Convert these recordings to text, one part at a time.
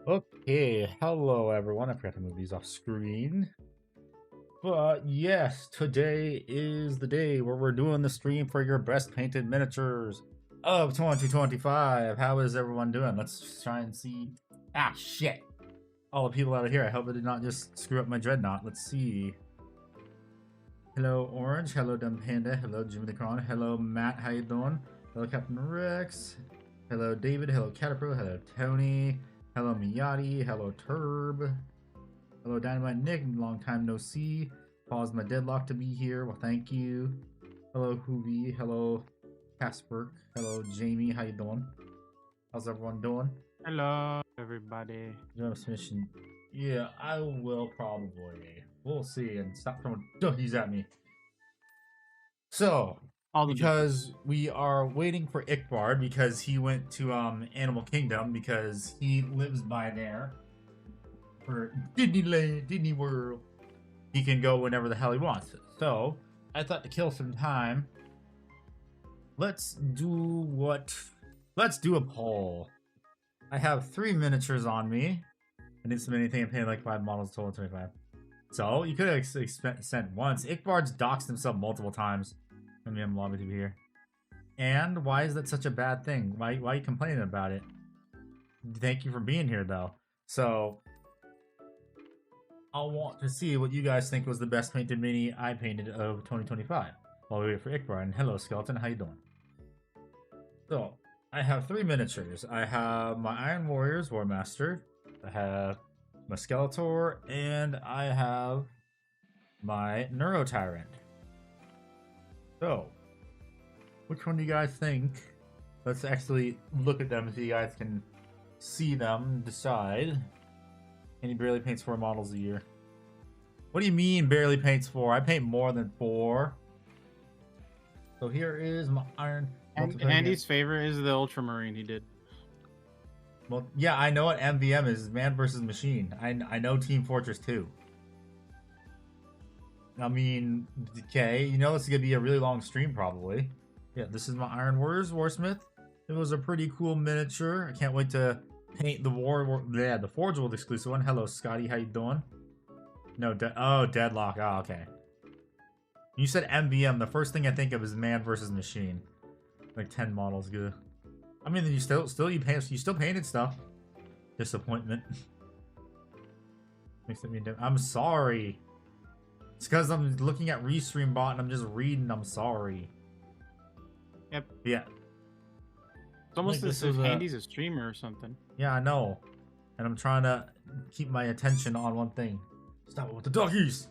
Okay, hello everyone. I forgot to move these off screen. But yes, today is the day where we're doing the stream for your best painted miniatures of 2025. How is everyone doing? Let's try and see. Ah, shit. All the people out of here. I hope I did not just screw up my dreadnought. Let's see. Hello, Orange. Hello, Dumb Panda. Hello, Jimmy the Cron. Hello, Matt. How you doing? Hello, Captain Rex. Hello, David. Hello, Caterpillar. Hello, Tony. Hello, Miyati. Hello, Turb. Hello, Dynamite Nick. Long time no see. Paused my deadlock to be here. Well, thank you. Hello, Hoovy. Hello, Casper. Hello, Jamie. How you doing? How's everyone doing? Hello, everybody. Doing a mission. Yeah, I will probably. We'll see. And stop throwing duckies at me. So, because we are waiting for Ickbard because he went to Animal Kingdom because he lives by there for Disneyland, Disney World. He can go whenever the hell he wants. So I thought to kill some time, let's do a poll. I have 3 miniatures on me. I didn't submit anything. I paid like 5 models total 25. So you could have sent once. Ickbard's doxed himself multiple times. I mean, I'm lobby to be here. And why is that such a bad thing? Why are you complaining about it? Thank you for being here, though. So I'll want to see what you guys think was the best painted mini I painted of 2025. While we wait for Ickbard. And hello, Skeleton. How you doing? So I have 3 miniatures. I have my Iron Warriors War Master. I have my Skeletor, and I have my Neuro Tyrant. So, which one do you guys think? Let's actually look at them so you guys can see them and decide. And he barely paints 4 models a year. What do you mean barely paints 4? I paint more than 4. So here is my Iron. And Andy's favorite is the Ultramarine he did. Well, yeah, I know what MVM is, Man versus Machine. I know Team Fortress 2. I mean, okay, you know it's gonna be a really long stream probably. Yeah, this is my Iron Warriors Warsmith. It was a pretty cool miniature. I can't wait to paint the the Forge World exclusive one. Hello, Scotty, how you doing? No, Deadlock. Oh, okay. You said MVM. The first thing I think of is Man versus Machine. Like 10 models, good. I mean, you still painted stuff. Disappointment. Makes it mean. I'm sorry. It's because I'm looking at Restream Bot and I'm just reading. I'm sorry. Yep. Yeah. It's almost as if Andy's a streamer or something. Yeah, I know. And I'm trying to keep my attention on one thing. Stop it with the doggies.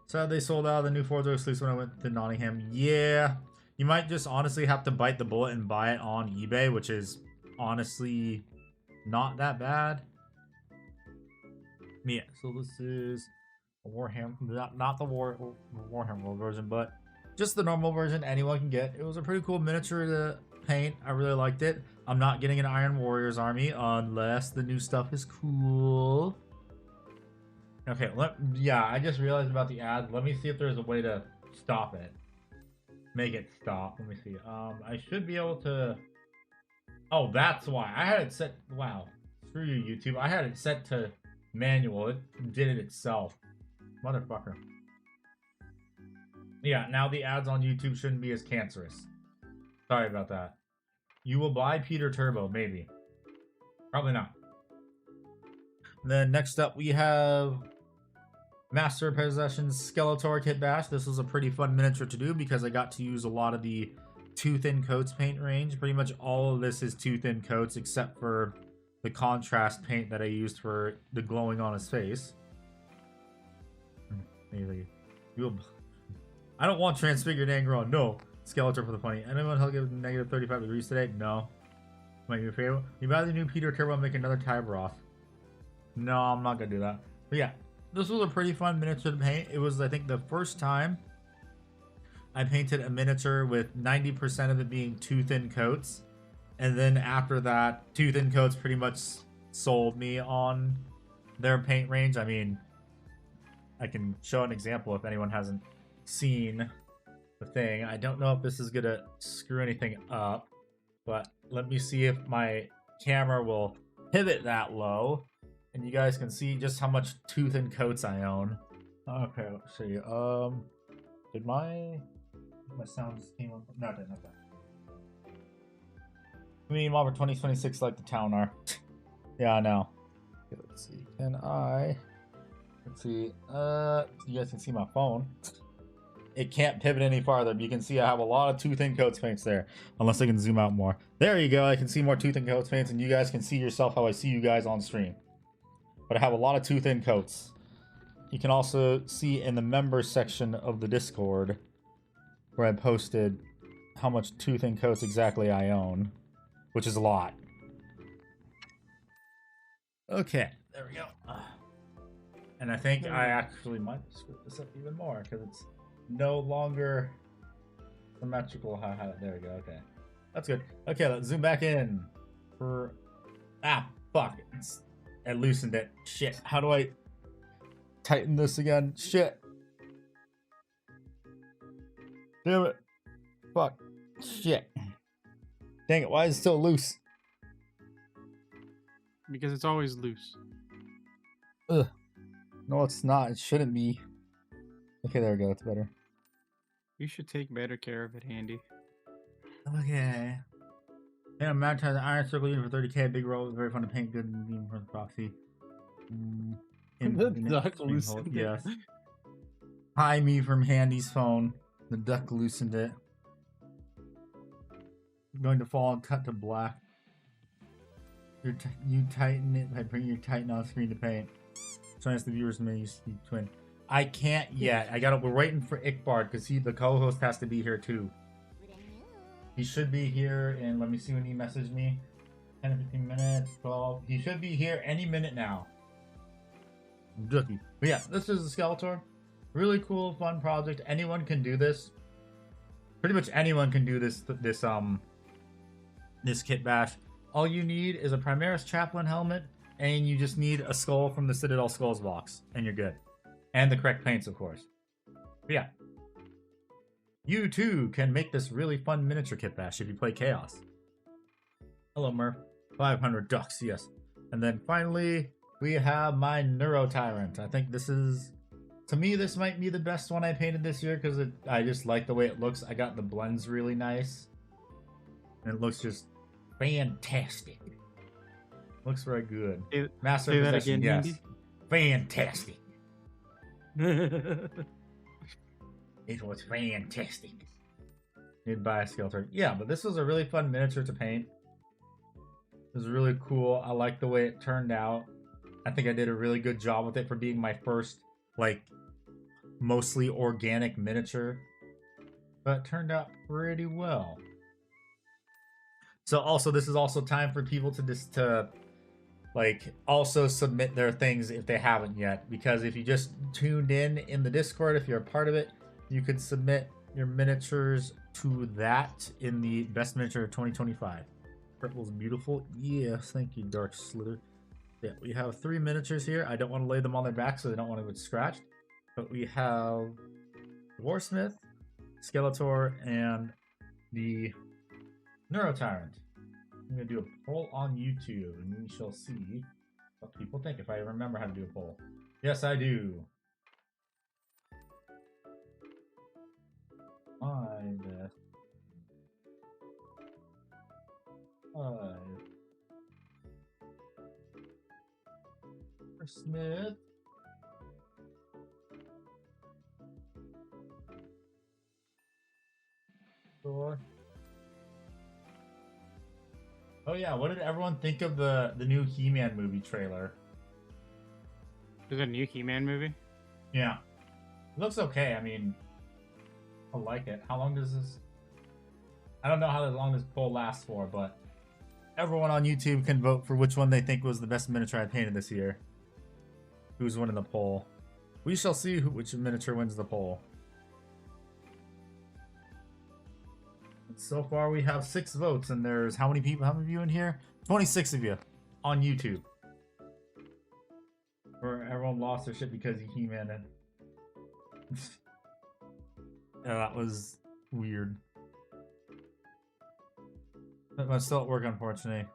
So they sold out of the new Forza exclusive when I went to Nottingham. Yeah. You might just honestly have to bite the bullet and buy it on eBay, which is honestly not that bad. Yeah, so this is a Warhammer, not the Warhammer version, but just the normal version anyone can get. It was a pretty cool miniature to paint. I really liked it. I'm not getting an Iron Warriors army unless the new stuff is cool. Okay, yeah, I just realized about the ads. Let me see if there's a way to stop it. Make it stop. Let me see. I should be able to. Oh, that's why I had it set. Wow, screw you, YouTube. I had it set to manual. It did it itself, motherfucker. Yeah, now the ads on YouTube shouldn't be as cancerous. Sorry about that. You will buy Peter Turbo, maybe. Probably not. Then next up we have Master of Possession's Skeletor Kit Bash. This was a pretty fun miniature to do because I got to use a lot of the Too Thin Coats paint range. Pretty much all of this is Too Thin Coats except for the contrast paint that I used for the glowing on his face. I don't want Transfigured Angron. No. Skeletor for the funny. Anyone help give negative 35 degrees today? No. Might be your favorite. You buy the new Peter Turbo and make another Tyberoth. No, I'm not gonna do that. But yeah, this was a pretty fun miniature to paint. It was, I think, the first time I painted a miniature with 90% of it being Too Thin Coats. And then after that, Too Thin Coats pretty much sold me on their paint range. I mean, I can show an example if anyone hasn't seen the thing. I don't know if this is gonna screw anything up, but let me see if my camera will pivot that low, and you guys can see just how much tooth and coats I own. Okay, let's see. Did my sound just came up? No, it didn't. Okay. Meanwhile, for 2026, like the town are. Yeah, I know. Okay, let's see. Let's see. You guys can see my phone. It can't pivot any farther, but you can see I have a lot of tooth and coats paints there. Unless I can zoom out more. There you go. I can see more tooth and coats paints, and you guys can see yourself how I see you guys on stream. But I have a lot of tooth and coats. You can also see in the members section of the Discord where I posted how much tooth and coats exactly I own, which is a lot. Okay, there we go. And I think I actually might script this up even more because it's no longer symmetrical. There we go. Okay, that's good. Okay, let's zoom back in. Fuck! I loosened it. Shit. How do I tighten this again? Shit. Damn it. Fuck. Shit. Dang it. Why is it still loose? Because it's always loose. Ugh. No, it's not. It shouldn't be. Okay, there we go. It's better. You should take better care of it, Handy. Okay. Yeah, magnetize the iron circle unit for 30k. Big roll. Very fun to paint. Good for the proxy. The duck loosened it. Yes. Hi, me from Handy's phone. The duck loosened it. I'm going to fall and cut to black. You tighten it by bringing your Titan on screen to paint. Showing us the viewers may use the twin. I can't yet. We're waiting for Ickbard because the co-host has to be here too. He should be here and let me see when he messaged me. 10 to 15 minutes, 12. He should be here any minute now. But yeah, this is the Skeletor. Really cool, fun project. Anyone can do this. Pretty much anyone can do this kit bash. All you need is a Primaris Chaplain helmet, and you just need a skull from the Citadel Skulls box, and you're good. And the correct paints, of course. But yeah. You too can make this really fun miniature kit bash if you play Chaos. Hello, Murph. 500 ducks, yes. And then finally, we have my Neuro Tyrant. I think this is, to me, this might be the best one I painted this year because I just like the way it looks. I got the blends really nice. And it looks just fantastic. Looks very good. Master say Possession, that again, yes. Fantastic. It was fantastic. Made by a Skillz. Yeah, but this was a really fun miniature to paint. It was really cool. I like the way it turned out. I think I did a really good job with it for being my first, like, mostly organic miniature. But it turned out pretty well. So also, this is also time for people to also submit their things if they haven't yet. Because if you just tuned in the Discord, if you're a part of it, you could submit your miniatures to that in the Best Miniature 2025. Purple's beautiful. Yes, thank you, Dark Slither. Yeah, we have 3 miniatures here. I don't want to lay them on their back so they don't want to get scratched. But we have Warsmith, Skeletor, and the Neuro Tyrant. I'm going to do a poll on YouTube, and we shall see what people think, if I remember how to do a poll. Yes, I do. My best. 5. For Smith. Thor. Oh yeah, what did everyone think of the new He-Man movie trailer? There's a new He-Man movie? Yeah. It looks okay. I mean, I like it. How long does this... I don't know how long this poll lasts for, but everyone on YouTube can vote for which one they think was the best miniature I painted this year. Who's winning the poll? We shall see which miniature wins the poll. So far we have 6 votes, and there's how many people? How many of you in here? 26 of you on YouTube. Where everyone lost their shit because of He-Man. Yeah, that was weird. But I'm still at work, unfortunately.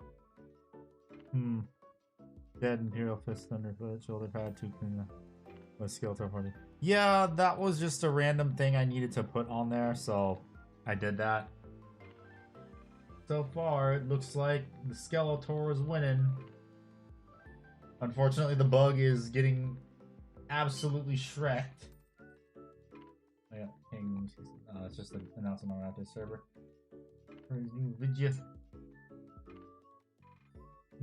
Dead Imperial Fist Thunderfoot, shoulder pad, 2 clean with Skeletor party. Yeah, that was just a random thing I needed to put on there, so I did that. So far, it looks like the Skeletor is winning. Unfortunately, the bug is getting absolutely shreked. I got pinged. It's just an announcement on Raptor server. New video.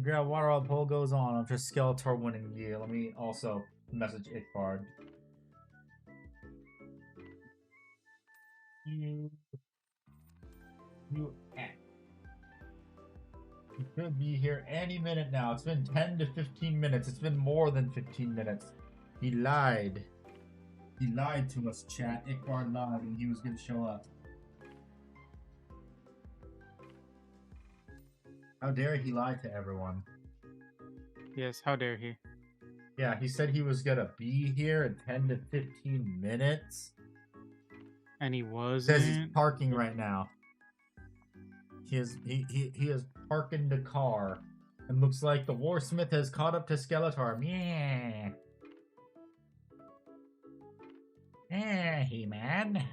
Grab water while the poll goes on. I'm just Skeletor winning. Yeah, let me also message Ickbard. You could be here any minute now. It's been 10 to 15 minutes. It's been more than 15 minutes. He lied. He lied to us, chat. Ickbard lied and he was going to show up. How dare he lie to everyone? Yes, how dare he? Yeah, he said he was going to be here in 10 to 15 minutes. And he wasn't. Says he's parking right now. He is parking the car. And looks like the Warsmith has caught up to Skeletor. Yeah. Yeah, He-Man.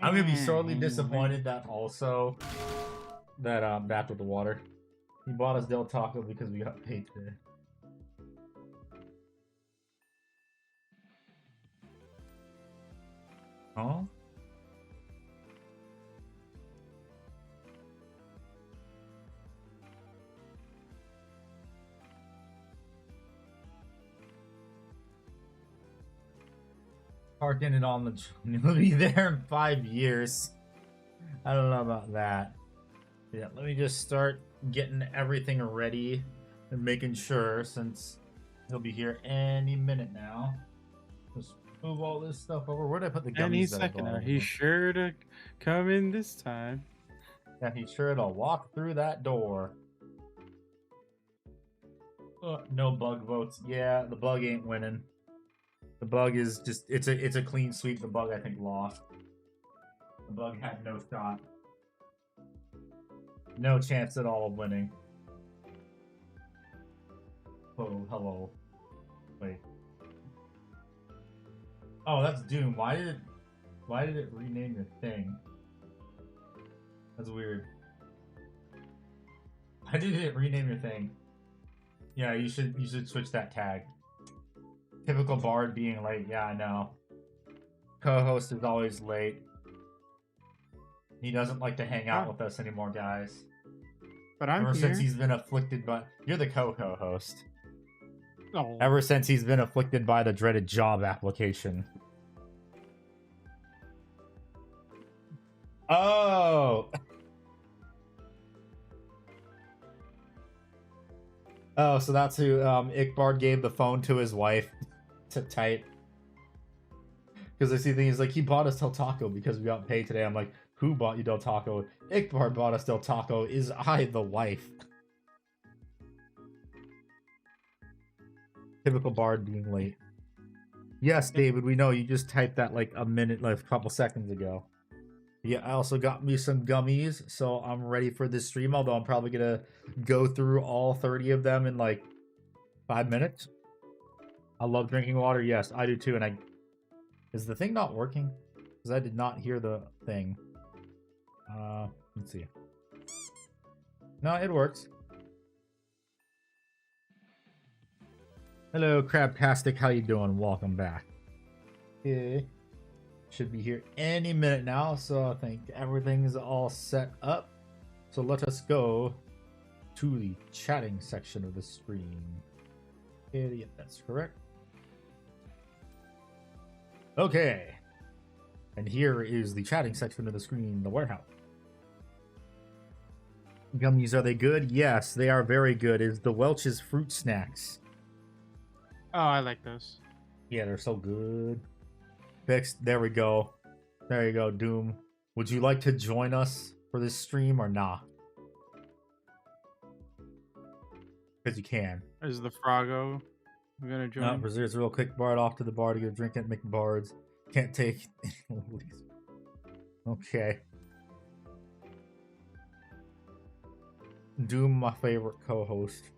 I'm gonna be sorely disappointed that also that back with the water. He bought us Del Taco because we got paid today. Huh? Parking it on the... You'll be there in 5 years. I don't know about that. Yeah, let me just start getting everything ready and making sure, since he'll be here any minute now. Just move all this stuff over. Where did I put the gummies? Any second now. He's sure to come in this time. Yeah, he's sure to walk through that door. No bug votes. Yeah, the bug ain't winning. The bug is just, it's a clean sweep. The bug, I think, lost. The bug had no shot. No chance at all of winning. Oh, hello. Wait. Oh, that's Doom. Why did it rename your thing? That's weird. Why did it rename your thing? Yeah, you should switch that tag. Typical Bard being late. Yeah, I know. Co-host is always late. He doesn't like to hang out with us anymore, guys. But I'm Ever here. since he's been afflicted by... You're the co-host. Oh. Ever since he's been afflicted by the dreaded job application. Oh! Oh, so that's who Ickbard gave the phone to his wife to type. Because I see things like, he bought us Del Taco because we got paid today. I'm like, who bought you Del Taco? Ickbard bought us Del Taco. Is I the wife? Typical Bard being late. Yes, David, we know. You just typed that like a couple seconds ago. Yeah, I also got me some gummies, so I'm ready for this stream, although I'm probably going to go through all 30 of them in like 5 minutes. I love drinking water. Yes, I do too. And is the thing not working? Because I did not hear the thing. Let's see. No, it works. Hello, Crabtastic. How you doing? Welcome back. Okay. Should be here any minute now, so I think everything's all set up. So let us go to the chatting section of the screen. Yeah, that's correct. Okay. And here is the chatting section of the screen, the warehouse. Gummies, are they good? Yes, they are very good. It's the Welch's Fruit Snacks. Oh, I like those. Yeah, they're so good. Fixed. There we go. There you go, Doom. Would you like to join us for this stream or not? Because you can. Is the Froggo gonna join? Reserves real quick. Bard off to the bar to get a drink and make bards. Can't take. Okay. Doom, my favorite co-host.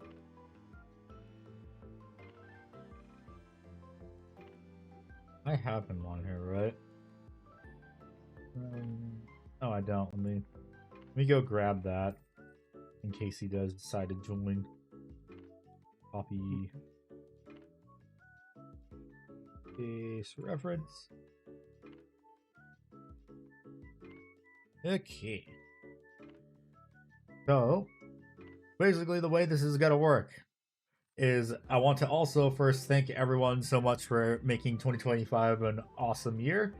I have him on here, right? Oh, I don't. Let me go grab that in case he does decide to join. Copy. Paste reference. Okay. So, basically the way this is gonna work is I want to also first thank everyone so much for making 2025 an awesome year.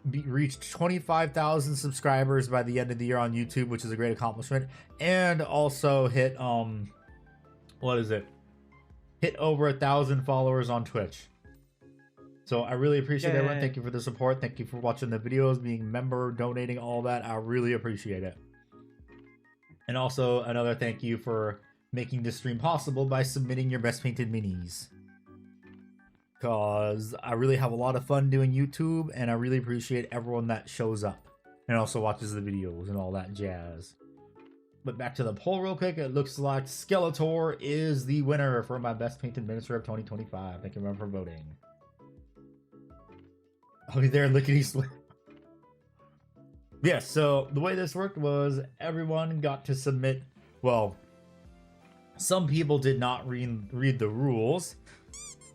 Reached 25,000 subscribers by the end of the year on YouTube, which is a great accomplishment, and also hit what is it? Hit over 1,000 followers on Twitch. So I really appreciate everyone. Thank you for the support. Thank you for watching the videos, being a member, donating, all that. I really appreciate it. And also another thank you for making this stream possible by submitting your best painted minis. Because I really have a lot of fun doing YouTube, and I really appreciate everyone that shows up and also watches the videos and all that jazz. But back to the poll real quick. It looks like Skeletor is the winner for my best painted miniature of 2025. Thank you everyone for voting. I'll be there lickety split. Yeah, so the way this worked was everyone got to submit. Well, some people did not read the rules.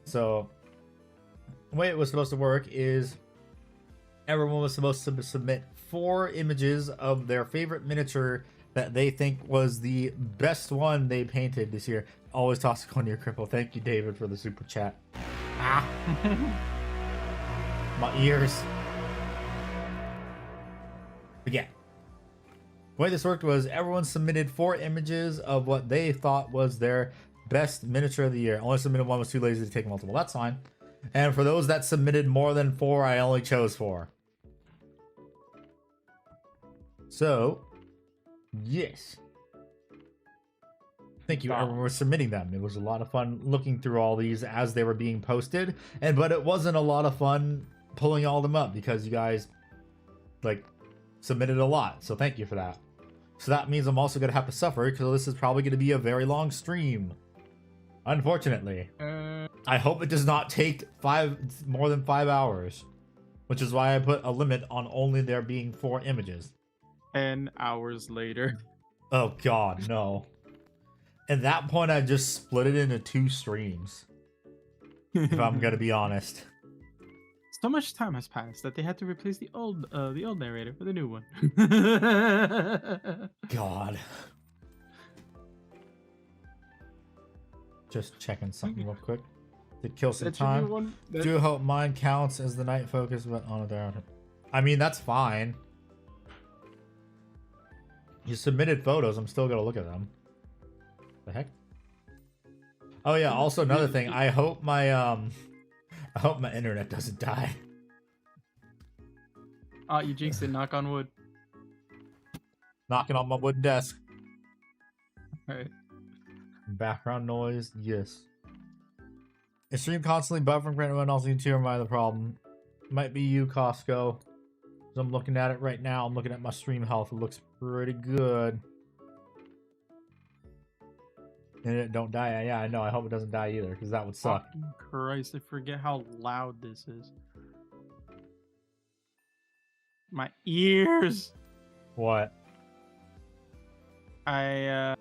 So the way it was supposed to work is everyone was supposed to submit 4 images of their favorite miniature that they think was the best one they painted this year. Always toss a near cripple. Thank you, David, for the super chat. Ah. My ears. But yeah. The way this worked was everyone submitted 4 images of what they thought was their best miniature of the year. Only submitted one, was too lazy to take multiple. That's fine. And for those that submitted more than 4, I only chose 4. So, yes. Thank you everyone for submitting them. It was a lot of fun looking through all these as they were being posted. But it wasn't a lot of fun pulling all them up because you guys like submitted a lot. So thank you for that. So that means I'm also going to have to suffer because this is probably going to be a very long stream. Unfortunately. I hope it does not take more than 5 hours. Which is why I put a limit on only there being 4 images. 10 hours later. Oh god, no. At that point, I just split it into 2 streams. If I'm going to be honest. So much time has passed that they had to replace the old narrator for the new one. God. Just checking something real quick to kill some time. Do hope mine counts as the night focus, but on it there. I mean, that's fine. You submitted photos. I'm still gonna look at them. The heck? Oh yeah. Also another thing. I hope my internet doesn't die. You jinxed it. Knock on wood. Knocking on my wooden desk. Alright. Background noise, yes. Is stream constantly buffering for anyone else in tier? Am I the problem? Might be you, Costco. I'm looking at it right now. I'm looking at my stream health. It looks pretty good. And it don't die. Yeah, I know. I hope it doesn't die either, because that would suck. Fucking Christ, I forget how loud this is. My ears. What? I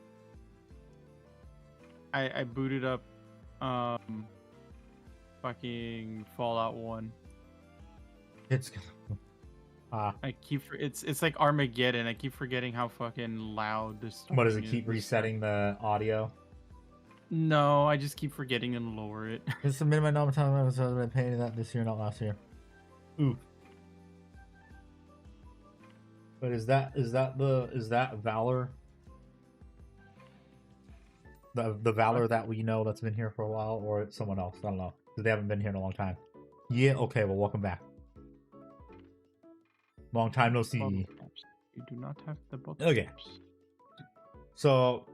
booted up fucking Fallout 1. It's it's like Armageddon. I keep forgetting how fucking loud this. What does it keep resetting the audio? No, I just keep forgetting to lower it. It's the minimum number of times I've been paying that this year, not last year. Ooh. But is that Valor? The Valor that we know that's been here for a while, or it's someone else? I don't know, because they haven't been here in a long time. Yeah, okay, well, welcome back. Long time no see. You do not have the book. Okay. So,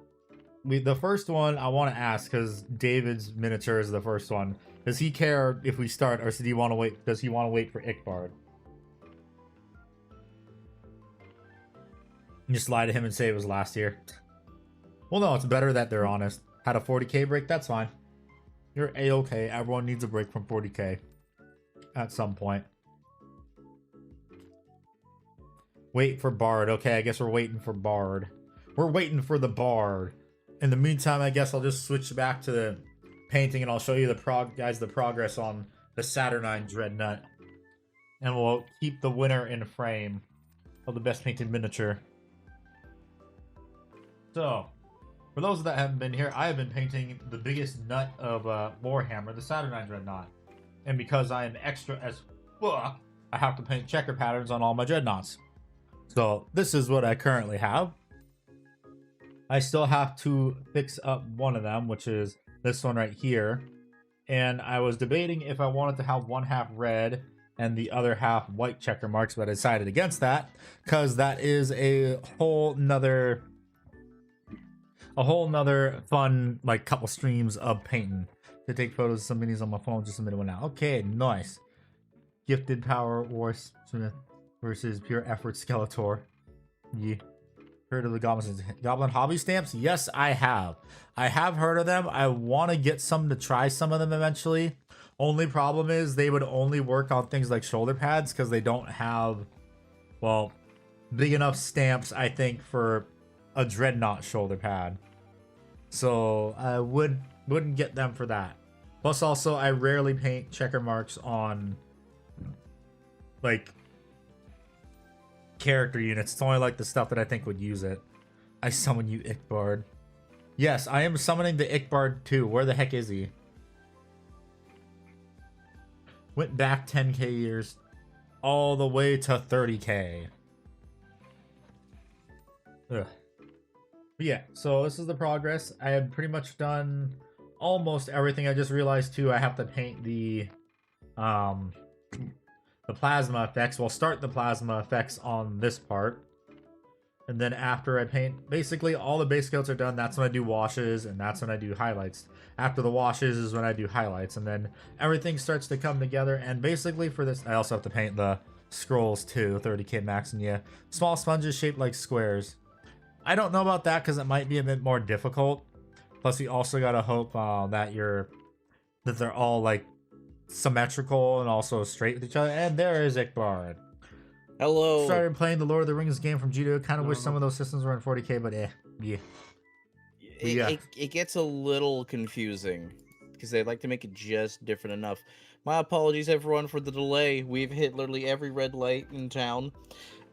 the first one I want to ask, because David's miniature is the first one. Does he care if we start, or does he want to wait? Does he want to wait for Ickbard? Just lie to him and say it was last year. Well, no, it's better that they're honest. Had a 40k break, that's fine. You're a-okay. Everyone needs a break from 40k. at some point. Wait for Bard. Okay, I guess we're waiting for Bard. We're waiting for the Bard. In the meantime, I guess I'll just switch back to the painting and I'll show you the progress on the Saturnine Dreadnought. And we'll keep the winner in frame of the best painted miniature. So, for those that haven't been here, I have been painting the biggest nut of Warhammer, the Saturnine Dreadnought. And because I am extra as fuck, I have to paint checker patterns on all my Dreadnoughts. So, this is what I currently have. I still have to fix up one of them, which is this one right here. And I was debating if I wanted to have one half red and the other half white checker marks, but I decided against that because that is a whole nother fun, like, couple streams of painting. To take photos of some minis on my phone, just submitted one now. Okay, nice. Gifted Power Wars versus Pure Effort Skeletor. Yeah. Heard of the Goblin Hobby Stamps? Yes, I have. I have heard of them. I want to get some to try some of them eventually. Only problem is they would only work on things like shoulder pads because they don't have, well, big enough stamps, I think, for a Dreadnought shoulder pad. So I wouldn't get them for that. Plus, also, I rarely paint checker marks on, like, character units. It's only like the stuff that I think would use it. I summon you, Ickbard. Yes, I am summoning the Ickbard too. Where the heck is he? Went back 10k years all the way to 30k. Ugh. But yeah, so this is the progress. I had pretty much done almost everything. I just realized too I have to paint the plasma effects. We'll start the plasma effects on this part, and then after I paint basically all the base coats are done, that's when I do washes, and that's when I do highlights. After the washes is when I do highlights, and then everything starts to come together. And basically for this, I also have to paint the scrolls too, 30k max, and yeah, small sponges shaped like squares. I don't know about that because it might be a bit more difficult. Plus, you also gotta hope that they're all like symmetrical and also straight with each other. And there is Ickbard. Hello. Started playing the Lord of the Rings game from G2. Kind of wish some of those systems were in 40k, but yeah. It gets a little confusing because they like to make it just different enough. My apologies, everyone, for the delay. We've hit literally every red light in town,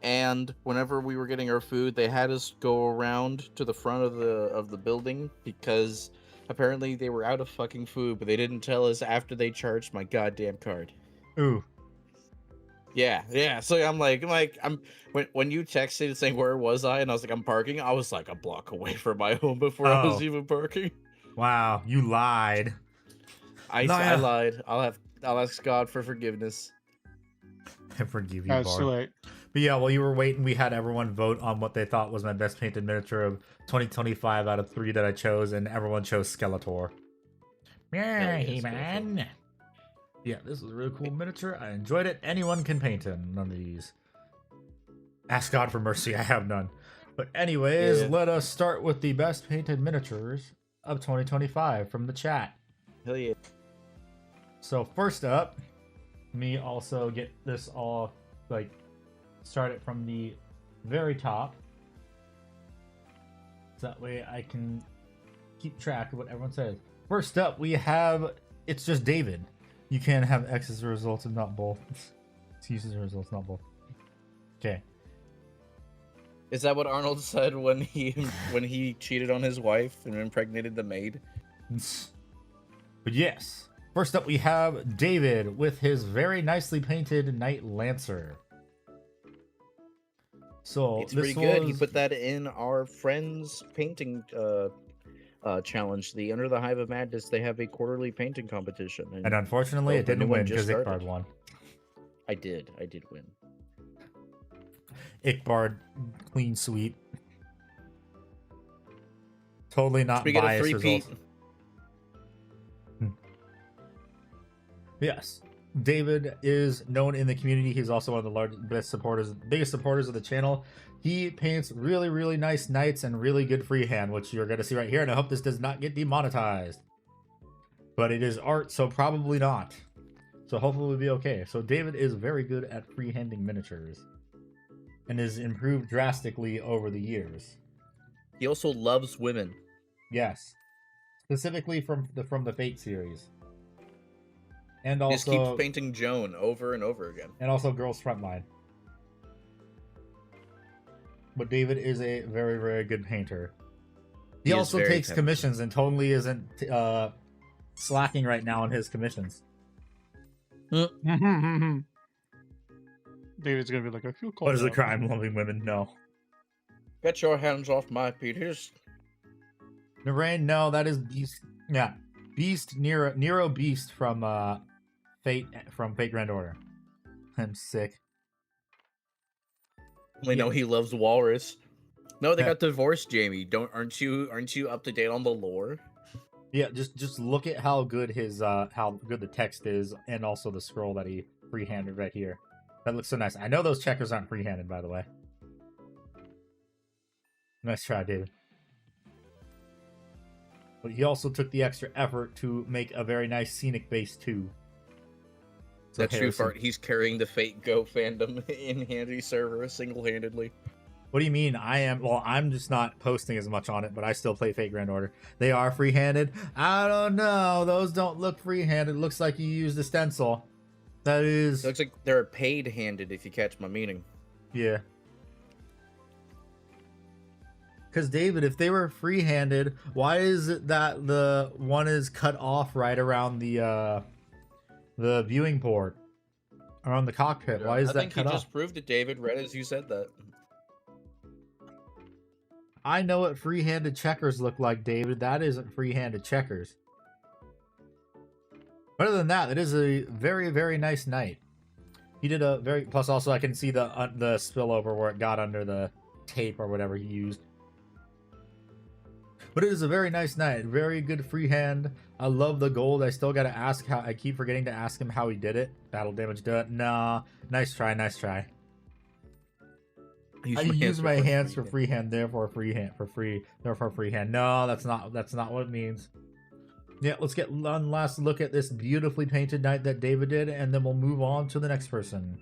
and whenever we were getting our food, they had us go around to the front of the building because apparently they were out of fucking food, but they didn't tell us after they charged my goddamn card. Ooh. Yeah. So I'm when you texted saying where was I, and I was like I'm parking. I was like a block away from my home before I was even parking. Wow, you lied. I lied. I'll ask God for forgiveness. I forgive you, That's Bard. too late. But yeah, while you were waiting, we had everyone vote on what they thought was my best painted miniature of 2025 out of 3 that I chose, and everyone chose Skeletor. Yeah, yeah, man. Yeah, this is a really cool miniature. I enjoyed it. Anyone can paint him. None of these. Ask God for mercy. I have none. But anyways, let us start with the best painted miniatures of 2025 from the chat. Hell yeah. So first up, me also get this all like start it from the very top. So that way I can keep track of what everyone says. First up, we have It's Just David. You can have X as a result of not both. It's as a result, not both. Okay. Is that what Arnold said when he cheated on his wife and impregnated the maid? But yes. First up, we have David with his very nicely painted Knight Lancer. So It's pretty good. He put that in our friends painting challenge. The Under the Hive of Madness, they have a quarterly painting competition. And unfortunately, it didn't win because Ickbard won. I did win. Ickbard, clean sweep. Totally not we get biased a three-peat. results. Yes. David is known in the community. He's also one of the biggest supporters of the channel. He paints really, really nice knights and really good freehand, which you're going to see right here. And I hope this does not get demonetized. But it is art, so probably not. So hopefully we'll be okay. So David is very good at freehanding miniatures and has improved drastically over the years. He also loves women. Yes. Specifically from the Fate series. And He just keeps also painting Joan over and over again. and also Girls Frontline. But David is a very, very good painter. He also takes commissions and totally isn't slacking right now on his commissions. David's gonna be like, I feel cold. What is the crime? Loving women? No. Get your hands off my Peters. Narain, no, that is Beast. Yeah. Beast, Nero Beast from Fate Grand Order. I'm sick. We know he loves Walrus. No, they got divorced, Jamie. Aren't you up to date on the lore? Yeah, just look at how good his how good the text is, and also the scroll that he freehanded right here. That looks so nice. I know those checkers aren't freehanded, by the way. Nice try, David. But he also took the extra effort to make a very nice scenic base too. So That's true, Fart. He's carrying the Fate Go fandom in Handy server single-handedly. What do you mean? I'm just not posting as much on it, but I still play Fate Grand Order. They are free-handed? I don't know. Those don't look free-handed. Looks like you used a stencil. That is... It looks like they're paid-handed, if you catch my meaning. Yeah. Because, David, if they were free-handed, why is it that the one is cut off right around the viewing port? Around the cockpit? Why is that cut off? I think you just proved it, David, right as you said that. I know what free-handed checkers look like, David. That isn't free-handed checkers. Other than that, it is a very, very nice knight. He did a very... Plus, also, I can see the spillover where it got under the tape or whatever he used. But it is a very nice knight. Very good freehand. I love the gold. I still gotta ask how... I keep forgetting to ask him how he did it. Battle damage done. Nah. Nice try, nice try. I use my hands for freehand, therefore freehand for free, therefore freehand. No, that's not what it means. Yeah, let's get one last look at this beautifully painted knight that David did, and then we'll move on to the next person.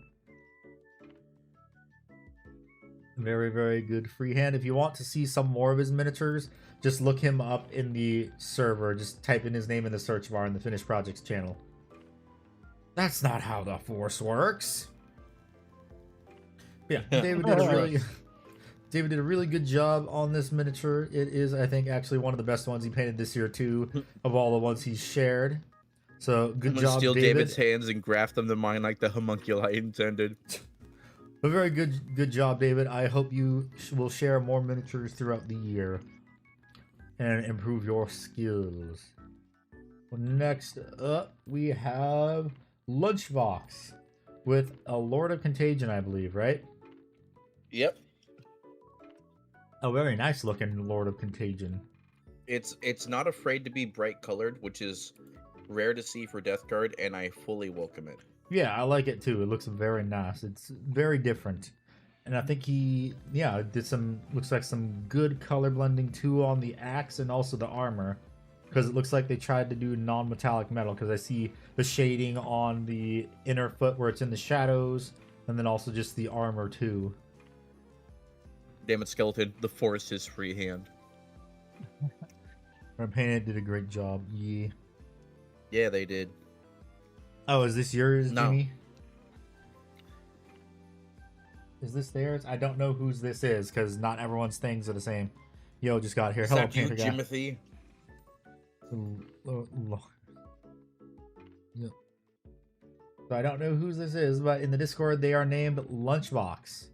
Very, very good freehand. If you want to see some more of his miniatures, just look him up in the server. Just type in his name in the search bar in the Finished Projects channel. That's not how the Force works. Yeah, David did a really good job on this miniature. It is, I think, actually one of the best ones he painted this year too, of all the ones he's shared. So good job, steal David. David's hands and graft them to mine like the homunculi intended. A very good job, David. I hope you will share more miniatures throughout the year and improve your skills. Well, next up, we have Lunchbox with a Lord of Contagion, I believe, right? Yep. A very nice looking Lord of Contagion. It's not afraid to be bright colored, which is rare to see for Death Guard, and I fully welcome it. Yeah, I like it too. It looks very nice. It's very different. And I think he, yeah, did some, looks like some good color blending too on the axe and also the armor. Because it looks like they tried to do non-metallic metal, because I see the shading on the inner foot where it's in the shadows, and then also just the armor too. Damn it, Skeleton. The Force is freehand. Our painted did a great job. Yeah. Yeah, they did. Oh, is this yours, No. Jimmy? Is this theirs? I don't know whose this is, because not everyone's things are the same. Yo, just got here. Is Hello, that you, painter guy. Jimothy? Yeah. So I don't know whose this is, but in the Discord they are named Lunchbox.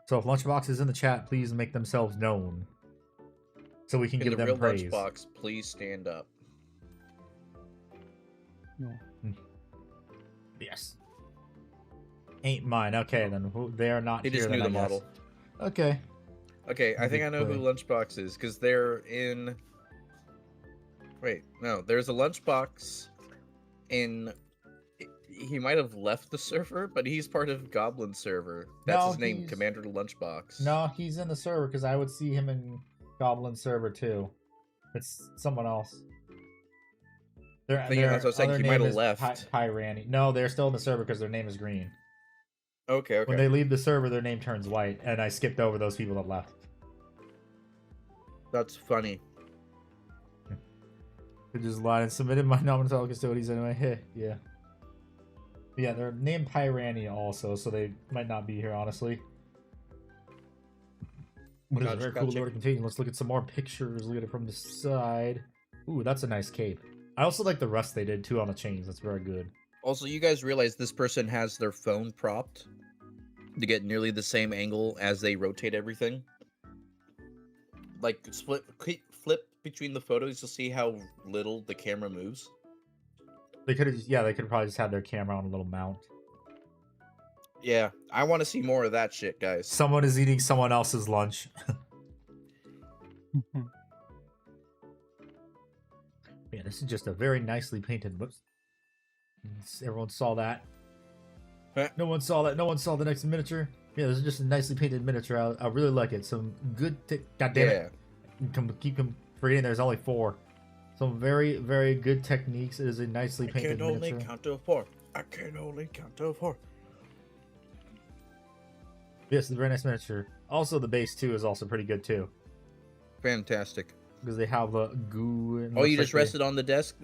So if Lunchbox is in the chat, please make themselves known, so we can give them praise. Lunchbox, please stand up. No. Yes. Ain't mine. Okay, then they are not He here. just knew then, the I guess. model. Okay. Okay, I think I know who Lunchbox is, because they're in... Wait, no, there's a Lunchbox in... He might have left the server, but he's part of Goblin server. That's his name, Commander Lunchbox. No, he's in the server, because I would see him in Goblin server too. It's someone else. Thinking that's what I was saying. other He might name have is left. Pyrani. No, they're still in the server because their name is green. Okay, When they leave the server, their name turns white, and I skipped over those people that left. That's funny. They just lied and submitted my non-metallic custodies anyway. Yeah. Yeah, they're named Pyrani also, so they might not be here, honestly. But it's a very cool lore to continue. Let's look at some more pictures. Look at it from the side. Ooh, that's a nice cape. I also like the rust they did, too, on the chains. That's very good. Also, you guys realize this person has their phone propped to get nearly the same angle as they rotate everything? Like, flip between the photos to see how little the camera moves. They could have, yeah, they could probably just had their camera on a little mount. Yeah, I want to see more of that shit, guys. Someone is eating someone else's lunch. Yeah, this is just a very nicely painted. Whoops. Everyone saw that. Huh? No one saw that. No one saw the next miniature. Yeah, this is just a nicely painted miniature. I really like it. Some good. God damn it! Keep them forgetting. There's only 4. Some very, very good techniques. It is a nicely painted miniature. I can only count to 4. I can only count to 4. Yes, it's a very nice miniature. Also, the base too is also pretty good too. Fantastic. Because they have the goo. And oh, you just rested on the desk?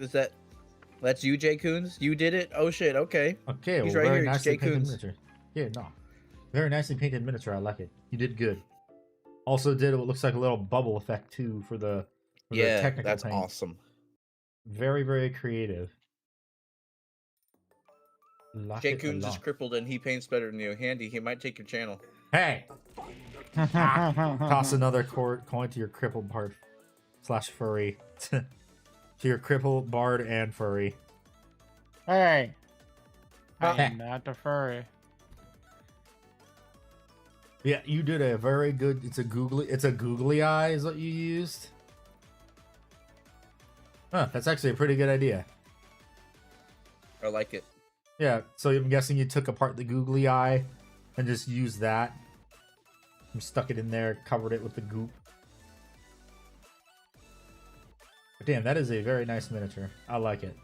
That's you, Jay Coons? You did it? Oh shit, okay. Okay, he's well, right very here. nicely Jay painted Coons. miniature. Yeah, no. Very nicely painted miniature. I like it. You did good. Also did what looks like a little bubble effect too for the technical that's paint. awesome. Very, very creative. Jay Coons is crippled and he paints better than you. Handy, he might take your channel. Hey! Toss another coin to your crippled bard / furry. To your crippled bard and furry. Hey! Hey. I'm not a furry. Yeah, you did a very good. It's a googly eye is what you used. Huh, that's actually a pretty good idea. I like it. Yeah, so I'm guessing you took apart the googly eye and just used that. And stuck it in there, covered it with the goop. But damn, that is a very nice miniature. I like it.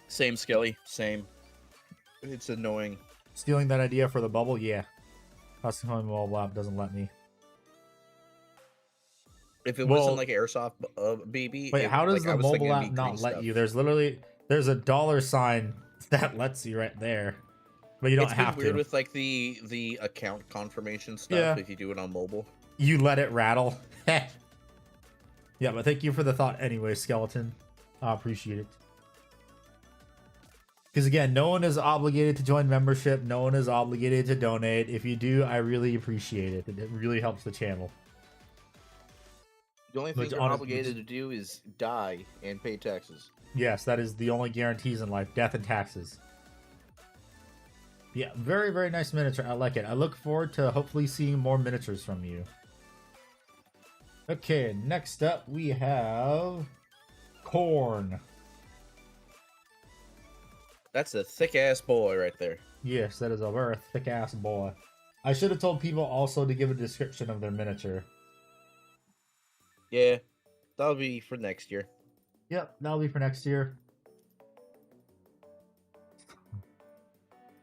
Same, Skelly. Same. It's annoying. Stealing that idea for the bubble? Yeah. Custom home mobile app doesn't let me. If it wasn't like Airsoft BB. Wait, how does the mobile app not let you? There's a $sign that lets you right there. But you don't have to. It's weird with like the account confirmation stuff if you do it on mobile. You let it rattle. Yeah, but thank you for the thought anyway, Skeleton. I appreciate it. Because again, no one is obligated to join membership. No one is obligated to donate. If you do, I really appreciate it. It really helps the channel. The only thing you're obligated to do is die and pay taxes. Yes, that is the only guarantees in life. Death and taxes. Yeah, very, very nice miniature. I like it. I look forward to hopefully seeing more miniatures from you. Okay, next up we have Corn. That's a thick-ass boy right there. Yes, that is a very thick-ass boy. I should have told people also to give a description of their miniature. Yeah, that'll be for next year. Yep, that'll be for next year.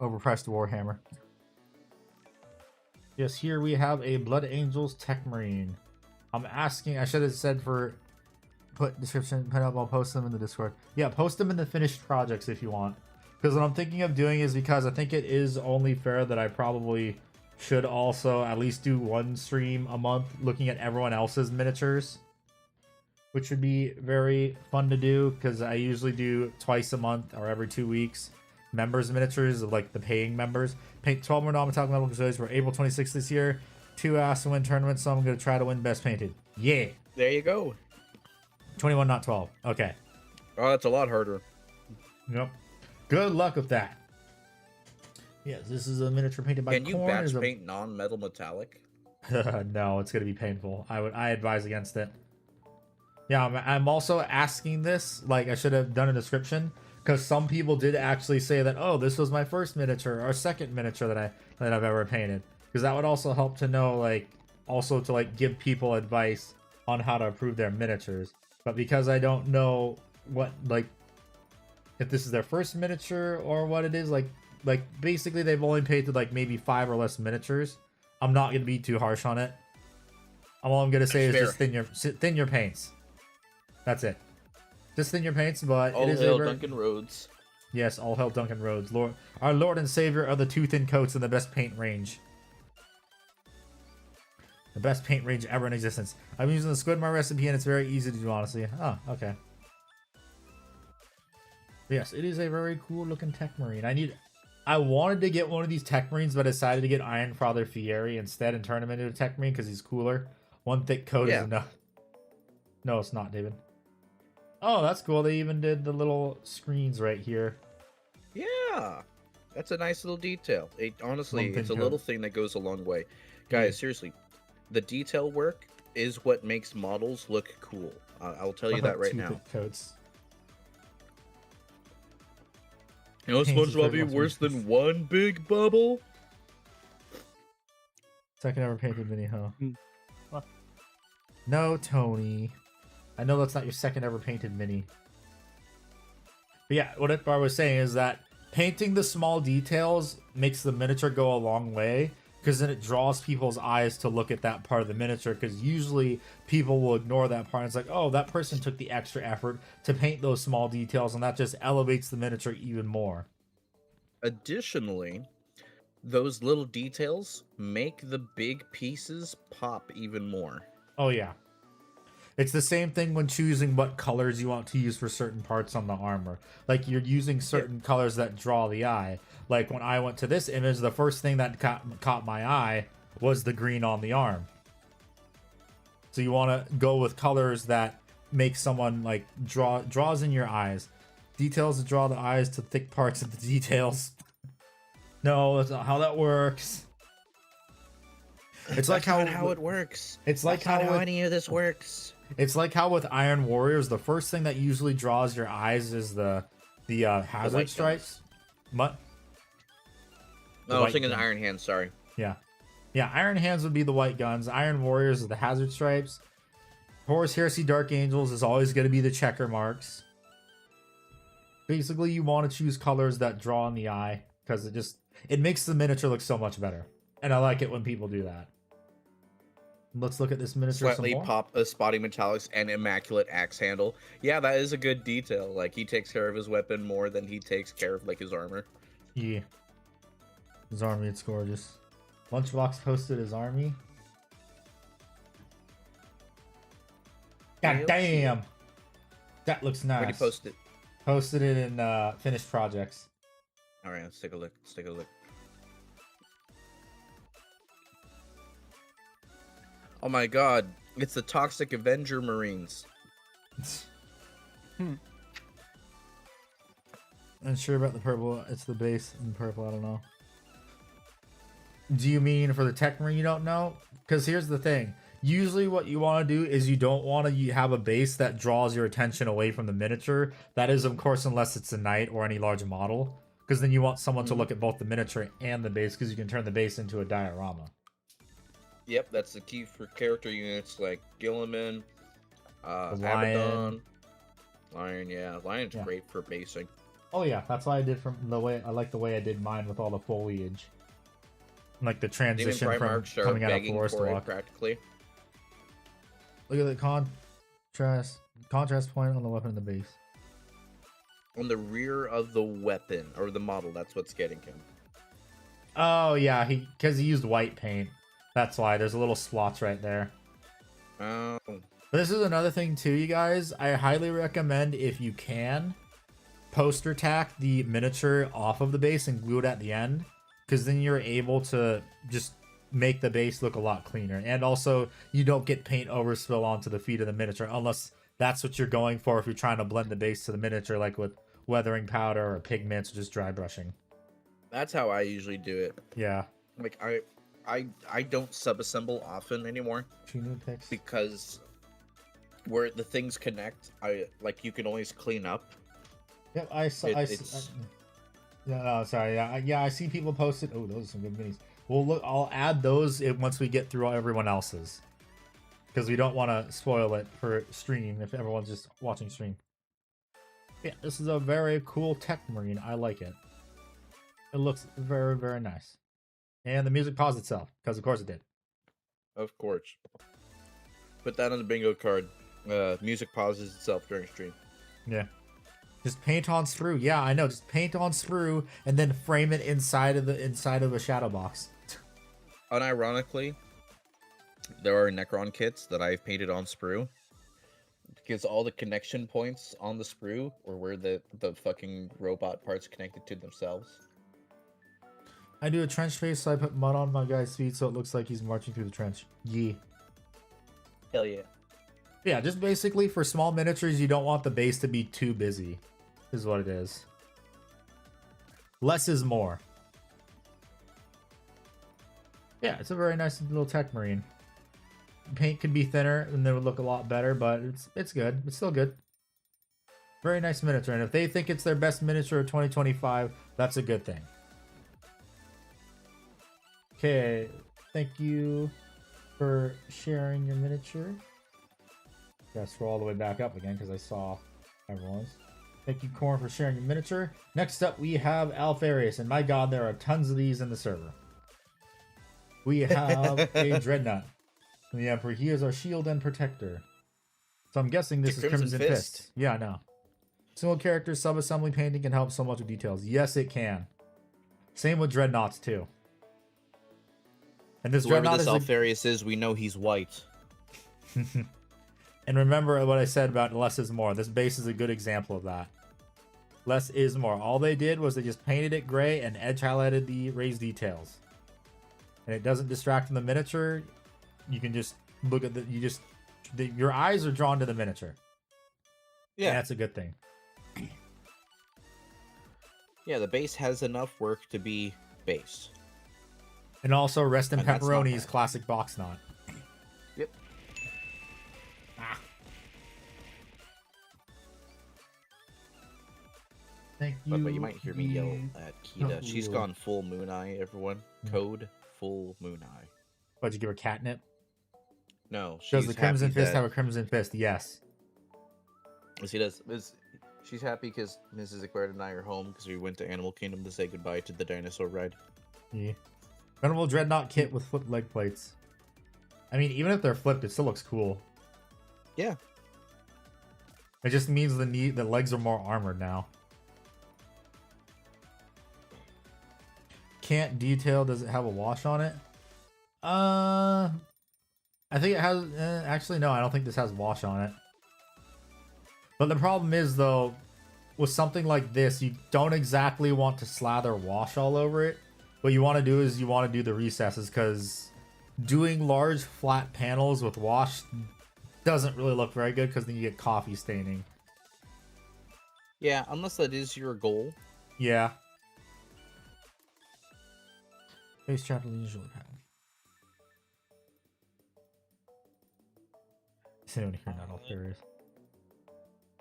Overpriced Warhammer. Yes, here we have a Blood Angels Tech Marine. I'm asking, I should have said put description, put up, I'll post them in the Discord. Yeah, post them in the finished projects if you want. Because what I'm thinking of doing is because I think it is only fair that I probably should also at least do one stream a month looking at everyone else's miniatures. Which would be very fun to do because I usually do twice a month or every 2 weeks. Members miniatures of like the paying members. Paint 12 more non-metallic metal custodians for April 26th this year. 2 asked to win tournaments, so I'm going to try to win best painted. Yeah. There you go. 21, not 12. Okay. Oh, that's a lot harder. Yep. Good luck with that. Yes, this is a miniature painted by Corn. Can you batch paint non-metal metallic? No, it's going to be painful. I advise against it. Yeah, I'm also asking this, like I should have done a description, because some people did actually say that, oh, this was my first miniature or second miniature that I've ever painted, because that would also help to know, like, also to like give people advice on how to improve their miniatures. But because I don't know what, like, if this is their first miniature or what it is, like basically they've only painted like maybe 5 or less miniatures. I'm not gonna be too harsh on it. All I'm gonna say is just thin your paints. That's it. Just thin your paints, but all it is hail Duncan Rhodes. Yes, all hail Duncan Rhodes, our Lord and Savior of the two thin coats and the best paint range. The best paint range ever in existence. I'm using the Squidmar recipe and it's very easy to do, honestly. Oh, okay. Yes, it is a very cool looking Tech Marine. I wanted to get one of these Tech Marines, but I decided to get Iron Father Fieri instead and turn him into a Tech Marine because he's cooler. One thick coat is enough. No, it's not, David. Oh, that's cool. They even did the little screens right here. Yeah, that's a nice little detail. Honestly, it's a little thing that goes a long way. Guys, seriously, the detail work is what makes models look cool. I'll tell you that right now. Coats. You know, SpongeBob be worse than one big bubble? Second ever painted mini, huh? What? No, Tony. I know that's not your second ever painted mini. But yeah, what I was saying is that painting the small details makes the miniature go a long way, because then it draws people's eyes to look at that part of the miniature, because usually people will ignore that part. It's like, oh, that person took the extra effort to paint those small details, and that just elevates the miniature even more. Additionally, those little details make the big pieces pop even more. Oh yeah. It's the same thing when choosing what colors you want to use for certain parts on the armor. Like, you're using certain colors that draw the eye. Like, when I went to this image, the first thing that caught my eye was the green on the arm. So you want to go with colors that make someone, like, draws in your eyes. Details to draw the eyes to thick parts of the details. No, that's not how that works. It's like how it works. It's like how any of this works. It's like how with Iron Warriors, the first thing that usually draws your eyes is the hazard stripes. What? No, I was thinking the Iron Hands, sorry. Yeah. Yeah, Iron Hands would be the white guns. Iron Warriors are the hazard stripes. Horus Heresy Dark Angels is always going to be the checker marks. Basically, you want to choose colors that draw in the eye, because it makes the miniature look so much better. And I like it when people do that. Let's look at this miniature Slightly some more. pop a spotty metallics and immaculate axe handle. Yeah, that is a good detail. Like, he takes care of his weapon more than he takes care of, like, his armor. Yeah. His army, it's gorgeous. Lunchbox posted his army. God damn! That looks nice. Where'd he post it? Posted it in finished projects. Alright, let's take a look. Let's take a look. Oh my god, it's the Toxic Avenger Marines. Unsure about the purple. It's the base in purple. I don't know. Do you mean for the Tech Marine you don't know? Because here's the thing. Usually what you want to do is you don't want to have a base that draws your attention away from the miniature. That is, of course, unless it's a knight or any large model. Because then you want someone to look at both the miniature and the base, because you can turn the base into a diorama. Yep, that's the key for character units like Gilliman, Lion. Lion, yeah. Lion's great for basing. Oh yeah, that's why I did I like the way I did mine with all the foliage. Like the transition from coming out of Forest Walk. Practically. Look at the contrast point on the weapon in the base. On the rear of the weapon, or the model, that's what's getting him. Oh yeah, because he used white paint. That's why there's a little slots right there. Oh. But this is another thing too, you guys. I highly recommend, if you can, poster tack the miniature off of the base and glue it at the end, because then you're able to just make the base look a lot cleaner. And also, you don't get paint overspill onto the feet of the miniature, unless that's what you're going for if you're trying to blend the base to the miniature, like with weathering powder or pigments or just dry brushing. That's how I usually do it. Yeah. Like, I don't sub-assemble often anymore, because where the things connect, you can always clean up. Yep, yeah, I see people posted. Oh, those are some good minis. Well, look, I'll add those once we get through everyone else's. because we don't want to spoil it for stream if everyone's just watching stream. Yeah, this is a very cool tech marine. I like it. It looks very, very nice. And the music paused itself, because of course it did. Of course. Put that on the bingo card. Music pauses itself during stream. Yeah. Just paint on sprue. Yeah, I know. Just paint on sprue and then frame it inside of a shadow box. Unironically, there are Necron kits that I've painted on sprue. Because all the connection points on the sprue are where the fucking robot parts connected to themselves. I do a trench face, so I put mud on my guy's feet so it looks like he's marching through the trench. Yeah. Hell yeah. Yeah, just basically for small miniatures, you don't want the base to be too busy, is what it is. Less is more. Yeah, it's a very nice little tech marine. Paint could be thinner and it would look a lot better, but it's good. It's still good. Very nice miniature, and if they think it's their best miniature of 2025, that's a good thing. Okay, thank you for sharing your miniature. Gotta scroll all the way back up again because I saw everyone's. Thank you, Corn, for sharing your miniature. Next up, we have Alfarius, and my god, there are tons of these in the server. We have a Dreadnought from the Emperor. He is our shield and protector. So I'm guessing this is Crimson Fist. Yeah, I know. Single character sub-assembly painting can help so much with details. Yes, it can. Same with Dreadnoughts, too. And this Whoever Dreadnought this is Alfarius is, we know he's white. And remember what I said about less is more. This base is a good example of that. Less is more. All they did was they just painted it gray and edge highlighted the raised details. And it doesn't distract from the miniature. You can just look at your eyes are drawn to the miniature. Yeah. And that's a good thing. Yeah, the base has enough work to be base. And also rest in And that's not Pepperoni's bad. classic box knot. Yep. Thank you. But you might hear me yell at Kita. She's Ooh. gone full Moon Eye, everyone. Code full Moon Eye. What'd you give her, catnip? No, Does she's the Crimson happy Fist that- have a Crimson Fist? Yes. She does. She's happy because Mrs. Aquarid and I are home because we went to Animal Kingdom to say goodbye to the dinosaur ride. Yeah. Venerable Dreadnought kit with flipped leg plates. I mean, even if they're flipped, it still looks cool. Yeah. It just means the legs are more armored now. Can't detail. Does it have a wash on it? I think it has. Actually, no. I don't think this has wash on it. But the problem is, though, with something like this, you don't exactly want to slather wash all over it. What you want to do is you want to do the recesses, because doing large flat panels with wash doesn't really look very good, because then you get coffee staining. Yeah, unless that is your goal. Yeah. Base chapter usually have. Is anyone here not all curious?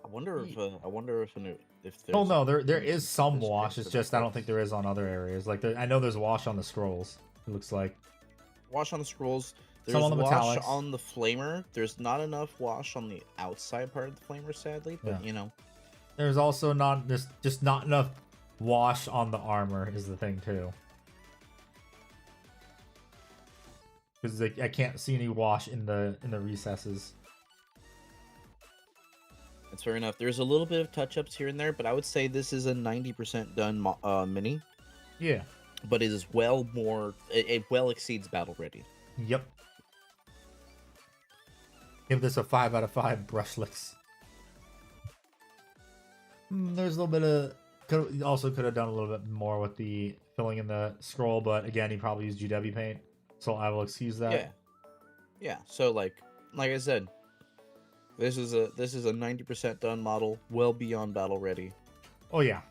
I wonder if there's. Oh no, there is some wash. It's just I don't think there is on other areas. Like I know there's wash on the scrolls. It looks like Wash on the scrolls. There's Some on the wash metallics. on the flamer. There's not enough wash on the outside part of the flamer, sadly. But Yeah. you know, there's also just not enough wash on the armor is the thing too. Because I can't see any wash in the recesses. it's fair enough. There's a little bit of touch-ups here and there, but I would say this is a 90% done mini. Yeah. But it is it well exceeds battle ready. Yep. Give this a 5 out of 5 brushless. There's a little bit of could have done a little bit more with the filling in the scroll, but again, he probably used GW paint, so I will excuse that. Yeah. Yeah. So like I said, this is a 90% done model, well beyond battle ready. Oh yeah.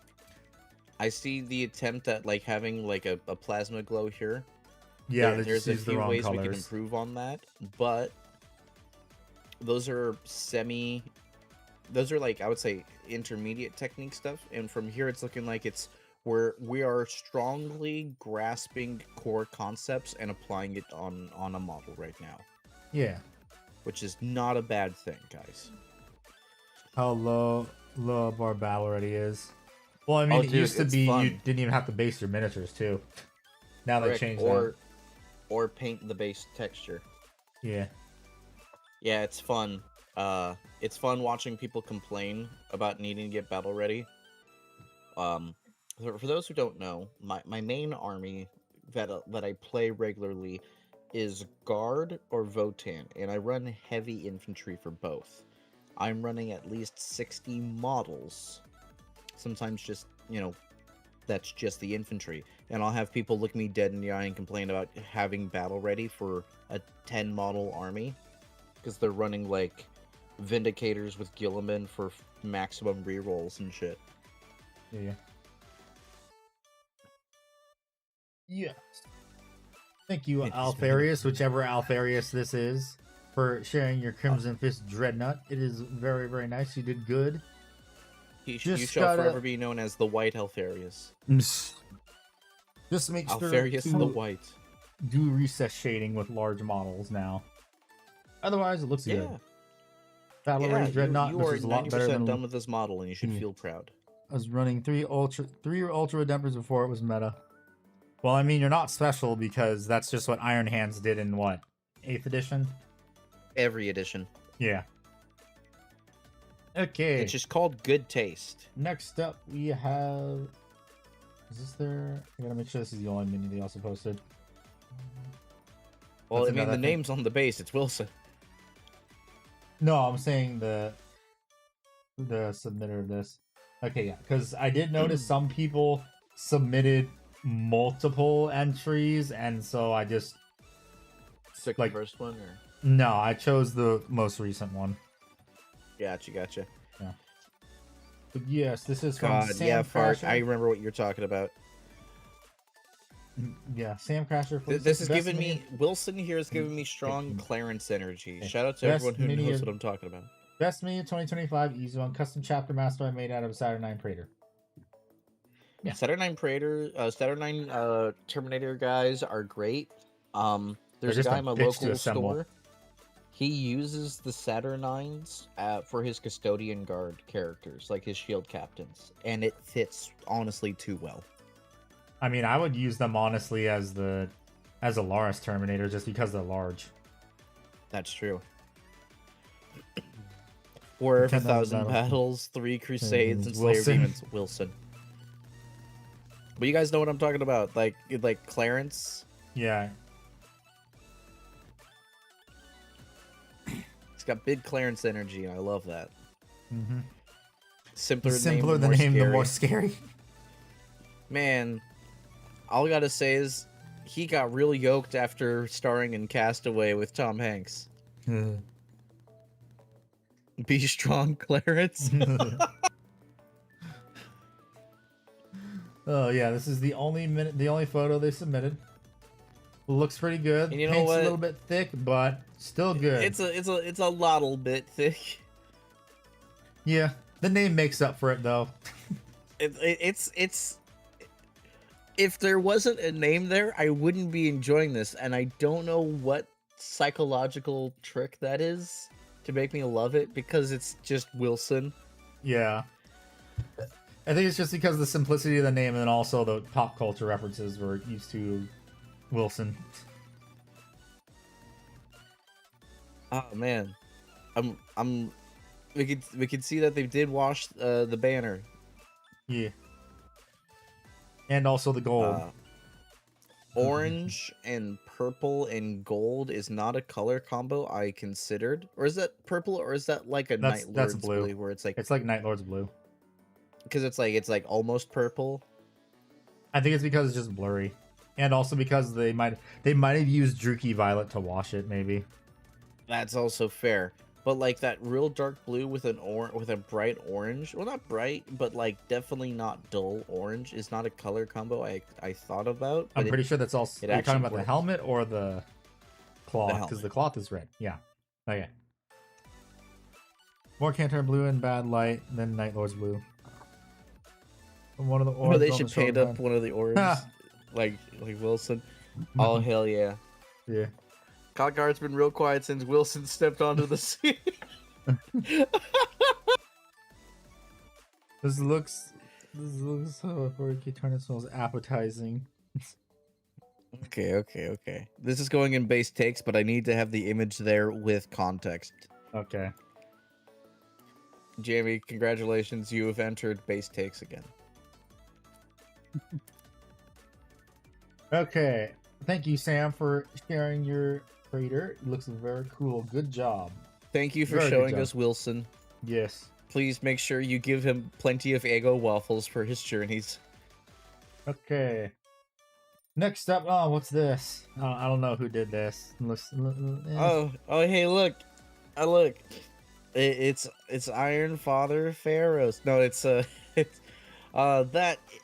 I see the attempt at like having like a plasma glow here. Yeah, There's a few ways we can colors. improve on that, but those are like I would say intermediate technique stuff, and from here it's looking like we are strongly grasping core concepts and applying it on a model right now. Yeah. which is not a bad thing, guys. How low of our battle ready is. Well, I mean, Oh, it dude, used to it's be fun. you didn't even have to base your miniatures too. Now they Correct. changed that. Or paint the base texture. Yeah. Yeah, it's fun. It's fun watching people complain about needing to get battle ready. For those who don't know, my main army that I play regularly is Guard or Votan, and I run heavy infantry for both. I'm running at least 60 models. Sometimes just, that's just the infantry. And I'll have people look me dead in the eye and complain about having battle ready for a 10 model army. Because they're running, like, Vindicators with Gilliman for maximum rerolls and shit. Yeah. Yes. Thank you, It is Alfarius, whichever Alfarius this is, for sharing your Crimson Fist Dreadnought. It is very, very nice. You did good. You Just shall forever be known as the White Alfarius. Just make sure Alfarius to the White. do recess shading with large models now. Otherwise, it looks good. Battle Ready Dreadnought, you which are is a lot 90% better than done with this model, and you should feel proud. I was running three ultra redemptors before it was meta. Well, I mean, you're not special because that's just what Iron Hands did in what, 8th edition? Every edition. Yeah. Okay. It's just called good taste. Next up, we have. Is this there? I gotta make sure this is the only mini they also posted. Well, That's I mean, the another thing. name's on the base. It's Wilson. No, I'm saying the submitter of this. Okay, yeah, because I did notice some people submitted multiple entries, and so I just Stick like the first one, or no, I chose the most recent one. gotcha. Yeah. But yes, this is from God, Sam yeah, fart. Crasher. I remember what you're talking about. Yeah, Sam Crasher. This is best giving mini- me Wilson here is giving me strong Okay. Clarence energy. Okay. Shout out to Best everyone who mini knows of- what I'm talking about. Best mini of 2025 Easy One custom chapter master I made out of Saturnine Praetor. Yeah. Saturnine Praetor, Saturnine Terminator guys are great. There's a just guy a in my bitch to local assemble. store. He uses the Saturnines for his custodian guard characters, like his shield captains, and it fits honestly too well. I mean, I would use them honestly as a Laris Terminator just because they're large. That's true. War of 10,000 1,000 battles, 3 crusades, and Wilson. Slayer demons. Wilson. But you guys know what I'm talking about, like Clarence. Yeah. He's got big Clarence energy, and I love that. Mm-hmm. Simpler The name, the more scary. Man, all I gotta say is he got real yoked after starring in Castaway with Tom Hanks. Be strong, Clarence. Oh yeah, this is the only photo they submitted. Looks pretty good. And you know Paint's what? a little bit thick, but still good. It's a little bit thick. Yeah, the name makes up for it though. It's if there wasn't a name there, I wouldn't be enjoying this, and I don't know what psychological trick that is to make me love it, because it's just Wilson. Yeah. I think it's just because of the simplicity of the name and also the pop culture references we're used to Wilson. Oh man, we could see that they did wash the banner. Yeah. And also the gold. Orange and purple and gold is not a color combo I considered. Or is that purple, or is that like a That's Night Lord's blue. where it's like Night Lord's blue. because it's like almost purple. I think it's because it's just blurry. And also because they might have used Druchii Violet to wash it, maybe. That's also fair. But like that real dark blue with a bright orange, well, not bright, but like definitely not dull orange, is not a color combo I thought about. I'm pretty sure that's also. Are you talking about the works. helmet or the cloth? helmet. Because the cloth is red. Yeah. Okay. More Cantor blue and bad light than Night Lord's blue. And one of the orbs. Or they on should the paint shoulder up pad. one of the orbs like Wilson. Oh hell yeah! Yeah. Cockguard's been real quiet since Wilson stepped onto the scene. This looks before it can turn itself appetizing. Okay. This is going in base takes, but I need to have the image there with context. Okay. Jamie, congratulations, you have entered base takes again. Okay. Thank you, Sam, for sharing your crater. It looks very cool. Good job. Thank you for Very good showing job. us Wilson. Yes. Please make sure you give him plenty of Eggo waffles for his journeys. Okay. Next up, oh, what's this? I don't know who did this. Oh, hey, look. Look. It's Iron Father Pharaohs. No, it's that,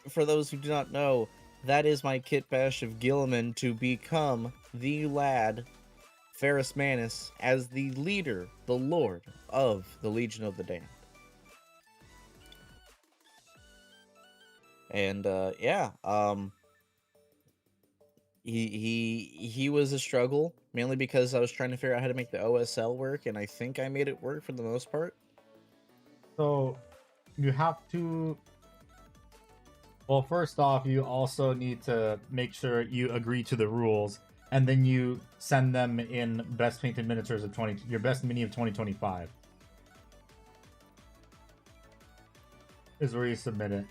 for those who do not know, that is my kit bash of Gilliman to become the lad Ferrus Manus as the leader, the lord of the Legion of the Damned. And yeah, he was a struggle, mainly because I was trying to figure out how to make the OSL work, and I think I made it work for the most part. So you have to, well, first off, you also need to make sure you agree to the rules, and then you send them in best painted miniatures of your best mini of 2025 is where you submit it.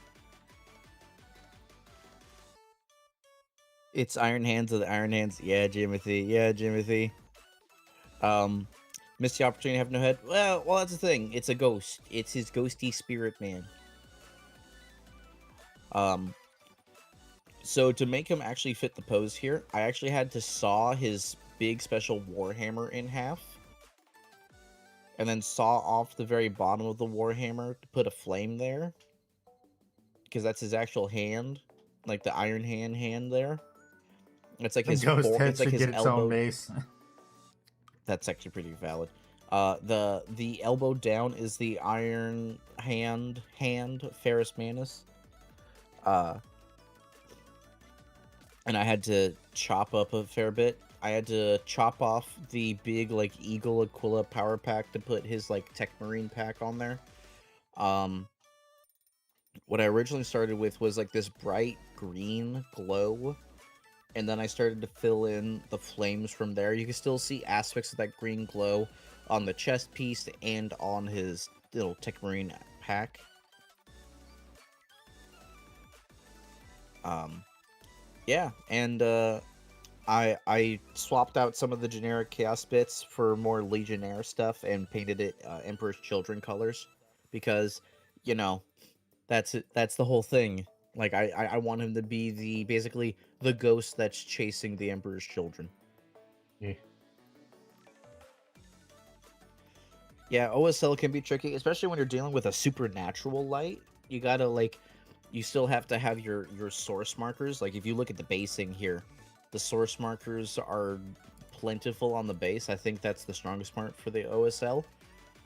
It's Iron Hands of the Iron Hands. Yeah, Jimothy. Missed the opportunity to have no head. Well, that's the thing. It's a ghost. It's his ghosty spirit man. So to make him actually fit the pose here, I actually had to saw his big special Warhammer in half. And then saw off the very bottom of the Warhammer to put a flame there. Because that's his actual hand. Like the Iron hand there. It's like his ghost head it's like should his get its elbow. own mace. That's actually pretty valid. The elbow down is the Iron hand Ferrus Manus. And I had to chop up a fair bit. I had to chop off the big like Eagle Aquila power pack to put his like Tech Marine pack on there. What I originally started with was like this bright green glow. And then I started to fill in the flames from there. You can still see aspects of that green glow on the chest piece and on his little Tech Marine pack. Yeah, and I swapped out some of the generic Chaos bits for more Legionnaire stuff and painted it Emperor's Children colors. Because, you know, that's it. That's the whole thing. Like, I want him to be basically the ghost that's chasing the Emperor's children. Yeah. Yeah, OSL can be tricky, especially when you're dealing with a supernatural light. You gotta, like, you still have to have your source markers. Like, if you look at the basing here, the source markers are plentiful on the base. I think that's the strongest part for the OSL.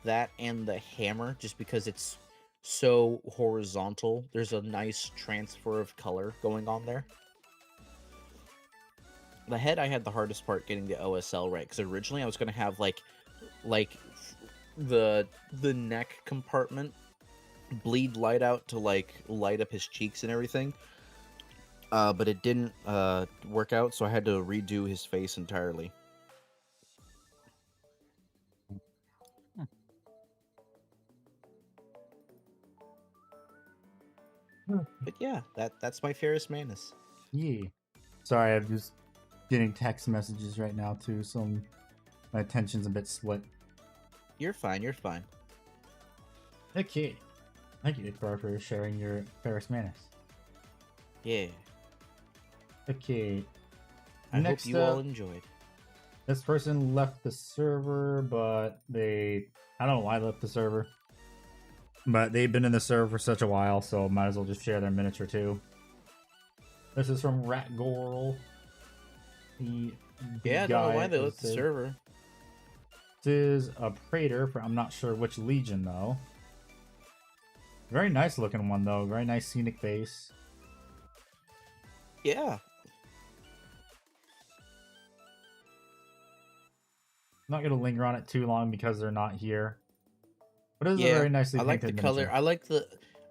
That and the hammer, just because it's so horizontal, there's a nice transfer of color going on there. The head, I had the hardest part getting the OSL right, because originally I was going to have like the neck compartment bleed light out to like light up his cheeks and everything, but it didn't work out, so I had to redo his face entirely. But yeah, that's my Ferrus Manus. Yeah. Sorry, I'm just getting text messages right now too, so my attention's a bit split. You're fine. Okay. Thank you, Ikbar, for sharing your Ferrus Manus. Yeah. Okay. I Next hope you all enjoyed. This person left the server, but I don't know why they left the server. But they've been in the server for such a while, so might as well just share their miniature too. This is from Ratgorl. Yeah, I don't know why they left the server. This is a Praetor for I'm not sure which legion though. Very nice looking one though. Very nice scenic base. Yeah. not gonna linger on it too long because they're not here. But it is a Yeah, very nicely I like the painted color. miniature.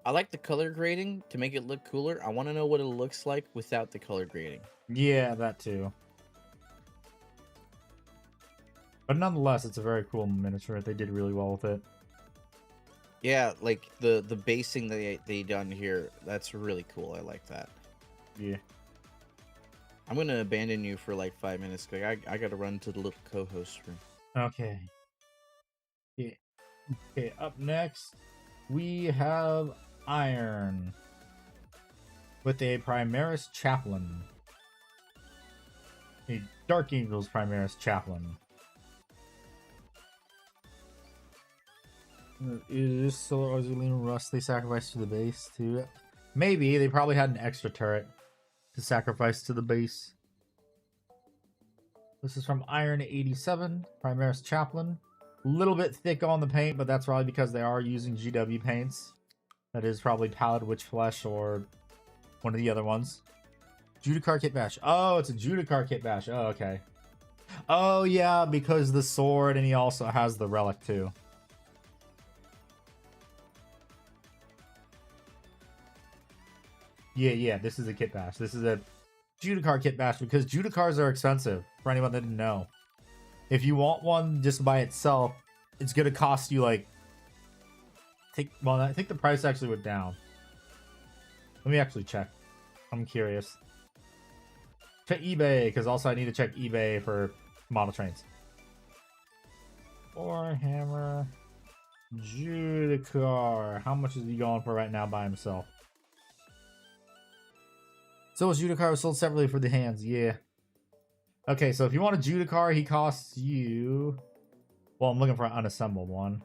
I like the color grading to make it look cooler. I want to know what it looks like without the color grading. Yeah, that too. But nonetheless, it's a very cool miniature. They did really well with it. Yeah, like the basing they done here, that's really cool. I like that. Yeah. I'm gonna abandon you for like 5 minutes. I gotta run to the little co-host room. Okay. Yeah. Okay, up next, we have Iron with a Primaris Chaplain. A Dark Angels Primaris Chaplain. Is Solar Auxilium Rust they sacrificed to the base too? Maybe. They probably had an extra turret to sacrifice to the base. This is from Iron 87, Primaris Chaplain. A little bit thick on the paint, but that's probably because they are using GW paints. That is probably Pallid Witch Flesh or one of the other ones. Judicar Kit Bash. Oh, it's a Judicar Kit Bash. Oh, okay. Oh, yeah, because the sword, and he also has the relic, too. Yeah, this is a Kit Bash. This is a Judicar Kit Bash because Judicars are expensive, for anyone that didn't know. If you want one just by itself, it's going to cost you, like... Well, I think the price actually went down. Let me actually check. I'm curious. Check eBay, because also I need to check eBay for model trains. Warhammer Judicar. How much is he going for right now by himself? So was Judicar was sold separately for the hands. Yeah. Okay, so if you want a Judicar, he costs you... Well, I'm looking for an unassembled one.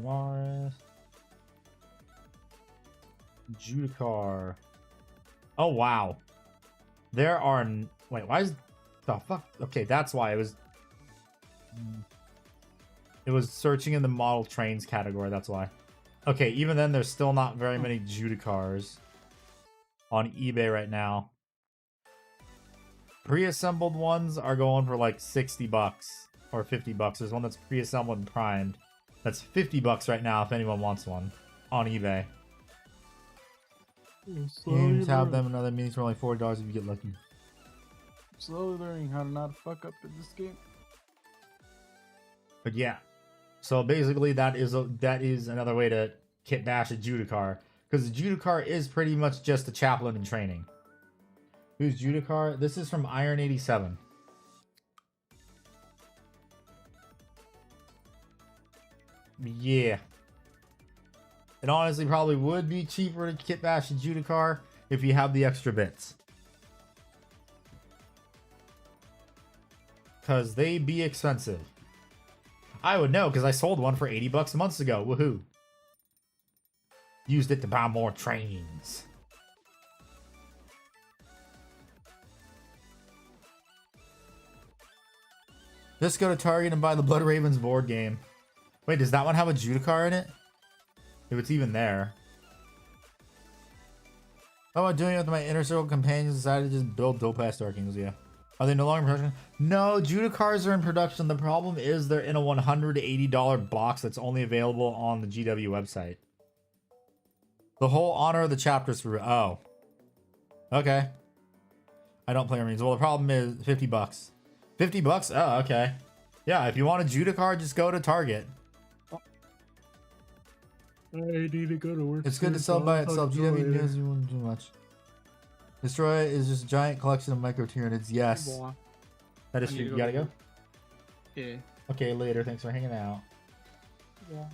Mars. Judicar. Oh, wow. There are... Wait, why is... The fuck? Okay, that's why it was... It was searching in the model trains category, that's why. Okay, even then, there's still not very many Judicars on eBay right now. Pre-assembled ones are going for like 60 bucks or 50 bucks. There's one that's pre-assembled and primed. That's 50 bucks right now if anyone wants one on eBay. Games have them and other minis for only $40 if you get lucky. Slowly learning how to not fuck up in this game. But yeah, so basically that is another way to kit bash a Judicar, because the Judicar is pretty much just a chaplain in training. Who's Judicar? This is from Iron 87. Yeah. It honestly probably would be cheaper to kit bash a Judicar if you have the extra bits. Because they be expensive. I would know because I sold one for 80 bucks months ago. Woohoo. Used it to buy more trains. Just go to Target and buy the Blood Ravens board game. Wait, does that one have a Judicar in it? If it's even there. How about doing it with my inner circle companions? Decided to just build dope-ass Dark Angels, yeah. Are they no longer in production? No, Judicars are in production. The problem is they're in a $180 box that's only available on the GW website. The whole honor of the chapters for... Oh. Okay. I don't play Marines. Well, the problem is 50 bucks. 50 bucks? Oh, okay. Yeah, if you want a Judicar, just go to Target. I need to go to work. It's good to sell by itself. GW doesn't do much. Destroy is just a giant collection of micro Tyranids. Yes. That is true. You gotta go? Yeah. Okay, later. Thanks for hanging out. Yeah.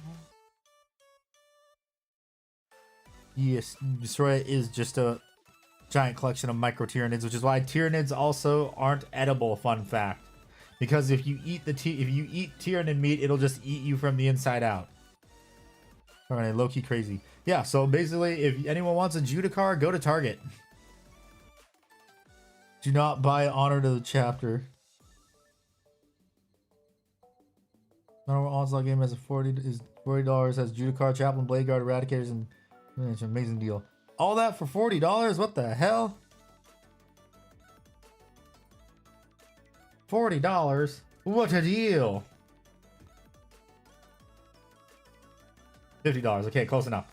Yes, Destroy is just a giant collection of micro Tyranids, which is why Tyranids also aren't edible, fun fact. Because if you eat Tyranid meat, it'll just eat you from the inside out. Alright, low-key crazy. Yeah, so basically, if anyone wants a Judicar, go to Target. Do not buy Honor to the Chapter. Our Onslaught game has $40 has Judicar, Chaplain, Blade Guard, Eradicators, and it's an amazing deal. All that for $40? What the hell? $40? What a deal! $50. Okay, close enough.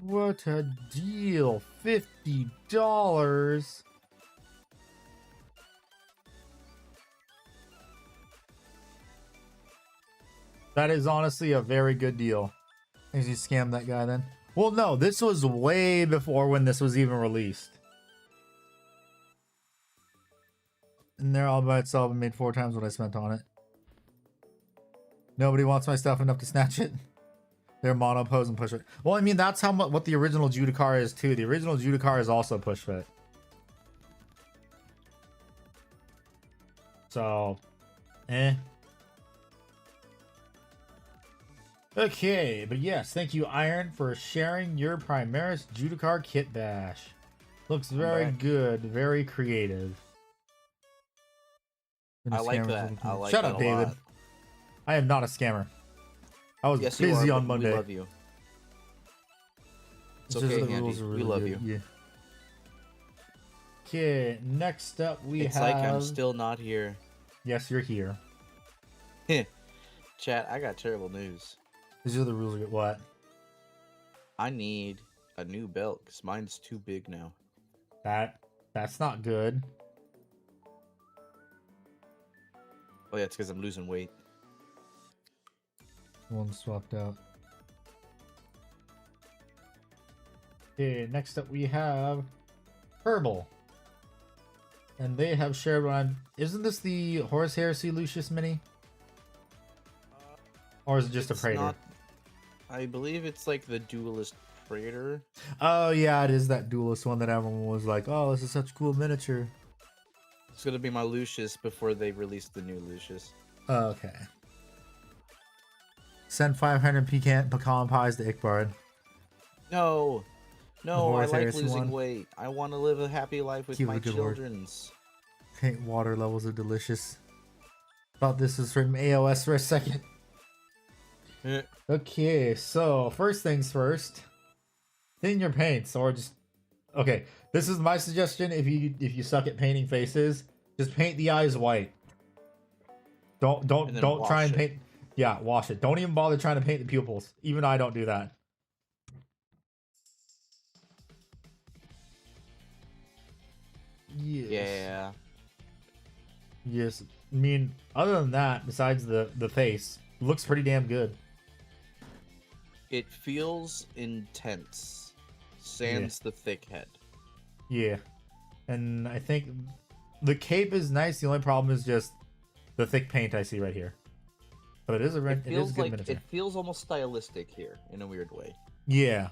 What a deal! $50. That is honestly a very good deal. I think you scammed that guy then. Well, no, this was way before when this was even released. And there all by itself and made 4 times what I spent on it. Nobody wants my stuff enough to snatch it. They're mono pose and push it. Well, I mean, that's how much what the original Judicar is too. The original Judicar is also push fit. So, Okay, but yes, thank you, Iron, for sharing your Primaris Judicar kit bash. Looks very good, very creative. I like that. I like Shut that up, a David. lot. I am not a scammer. I was Yes, you busy are, on but Monday. We love you. It's just okay, the Handy. rules are really We love good. you. Yeah. Okay, next up we It's have... like I'm still not here. Yes, you're here. Chat, I got terrible news. These are the rules. What? I need a new belt because mine's too big now. That's not good. Oh yeah, it's because I'm losing weight. One swapped out. Okay, next up we have Herbal. And they have shared one. Isn't this the Horus Heresy Lucius mini? Or is it just a Praetor? Not, I believe it's like the Duelist Praetor. Oh yeah, it is that Duelist one that everyone was like, oh, this is such a cool miniature. It's gonna be my Lucius before they release the new Lucius. Okay. Send 500 pecan pies to Ickbard. No, no, I Horus like Heresy losing one. weight. I want to live a happy life with Keep my a good word. children's. Paint water levels are delicious. Thought this was from AOS for a second. Okay, so first things first. Thin your paints, or just okay. This is my suggestion. If you suck at painting faces, just paint the eyes white. Don't try and paint. Yeah, wash it. Don't even bother trying to paint the pupils. Even I don't do that. Yes. Yeah. Yes. I mean, other than that, besides the face, looks pretty damn good. It feels intense. Sans the thick head. Yeah. And I think the cape is nice. The only problem is just the thick paint I see right here. But it is a red. It is a good miniature. It feels almost stylistic here in a weird way. Yeah.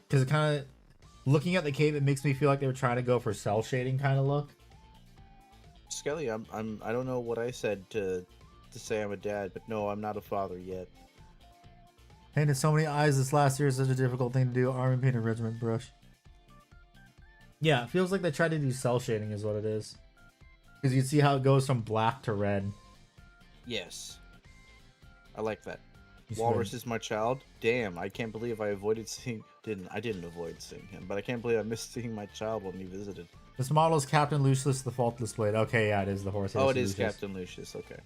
Because it kind of, looking at the cape, it makes me feel like they were trying to go for cell shading kind of look. Skelly, I don't know what I said to say I'm a dad, but no, I'm not a father yet. Painted so many eyes this last year is such a difficult thing to do. Army painted regiment brush. Yeah, it feels like they tried to do cell shading is what it is. Because you see how it goes from black to red. Yes. I like that. He's Walrus red. is my child. Damn, I can't believe I avoided seeing... I didn't avoid seeing him, but I can't believe I missed seeing my child when he visited. This model is Captain Lucius the Faultless Blade. Okay, yeah, it is the horse. Oh, it is Captain Lucius, okay.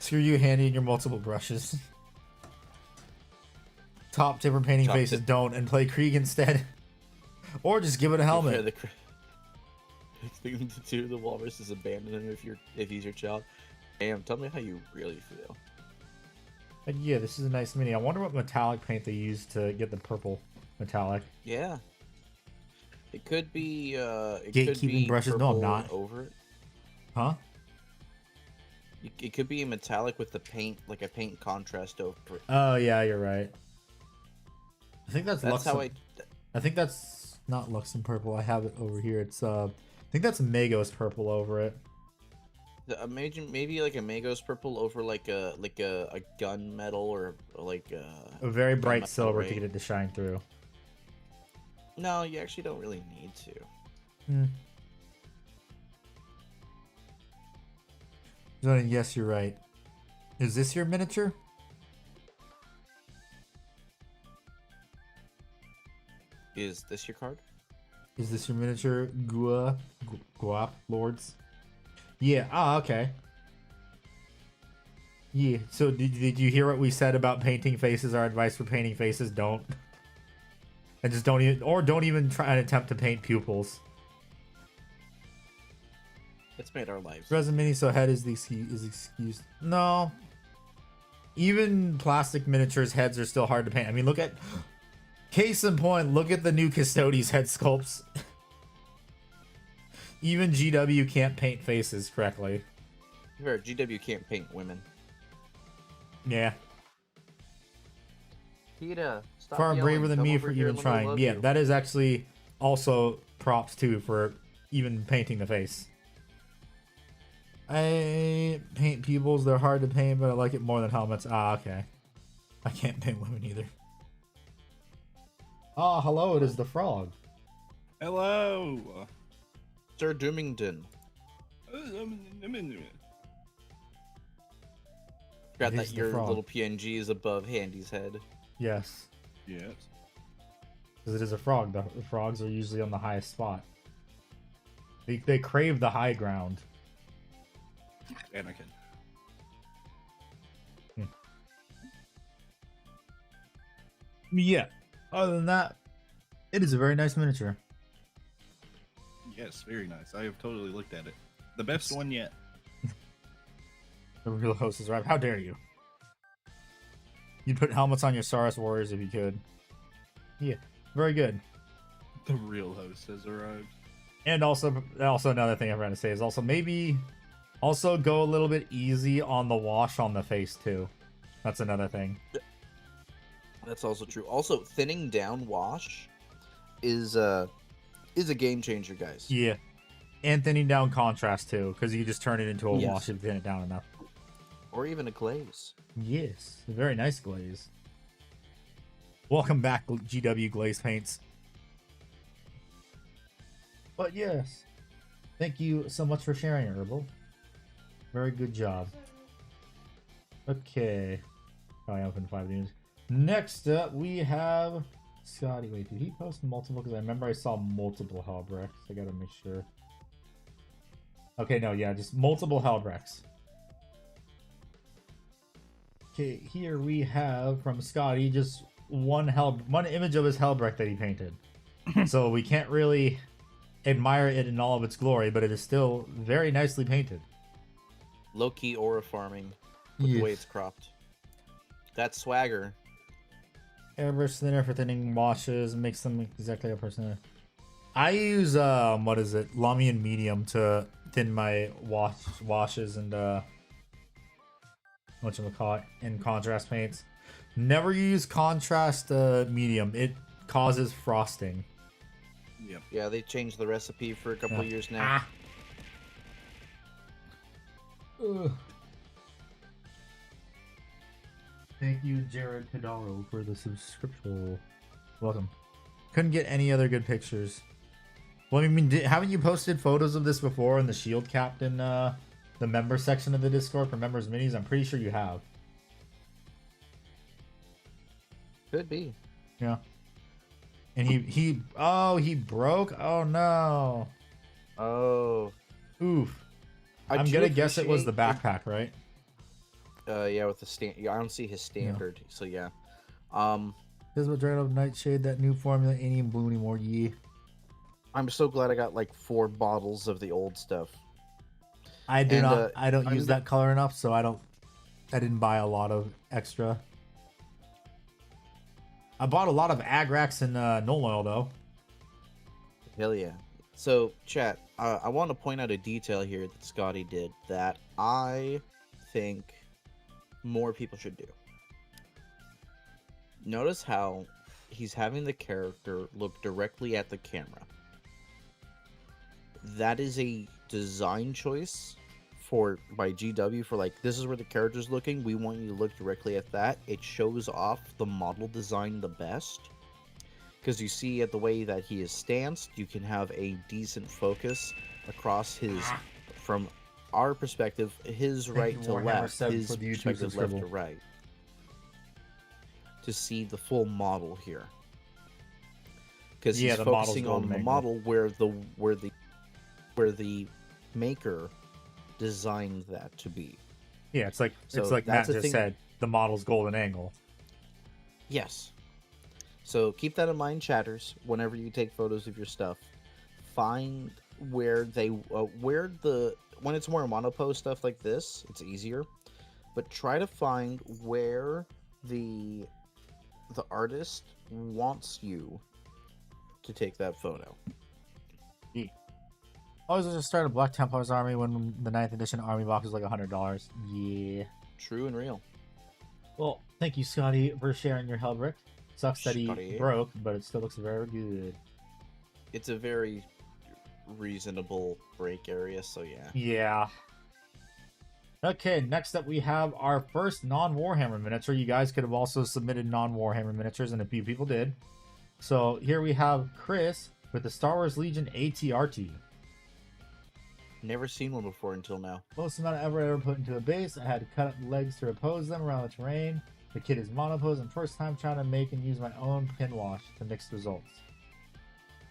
Screw you, Handy, and your multiple brushes. Top tip for painting Top faces, tip. don't, and play Krieg instead. Or just give it a helmet. Yeah, the thing to do, the walrus is abandon him if he's your child. Damn, tell me how you really feel. And yeah, this is a nice mini. I wonder what metallic paint they used to get the purple metallic. Yeah. It could be Gatekeeping brushes? No, I'm not. Over it. Huh? It could be a metallic with the paint, like a paint contrast over it. Oh yeah, you're right. I think that's That's Luxem. how I think that's not Luxem purple. I have it over here. It's I think that's Magos purple over it. Maybe like a Magos purple over like a gunmetal or like A very bright gunmetal silver ray. to get it to shine through. No, you actually don't really need to. Hmm. Zonin, yes, you're right. Is this your miniature? Is this your card? Is this your miniature Guap Lords? Yeah. Ah, okay. Yeah. So did you hear what we said about painting faces? Our advice for painting faces: don't, and just don't even try and attempt to paint pupils. It's made our lives. Resin mini, so head is excused. No. Even plastic miniatures heads are still hard to paint. I mean, look at case in point. Look at the new Custodes head sculpts. Even GW can't paint faces correctly. GW can't paint women. Yeah. Peter, stop Far yelling. braver than Come me over for here even and let me trying. love Yeah, you. that is actually also props too for even painting the face. I paint pupils. They're hard to paint, but I like it more than helmets. Ah, okay. I can't paint women either. Ah, hello. It is the frog. Hello. Sir Doomington. Got It is that the your frog. little PNG is above Handy's head. Yes, Yes. because it is a frog. The frogs are usually on the highest spot. They crave the high ground. Anakin. Yeah. Other than that, it is a very nice miniature. Yes, very nice. I have totally looked at it. The best one yet. The real host has arrived. How dare you? You'd put helmets on your Saurus warriors if you could. Yeah, very good. The real host has arrived. And also another thing I forgot to say is also maybe also go a little bit easy on the wash on the face too. That's another thing. That's also true. Also, thinning down wash is a game changer, guys. Yeah. And thinning down contrast too, because you just turn it into a Yes. wash if you thin it down enough. Or even a glaze. Yes. A very nice glaze. Welcome back, GW Glaze Paints. But yes. Thank you so much for sharing it, Herbal. Very good job. Okay. Oh, I opened 5 news. Next up, we have Scotty. Wait, did he post multiple? Because I remember I saw multiple Helbrechts. I gotta make sure. Okay, no, yeah, just multiple Helbrechts. Okay, here we have from Scotty just one image of his Helbrecht that he painted. So we can't really admire it in all of its glory, but it is still very nicely painted. Low-key aura farming with the way it's cropped. That swagger. Airbrush thinner for thinning washes makes them exactly a person. I use what is it, Lamian medium to thin my washes and whatchamacallit in contrast paints. Never use contrast medium. It causes frosting. Yep. Yeah, they changed the recipe for a couple years now. Ah. Ugh. Thank you, Jared Pedaro, for the subscription. Welcome. Couldn't get any other good pictures. Well, I mean, haven't you posted photos of this before in the shield capped in the member section of the Discord for members minis? I'm pretty sure you have. Could be. Yeah. And he broke? Oh no. Oh. Oof. I I'm do gonna guess it was the appreciate- backpack, right? Yeah, with the stand. Yeah, I don't see his standard, so yeah. This is what dried up Nightshade, that new formula ain't even blue anymore, yeah. I'm so glad I got like 4 bottles of the old stuff. I don't I'm use that color enough, so I didn't buy a lot of extra. I bought a lot of Agrax and Null Oil though. Hell yeah. So, chat, I want to point out a detail here that Scotty did that I think more people should do. Notice how he's having the character look directly at the camera. That is a design choice by GW for like, this is where the character's looking. We want you to look directly at that. It shows off the model design the best. because you see at the way that he is stanced, you can have a decent focus across his, from our perspective, his right to Warhammer left, 7 his for the YouTube perspective left to scribble. right, to see the full model here. Because Yeah, he's the model's focusing on golden the angle. model where the maker designed that to be. Yeah, it's like So Matt that's a just thing- said. The model's golden angle. Yes. So keep that in mind, chatters. Whenever you take photos of your stuff, find where they when it's more monopose stuff like this, it's easier. But try to find where the artist wants you to take that photo. I was just started a Black Templar's army when the 9th edition army box was like $100. Yeah. True and real. Well, thank you, Scotty, for sharing your Hellbrick. Sucks that he Scotty. broke, but it still looks very good. It's a very reasonable break area, so yeah. Yeah. Okay, next up we have our first non-Warhammer miniature. You guys could have also submitted non-Warhammer miniatures, and a few people did. So here we have Chris with the Star Wars Legion ATRT. Never seen one before until now. Most amount of ever put into a base. I had to cut up legs to repose them around the terrain. The kit is monopose, and first time trying to make and use my own pin wash to mix results.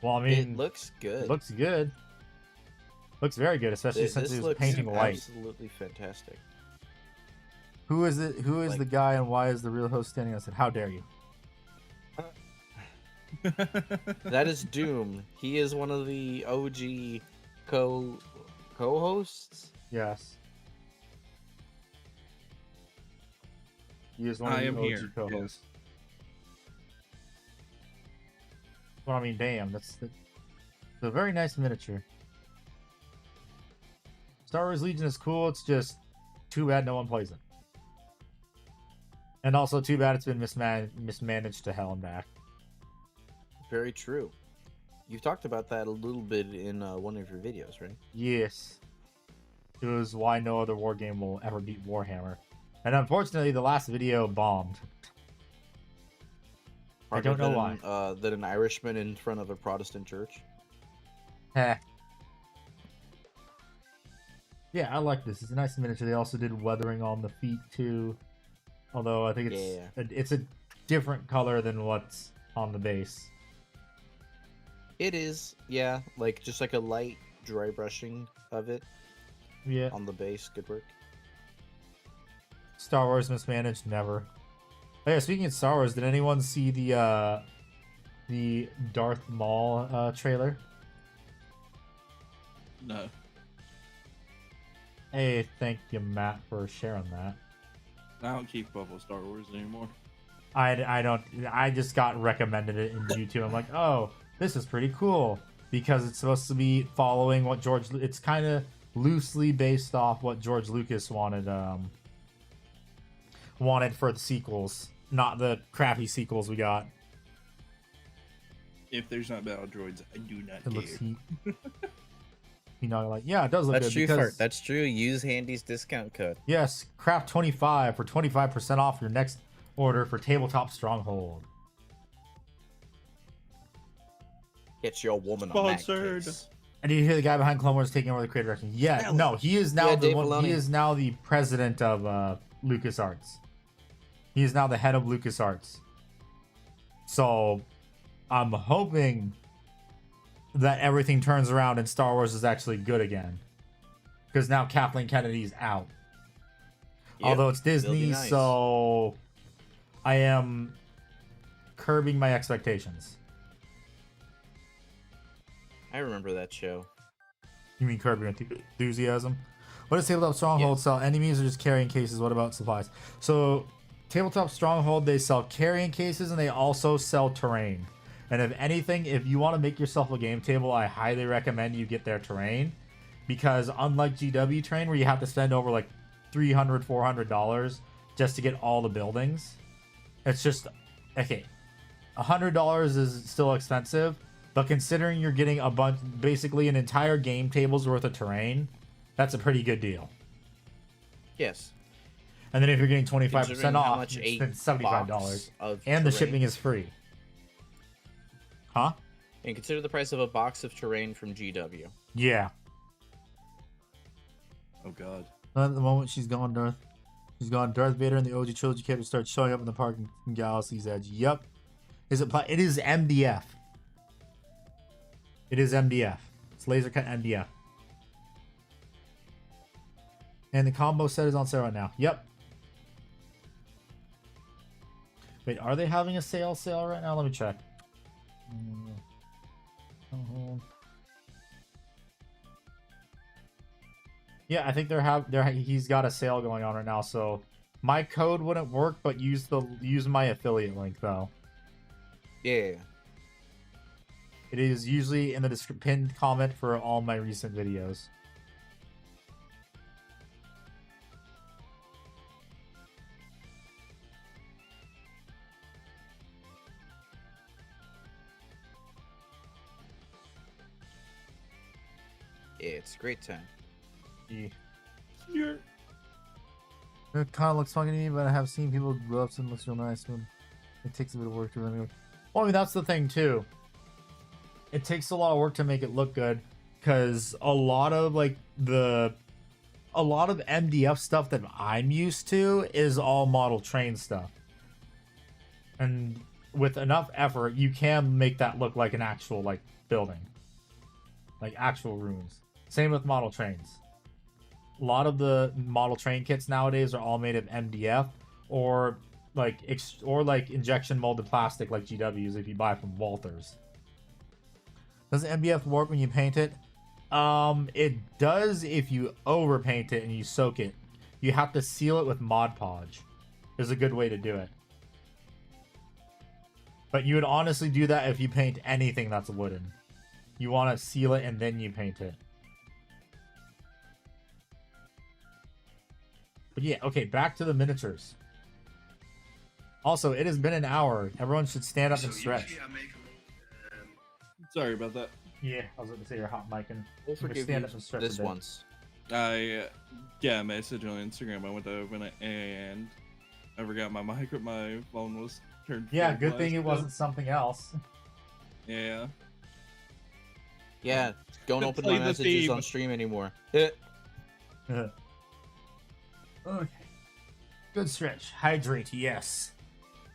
Well, I mean, It looks good. it looks good. Looks very good, especially since This he was looks painting white. absolutely fantastic. Who is it? Who is Like- the guy, and why is the real host standing? I said, "How dare you?" That is Doom. He is one of the OG co-hosts. Yes. He is one of I the am OG here. co-hosts. Yes. Well, I mean, damn, that's a very nice miniature. Star Wars Legion is cool. It's just too bad no one plays it, and also too bad it's been mismanaged to hell and back. Very true. You've talked about that a little bit in one of your videos, right? Yes, it was why no other war game will ever beat Warhammer, and unfortunately, the last video bombed. I don't know why. Than an Irishman in front of a Protestant church. Heh. Yeah, I like this. It's a nice miniature. They also did weathering on the feet too, although I think it's a different color than what's on the base. It is, yeah, like just like a light dry brushing of it Yeah. on the base. Good work. Star Wars mismanaged, never. Oh, yeah, speaking of Star Wars, did anyone see the Darth Maul trailer? No. Hey, thank you, Matt, for sharing that. I don't keep up with Star Wars anymore. I don't. I just got recommended it in YouTube. I'm like, oh, this is pretty cool because it's supposed to be following what George. It's kind of loosely based off what George Lucas wanted for the sequels, not the crappy sequels we got. If there's not battle droids, I do not It care. looks neat. You know, like, yeah, it does look That's good true, because Fart. That's true. Use Handy's discount code. yes, craft 25 for 25% off your next order for Tabletop Stronghold. Get your woman Sponsored. on that case. And did you hear the guy behind Clone Wars taking over the creative direction? Yeah, Hell. no, he is now Yeah, the Dave one. Filoni. He is now the president of LucasArts. He is now the head of LucasArts. So, I'm hoping that everything turns around and Star Wars is actually good again. Because now Kathleen Kennedy's out. Yep, Although it's it'll be Disney, nice. so I am curbing my expectations. I remember that show. You mean curbing enthusiasm? What does Tabletop Stronghold sell? Enemies or just carrying cases? What about supplies? So, Tabletop Stronghold, they sell carrying cases and they also sell terrain. And if anything, if you want to make yourself a game table, I highly recommend you get their terrain. Because unlike GW terrain, where you have to spend over like $300, $400 just to get all the buildings, it's just, okay, $100 is still expensive, but considering you're getting a bunch, basically an entire game table's worth of terrain, that's a pretty good deal. Yes. And then if you're getting 25% Considering how off, much it's a $75. box of And the terrain- shipping is free. Huh? And consider the price of a box of terrain from GW. Yeah. Oh god. At the moment she's gone Darth Vader and the OG trilogy characters start showing up in the park in Galaxy's Edge. Yep. It is MDF. It is MDF. It's laser cut MDF. And the combo set is on sale right now. Yep. Wait, are they having a sale right now? Let me check. Yeah, I think he's got a sale going on right now, so my code wouldn't work, but use my affiliate link though. Yeah. It is usually in the pinned comment for all my recent videos. Yeah, it's a great time. Yeah. Yeah. It kind of looks funky to me, but I have seen people grow up and it looks real nice. But it takes a bit of work to really. Well, I mean, that's the thing too. It takes a lot of work to make it look good, because a lot of MDF stuff that I'm used to is all model train stuff, and with enough effort, you can make that look like an actual building, like actual rooms. Same with model trains. A lot of the model train kits nowadays are all made of MDF or injection molded plastic like GWs if you buy from Walthers. Does the MDF warp when you paint it? It does if you overpaint it and you soak it. You have to seal it with Mod Podge. Is a good way to do it. But you would honestly do that if you paint anything that's wooden. You want to seal it and then you paint it. But yeah, okay, back to the miniatures. Also, it has been an hour. Everyone should stand up and stretch. Sorry about that. Yeah, I was going to say you're hot micing. We'll forgive stand you up and stretch this a bit. once. I messaged on Instagram. I went to open it and I forgot my mic. My phone was turned. Yeah, full good thing it blast. wasn't something else. Yeah. Yeah, don't open Play my the messages theme. on stream anymore. Okay. Good stretch. Hydrate, yes.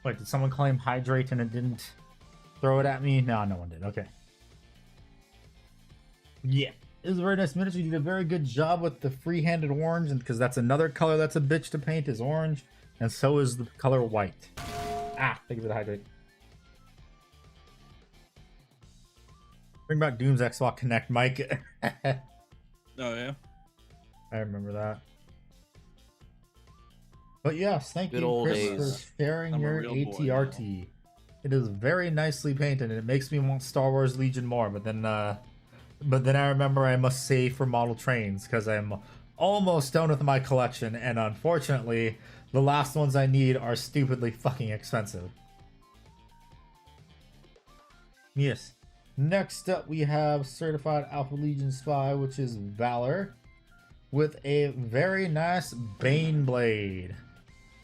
Wait, did someone claim hydrate and it didn't throw it at me? No, no one did. Okay. Yeah. It was a very nice miniature. You did a very good job with the free-handed orange, and because that's another color that's a bitch to paint is orange, and so is the color white. Ah, thank you for the hydrate. Bring back Doom's Xbox Connect, Mike. Oh yeah. I remember that. But yes, thank Good you, old Chris, days. for sharing I'm a your real boy ATRT. It is very nicely painted, and it makes me want Star Wars Legion more. But then I remember I must save for model trains because I'm almost done with my collection, and unfortunately, the last ones I need are stupidly fucking expensive. Yes. Next up, we have Certified Alpha Legion Spy, which is Valor, with a very nice Bane Blade.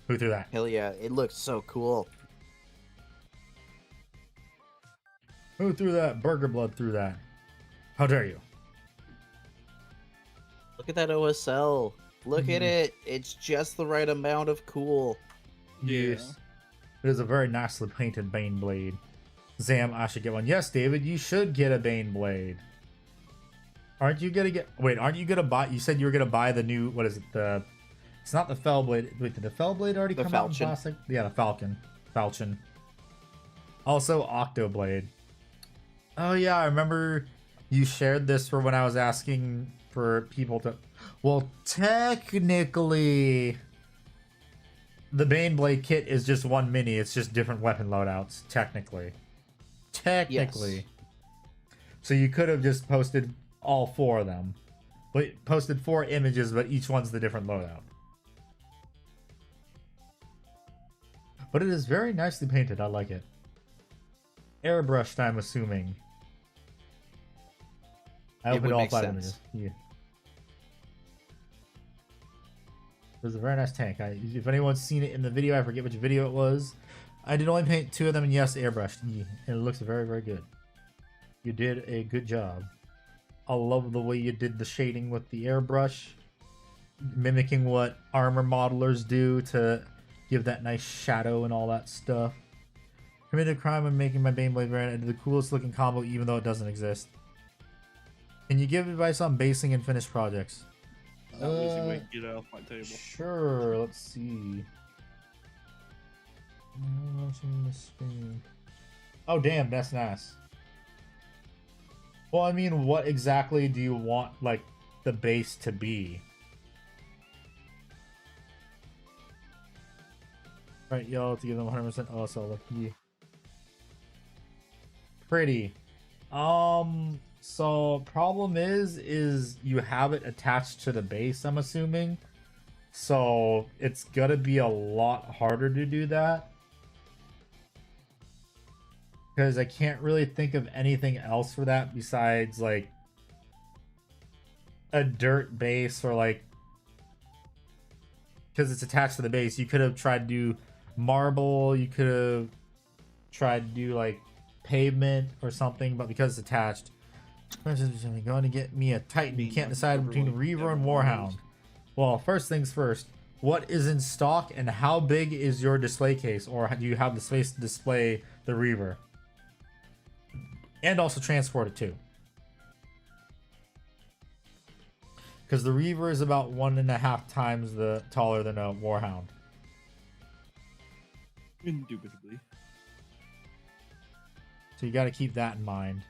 Who threw that? Hell yeah, it looks so cool. Who threw that? Burger Blood threw that. How dare you? Look at that OSL. Look at it. It's just the right amount of cool. Yes. It is a very nicely painted Bane Blade. Zam, I should get one. Yes, David, you should get a Bane Blade. Aren't you gonna get... Wait, aren't you gonna buy... You said you were gonna buy the new... What is it? The... It's not the Fell Blade. Wait, did the Fell Blade already The come out in Falchion. plastic? Yeah, the Falcon. Falchion. Also, Octoblade. Oh, yeah, I remember you shared this for when I was asking for people to... Well, technically... The Bane Blade kit is just one mini. It's just different weapon loadouts, technically. Technically. Yes. So you could have just posted all four of them. But posted 4 images, but each one's the different loadout. But it is very nicely painted. I like it. Airbrushed, I'm assuming. I It opened would all make 5 sense. images. Yeah. It was a very nice tank. If anyone's seen it in the video, I forget which video it was. I did only paint 2 of them, and yes, airbrushed. Yeah, and it looks very, very good. You did a good job. I love the way you did the shading with the airbrush, mimicking what armor modelers do to give that nice shadow and all that stuff. Committed a crime when making my Baneblade variant into the coolest looking combo even though it doesn't exist. Can you give advice on basing and finished projects? Not easy way to get off my table. Sure, let's see. Watching the screen. Oh damn, that's nice. Well, I mean, what exactly do you want, like, the base to be? Right, y'all, to give them 100% OSL. Yeah. Pretty. So problem is you have it attached to the base, I'm assuming. So it's gonna be a lot harder to do that. Because I can't really think of anything else for that besides like a dirt base or like, because it's attached to the base. You could have tried to do marble, you could have tried to do like pavement or something, but because it's attached, I'm going to get me a Titan. You can't decide between Reaver and Warhound. Well, first things first, what is in stock and how big is your display case, or do you have the space to display the Reaver? And also transport it too. Because the Reaver is about 1.5 times the taller than a Warhound. Indubitably. So you got to keep that in mind.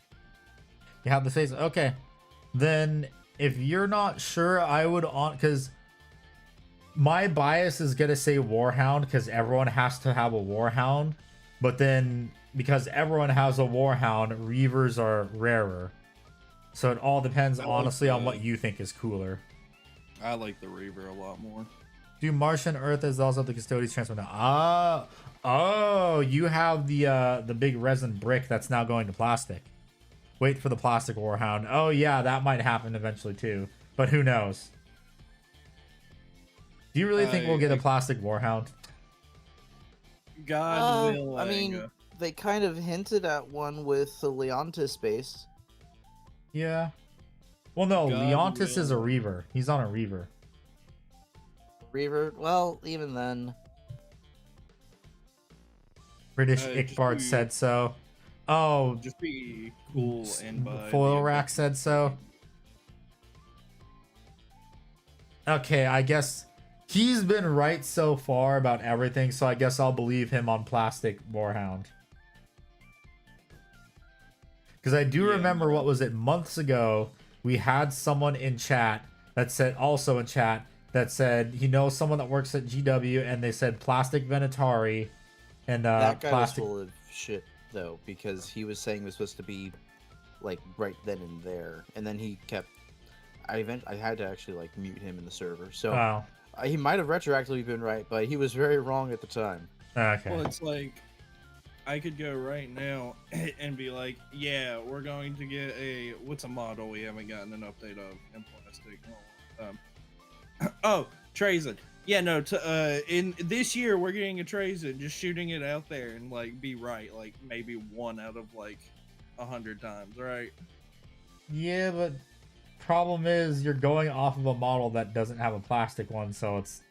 You have the face. Okay. Then if you're not sure, I would on, because my bias is going to say Warhound because everyone has to have a Warhound. But then because everyone has a Warhound, Reavers are rarer. So it all depends, honestly, on what you think is cooler. I like the Reaver a lot more. Do Marsh and Earth is also the Custodies transfer now? Oh, you have the big resin brick that's now going to plastic. Wait for the plastic Warhound. Oh yeah, that might happen eventually too. But who knows? Do you really think we'll get a plastic Warhound? God willing. I mean, they kind of hinted at one with the Leontis base. Yeah. Well, no, God Leontis is a willing. Reaver. He's on a Reaver. Reaver? Well, even then. British just Ickbart be- said so. Oh, Just be cool and buy Foil the Rack said so. Okay, I guess he's been right so far about everything, so I guess I'll believe him on plastic Warhound. Because I do remember, what was it, months ago, we had someone in chat that said, also in chat, that said he knows someone that works at GW, and they said plastic Venatari and That guy plastic. was full of shit, though, because he was saying it was supposed to be, like, right then and there. And then he kept... I had to actually, like, mute him in the server. So Oh, he might have retroactively been right, but he was very wrong at the time. okay. Well, it's like I could go right now and be like, yeah, we're going to get a what's a model we haven't gotten an update of in plastic. Oh, Trazin. Yeah, no. In this year we're getting a Trazin. Just shooting it out there and like be right, like maybe 1 out of like 100 times, right? Yeah, but problem is you're going off of a model that doesn't have a plastic one, so it's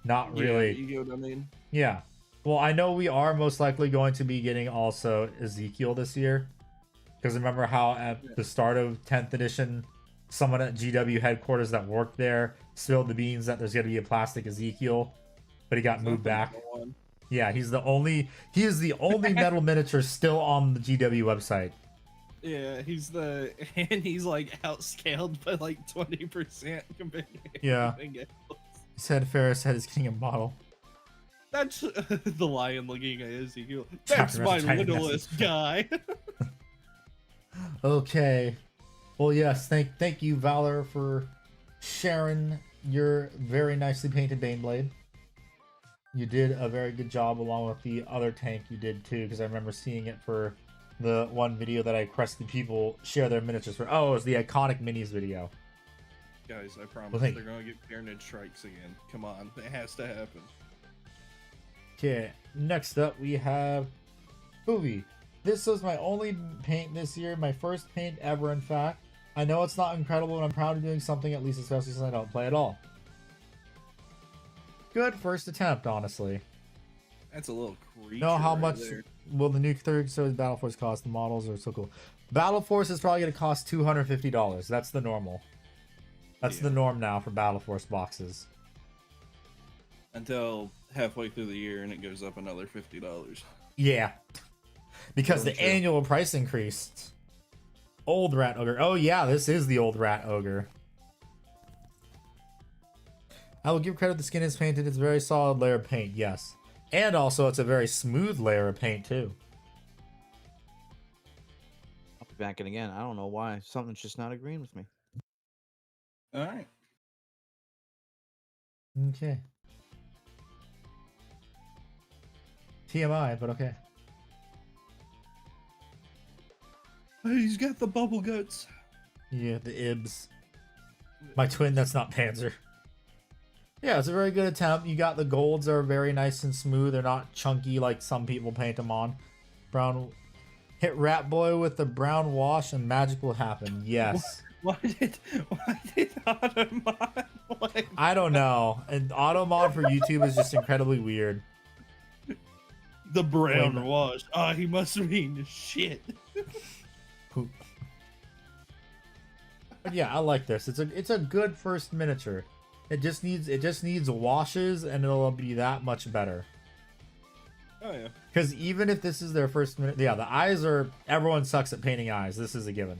not really. Yeah, you get what I mean? Yeah. Well, I know we are most likely going to be getting also Ezekiel this year. Because remember how at the start of 10th edition, someone at GW headquarters that worked there spilled the beans that there's going to be a plastic Ezekiel, but he got moved back. Yeah, he is the only metal miniature still on the GW website. Yeah, he's like outscaled by like 20% compared to Yeah. everything else. He said Ferris said he's getting a model. That's the lion looking at Ezekiel. Chapter That's my message, tiny littlest message. guy. Okay. Well, yes, thank you, Valor, for sharing your very nicely painted Baneblade. You did a very good job along with the other tank you did too, because I remember seeing it for the one video that I requested people share their miniatures for. Oh, it was the iconic minis video. Guys, I promise Well, thank they're gonna get Pyramid Strikes again. Come on, it has to happen. Okay, next up we have Hoovy. This was my only paint this year, my first paint ever, in fact. I know it's not incredible, and I'm proud of doing something, at least especially since I don't play at all. Good first attempt, honestly. That's a little creepy. Know how right much there. will the new 30 series Battle Force cost? The models are so cool. Battle Force is probably going to cost $250. That's the normal. That's the norm now for Battle Force boxes. Until halfway through the year and it goes up another $50. Yeah. Because Really the true. annual price increased. Old Rat Ogre. Oh yeah, this is the old Rat Ogre. I will give credit the skin is painted. It's a very solid layer of paint, yes. And also it's a very smooth layer of paint too. I'll be back in again. I don't know why. Something's just not agreeing with me. All right. Okay. TMI, but okay. He's got the bubble guts. Yeah, the Ibs. My twin, that's not Panzer. Yeah, it's a very good attempt. You got the golds are very nice and smooth. They're not chunky like some people paint them on. Brown. Hit Rat Boy with the brown wash and magic will happen. Yes. Why did Automod like I don't know. And auto mod for YouTube is just incredibly weird. the brown Wait. wash? Ah, he must mean shit. Poop. But yeah, I like this. It's a good first miniature. It just needs washes and it'll be that much better. Oh yeah. Because even if this is their first minute, yeah, the eyes are. Everyone sucks at painting eyes. This is a given.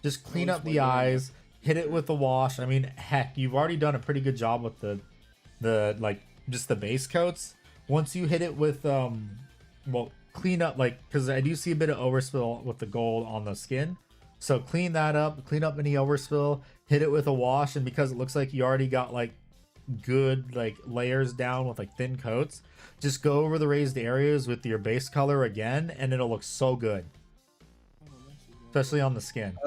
Just clean up the eyes, hit it with the wash. I mean, heck, you've already done a pretty good job with the like just the base coats. Once you hit it with well, clean up like because I do see a bit of overspill with the gold on the skin. So clean that up. Clean up any overspill. Hit it with a wash, and because it looks like you already got like good like layers down with like thin coats, just go over the raised areas with your base color again and it'll look so good, especially on the skin.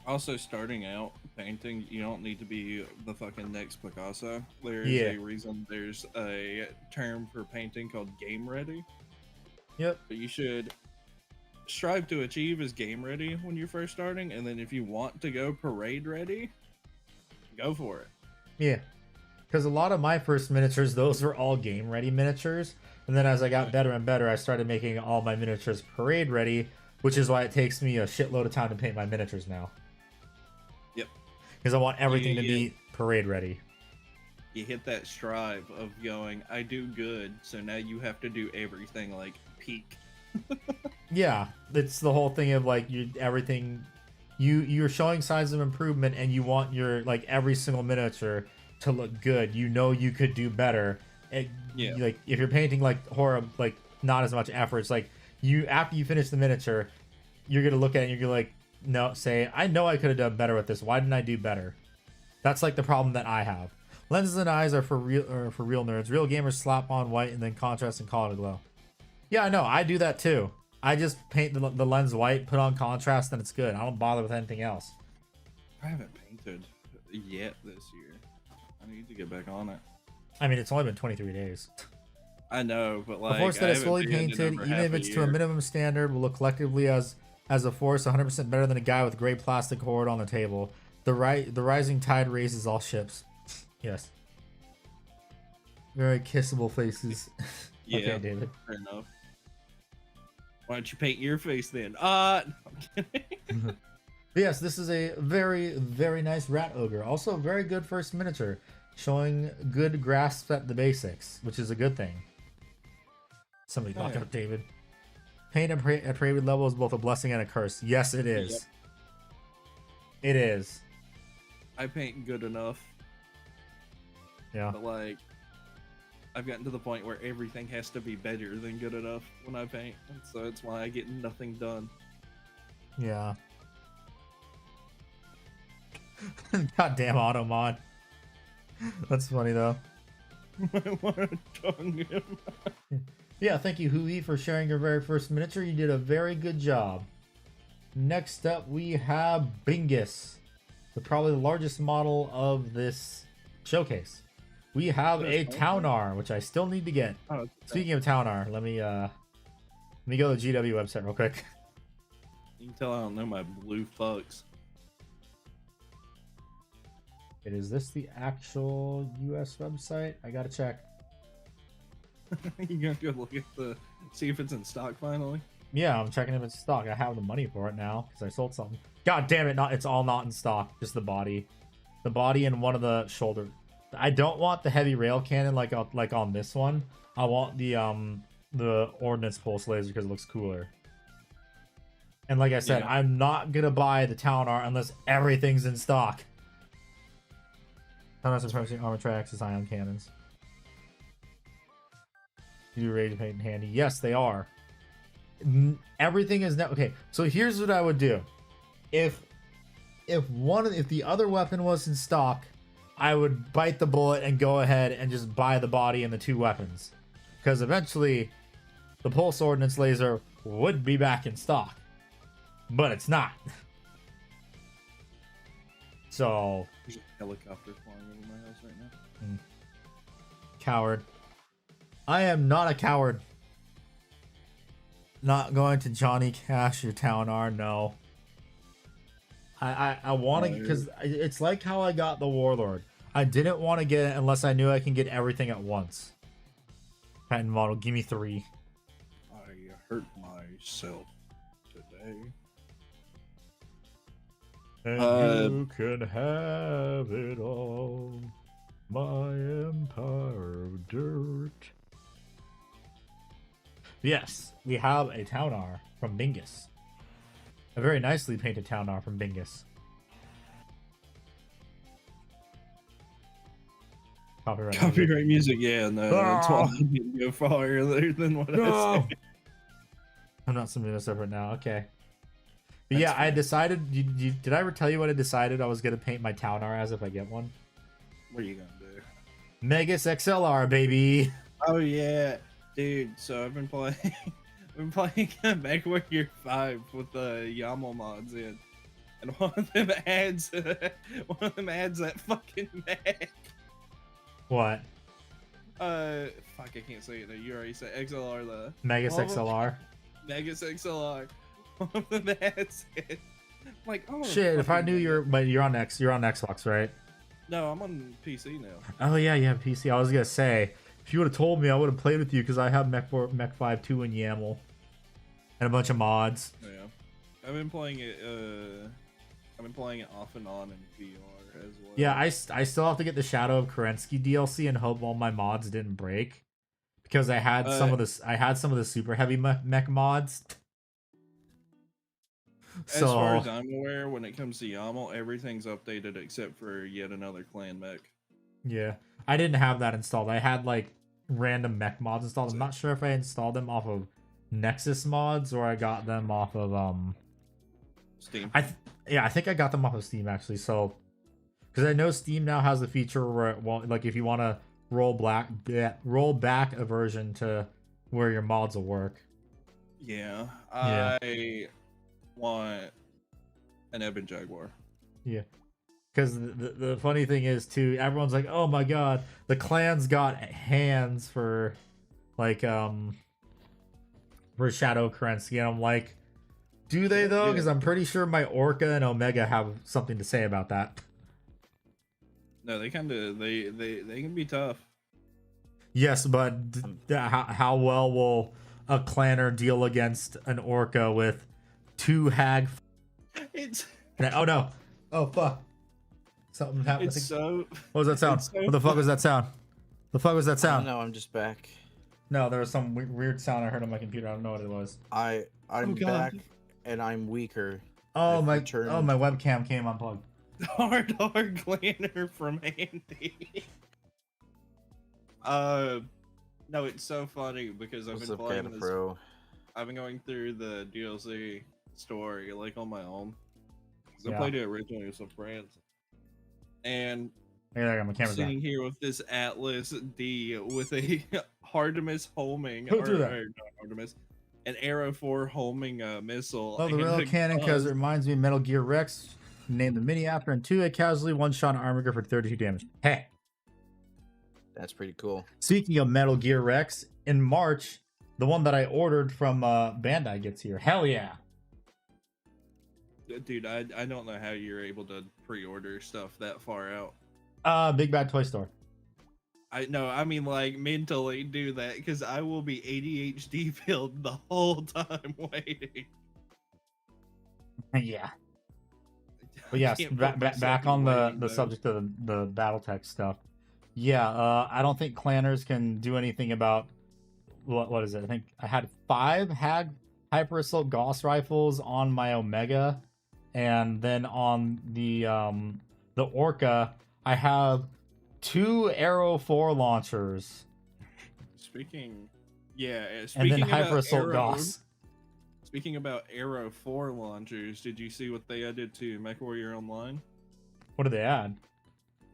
Also, starting out painting, you don't need to be the fucking next Picasso. There's Yeah. a reason. There's a term for painting called game ready. Yep. But you should strive to achieve as game ready when you're first starting, and then if you want to go parade ready, go for it. Yeah, because a lot of my first miniatures, those were all game ready miniatures, and then as I got better and better, I started making all my miniatures parade ready, which is why it takes me a shitload of time to paint my miniatures now. Yep. Because I want everything to be parade ready. You hit that strive of going, I do good, so now you have to do everything like peak. Yeah, it's the whole thing of like you're showing signs of improvement, and you want your like every single miniature to look good. You know you could do better. Yeah. Like if you're painting like horror, like not as much effort. It's like you after you finish the miniature, you're gonna look at it and you're gonna like say I know I could have done better with this. Why didn't I do better? That's like the problem that I have. Lenses and eyes are for real nerds. Real gamers slap on white and then contrast and call it a glow. Yeah, I know. I do that too. I just paint the lens white, put on contrast, and it's good. I don't bother with anything else. I haven't painted yet this year. I need to get back on it. I mean, it's only been 23 days. I know, but like A force that I is haven't fully painted painted, over even half if a it's to a year. minimum standard, will look collectively as a force 100% better than a guy with gray plastic horde on the table. The rising tide raises all ships. Yes. Very kissable faces. Yeah, Okay, David. fair enough. Why don't you paint your face then? No, I'm kidding. But yes, this is a very, very nice rat ogre. Also, very good first miniature, showing good grasp at the basics, which is a good thing. Somebody knocked out David. Paint at parade level is both a blessing and a curse. Yes, it is. Yep. It is. I paint good enough, Yeah. but like I've gotten to the point where everything has to be better than good enough when I paint, and so it's why I get nothing done. Yeah. Goddamn auto mod. That's funny though. Yeah, thank you, Hui, for sharing your very first miniature. You did a very good job. Next up, we have Bingus, probably the largest model of this showcase. We have a Townar, which I still need to get. Oh, Speaking of Townar, let me Let me go to the GW website real quick. You can tell I don't know my blue fucks. Is this the actual US website? I gotta check. You gonna go look at see if it's in stock finally? Yeah, I'm checking if it's stock. I have the money for it now because I sold something. God damn it! It's all not in stock. Just the body and one of the shoulder. I don't want the heavy rail cannon like on this one. I want the ordnance pulse laser because it looks cooler. And like I said, Yeah. I'm not gonna buy the town art unless everything's in stock. Town art's armor tracks is ion cannons. You do rage paint and handy. Yes, they are. Everything is now okay. So here's what I would do. If the other weapon was in stock, I would bite the bullet and go ahead and just buy the body and the 2 weapons, because eventually the pulse ordnance laser would be back in stock, but it's not. So There's a helicopter flying over my house right now. Coward. I am not a coward. Not going to Johnny Cash your town R, no. I want to, because it's like how I got the Warlord. I didn't want to get it unless I knew I can get everything at once. Patent model, give me 3. I hurt myself today. And you can have it all, my empire of dirt. Yes, we have a town R from Bingus. A very nicely painted town R from Bingus. Copyright music, yeah, no, that's why I didn't go farther than what I said. I'm not submitting this over now. Okay. But yeah, That's I decided. Did I ever tell you what I decided I was gonna paint my town R as if I get one? What are you gonna do? Megas XLR, baby. Oh yeah, dude. So I've been playing, Mech Warrior 5 with the YAML mods in, and one of them adds that fucking mech. What? Fuck, I can't say it. Now. You already said XLR. The Megas Oh. XLR. Megas XLR. One of them adds it. I'm like, oh Shit, if I fucking knew you're on Xbox, right? No, I'm on PC now. Oh yeah, you have PC. I was gonna say, if you would have told me, I would have played with you because I have Mech 5 2 and YAML and a bunch of mods. Yeah, I've been playing it. I've been playing it off and on in VR as well. Yeah, I still have to get the Shadow of Kerensky DLC and hope all my mods didn't break, because I had some of the super heavy mech mods. As far as I'm aware, when it comes to YAML, everything's updated except for yet another clan mech. Yeah, I didn't have that installed. I had like random mech mods installed. I'm not sure if I installed them off of Nexus mods or I got them off of Steam. I think I got them off of Steam actually. So, because I know Steam now has a feature where, well, like if you want to roll back a version to where your mods will work. Yeah, Yeah. I want an Ebon Jaguar. Yeah. Because the funny thing is too, everyone's like, oh my god, the clans got hands for like for Shadow Kerensky, and I'm like, do they though? Because I'm pretty sure my Orca and Omega have something to say about that. No, they kind of they can be tough. Yes, but how well will a clanner deal against an Orca with 2 hag? It's Oh no! Oh fuck! Something happened. it's so. What was that sound? so What the fuck was that sound? The fuck was that sound? No, I'm just back. No, there was some weird sound I heard on my computer. I don't know what it was. I'm God. back, and I'm weaker. Oh I've my! returned. Oh my webcam came unplugged. Hard clanner from Andy. No, it's so funny because I've What's been up, playing Canada this. Pro? I've been going through the DLC story like on my own. 'Cause Yeah. I played it originally with some friends, and Hey, there I got my camera sitting down. here with this Atlas D with a Artemis homing, Who threw that? or not Artemis, an Arrow 4 homing missile. Oh, the and rail a cannon because it gun. reminds me of Metal Gear Rex. Named the mini after, and 2 a casualty, 1 shot armor for 32 damage. Hey, That's pretty cool. speaking of Metal Gear Rex, in March, the one that I ordered from Bandai gets here. Hell yeah. Dude, I don't know how you're able to pre-order stuff that far out. Big Bad Toy Store. I know, I mean, like, mentally do that, because I will be ADHD filled the whole time waiting. Yeah. But yes, back on the subject of the BattleTech stuff. Yeah, I don't think clanners can do anything about what is it? I think I had 5 Hyper Assault Gauss rifles on my Omega, and then on the Orca, I have 2 Arrow 4 launchers. Speaking and then Hyper Assault Gauss. Speaking about Arrow 4 launchers, did you see what they added to MechWarrior Online? What did they add?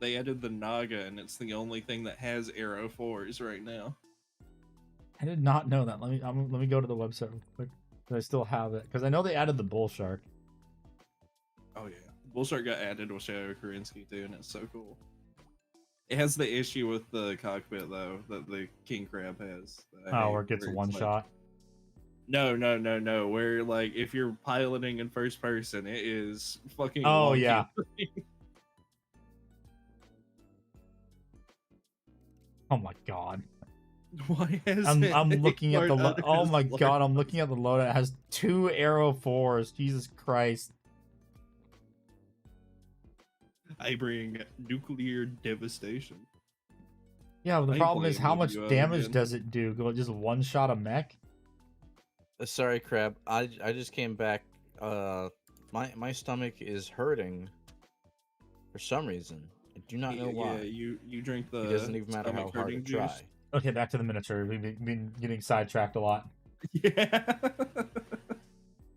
They added the Naga, and it's the only thing that has Arrow 4s right now. I did not know that. Let me go to the website real quick. I still have it because I know they added the Bull Shark. Oh yeah, Bull Shark got added with Shadow Karinsky too, and it's so cool. It has the issue with the cockpit though that the King Crab has. Where it gets a one shot. No. Where like if you're piloting in first person, it is fucking. Oh wonky. yeah. Oh my god. Why has I'm looking at the oh my god, I'm looking at the loadout. It has 2 Arrow 4s. Jesus Christ. I bring nuclear devastation. Yeah, but the problem is how much damage does it do? Go just one shot a mech? Sorry, Crab. I just came back. My stomach is hurting for some reason. I do not know why. Yeah, you drink the. It doesn't even matter how hard I try. Okay, back to the miniature. We've been getting sidetracked a lot. Yeah.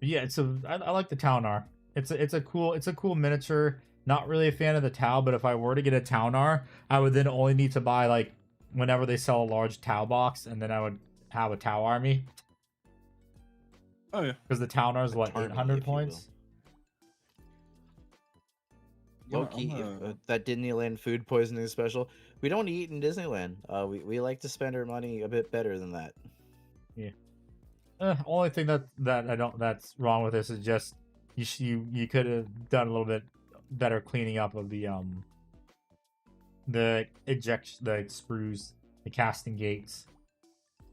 Yeah, I like the Taunar. It's a cool miniature. Not really a fan of the Tau, but if I were to get a Taunar, I would then only need to buy like whenever they sell a large Tau box, and then I would have a Tau army. Oh yeah. Because the Taunar is what, 800 points? Loki, that Disneyland food poisoning special. We don't eat in Disneyland. We like to spend our money a bit better than that. Yeah. Only thing that's wrong with this is just you could have done a little bit better cleaning up of the screws, the casting gates.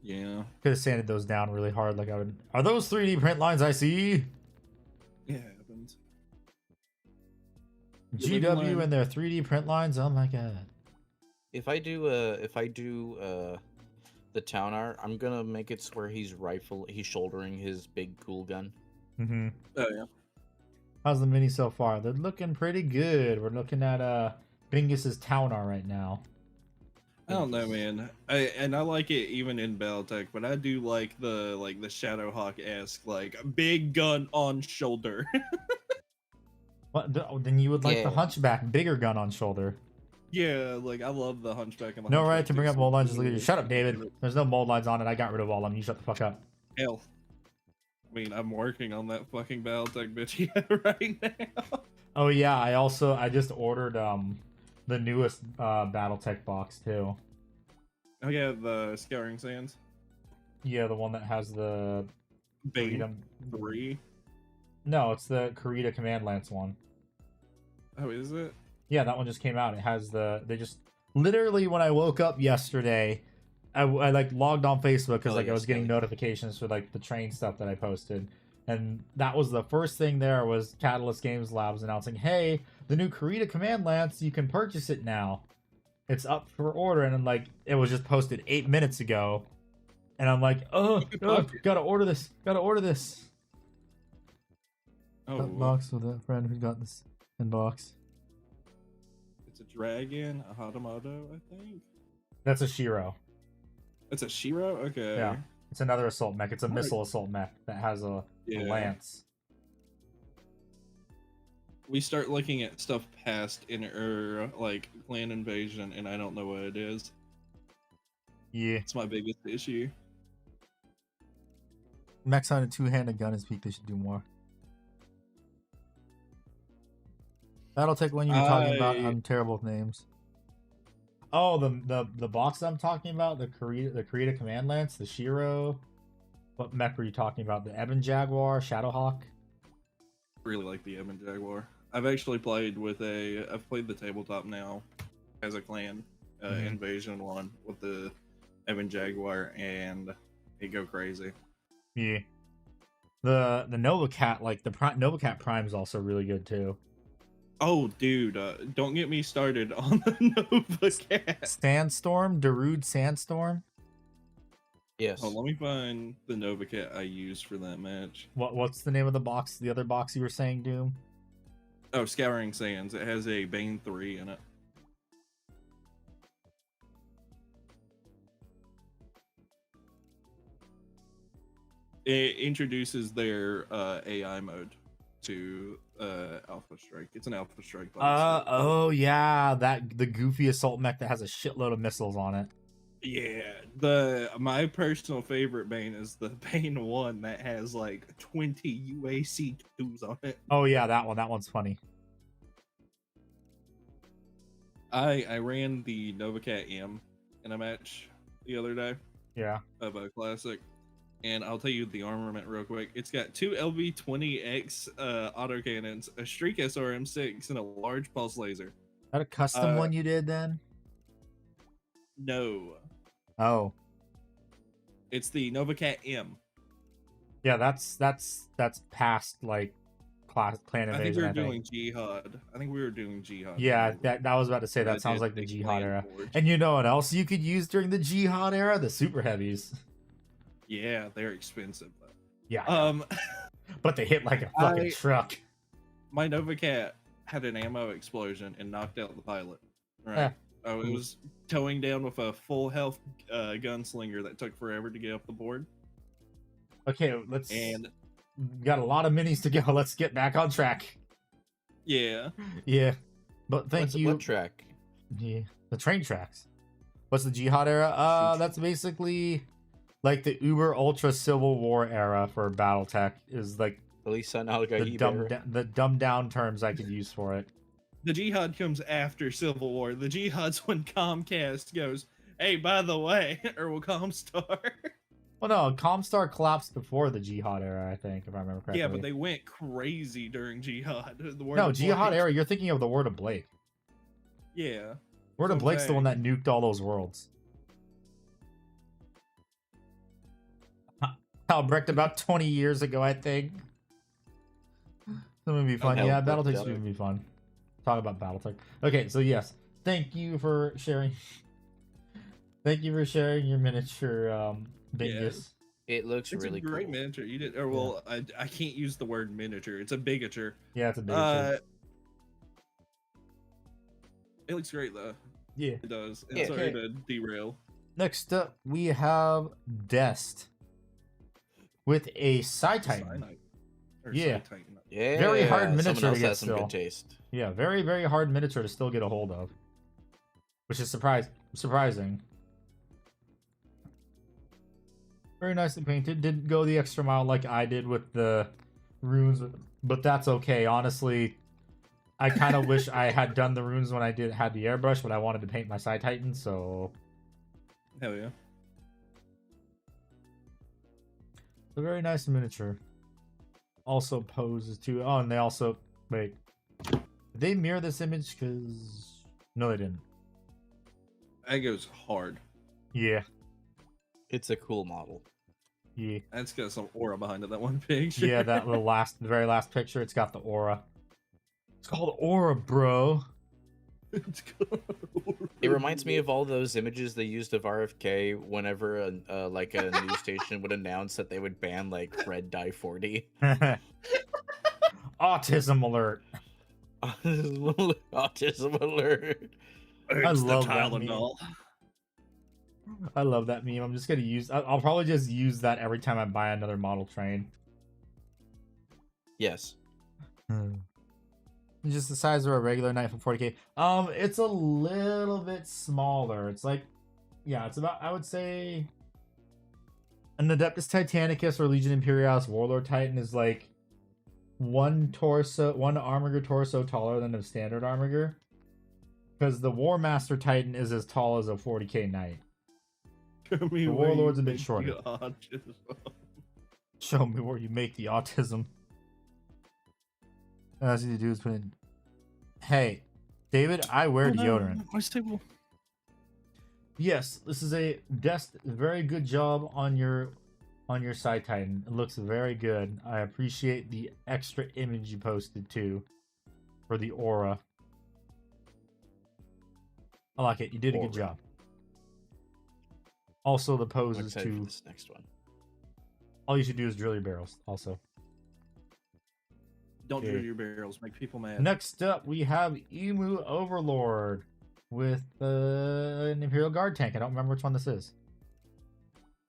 Yeah. Could have sanded those down really hard. Like I would. Are those 3D print lines I see? Yeah, it happens. GW and their 3D print lines. Oh my god. If I do the Taunar, I'm gonna make it where he's shouldering his big cool gun. Mm-hmm. Oh yeah. How's the mini so far? They're looking pretty good. We're looking at Bingus's Taunar right now. I don't know, man. I like it even in Battletech, but I do like the Shadowhawk-esque like big gun on shoulder. What? Then you would like the Hunchback, bigger gun on shoulder. Yeah, like I love the Hunchback and the No Hunchback right to bring up mold lines. Just look at you. too. Shut up, David. There's no mold lines on it. I got rid of all of them. You shut the fuck up. Hell. I mean, I'm working on that fucking Battletech bitch right now. Oh yeah, I just ordered the newest BattleTech box too. Oh yeah, the Scouring Sands. Yeah, the one that has the Bane Freedom 3. No, it's the Kurita Command Lance one. Oh, is it? Yeah, that one just came out. It has they just literally when I woke up yesterday, I like logged on Facebook because I was getting notifications for like the train stuff that I posted, and that was the first thing there was Catalyst Games Labs announcing, hey, the new Kurita Command Lance, you can purchase it now. It's up for order, and like it was just posted 8 minutes ago, and I'm like, oh, gotta order this. Oh, Box with a friend who got this in box. it's a dragon, a Hatamoto, I think. That's a Shiro. It's a Shiro? Okay. Yeah, it's another assault mech. It's a missile assault mech that has a lance. We start looking at stuff past like clan invasion, and I don't know what it is. Yeah. It's my biggest issue. Mechs on a two-handed gun is peak. They should do more. BattleTech one you were talking about. I'm terrible with names. Oh, the box I'm talking about, the Kurita Command Lance, the Shiro. What mech were you talking about? The Ebon Jaguar, Shadowhawk? Really like the Ebon Jaguar. I've actually played with I've played the tabletop now as a clan, Invasion 1 with the Ebon Jaguar, and it go crazy. Yeah. The Nova Cat, like the Nova Cat Prime is also really good too. Oh, dude, don't get me started on the Nova Cat. Sandstorm, Darude Sandstorm. Yes. Oh, let me find the Nova Cat I used for that match. What's the name of the box? The other box you were saying, Doom? Oh, Scouring Sands. It has a Bane 3 in it. It introduces their AI mode to Alpha Strike. It's an Alpha Strike box. Oh yeah, the goofy assault mech that has a shitload of missiles on it. Yeah, my personal favorite Bane is the Bane 1 that has like 20 UAC 2s on it. Oh yeah, that one. That one's funny. I ran the Nova Cat M in a match the other day Yeah. of a classic, and I'll tell you the armament real quick. It's got 2 LV-20X autocannons, a Streak SRM-6, and a large pulse laser. Is that a custom one you did then? No, Oh. it's the Nova Cat M. Yeah, that's past like Plan I Invasion. think we were doing Jihad. I think we were doing Jihad. Yeah, that I was about to say that sounds like the Jihad era. And you know what else you could use during the Jihad era? The super heavies. Yeah, they're expensive though. Yeah. But they hit like a fucking truck. My Nova Cat had an ammo explosion and knocked out the pilot. Right. Eh. It was towing down with a full health gunslinger that took forever to get up the board. Okay, we got a lot of minis to go. Let's get back on track. Yeah. Yeah. But thank you. What track? Yeah. The train tracks. What's the Jihad era? That's basically like the Uber Ultra Civil War era for BattleTech is like At least I know the dumbed down terms I could use for it. The Jihad comes after Civil War. The Jihad's when Comcast goes, hey, by the way, or will Comstar. Well, no, Comstar collapsed before the Jihad era, I think, if I remember correctly. Yeah, but they went crazy during Jihad. No, Jihad era, you're thinking of the Word of Blake. Yeah. Word of Blake's the one that nuked all those worlds. Albrecht about 20 years ago, I think. It's gonna be fun. Yeah, BattleTech's gonna be fun. Talk about BattleTech. Okay, so yes, thank you for sharing. Thank you for sharing your miniature, Bingus. It looks It's really a great cool. miniature. You did, or well, I can't use the word miniature. It's a bigature. Yeah, it's a bigature. It looks great though. Yeah. It does. And Yeah. sorry to derail. Next up, we have Dest with a Sci-Titan. Cyanide. Or Yeah. Titan. Yeah, Very hard someone miniature to else get has some still. good taste. Yeah, very, very hard miniature to still get a hold of. Which is surprising. Very nicely painted. Didn't go the extra mile like I did with the runes, but that's okay. Honestly, I kind of wish I had done the runes when I had the airbrush, but I wanted to paint my Sci-Titan, so... Hell yeah. It's a very nice miniature. Also poses too. Oh, and they also... Wait. Did they mirror this image? Because... No, they didn't. That goes hard. Yeah. It's a cool model. Yeah. That's got some aura behind it, that one picture. Yeah, the very last picture, it's got the aura. It's called Aura, bro. It's called aura. It reminds me of all those images they used of RFK whenever a news station would announce that they would ban like Red Dye 40. Autism alert. Autism alert. I It's love the that meme. Tylenol. I love that meme. I'm just gonna use. I'll probably just use that every time I buy another model train. Yes. It's just the size of a regular knife for 40k. It's a little bit smaller. It's like, yeah, it's about, I would say, an Adeptus Titanicus or Legion Imperialis Warlord Titan is like one Armiger torso taller than a standard Armiger. Because the War Master Titan is as tall as a 40k knight. The Warlord's a bit shorter. Show me where you make the autism. All you do is put in. Hey, David, I wear deodorant. I say, well, Yes, this is a very good job on your side Titan. It looks very good. I appreciate the extra image you posted too for the aura. I like it. You did a good job. Also, the poses too. This next one. All you should do is drill your barrels. Also, don't drill your barrels. Make people mad. next up we have Emu Overlord with an Imperial Guard tank. I don't remember which one this is.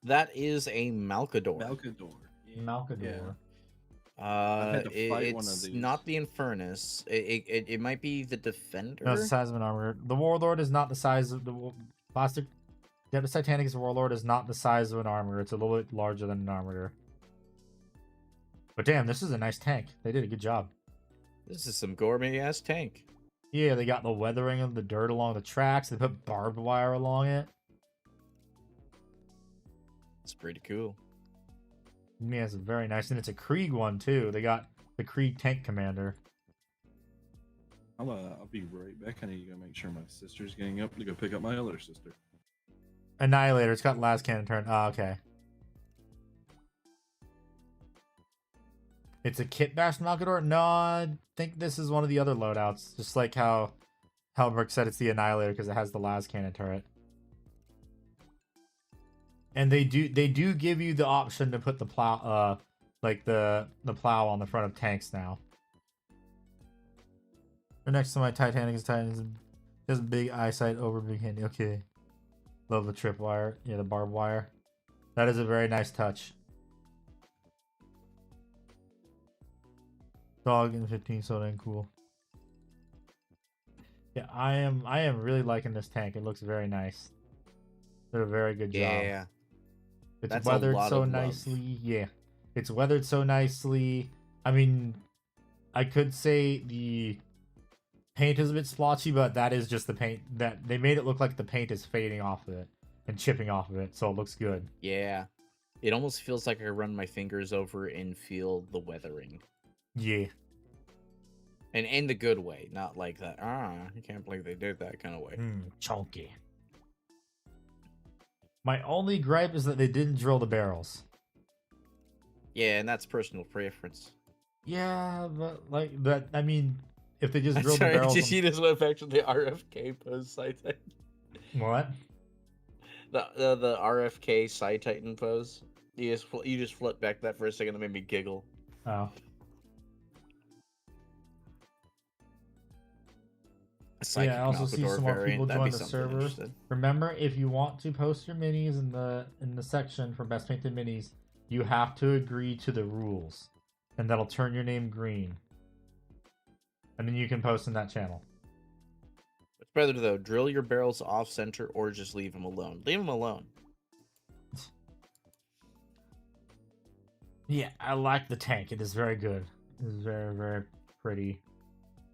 That is a Malkador. Malkador. Yeah. Malkador. had to fight one of It's these. not the Infernus. It might be the Defender. No, it's the size of an armor. The Warlord is not the size of the plastic. Yeah, the Titanicus Warlord is not the size of an armor. It's a little bit larger than an armor. But damn, this is a nice tank. They did a good job. This is some gourmet ass tank. Yeah, they got the weathering of the dirt along the tracks. They put barbed wire along it. It's pretty cool. Yeah, it's very nice. And it's a Krieg one, too. They got the Krieg Tank Commander. I'll be right back. I need to go make sure my sister's getting up to go pick up my other sister. Annihilator. It's got last cannon turn. Oh, okay. It's a kit bashed Malkador? No, I think this is one of the other loadouts. Just like how Helbrook said it's the Annihilator because it has the last cannon turret. And they do give you the option to put the plow like the plow on the front of tanks now. Or next to my Titanicus Titan has big eyesight over big handy. Okay. Love the tripwire. Yeah, the barbed wire. That is a very nice touch. Dog in 15, so then cool. Yeah, I am really liking this tank. It looks very nice. Did a very good job. Yeah. It's That's a weathered lot so of love. nicely. Yeah. It's weathered so nicely. I mean, I could say the paint is a bit splotchy, but that is just the paint that they made it look like the paint is fading off of it and chipping off of it, so it looks good. Yeah. It almost feels like I run my fingers over and feel the weathering. Yeah. And in the good way, not like that. I can't believe they did that kind of way. Chunky. My only gripe is that they didn't drill the barrels. Yeah, and that's personal preference. Yeah, but like that, I mean, if they just I'm drilled sorry, the barrels. did you just went back to the RFK pose side titan? What? The RFK side titan pose. You just flipped back that for a second. That made me giggle. Oh. Yeah, I also see some more people join the server. Remember, if you want to post your minis in the section for best painted minis, you have to agree to the rules, and that'll turn your name green, and then you can post in that channel. It's better though. Drill your barrels off center or just leave them alone. Leave them alone. Yeah, I like the tank. It is very good. It is very, very pretty.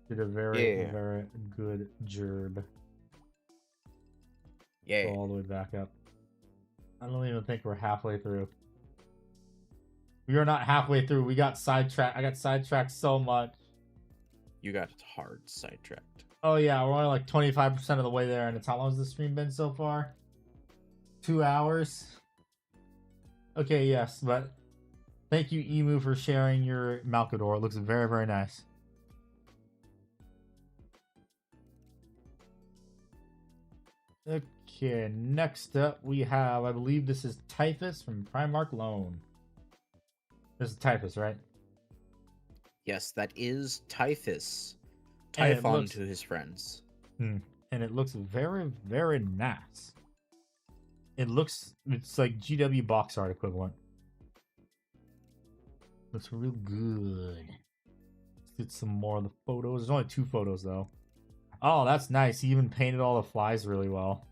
Did a very, very good job. Yeah. Go all the way back up. I don't even think we're halfway through. We are not halfway through. We got sidetracked. I got sidetracked so much. You got hard sidetracked. Oh yeah, we're only like 25% of the way there, and it's how long has the stream been so far? 2 hours? Okay, yes, but thank you, Emu, for sharing your Malkador. It looks very, very nice. Okay, next up we have, I believe this is Typhus from Primarch Loan. This is Typhus, right? Yes, that is Typhus. And it Typhon looks- to his friends. And it looks very, very nice. It's like GW box art equivalent. Looks real good. Let's get some more of the photos. There's only 2 photos though. Oh, that's nice. He even painted all the flies really well.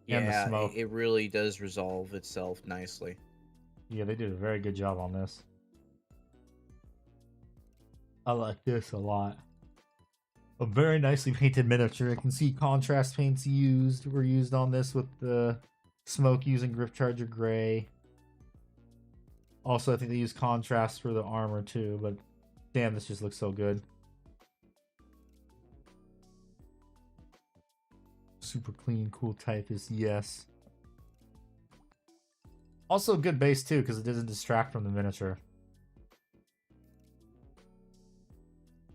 And the Yeah, smoke. it really does resolve itself nicely. Yeah, they did a very good job on this. I like this a lot. A very nicely painted miniature. I can see contrast paints were used on this with the smoke using Griff Charger Gray. Also, I think they use contrast for the armor too, but damn, this just looks so good. Super clean, cool typist, yes. Also good base too, because it doesn't distract from the miniature.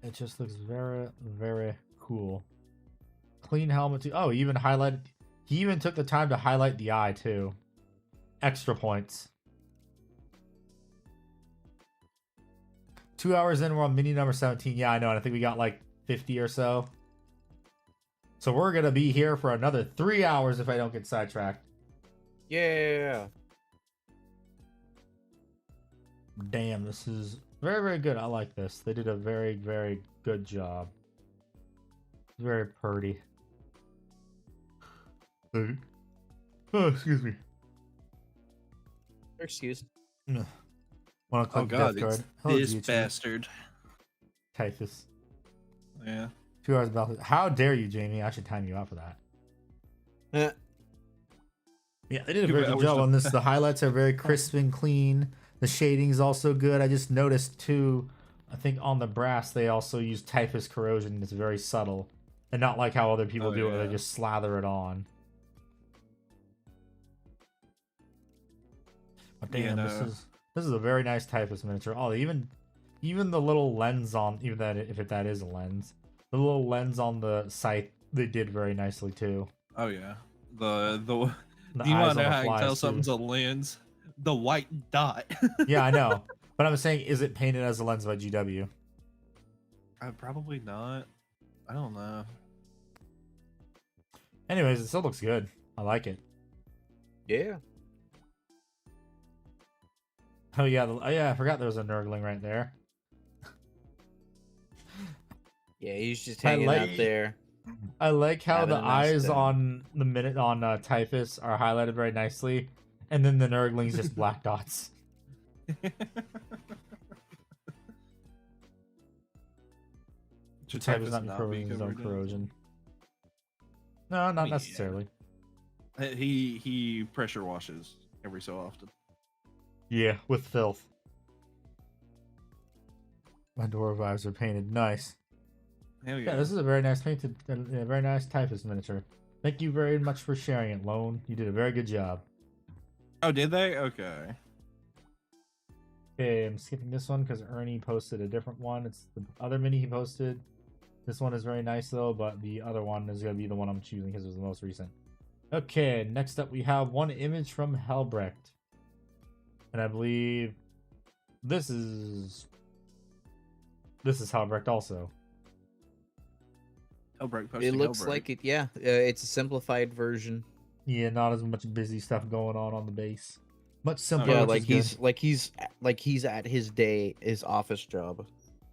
It just looks very, very cool. Clean helmet too. Oh, he even highlighted. He even took the time to highlight the eye too. Extra points. 2 hours in, we're on mini number 17. Yeah, I know. And I think we got like 50 or so. So we're going to be here for another 3 hours if I don't get sidetracked. Yeah. Damn, this is very, very good. I like this. They did a very, very good job. Very pretty. Oh, excuse me. Excuse. Want to Oh click god, death card? it's Hello, this GT. bastard. Typhus. Yeah. 2 hours about. How dare you, Jamie? I should time you out for that. Yeah, they did a 2 very good hours job to- on this. The highlights are very crisp and clean. The shading's also good. I just noticed too, I think on the brass they also use typhus corrosion. It's very subtle. And not like how other people do it where yeah. they just slather it on. But damn, Yeah, this is a very nice typhus miniature. Oh, even the little lens on, even that if that is a lens, the little lens on the sight they did very nicely too. Oh yeah. The The do you eyes want to on know the how I can flies, tell too. something's a lens? The white dot. Yeah, I know. But I'm saying, is it painted as a lens by GW? Probably not. I don't know. Anyways, it still looks good. I like it. Yeah. Oh yeah, I forgot there was a Nurgling right there. Yeah, he's just I hanging like- out there. I like how Having the a nice eyes day. on the minute on Typhus are highlighted very nicely, and then the Nurgling's just black dots. The Typhus not improving his own corrosion. No, not Yeah. necessarily. He pressure washes every so often. Yeah, with filth. My door vibes are painted nice. Hell Yeah, this is a very nice painted, a very nice Typhus miniature. Thank you very much for sharing it, Lone. You did a very good job. Oh, did they? Okay. Okay, I'm skipping this one because Ernie posted a different one. It's the other mini he posted. This one is very nice though, but the other one is going to be the one I'm choosing because it was the most recent. Okay, next up we have one image from Helbrecht. And I believe this is Helbrecht also. Hellbreak It posting looks Hellbreak. like it. Yeah, it's a simplified version. Yeah, not as much busy stuff going on the base. Much simpler. Yeah, which is like good. he's at his day, his office job.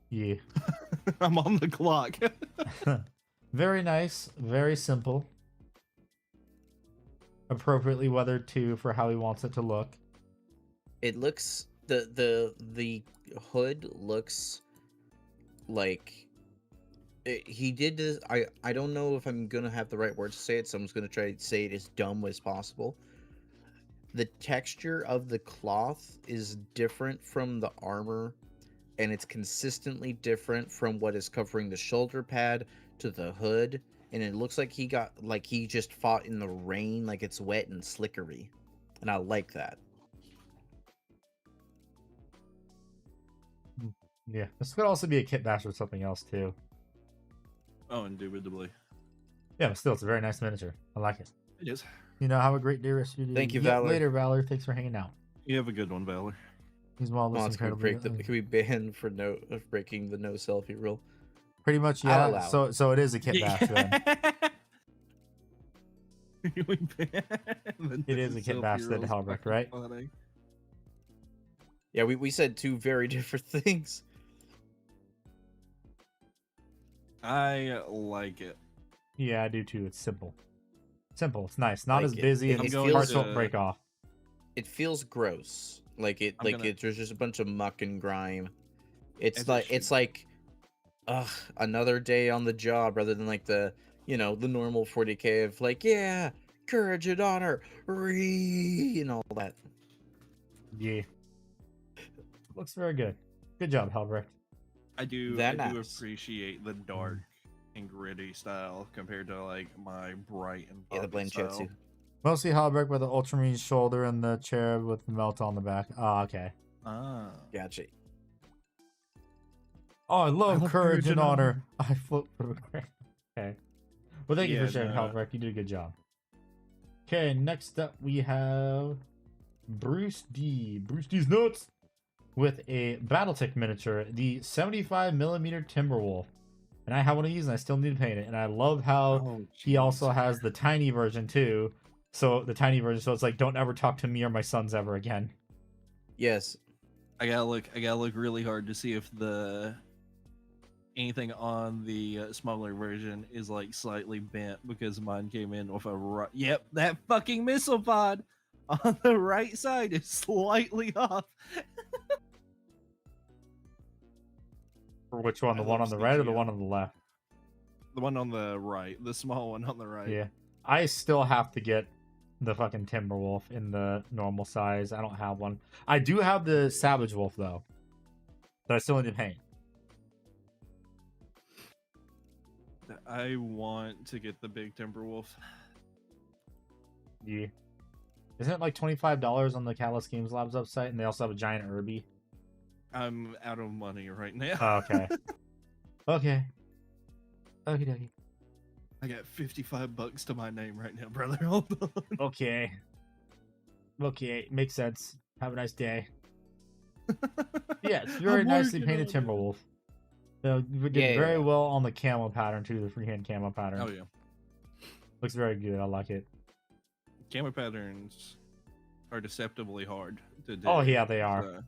Yeah. I'm on the clock. Very nice, very simple. Appropriately weathered too for how he wants it to look. It looks the hood looks like he did this. I don't know if I'm gonna have the right words to say it, so I'm just gonna try to say it as dumb as possible. The texture of the cloth is different from the armor, and it's consistently different from what is covering the shoulder pad to the hood, and it looks like he just fought in the rain, like it's wet and slickery, and I like that. Yeah, this could also be a kit bash or something else too. Oh, indubitably. Yeah, but still, it's a very nice miniature. I like it. It is. You know, have a great day, rest of your day. Thank you, Yeah, Valor. later, Valor. Thanks for hanging out. You have a good one, Valor. He's well, Mods can be banned for breaking the no selfie rule. pretty much, I'll yeah. allow So it is a kit bash then. It is a kit bash then, Helbrecht, right? Yeah, we said two very different things. I like it. Yeah, I do too. It's simple. Simple. It's nice. Not Like as it. busy, It and feels, parts don't break off. It feels gross. Like it, I'm gonna- there's just a bunch of muck and grime. It's As like it should. another day on the job rather than like the the normal 40K of like, yeah, courage and honor, and all that. Yeah. Looks very good. Good job, Helbrecht. I do Nice. appreciate the dark and gritty style compared to like my bright and Yeah, the poppy Blanchett style. too. Mostly Helbrecht with the Ultramarine shoulder and the cherub with the melt on the back. Oh, okay. Ah. Gotcha. Oh, I love love courage and honor. I float for the ground. Okay. Well, thank you Yeah, for sharing, no. Helbrecht. You did a good job. Okay, next up we have Bruce D. Bruce D's Notes with a Battletech miniature, the 75mm Timberwolf. And I have one of these and I still need to paint it. And I love how Oh, he also jeez. has the tiny version too. So the tiny version, so it's like, don't ever talk to me or my sons ever again. Yes. I gotta look really hard to see if the anything on the smuggler version is like slightly bent because mine came in with a yep, that fucking missile pod on the right side is slightly off. For which one? I The one on love the right or the CGI. one on the left? The one on the right, the small one on the right. Yeah. I still have to get the fucking Timberwolf in the normal size. I don't have one. I do have the Savage Wolf though. That I still need to paint. I want to get the big Timberwolf. Yeah. Isn't it like $25 on the Catalyst Games Labs website? And they also have a giant Irby. I'm out of money right now. Oh, okay. Okay. Okie dokie. I got $55 to my name right now, brother. Hold on. Okay. Okay, makes sense. Have a nice day. Yeah, it's very I'm nicely working painted on it. Timberwolf. We did Yeah, very yeah. well on the camo pattern too, the freehand camo pattern. Oh yeah. Looks very good. I like it. Camera patterns are deceptively hard to do. Oh yeah, they are. so-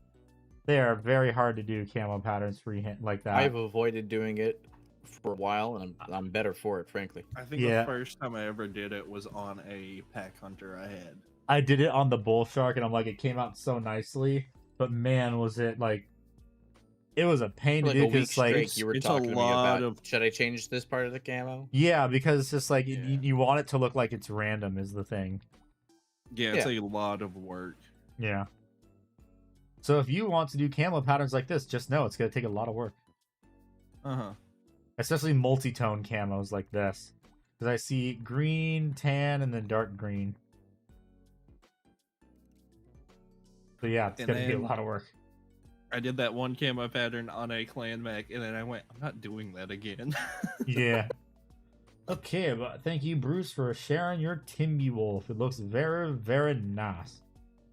They are very hard to do camo patterns freehand like that. I've avoided doing it for a while, and I'm better for it, frankly. I think Yeah. the first time I ever did it was on a pack hunter I had. I did it on the bull shark, and I'm like, it came out so nicely, but man, was it like, it was a pain For to like do a week because like, straight, you were it's a talking to me lot about. of- Should I change this part of the camo? yeah, because it's just like Yeah. you want it to look like it's random is the thing. Yeah, it's a lot of work. Yeah. So if you want to do camo patterns like this, just know it's gonna take a lot of work, Uh-huh. especially multi-tone camos like this. Because I see green, tan, and then dark green. So yeah, it's And gonna be a then- lot of work. I did that one camo pattern on a clan mech, and then I went, I'm not doing that again. Yeah. Okay, but thank you, Bruce, for sharing your Timberwolf. It looks very, very nice.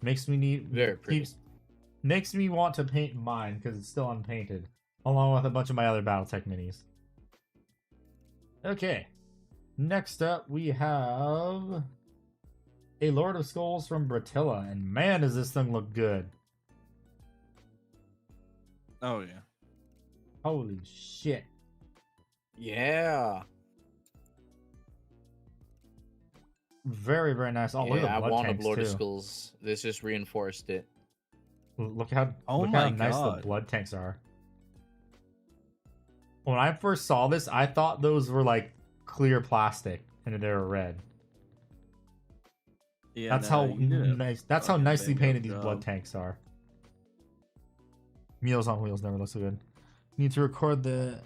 Makes me need Very pretty. Makes me want to paint mine because it's still unpainted, along with a bunch of my other BattleTech minis. Okay, next up we have a Lord of Skulls from Bratilla, and man, does this thing look good! Oh yeah. Holy shit! Yeah. Very, very nice. Oh, look at Yeah, the I blood want a tanks Lord too. of Skulls. This just reinforced it. Look how Oh look how my nice the God. blood tanks are. When I first saw this, I thought those were like clear plastic and they were red. Yeah. That's no, how you did a nice. That's how fucking nicely bang-up painted these job. blood tanks are. Meals on Wheels never look so good. Need to record the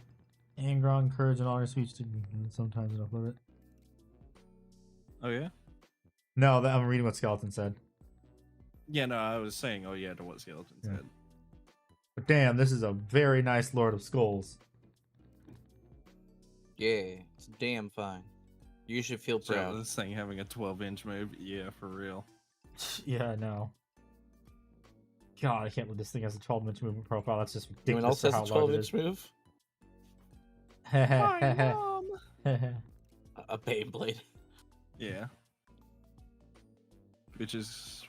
Angron Courage and Honor speech to sometimes and upload it. Oh yeah. No, I'm reading what Skeleton said. Yeah, no, I was saying, oh yeah, to what Skeleton Yeah. said. But damn, this is a very nice Lord of Skulls. Yeah, it's damn fine. You should feel So proud. this thing having a 12-inch move, yeah, for real. Yeah, I know. God, I can't believe this thing has a 12-inch movement profile. That's just Anyone ridiculous else for has how a large it 12-inch move? is. Mom. A Beyblade. Yeah. Which is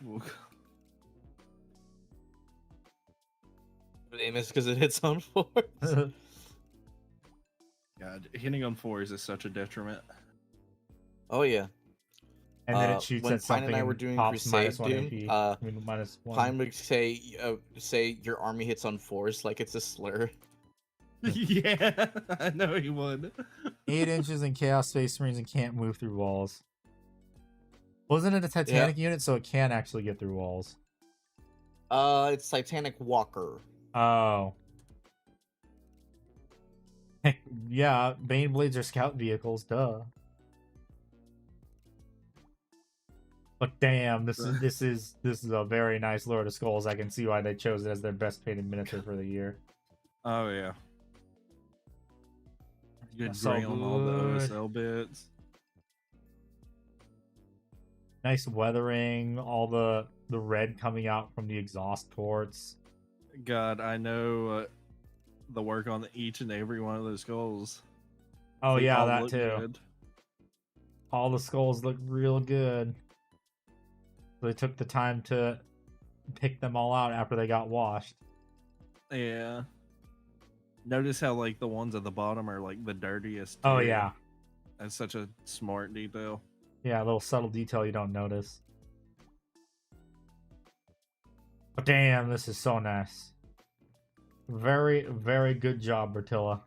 Name is because it hits on fours. God, hitting on fours is such a detriment. Oh yeah. And then it shoots when at Pine something and I were and doing pops minus Crusade 1 Doom, AP. I mean, minus 1. Pine would say your army hits on fours like it's a slur. Yeah, I know he would. 8 inches in Chaos Space Marines and can't move through walls. Wasn't it a Titanic unit, so it can actually get through walls? It's Titanic Walker. Oh. Yeah, Bane Blades are scout vehicles, duh. But damn, this is a very nice Lord of Skulls. I can see why they chose it as their best painted miniature for the year. Oh yeah. Good That's so gray on all the good. OSL bits. Nice weathering, all the red coming out from the exhaust ports. God, I know the work on each and every one of those skulls. Oh They yeah, all that look too. good. All the skulls look real good. They took the time to pick them all out after they got washed. Yeah. Notice how like the ones at the bottom are like the dirtiest. Oh too. yeah. That's such a smart detail. Yeah, a little subtle detail you don't notice. But damn, this is so nice. Very, very good job, Bertilla.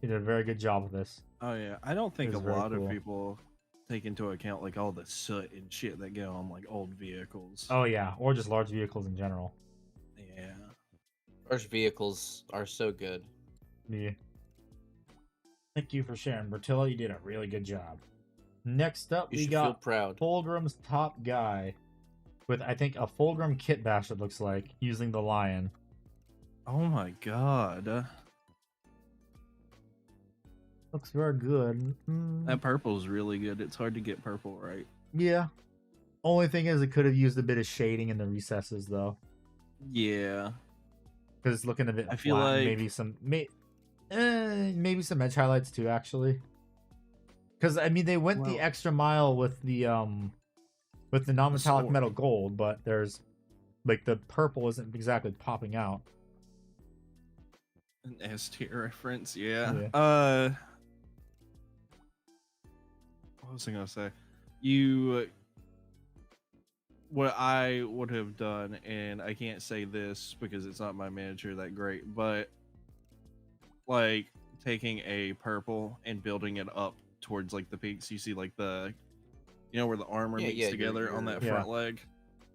You did a very good job with this. Oh yeah. I don't think It a was very lot cool. of people take into account like all the soot and shit that go on like old vehicles. Oh yeah, or just large vehicles in general. Yeah. Large vehicles are so good. Yeah. Thank you for sharing, Bertilla. You did a really good job. Next up, You we should feel got proud. Fulgrim's top guy with, I think, a Fulgrim kit bash, it looks like, using the lion. Oh my god. Looks very good. That purple's really good. It's hard to get purple right. Yeah. Only thing is, it could have used a bit of shading in the recesses, though. Yeah. Because it's looking a bit I flat. feel And like- maybe some edge highlights, too, actually. Because, I mean, they went the Well- extra mile with the non-metallic sword. metal gold, but there's, like, the purple isn't exactly popping out. An S tier reference, yeah. Yeah. What was I gonna say? What I would have done, and I can't say this because it's not my manager that great, but like taking a purple and building it up towards like the peaks. You see like the, where the armor Yeah, meets yeah, together on that Yeah. front leg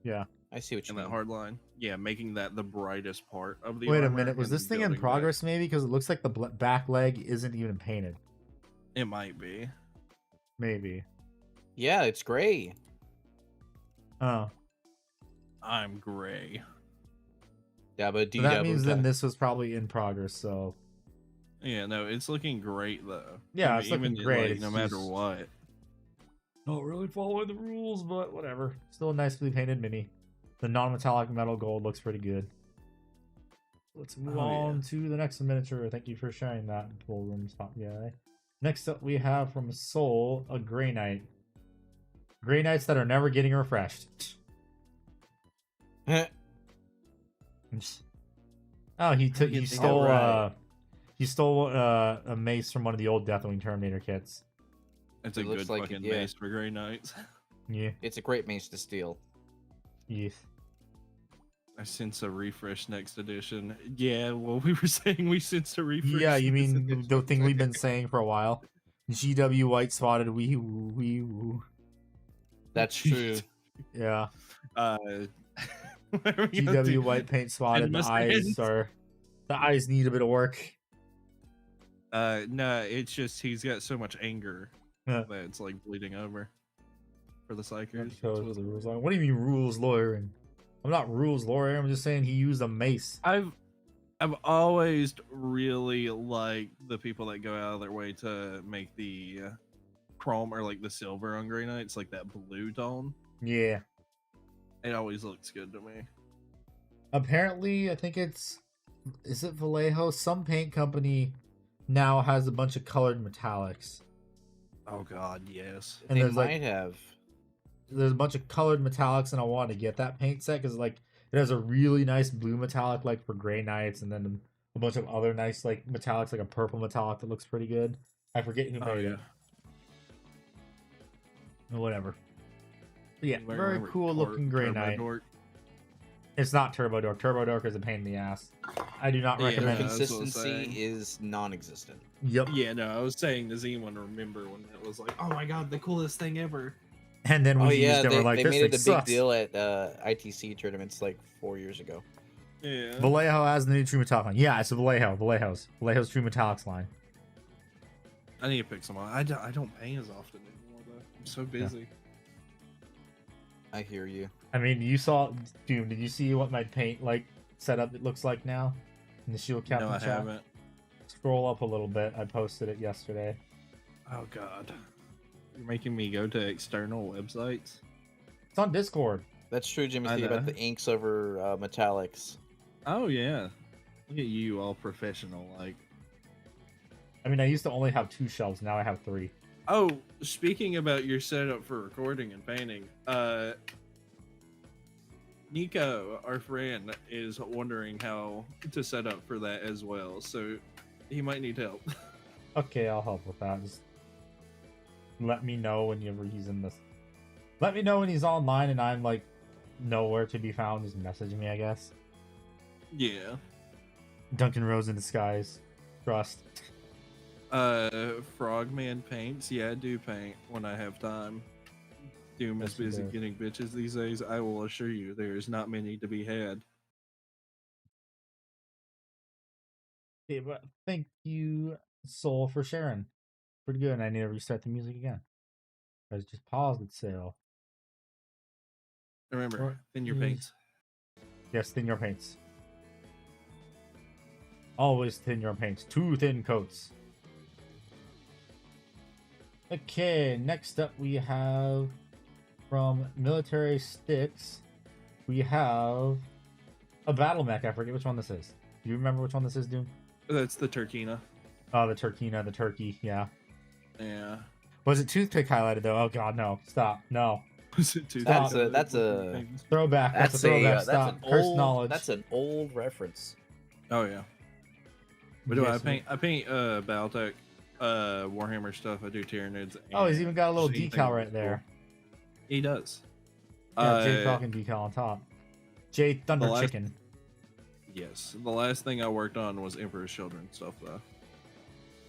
Yeah. I see what you and mean. that hard line. Yeah, making that the brightest part of the Wait a armor minute. Was and this then thing in building that. progress, maybe? Because it looks like the back leg isn't even painted. It might be. Maybe. Yeah, it's gray. Oh. I'm gray. Dabba So dee that dabba means da. then this was probably in progress, so... Yeah, no, it's looking great though. Yeah, it's Even looking great, like, it's no matter just- what. Not really following the rules, but whatever. Still a nicely painted mini. The non-metallic metal gold looks pretty good. Let's move Oh, yeah. on to the next miniature. Thank you for sharing that, Fulgrim's top guy. Next up, we have from Soul, a Grey Knight. Grey Knights that are never getting refreshed. Oh, he stole a mace from one of the old Deathwing Terminator kits. It's a It looks good like fucking it, yeah. base for Grey Knights. Yeah, It's a great mace to steal. yes. I sense a refresh next edition. Yeah, well, we were saying we sense a refresh. Yeah, you next mean edition. the thing we've been saying for a while? GW white spotted wee woo wee woo. That's true. Yeah, what are we gonna do? GW white paint spotted. The Must eyes end. are, the eyes need a bit of work. No, it's just he's got so much anger Yeah. that it's like bleeding over for the psychers. Because of the rules. What do you mean rules lawyering? I'm not rules lawyering. I'm just saying he used a mace. I've always really liked the people that go out of their way to make the chrome or like the silver on Grey Knights, like that blue tone. Yeah. It always looks good to me. Apparently, I think is it Vallejo? Some paint company now has a bunch of colored metallics. Oh god, yes. And They there's might like have. there's a bunch of colored metallics, and I want to get that paint set because like it has a really nice blue metallic like for Grey Knights, and then a bunch of other nice like metallics like a purple metallic that looks pretty good. I forget who Oh made yeah. it. Whatever. But yeah, You might very remember cool looking Grey Turbo Knight. Dork. It's not Turbo Dork. Turbo Dork is a pain in the ass. I do not Yeah, Their recommend that's it. what I'm consistency saying. is non-existent. Yep. Yeah, no, I was saying, does anyone remember when it was like, oh my god, the coolest thing ever? And then Oh we yeah, used it. We're like, they this made thing it a big sucks. deal at ITC tournaments like 4 years ago. Yeah. Vallejo has the new True Metallic line. Yeah, it's a Vallejo's True Metallics line. I need to pick some up. I don't paint as often anymore though. I'm so busy. I hear you. I mean, you saw, dude, did you see what my paint like setup it looks like now in the Shield Captain No, I chat? haven't. Scroll up a little bit. I posted it yesterday. Oh god. You're making me go to external websites. It's on Discord. That's true, Jimmy I C, about know. the inks over metallics. Oh yeah. Look at you, all professional like. I mean, I used to only have 2 shelves. Now I have 3. Oh, speaking about your setup for recording and painting, Nico, our friend, is wondering how to set up for that as well, so he might need help. Okay, I'll help with that. Just let me know whenever he's in this. Let me know when he's online and I'm like nowhere to be found. Just message me, I guess. Yeah. Duncan Rose in disguise. Trust. Frogman paints. Yeah, I do paint when I have time. Doom is Yes, you busy do. getting bitches these days. I will assure you, there is not many to be had. Okay, but thank you, Soul, for sharing. Pretty good. I need to reset the music again. I just paused it, so. Remember, What thin your is- paints. Yes, thin your paints. Always thin your paints. 2 thin coats. Okay, next up we have from Military Sticks. We have a battle mech. I forget which one this is. Do you remember which one this is, Doom? That's the Turkina. Oh, the Turkina, the turkey. Yeah. Yeah. Was it toothpick highlighted though? Oh God, no! Stop! No. Was it two That's thousand? a Throwback. That's a throwback. that's Stop. an Cursed old knowledge. that's an old reference. Oh yeah. What do I Yes, paint? I paint Battletech, Warhammer stuff. I do Tyranids. Oh, he's and even got a little just anything decal right that's there. cool. He does. Yeah, Jade Falcon decal on top. Jade Thunder last- Chicken. Yes. The last thing I worked on was Emperor's Children stuff though.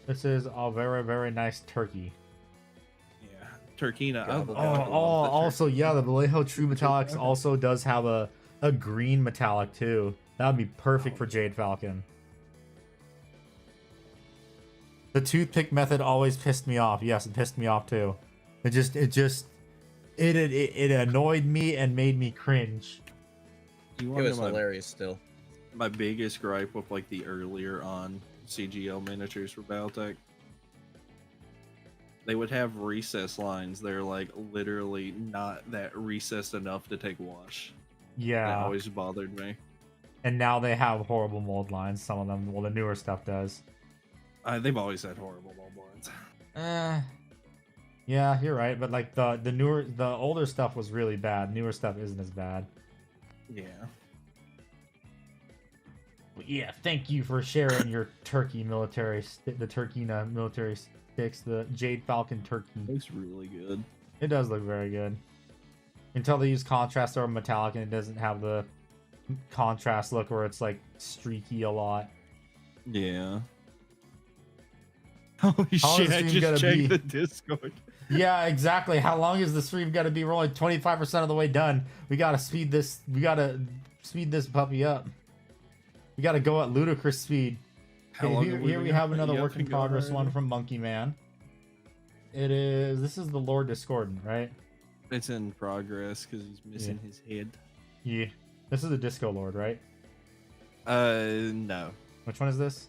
This is a very, very nice turkey. Yeah. Turkina. Gobble, Oh, gobble. also, yeah, the Vallejo True Metallics also does have a green metallic too. That would be perfect for Jade Falcon. The toothpick method always pissed me off. Yes, it pissed me off too. It annoyed me and made me cringe. You It want was to know hilarious still. my biggest gripe with like the earlier on CGL miniatures for Battletech? They would have recess lines. They're like literally not that recessed enough to take wash. That Yeah, always bothered me. and now they have horrible mold lines. Some of them, well, the newer stuff does. They've always had horrible mold lines. Yeah, you're right. But like the older stuff was really bad. Newer stuff isn't as bad. Yeah. But yeah, thank you for sharing your turkey military, the Turkina military sticks, the Jade Falcon turkey. Looks really good. It does look very good. Until they use contrast or metallic, and it doesn't have the contrast look where it's like streaky a lot. Yeah. Holy How shit, long is I the stream gonna just checked be? the Discord. Yeah, exactly. How long is the stream got to be? We're only 25% of the way done. We gotta speed this. We gotta speed this puppy up. We gotta go at ludicrous speed. How Okay, long here have we we been have going? another Yeah, work in been going progress one already? from Monkey Man. This is the Lord Discordant, right? It's in progress because he's missing his head. Yeah. This is the Disco Lord, right? No. Which one is this?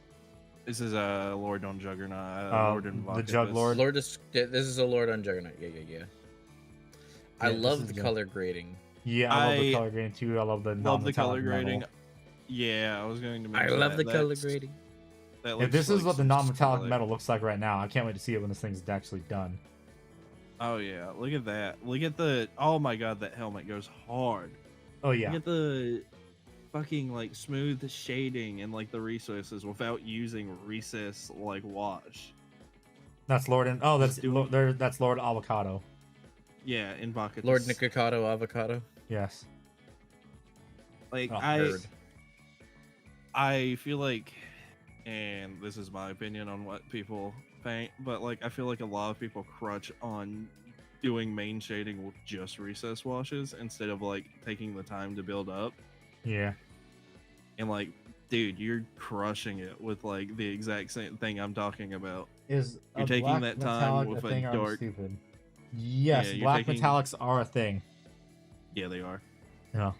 This is Lord on Juggernaut. Lord in the Jug Vacavus. Lord. This is a Lord on Juggernaut. Yeah. I Yeah, this love is the the- color grading. Yeah, I love the I color grading too. I love the Love the color non-metallic grading. metal. Yeah, I was going to I mention love that. the color That's- grading. that Yeah, looks this is like what the some non-metallic solid- metal looks like right now. I can't wait to see it when this thing's actually done. Oh yeah, look at that. Look at the. Oh my god, that helmet goes hard. Oh yeah. Look at the fucking like smooth shading and like the recesses without using recess like wash. That's Lord and oh, that's Just doing- that's Lord Avocado. Yeah, in Vacavus. Lord Nikocado Avocado. Yes. Like Oh, Nerd. I feel like, and this is my opinion on what people paint, but like I feel like a lot of people crutch on doing main shading with just recess washes instead of like taking the time to build up. Yeah. And like, dude, you're crushing it with like the exact same thing I'm talking about. Is You're a taking black that time metallic with a a thing or I'm dark- stupid? Yes, Yeah, you're black taking- metallics are a thing. Yeah, they are. Yeah.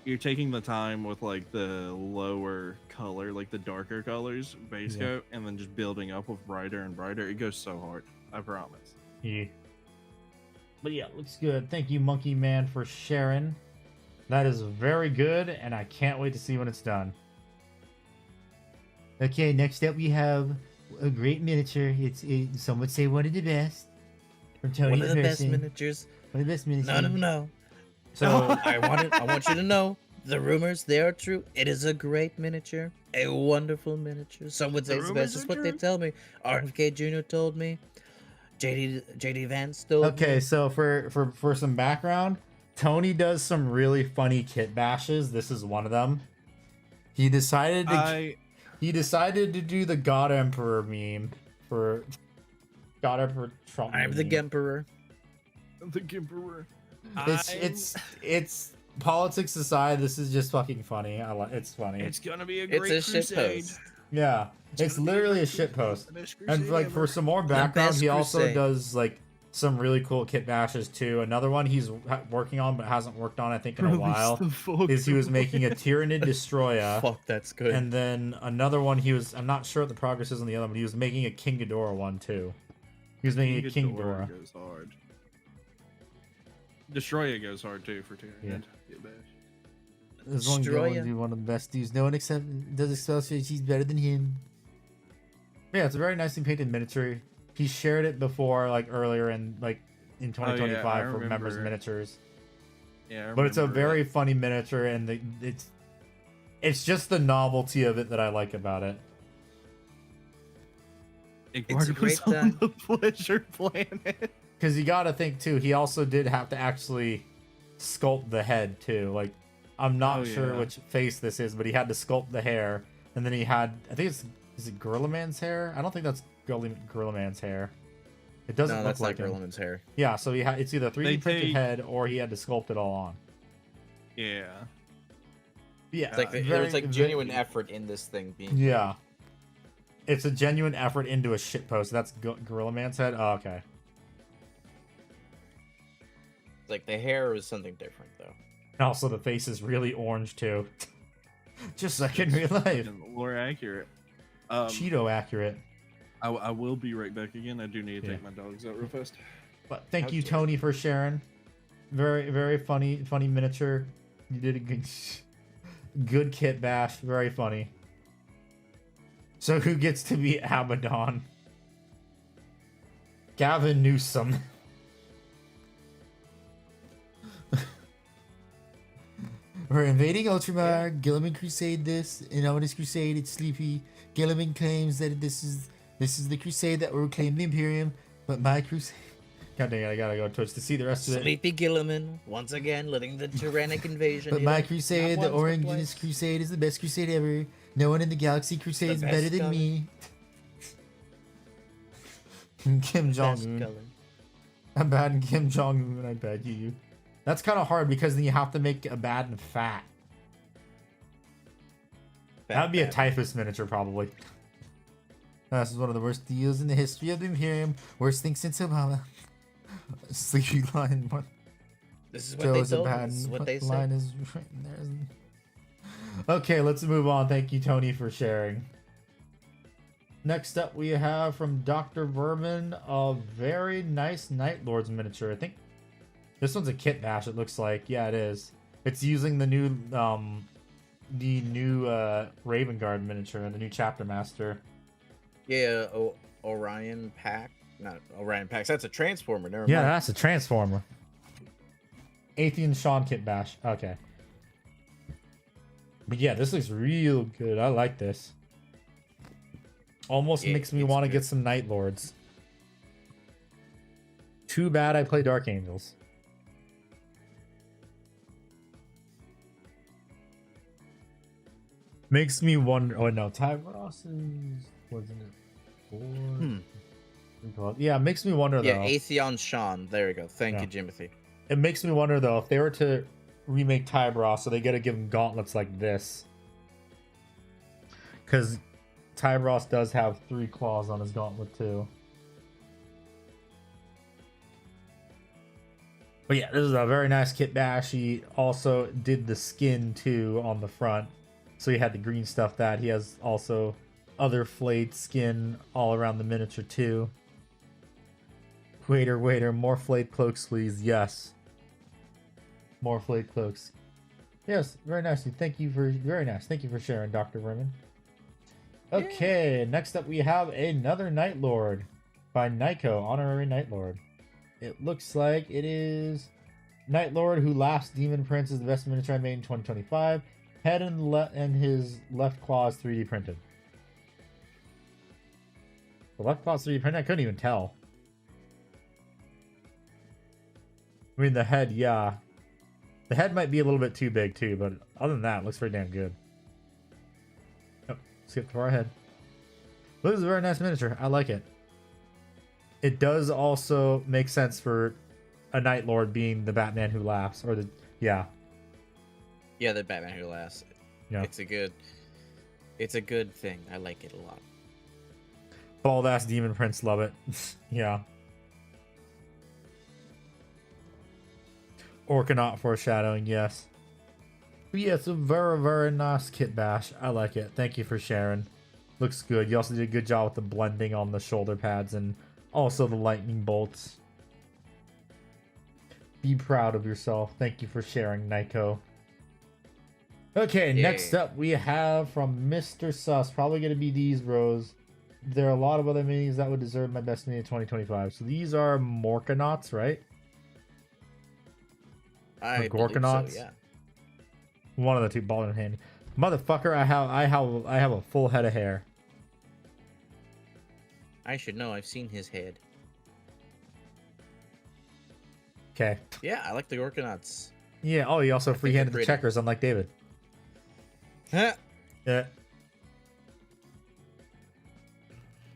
You're taking the time with like the lower color, like the darker colors, base Yeah. coat, and then just building up with brighter and brighter. It goes so hard. I promise. Yeah. But yeah, looks good. Thank you, Monkey Man, for sharing. That is very good, and I can't wait to see when it's done. Okay, next up we have a great miniature. Some would say one of the best. From Tony One of the best Person. miniatures. One of the best miniatures. No. So I want you to know the rumors, they are true. It is a great miniature, a wonderful miniature. Some would say The it's the rumors best. Is are what they true? tell me. RFK Jr. told me. JD Vance told me. okay, so for some background, Tony does some really funny kit bashes. This is one of them. He decided to do the God Emperor meme for God Emperor Trump. I'm the meme. Gemperor. The Gimperor. It's politics aside. This is just fucking funny. It's funny. It's gonna be a It's great a shit crusade. post. Yeah, it's gonna be literally a great shit post. The best And crusade like for ever. some more background, best he also crusade. does like some really cool kit bashes too. Another one he's working on but hasn't worked on I think in a Release while the fuck is he was away. making a Tyranid Destroyer. Fuck, that's good. And then another one I'm not sure what the progress is on the other one, but he was making a King Ghidorah one too. He was making a King Ghidorah. goes hard. Destroyer goes hard too for Tyranid. Yeah. Get bash. There's one Destroyer. going to one of the best dudes. No one except does Excel he's better than him. Yeah, it's a very nicely painted miniature. He shared it before, like earlier in 2025 for members remember. miniatures. Yeah, I But it's a remember very it. funny miniature, and it's just the novelty of it that I like about it. It's a Igor was great, on the pleasure planet. Because you got to think too, he also did have to actually sculpt the head too. Like, I'm not Oh, sure yeah. which face this is, but he had to sculpt the hair, and then he had, I think is it Gorilla Man's hair? I don't think that's Gorilla Man's hair. It doesn't No, look that's like not him. Gorlaman's hair. Yeah, so it's either 3D They printed take- head or he had to sculpt it all on. Yeah. Yeah, It's like there very- was like very- genuine effort in this thing being. Yeah, it's a genuine effort into a shit post. That's Gorilla Man's head. Oh, okay. Like the hair is something different though. And also the face is really orange too. Just like in real life. And more accurate. Cheeto accurate. I will be right back again. I do need to Yeah. take my dogs out real fast. But thank How you, dare Tony, for sharing. Very, very funny miniature. You did a good kit bash. Very funny. So who gets to be Abaddon? Gavin Newsom. We're invading Ultramar. Gilliman Crusade this, and on this crusade it's Sleepy. Gilliman claims that this is the crusade that will reclaim the Imperium, but my crusade. God dang it! I gotta go to Twitch to see the rest of it. Sleepy Gilliman once again leading the tyrannic invasion. But you my know, crusade, not the once, but Orange twice. Crusade, is the best crusade ever. No one in the Galaxy Crusade is best better than color. me. Kim Jong Best Un. color. I'm bad in Kim Jong Un. I beg you. That's kind of hard because then you have to make a bad and fat. That'd be a Bad. typhus miniature, probably. This is one of the worst deals in the history of the Imperium. Worst thing since Obama. Sleepy line. What? This is what they Joe's a told me. bad. This is what What they line said. is written there? Okay, let's move on. Thank you, Tony, for sharing. Next up, we have from Dr. Vermin a very nice Night Lords miniature. I think this one's a kit bash. It looks like, yeah, it is. It's using the new Raven Guard miniature, the new Chapter Master. Yeah, Orion Pack. Not Orion Packs. That's a Transformer. Never Yeah, mind. that's a Transformer. Athean Sean kit bash. Okay. But yeah, this looks real good. I like this. Almost Yeah, makes me it's want to good. get some Night Lords. Too bad I play Dark Angels. Makes me wonder. Oh no, Ty Ross is wasn't it 4? called? Yeah, it makes me wonder Yeah, though. Atheon Sean. There we go. Thank Yeah. you, Jimothy. It makes me wonder though if they were to remake Tybros, so they gotta give him gauntlets like this, because Tybros does have 3 claws on his gauntlet too. But yeah, this is a very nice kit bash. He also did the skin too on the front, so he had the green stuff. That he has also other flayed skin all around the miniature too. Waiter, more flayed cloak sleeves. Yes. More flayed cloaks. Yes, very nicely. Thank you for sharing, Dr. Vermin. Okay, next up we have another Night Lord by Nyko, Honorary Night Lord. It looks like it is Night Lord who laughs Demon Prince is the best miniature I made in 2025. Head and his left claw is 3D printed. The left claw is 3D printed? I couldn't even tell. I mean, the head, yeah. The head might be a little bit too big too, but other than that, it looks pretty damn good. Oh, skip far ahead. But this is a very nice miniature. I like it. It does also make sense for a Night Lord being the Batman who laughs, or the yeah. Yeah, the Batman who laughs. Yeah. It's a good thing. I like it a lot. Bald ass Demon Prince, love it. Yeah. Orkanaut foreshadowing, yes. But yeah, it's a very, very nice kit bash. I like it. Thank you for sharing. Looks good. You also did a good job with the blending on the shoulder pads and also the lightning bolts. Be proud of yourself. Thank you for sharing, Nyko. Okay, Yay. Next up we have from Mr. Sus. Probably going to be these bros. There are a lot of other minis that would deserve my best mini 2025. So these are Morkanauts, right? I Or believe Gorkanauts? so, yeah. One of the two, ball in hand. Motherfucker, I have a full head of hair. I should know. I've seen his head. Okay. Yeah, I like the Gorkanauts. Yeah. Oh, he also I think free-handed they're the pretty. checkers, unlike David. Huh? Yeah.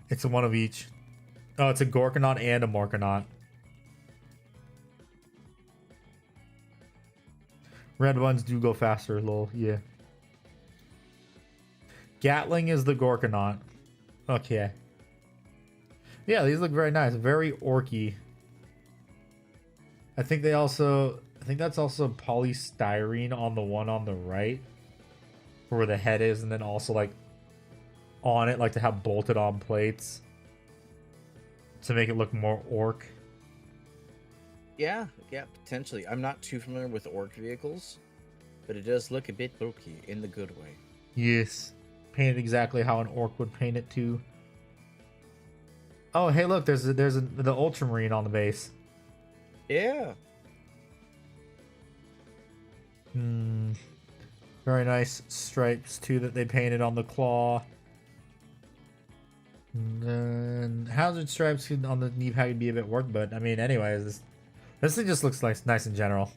It's a one of each. Oh, it's a Gorkanaut and a Morkanaut. Red ones do go faster, lol. Yeah. Gatling is the Gorkanaut. Okay. Yeah, these look very nice. Very orky. I think that's also polystyrene on the one on the right. Where the head is, and then also like on it, like to have bolted on plates. To make it look more orc. Yeah, potentially. I'm not too familiar with orc vehicles, but it does look a bit bulky in the good way. Yes. Painted exactly how an orc would paint it too. Oh, hey, look, there's the Ultramarine on the base. Yeah. Very nice stripes too that they painted on the claw. And then hazard stripes on the knee pad would be a bit work, but I mean, anyways, this thing just looks nice in general.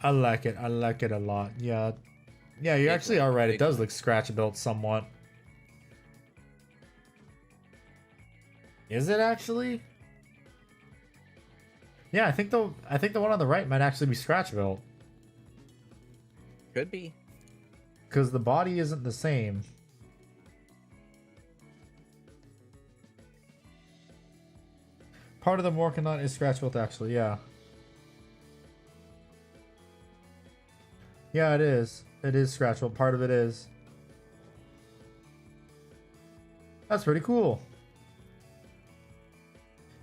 I like it. I like it a lot. Yeah. Yeah, you're actually all right. It does look scratch built somewhat. Is it actually? Yeah, I think the one on the right might actually be scratch built. Could be. Because the body isn't the same. Part of the Morkanaut is scratch built actually, yeah. Yeah, it is. It is scratch built. Part of it is. That's pretty cool.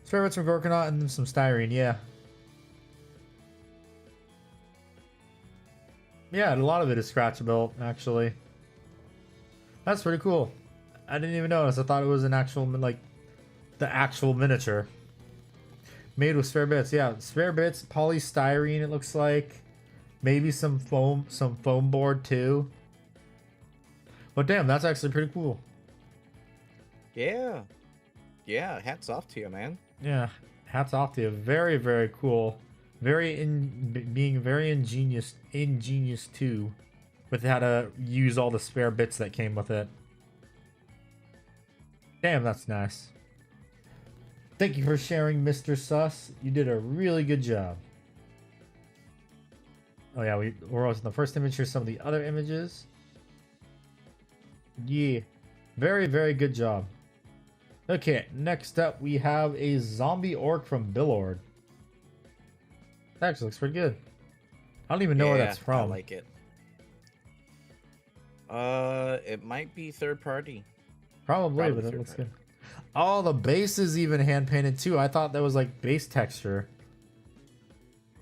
Spare bits from Gorkanaut and some styrene, yeah. Yeah, a lot of it is scratch built, actually. That's pretty cool. I didn't even notice. I thought it was an actual, like, the actual miniature. Made with spare bits, yeah. Spare bits, polystyrene, it looks like. Maybe some foam board, too. But damn, that's actually pretty cool. Yeah. Yeah, hats off to you, man. Yeah, hats off to you. Very, very cool. Being very ingenious too, with how to use all the spare bits that came with it. Damn, that's nice. Thank you for sharing, Mr. Sus. You did a really good job. Oh yeah, we're also in the first image. Here's some of the other images. Yeah, very, very good job. Okay, next up we have a zombie orc from Billord. That actually looks pretty good. I don't even know where that's from. I like it. It might be third party. Probably, but it looks good. Oh, the base is even hand painted too. I thought that was like base texture.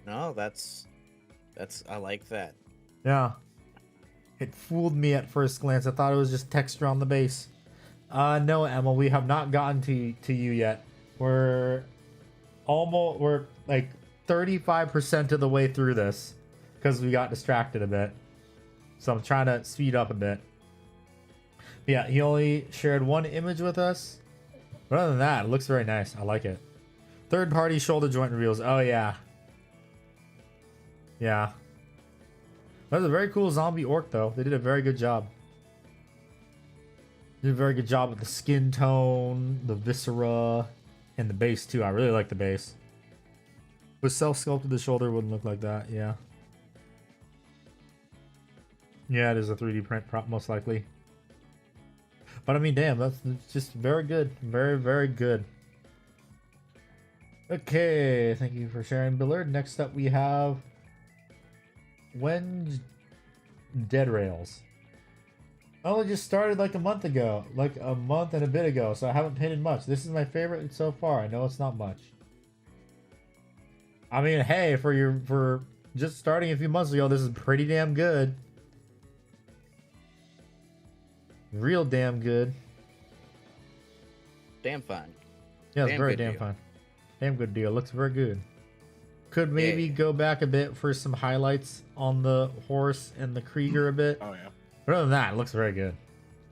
No, that's I like that. Yeah. It fooled me at first glance. I thought it was just texture on the base. No, Emma, we have not gotten to you yet. We're like 35% of the way through this because we got distracted a bit. So I'm trying to speed up a bit. Yeah, he only shared one image with us. But other than that, it looks very nice. I like it. Third party shoulder joint reveals. Oh, yeah. Yeah. That was a very cool zombie orc, though. They did a very good job. Did a very good job with the skin tone, the viscera, and the base, too. I really like the base. With self-sculpted, the shoulder wouldn't look like that. Yeah. Yeah, it is a 3D print prop, most likely. But I mean, damn, that's just very good. Very, very good. Okay, thank you for sharing, Billard. Next up, we have When's Dead Rails. I only just started like a month ago, like a month and a bit ago, so I haven't painted much. This is my favorite so far. I know it's not much. I mean, hey, for just starting a few months ago, this is pretty damn good. Real damn good. Damn fine. Yeah, it's very damn fine. Damn good deal. Looks very good. Could maybe go back a bit for some highlights on the horse and the Krieger a bit. Oh yeah. But other than that, it looks very good.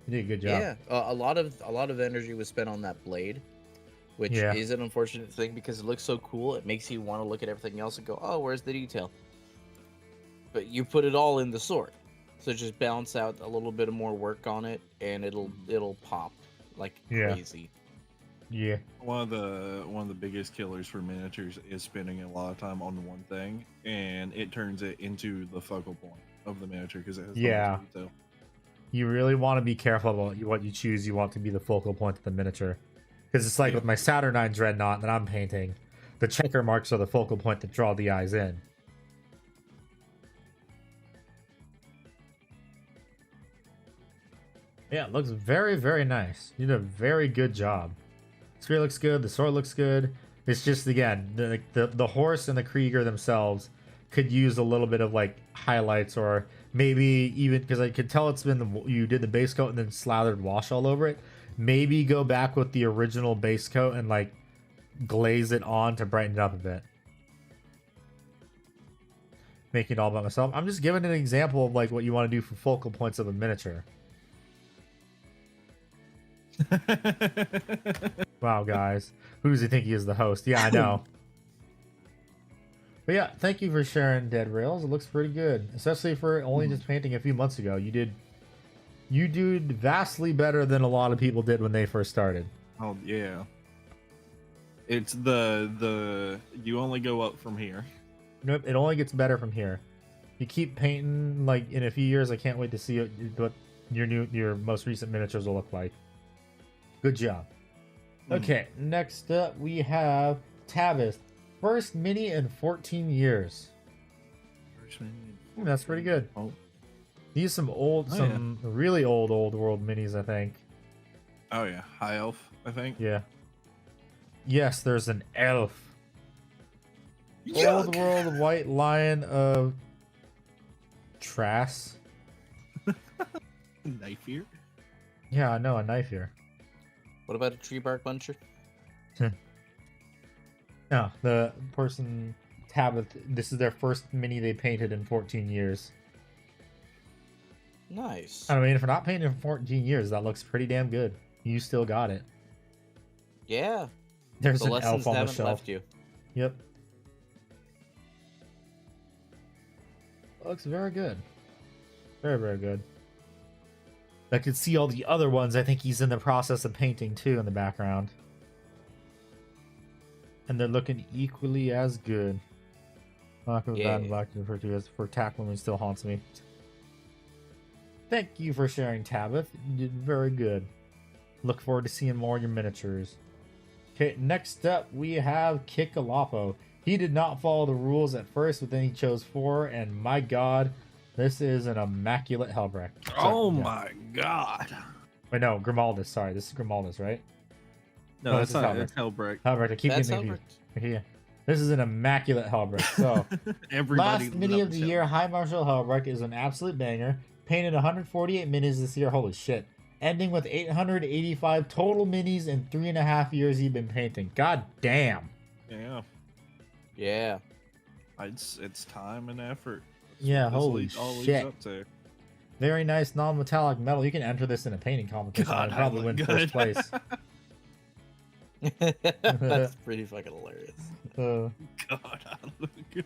You did a good job. Yeah, a lot of energy was spent on that blade, which is an unfortunate thing because it looks so cool. It makes you want to look at everything else and go, "Oh, where's the detail?" But you put it all in the sword, so just balance out a little bit of more work on it, and it'll pop like crazy. Yeah. One of the biggest killers for miniatures is spending a lot of time on one thing, and it turns it into the focal point of the miniature because it has so much detail. You really want to be careful about what you choose. You want to be the focal point of the miniature, because it's like with my Saturnine Dreadnought that I'm painting, the checker marks are the focal point that draw the eyes in. Yeah, it looks very, very nice. You did a very good job. Spear looks good. The sword looks good. It's just, again, the horse and the Krieger themselves could use a little bit of like highlights, or maybe even, because I could tell it's been you did the base coat and then slathered wash all over it. Maybe go back with the original base coat and like glaze it on to brighten it up a bit. Making it all about myself. I'm just giving an example of like what you want to do for focal points of a miniature. Wow, guys. Who does he think he is, the host? Yeah, I know. But yeah, thank you for sharing, Dead Rails. It looks pretty good, especially for only just painting a few months ago. You did vastly better than a lot of people did when they first started. Oh yeah. It's the you only go up from here. Nope, it only gets better from here. You keep painting, like in a few years, I can't wait to see what your most recent miniatures will look like. Good job. Okay, next up we have Tavis. First mini in 14 years. That's pretty good. Oh. These some really old world minis, I think. Oh yeah, high elf, I think. Yeah. Yes, there's an elf. Yuck. Old world white lion of Trass. Knife here. Yeah, I know, a knife here. What about a tree bark muncher? No, the person Tabith, this is their first mini they painted in 14 years. Nice. I mean, if we're not painting in 14 years, that looks pretty damn good. You still got it. Yeah. There's The an lessons elf on the haven't shelf. left you. Yep. Looks very good. Very, very good. I could see all the other ones. I think he's in the process of painting too in the background. And they're looking equally as good. Black of Bad and Black referred to as for Tackwoman still haunts me. Thank you for sharing, Tabith. You did very good. Look forward to seeing more of your miniatures. Okay, next up we have Kikalapo. He did not follow the rules at first, but then he chose 4, and my god, this is an immaculate Helbrecht. Oh my god. Wait, no, Grimaldus, sorry. This is Grimaldus, right? No, this that's is not. Helbrecht. It's Hellbreak. Helbrecht, I keep That's getting Helbrecht. confused. Yeah. This is an immaculate Helbrecht. So, Everybody last mini of loves the year, High Marshal Helbrecht is an absolute banger. Painted 148 minis this year. Holy shit. Ending with 885 total minis in 3.5 years he's been painting. God damn. Yeah. Yeah. It's time and effort. That's Yeah, what this holy leads- all leads shit. up to. Very nice non-metallic metal. You can enter this in a painting competition God, and I probably look win good. first place. That's pretty fucking hilarious. Uh, God, I look good.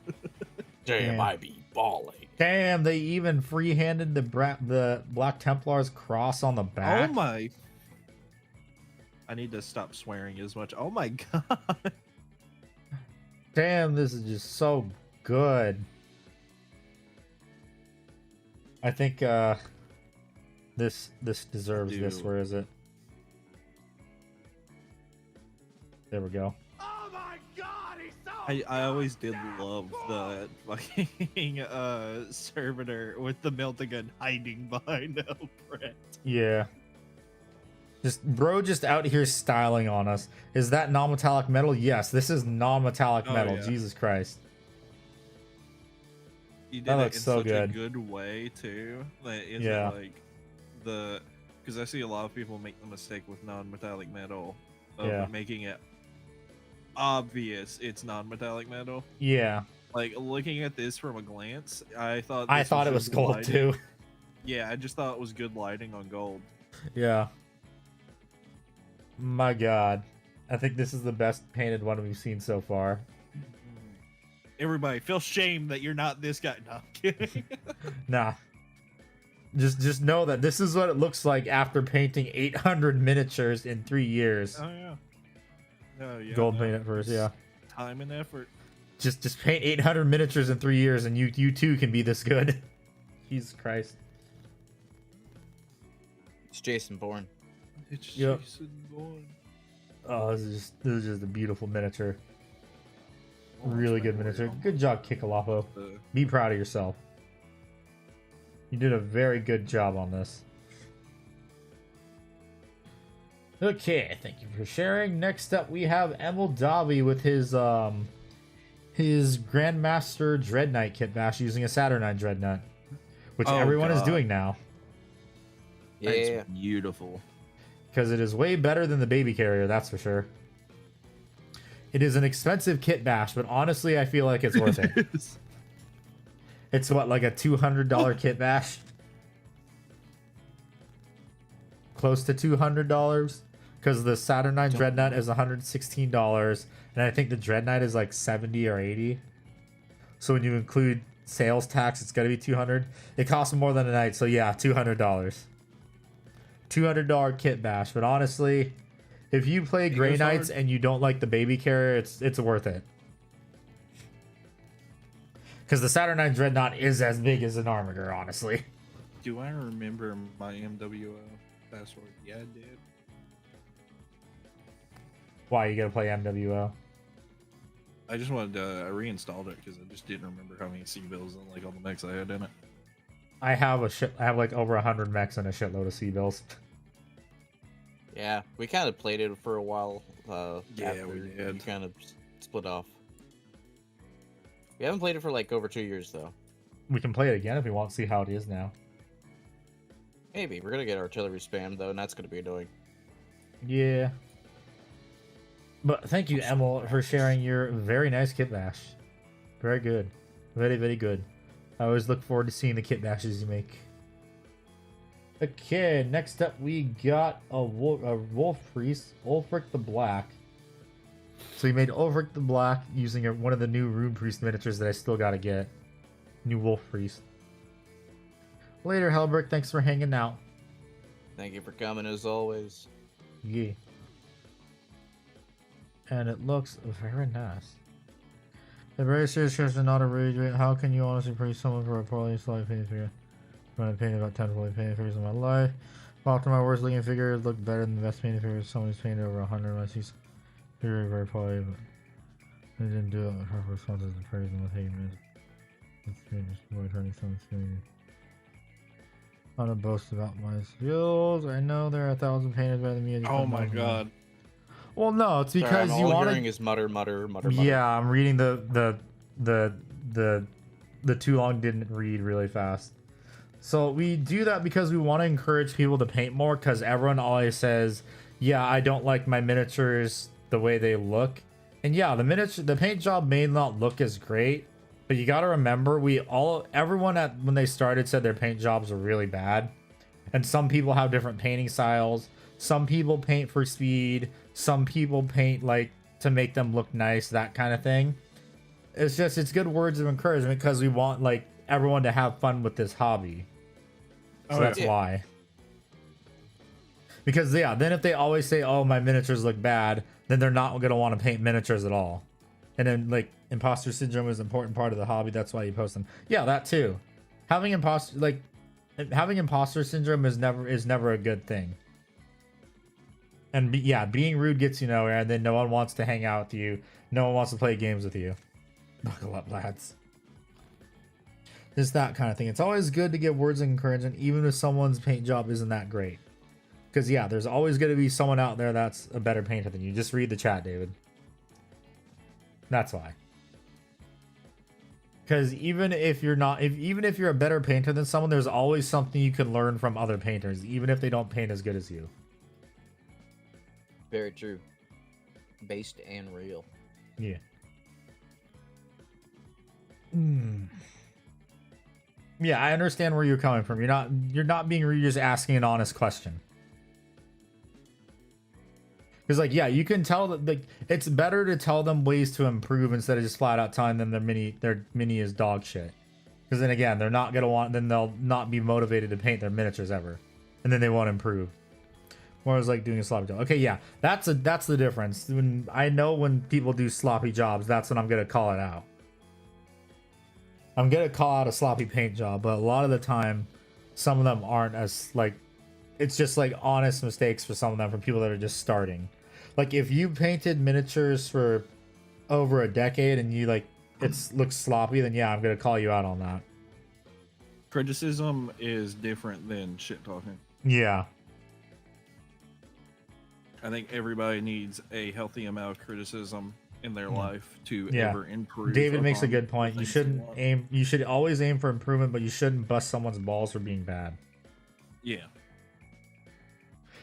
Damn, Yeah. I be balling. damn, they even free-handed the Black Templar's cross on the back. Oh my! I need to stop swearing as much. Oh my god! Damn, this is just so good. I think this deserves this. Dude. Where is it? There we go. I always did love the fucking servitor with the Meltagun hiding behind Elbrett. Yeah. Just out here styling on us. Is that non-metallic metal? Yes, this is non-metallic Oh, metal. yeah. Jesus Christ. You did That it looks in so such good. a good way too. That isn't Yeah. like the because I see a lot of people make the mistake with non-metallic metal of Yeah. making it obvious it's non-metallic metal. Yeah. Like looking at this from a glance, I thought I this thought it was just gold lighting. too. Yeah, I just thought it was good lighting on gold. Yeah. My god. I think this is the best painted one we've seen so far. Everybody feel shame that you're not this guy. No, I'm kidding. Nah. Just know that this is what it looks like after painting 800 miniatures in 3 years. Oh yeah. Oh yeah. Gold no, paint at first, yeah. Time and effort. Just paint 800 miniatures in 3 years and you too can be this good. Jesus Christ. It's Jason Bourne. It's Yep. Jason Bourne. Oh, this is just a beautiful miniature. Oh, Really it's good my miniature. Warhammer. Good job, Kikalapo. Uh, Be proud of yourself. You did a very good job on this. Okay, thank you for sharing. Next up, we have Emil Davi with his Grandmaster Dread Knight kit bash using a Saturnine Dread Knight, which Oh, everyone is God. doing now Yeah. It's beautiful. because it is way better than the baby carrier. That's for sure. It is an expensive kit bash, but honestly, I feel like it's worth it. It's what, like a $200 kit bash? Close to $200? Because the Saturnine Dread Knight is $116, and I think the Dread Knight is like 70 or 80. So when you include sales tax, it's gotta be 200. It costs more than a knight, so yeah, $200. $200 kit bash, but honestly, if you play Grey goes Knights hard. and you don't like the baby carrier, it's worth it. Because the Saturnine Dreadnought is as big as an Armiger, honestly. Do I remember my MWO password? Yeah, I did. Why you gotta play MWO? I just wanted to I reinstalled it because I just didn't remember how many C-bills and like all the mechs I had in it. I have like over 100 mechs and a shitload of C-bills. Yeah, we kind of played it for a while. Yeah, after we did. We kind of split off. We haven't played it for like over 2 years though. We can play it again if we want to see how it is now. Maybe we're gonna get artillery spam though, and that's gonna be annoying. Yeah. But thank you, Emil, for sharing your very nice kit bash. Very good. Very, very good. I always look forward to seeing the kit bashes you make. Okay, next up we got a wolf priest, Ulfric the Black. So he made Ulfric the Black using one of the new Rune Priest miniatures that I still gotta get. New wolf priest. Later, Helbrick. Thanks for hanging out. Thank you for coming as always. Yeah. And it looks very nice. The very serious question, not a rage rate. How can you honestly praise someone for a poorly slightly painted figure? I've painted about 10 poorly painted figures in my life. Often my worst looking figures look better than the best painted figures. Someone who's painted over 100 I see very, very poorly, but they didn't do it with her responses to praise them with hate. It's just avoid hurting someone's feelings. I don't boast about my skills. I know there are 1,000 painters better than me. Oh my god. Well, no, it's because Sorry, you all want hearing is mutter, mutter, mutter, mutter. Yeah, I'm reading the too long didn't read really fast. So we do that because we want to encourage people to paint more, because everyone always says, yeah, I don't like my miniatures the way they look. And yeah, the paint job may not look as great, but you got to remember, everyone when they started said their paint jobs were really bad. And some people have different painting styles. Some people paint for speed. Some people paint like to make them look nice, that kind of thing. It's good words of encouragement, because we want like everyone to have fun with this hobby. So that's why. Because yeah, then if they always say, oh, my miniatures look bad, then they're not going to want to paint miniatures at all. And then like imposter syndrome is an important part of the hobby. That's why you post them. Yeah, that too. Having imposter syndrome is never a good thing. And yeah, being rude gets you nowhere, and then no one wants to hang out with you. No one wants to play games with you. Buckle up, lads. Just that kind of thing. It's always good to give words of encouragement, even if someone's paint job isn't that great. Because yeah, there's always going to be someone out there that's a better painter than you. Just read the chat, David. That's why. Because even if you're a better painter than someone, there's always something you can learn from other painters, even if they don't paint as good as you. Very true. Based and real. Yeah. Yeah, I understand where you're coming from. You're not being rude, you're just asking an honest question. Because like, yeah, you can tell that like it's better to tell them ways to improve instead of just flat out telling them their mini is dog shit. Because then again, they'll not be motivated to paint their miniatures ever, and then they won't improve. Whereas like doing a sloppy job. Okay, yeah, that's the difference. When people do sloppy jobs, that's when I'm gonna call it out. I'm gonna call out a sloppy paint job, but a lot of the time, some of them aren't as like. It's just like honest mistakes for some of them, for people that are just starting. Like if you painted miniatures for over a decade and you like looks sloppy, then yeah, I'm gonna call you out on that. Criticism is different than shit talking. Yeah. I think everybody needs a healthy amount of criticism in their life to ever improve. David makes a good point. You should always aim for improvement, but you shouldn't bust someone's balls for being bad. Yeah.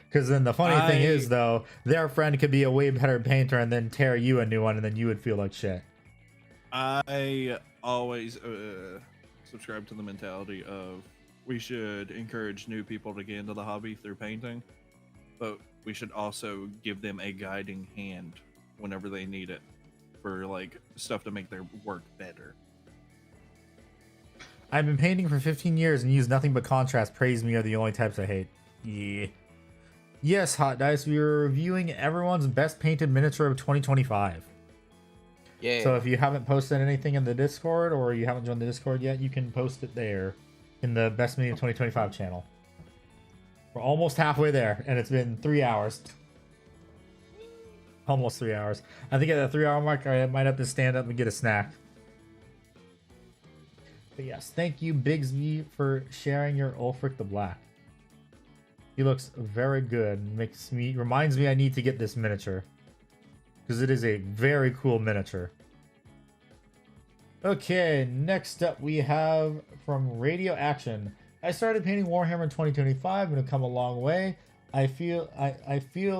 Because then the funny thing is, though, their friend could be a way better painter and then tear you a new one, and then you would feel like shit. I always subscribe to the mentality of we should encourage new people to get into the hobby through painting, but we should also give them a guiding hand whenever they need it for like stuff to make their work better. I've been painting for 15 years and use nothing but contrast. Praise me are the only types I hate. Yeah. Yes, Hot Dice, we are reviewing everyone's best painted miniature of 2025. Yeah. So if you haven't posted anything in the Discord, or you haven't joined the Discord yet, you can post it there in the Best Mini of 2025 channel. We're almost halfway there, and it's been 3 hours. Almost 3 hours. I think at the 3 hour mark, I might have to stand up and get a snack. But yes, thank you, Bigsby, for sharing your Ulfric the Black. He looks very good. Reminds me I need to get this miniature, because it is a very cool miniature. Okay, next up we have from Radio Action. I started painting Warhammer in 2025 and have come a long way. I feel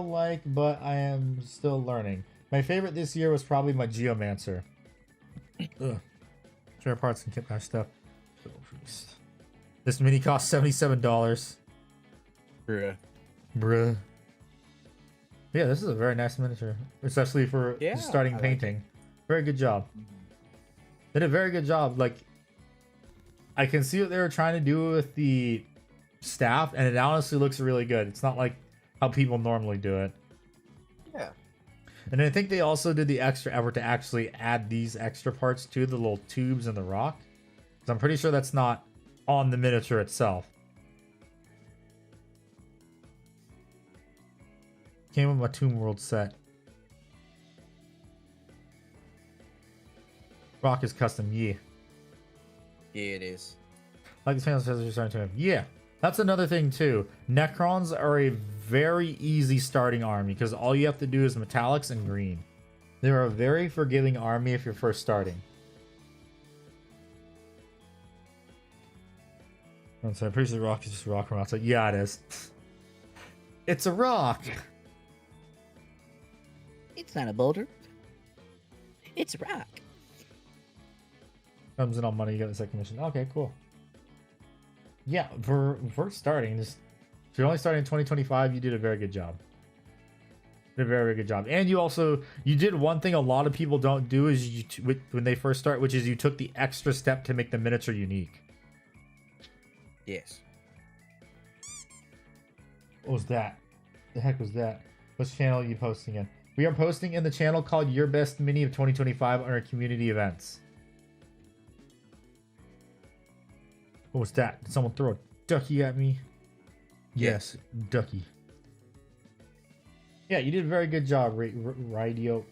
like, but I am still learning. My favorite this year was probably my Geomancer. Ugh. Spare parts and kit bash stuff. This mini cost $77. Bruh. Yeah, this is a very nice miniature, especially for starting painting. Very good job. They did a very good job. Like, I can see what they were trying to do with the staff, and it honestly looks really good. It's not like how people normally do it. Yeah. And I think they also did the extra effort to actually add these extra parts to the little tubes and the rock. So I'm pretty sure that's not on the miniature itself. Came with my Tomb World set. Rock is custom, yeah. Yeah, it is. Like the fans says you're starting to have. Yeah, that's another thing too. Necrons are a very easy starting army because all you have to do is metallics and green. They're a very forgiving army if you're first starting. So I'm pretty sure the rock is just a rock from outside. Yeah, it is. It's a rock. It's not a boulder. It's a rock. Comes in on money, you get the second mission. Okay, cool. Yeah, for starting, just if you're only starting in 2025, you did a very good job. Did a very, very good job. And you did one thing a lot of people don't do is when they first start, which is you took the extra step to make the miniature unique. Yes. What was that? The heck was that? Which channel are you posting in? We are posting in the channel called Your Best Mini of 2025 under community events. What was that? Did someone throw a ducky at me? Yes, ducky. Yeah, you did a very good job, radio.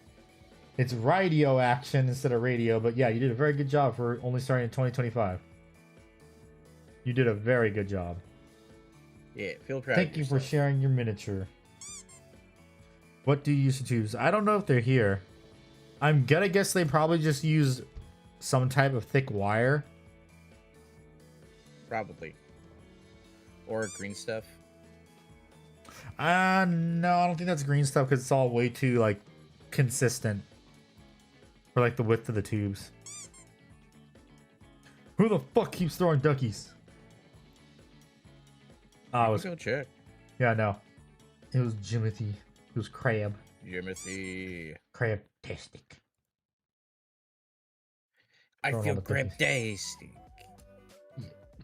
It's radio action instead of radio, but yeah, you did a very good job for only starting in 2025. You did a very good job. Yeah, feel proud. Thank you for sharing your miniature. What do you use to choose? I don't know if they're here. I'm gonna guess they probably just used some type of thick wire. Probably. Or green stuff. No, I don't think that's green stuff because it's all way too like consistent for like the width of the tubes. Who the fuck keeps throwing duckies? I was go check. Yeah, no. It was Jimothy. It was Crab. Jimothy. Crab-tastic. I Throwing feel all the cookies. crab-tastic.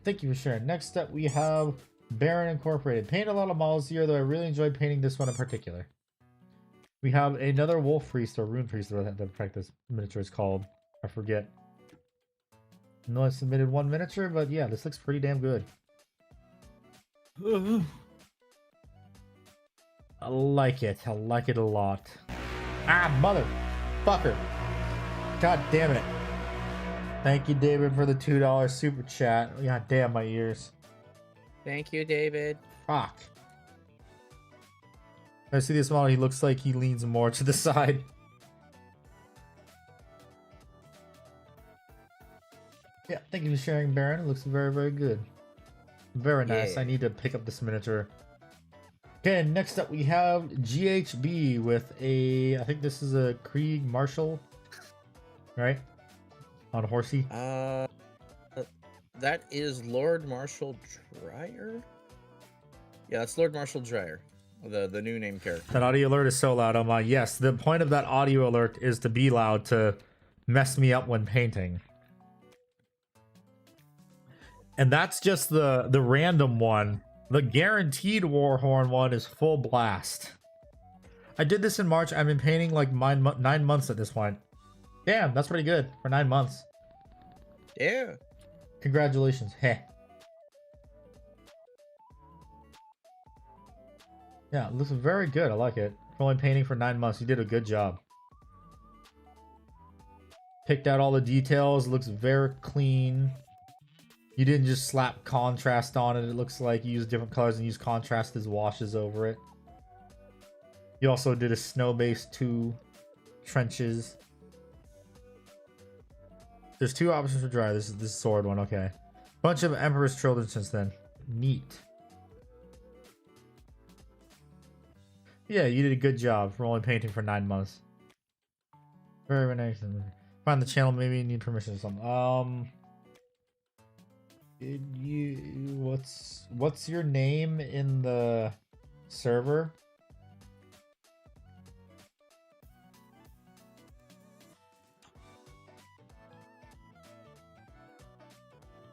Thank you for sharing. Next up, we have Baron Incorporated. Paint a lot of models here, though I really enjoyed painting this one in particular. We have another Wolf Priest or Rune Priest, or the fact this miniature is called. I forget. I know I submitted one miniature, but yeah, this looks pretty damn good. I like it. I like it a lot. Ah, motherfucker. God damn it. Thank you, David, for the $2 super chat. God damn my ears. Thank you, David. Fuck. I see this model. He looks like he leans more to the side. Yeah, thank you for sharing, Baron. It looks very, very good. Very nice. Yeah. I need to pick up this miniature. Okay, next up we have GHB with a... I think this is a Krieg Marshal. Right? On horsey. That is Lord Marshal Dreyer? Yeah, that's Lord Marshal Dreyer. The new name character. That audio alert is so loud. I'm like, yes, the point of that audio alert is to be loud to mess me up when painting. And that's just the random one. The guaranteed Warhorn one is full blast. I did this in March. I've been painting like 9 months at this point. Damn, that's pretty good for 9 months. Yeah. Congratulations. Heh. Yeah, it looks very good. I like it. For only painting for 9 months, you did a good job. Picked out all the details. Looks very clean. You didn't just slap contrast on it. It looks like you used different colors and used contrast as washes over it. You also did a snow-based 2 trenches. There's 2 options for dry. This is this sword one, okay. Bunch of Emperor's Children since then. Neat. Yeah, you did a good job for only painting for 9 months. Very, very nice. Find the channel, maybe you need permission or something. Did you what's your name in the server?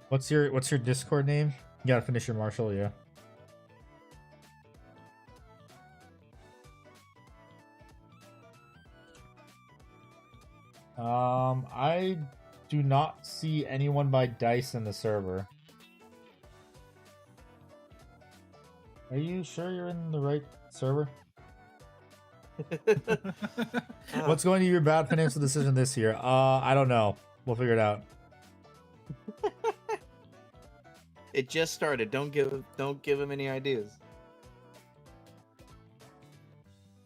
What's your Discord name? You gotta finish your martial, yeah. I do not see anyone by Dice in the server. Are you sure you're in the right server? What's going to be your bad financial decision this year? I don't know. We'll figure it out. It just started. Don't give him any ideas.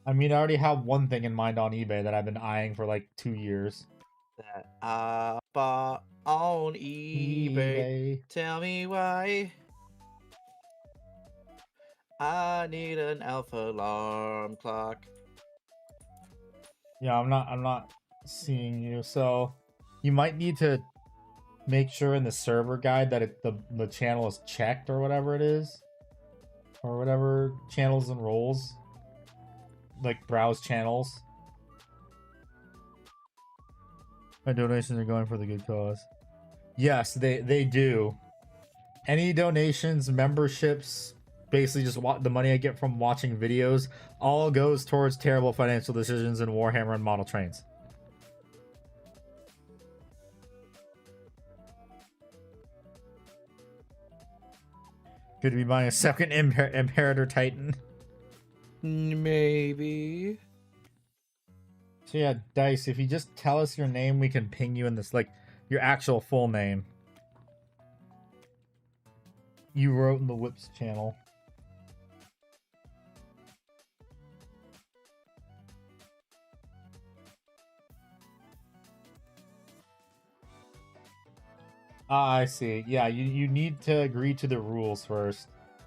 I mean, I already have one thing in mind on eBay that I've been eyeing for like 2 years. That I bought on eBay. Tell me why. I need an alpha alarm clock. Yeah, I'm not seeing you. So you might need to make sure in the server guide that the channel is checked or whatever it is. Or whatever channels and roles. Like browse channels. My donations are going for the good cause. Yes, they do. Any donations, memberships, basically just the money I get from watching videos, all goes towards terrible financial decisions in Warhammer and model trains. Could be buying a second Imperator Titan. Maybe. So yeah, Dice, if you just tell us your name, we can ping you in this, like, your actual full name. You wrote in the Whips channel. Ah, I see. Yeah, you need to agree to the rules first.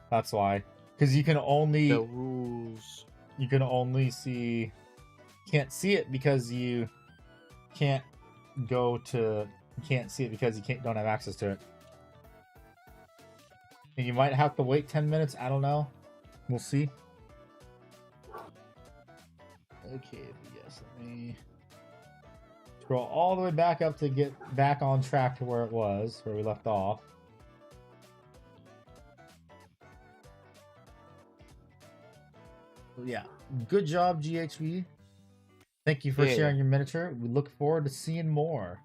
That's why. Because you can only... The rules. You can only see... Can't see it because you can't go to... You can't see it because you don't have access to it. And you might have to wait 10 minutes. I don't know. We'll see. Okay, yes, let me... Scroll all the way back up to get back on track to where it was, where we left off. Yeah, good job, GHV. Thank you for sharing your miniature. We look forward to seeing more.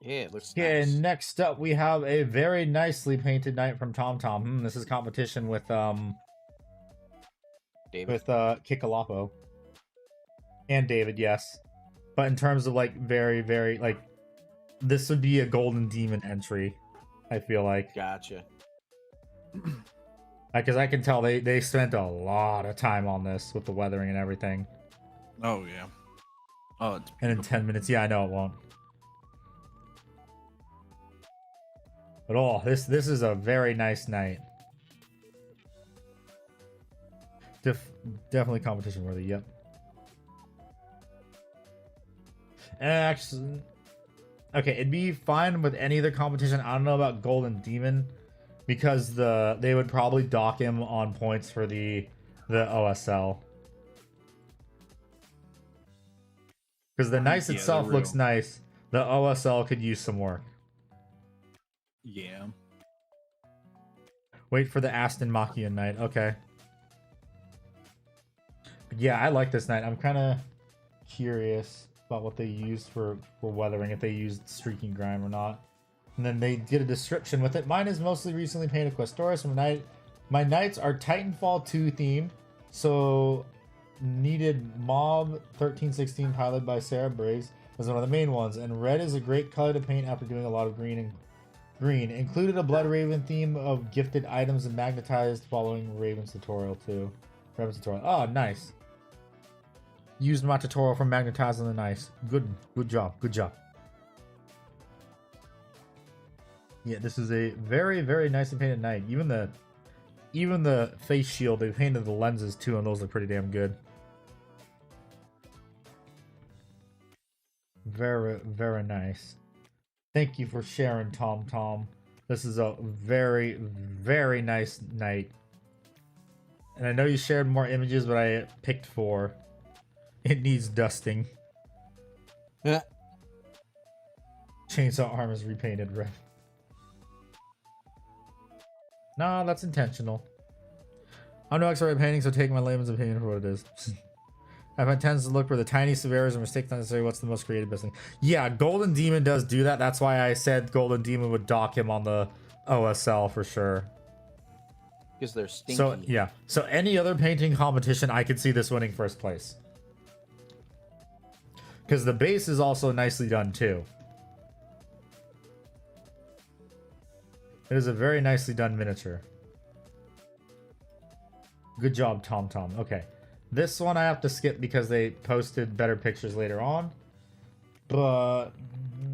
Yeah, it looks Okay, nice. next up we have a very nicely painted knight from TomTom. This is competition with David. with Kikalapo. And David, yes. But in terms of like very, very like this would be a Golden Demon entry, I feel like. Gotcha. Because I can tell they spent a lot of time on this with the weathering and everything. Oh yeah. Oh, it's And in beautiful. 10 minutes, yeah, I know it won't. But oh, this is a very nice night. Definitely competition worthy, yep. Actually, okay, it'd be fine with any other competition. I don't know about Golden Demon because they would probably dock him on points for the OSL. Because the Nice itself looks nice. The OSL could use some work. Yeah. Wait for the Aston Machian Knight. Okay. But yeah, I like this knight. I'm kind of curious about what they used for weathering, if they used streaking grime or not. And then they did a description with it. Mine is mostly recently painted Questoris. My knights are Titanfall 2 themed, so needed Mob 1316 piloted by Sarah Briggs as one of the main ones. And red is a great color to paint after doing a lot of green and green. Included a Blood Raven theme of gifted items and magnetized following Raven's tutorial too. Raven's tutorial. Oh, nice. Used my tutorial for magnetizing the nice. Good job. Good job. Yeah, this is a very, very nicely painted knight. Even the face shield, they painted the lenses too, and those look pretty damn good. Very, very nice. Thank you for sharing, TomTom. This is a very, very nice knight. And I know you shared more images, but I picked 4. It needs dusting. Yeah. Chainsaw arm is repainted red. Nah, that's intentional. I'm no expert at painting, so take my layman's opinion for what it is. I find tends to look for the tiniest of errors and mistakes necessary. What's the most creative best thing? Yeah, Golden Demon does do that. That's why I said Golden Demon would dock him on the OSL for sure. Because they're stinky. So yeah. So any other painting competition, I could see this winning first place. Because the base is also nicely done too. It is a very nicely done miniature. Good job, Tom Tom. Okay. This one I have to skip because they posted better pictures later on. But,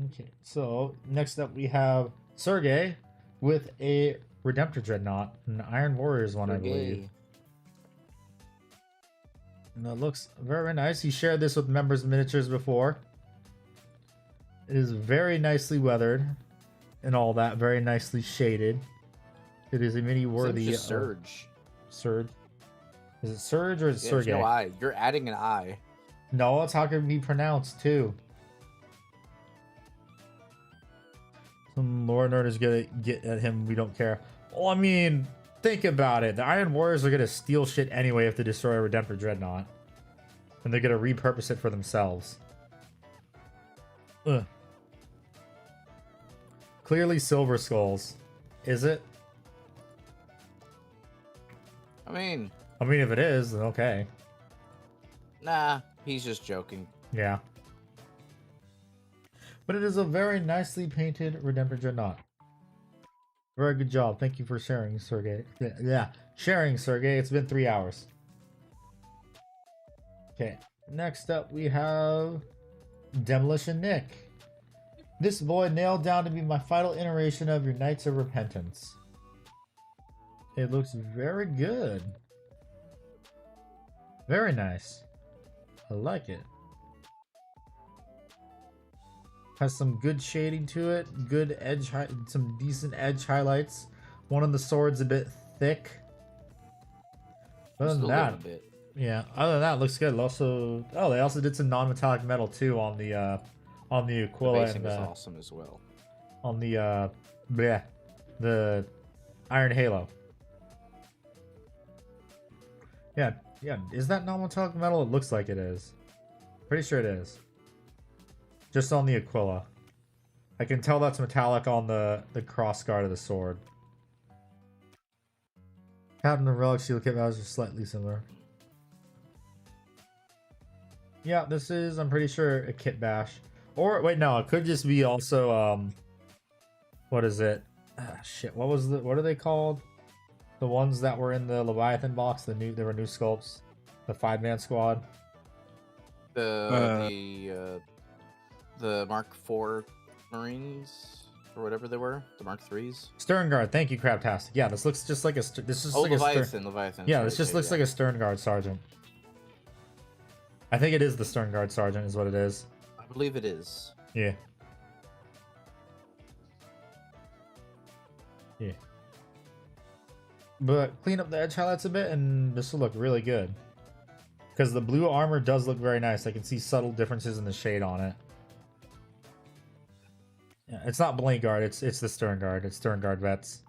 okay. So, next up we have Sergey with a Redemptor Dreadnought. An Iron Warriors one, I believe. And that looks very nice. He shared this with members miniatures before. It is very nicely weathered and all that. Very nicely shaded. It is a mini worthy Surge. Surge. Is it Surge or is it Sergey? No I. You're adding an I. No, it's how can it be pronounced too. Some lore nerd is gonna get at him. We don't care. Well, I mean, think about it. The Iron Warriors are gonna steal shit anyway if they destroy a Redemptor Dreadnought, and they're gonna repurpose it for themselves. Ugh. Clearly, Silver Skulls. Is it? I mean, if it is, then okay. nah, he's just joking. Yeah. But it is a very nicely painted Redemptor Dreadnought. Very good job. Thank you for sharing, Sergey. Yeah. Sharing, Sergey. It's been 3 hours. Okay. Next up, we have Demolition Nick. This boy nailed down to be my final iteration of your Knights of Repentance. It looks very good. Very nice. I like it. Has some good shading to it. Good edge, some decent edge highlights. One of the swords a bit thick. Other than that, yeah. Other than that, it looks good. Also, oh, they also did some non-metallic metal too on the Aquila. The basing is awesome as well. On the the Iron Halo. Yeah. Is that non-metallic metal? It looks like it is. Pretty sure it is. Just on the Aquila. I can tell that's metallic on the crossguard of the sword. Captain of Relic Shield Kit values are slightly similar. Yeah, this is, I'm pretty sure, a kit bash. Or, wait, no, it could just be also, what is it? Shit, what are they called? The ones that were in the Leviathan box, there were new sculpts. The 5-man squad. The Mark IV Marines or whatever they were, the Mark IIIs. Stern Guard, thank you, Craptastic. Yeah, this looks just like a Leviathan. Yeah, this just looks like a Stern Guard sergeant. I think it is the Stern Guard sergeant, is what it is. I believe it is. Yeah. Yeah. But clean up the edge highlights a bit, and this will look really good. Because the blue armor does look very nice. I can see subtle differences in the shade on it. Yeah, it's not Blank Guard, it's the Stern Guard. It's Stern Guard vets.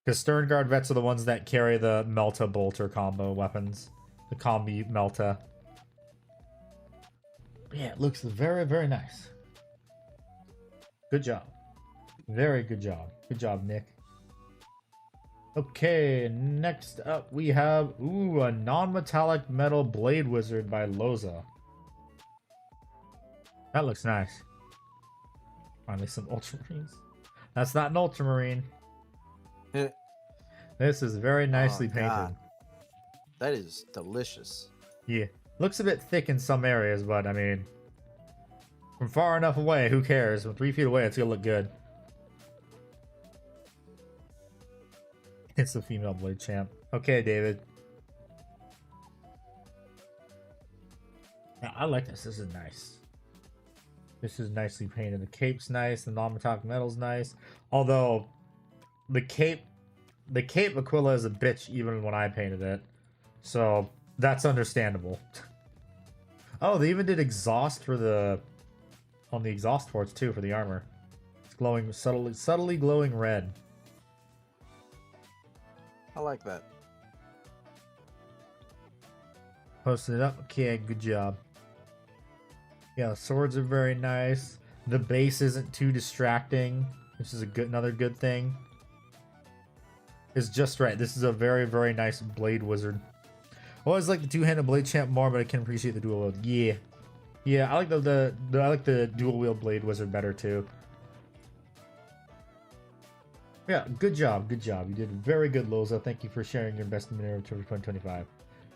Because Stern Guard vets are the ones that carry the Melta Bolter combo weapons. The Combi Melta. Yeah, it looks very, very nice. Good job. Very good job. Good job, Nick. Okay, next up we have, a non-metallic metal blade wizard by Loza. That looks nice. Finally some ultramarines. That's not an ultramarine. This is very nicely painted. God. That is delicious. Yeah. Looks a bit thick in some areas, but I mean, from far enough away, who cares? From 3 feet away, it's gonna look good. It's the female blade champ. Okay, David. Yeah, I like this. This is nice. This is nicely painted. The cape's nice. The non-metallic metal's nice. Although, the cape Aquila is a bitch even when I painted it. So, that's understandable. Oh, they even did exhaust for on the exhaust ports too for the armor. It's glowing, subtly glowing red. I like that. Posted it up. Okay, good job. Yeah, the swords are very nice. The base isn't too distracting, which is another good thing. It's just right. This is a very, very nice blade wizard. I always like the two-handed blade champ more, but I can appreciate the dual wield. Yeah, yeah. I like I like the dual wield blade wizard better too. Yeah, good job, good job. You did very good, Loza. Thank you for sharing your best minute of 2025.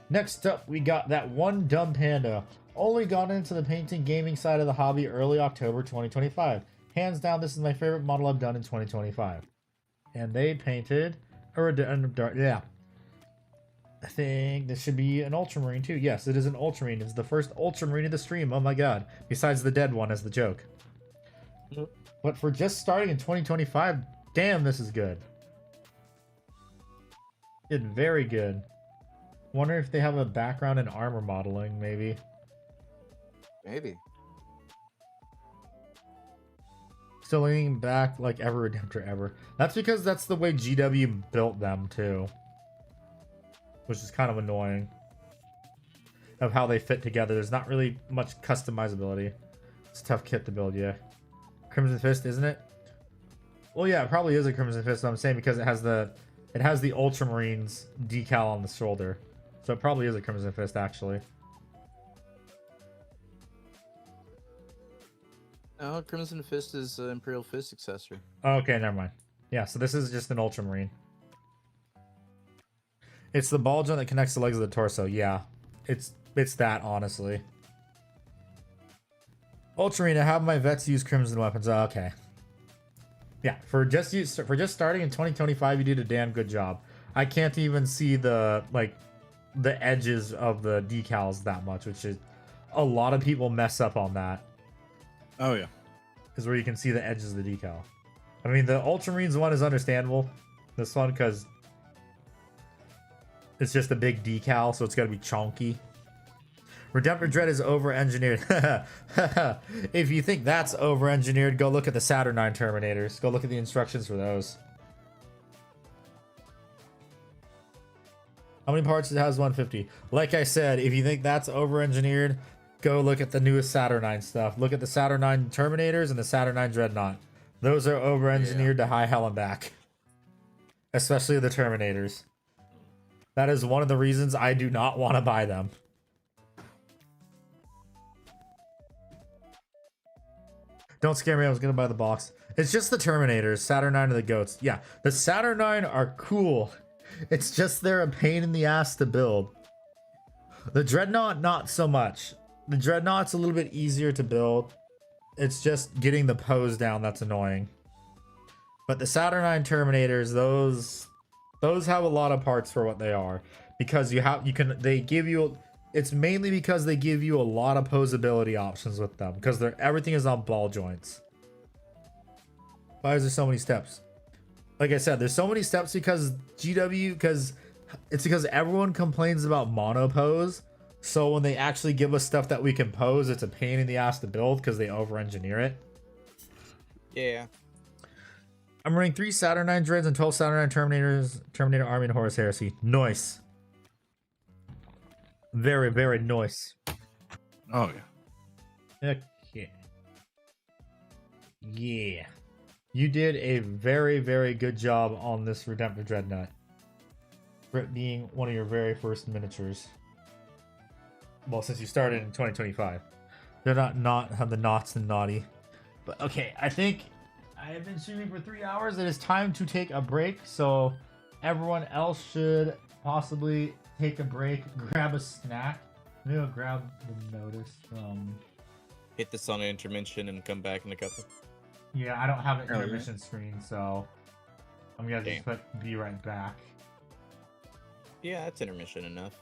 Next up, we got that one dumb panda. Only got into the painting gaming side of the hobby early October 2025. Hands down, this is my favorite model I've done in 2025. And they painted yeah. I think this should be an ultramarine too. Yes, it is an ultramarine. It's the first ultramarine of the stream. Oh my god. Besides the dead one as the joke. But for just starting in 2025, damn, this is good. Did very good. Wonder if they have a background in armor modeling, maybe. Maybe. Still leaning back like ever Redemptor ever. That's because that's the way GW built them too. Which is kind of annoying. Of how they fit together. There's not really much customizability. It's a tough kit to build, yeah. Crimson Fist, isn't it? Well, yeah, it probably is a Crimson Fist. I'm saying because it has the Ultramarines decal on the shoulder. So it probably is a Crimson Fist, actually. No, Crimson Fist is Imperial Fist successor. Okay, never mind. Yeah, so this is just an Ultramarine. It's the ball joint that connects the legs of the torso. Yeah, it's that, honestly. Ultramarine, I have my vets use Crimson weapons. Oh, okay. Yeah, for just starting in 2025, you did a damn good job. I can't even see the edges of the decals that much, which is a lot of people mess up on that. Oh yeah, is where you can see the edges of the decal. I mean, the Ultramarines one is understandable. This one, because it's just a big decal, so it's got to be chunky. Redemptor Dread is over-engineered. If you think that's over-engineered, go look at the Saturnine Terminators. Go look at the instructions for those. How many parts it has? 150. Like I said, if you think that's over-engineered, go look at the newest Saturnine stuff. Look at the Saturnine Terminators and the Saturnine Dreadnought. Those are over-engineered to high hell and back. Especially the Terminators. That is one of the reasons I do not want to buy them. Don't scare me, I was going to buy the box. It's just the Terminators, Saturnine and the Goats. Yeah, the Saturnine are cool. It's just they're a pain in the ass to build. The Dreadnought, not so much. The Dreadnought's a little bit easier to build. It's just getting the pose down that's annoying. But the Saturnine Terminators, those have a lot of parts for what they are. Because they give you... It's mainly because they give you a lot of posability options with them. Because everything is on ball joints. Why is there so many steps? Like I said, there's so many steps because because everyone complains about mono pose. So when they actually give us stuff that we can pose, it's a pain in the ass to build because they over-engineer it. Yeah. I'm running 3 Saturnine Dreads and 12 Saturnine Terminators, Terminator Army and Horus Heresy. Nice. Very, very nice. Oh yeah. Okay. Yeah. You did a very, very good job on this Redemptor Dreadnought. For it being one of your very first miniatures. Well, since you started in 2025. They're not have the knots and naughty. But okay, I think I have been streaming for 3 hours. It is time to take a break. So everyone else should possibly take a break, grab a snack. Maybe I'll grab the notice from... Hit this on an intermission and come back in a couple. Yeah, I don't have an intermission screen, so I'm gonna just put be right back. Yeah, that's intermission enough.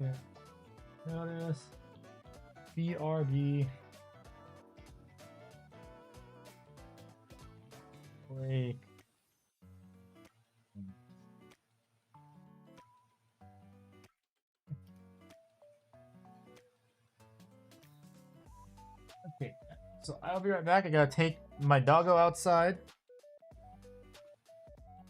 Okay. Notice. BRB. Break. Okay, so I'll be right back. I gotta take my doggo outside.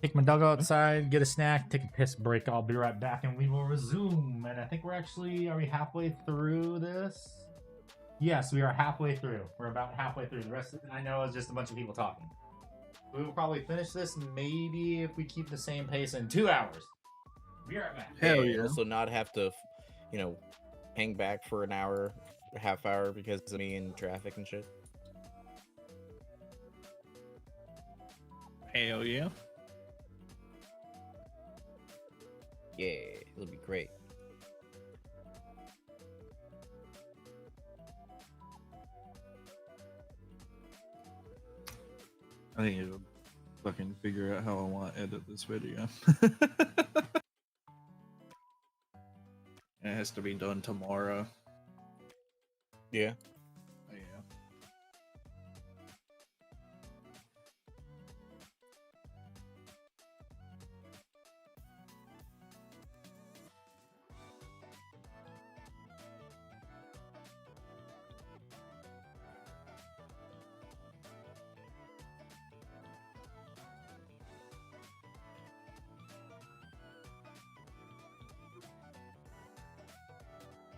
Take my doggo outside, get a snack, take a piss break. I'll be right back and we will resume. And I think we're actually, are we halfway through this? Yes, we are halfway through. We're about halfway through. The rest, I know, is just a bunch of people talking. We will probably finish this maybe if we keep the same pace in 2 hours. Be right back. Hell And yeah. also not have to, you know, hang back for an hour, a half hour because of me in traffic and shit. Hell yeah. Yeah, it'll be great. I think it'll fucking figure out how I want to edit this video. It has to be done tomorrow. Yeah. Yeah.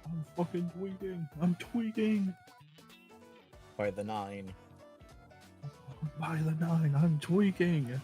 I'm fucking tweaking. I'm tweaking. By the 9. By the 9, I'm tweaking.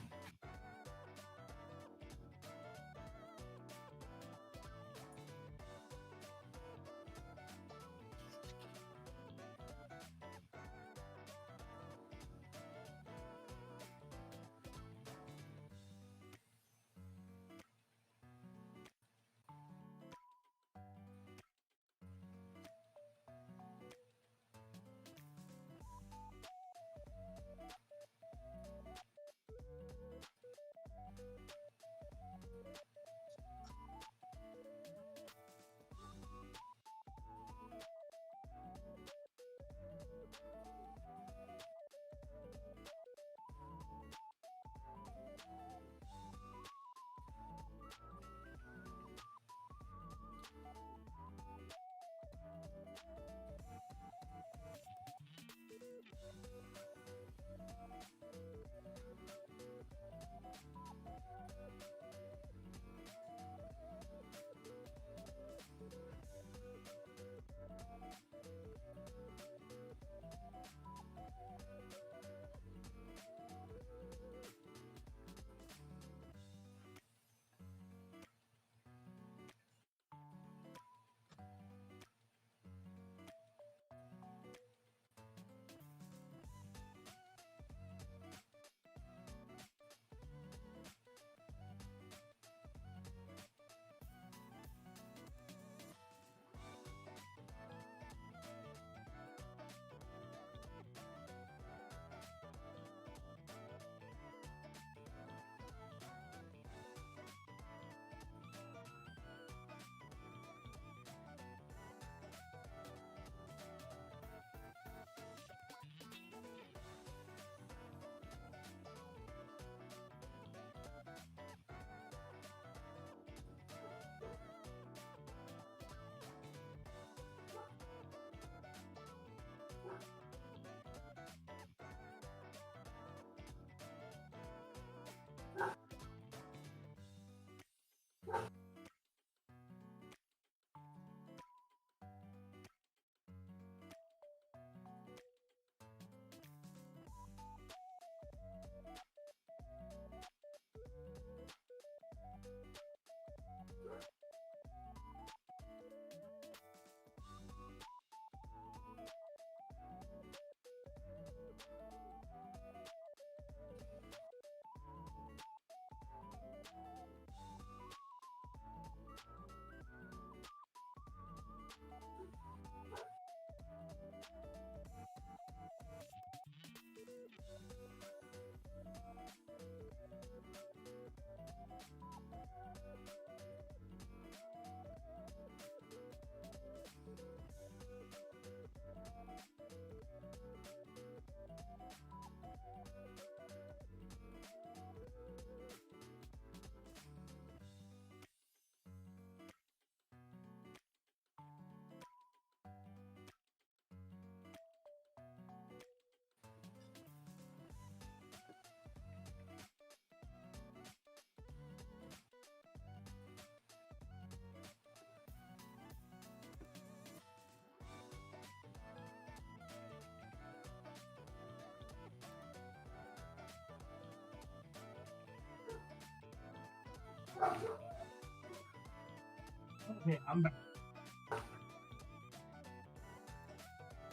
Okay, I'm back.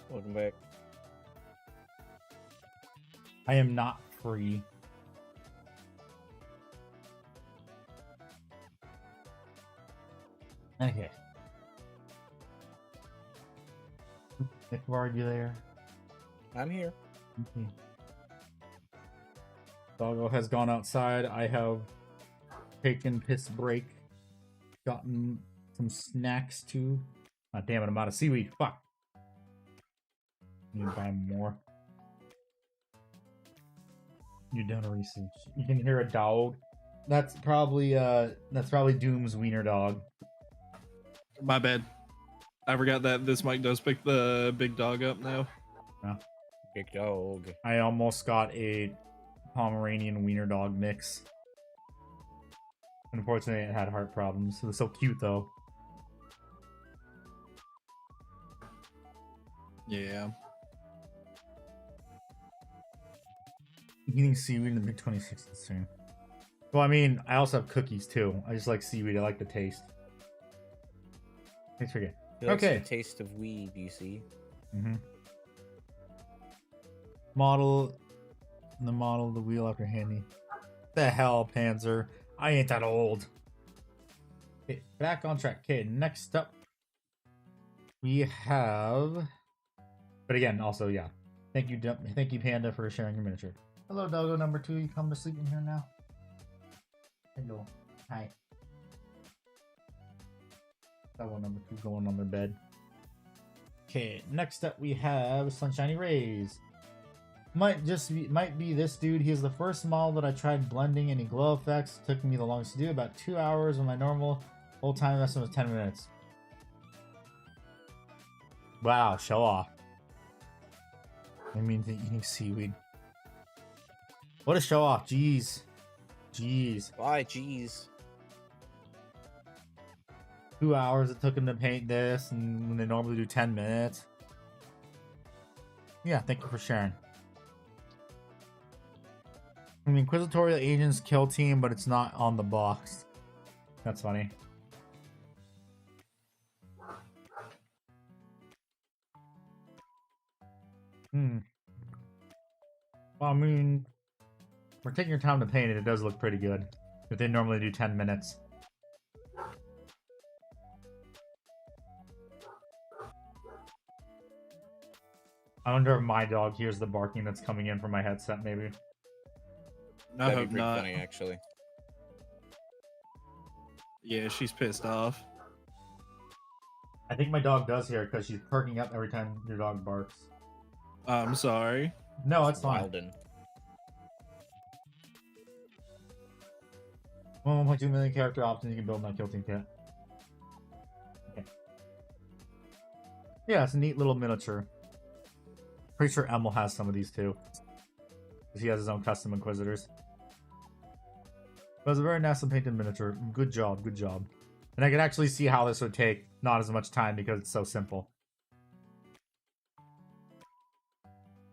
Welcome back. I am not free. Okay. Nick, are you there? I'm here. Mhm. Doggo has gone outside. I have taken piss break. Gotten some snacks too. Ah, damn it, I'm out of seaweed. Fuck. Need to buy more. You're done research. You can hear a dog. That's probably Doom's wiener dog. My bad. I forgot that this mic does pick the big dog up now. Big dog. I almost got a Pomeranian wiener dog mix. Unfortunately, it had heart problems. It was so cute though. Yeah. Eating seaweed in the mid 2060s soon. Well, I mean, I also have cookies too. I just like seaweed. I like the taste. Thanks for getting. Okay. The taste of weed, you see. Mm-hmm. Model of the wheel after handy. The hell, Panzer. I ain't that old. Okay, back on track. Okay, next up we have. But again, also yeah. Thank you, Panda, for sharing your miniature. Hello, Doggo number 2. You come to sleep in here now? Hello. Hi. Doggo number 2 going on their bed. Okay, next up we have Sunshiny Rays. Might be this dude. He is the first model that I tried blending any glow effects. Took me the longest to do, about 2 hours, when my normal whole time investment was 10 minutes. Wow, show off. I mean, eating seaweed. What a show off, jeez. Jeez. Why, jeez. 2 hours it took him to paint this, and when they normally do 10 minutes. Yeah, thank you for sharing. I mean, Inquisitorial Agents Kill Team, but it's not on the box. That's funny. Well, I mean, for taking your time to paint it, it does look pretty good. But they normally do 10 minutes. I wonder if my dog hears the barking that's coming in from my headset, maybe. I That'd be hope pretty not. funny, actually. Yeah, she's pissed off. I think my dog does hear it because she's perking up every time your dog barks. I'm sorry. No, it's fine. Wilden. 1.2 million character options you can build my kill team kit. Okay. Yeah, it's a neat little miniature. Pretty sure Emil has some of these too. Because he has his own custom Inquisitors. But it's a very nicely painted miniature. Good job, good job. And I can actually see how this would take not as much time because it's so simple.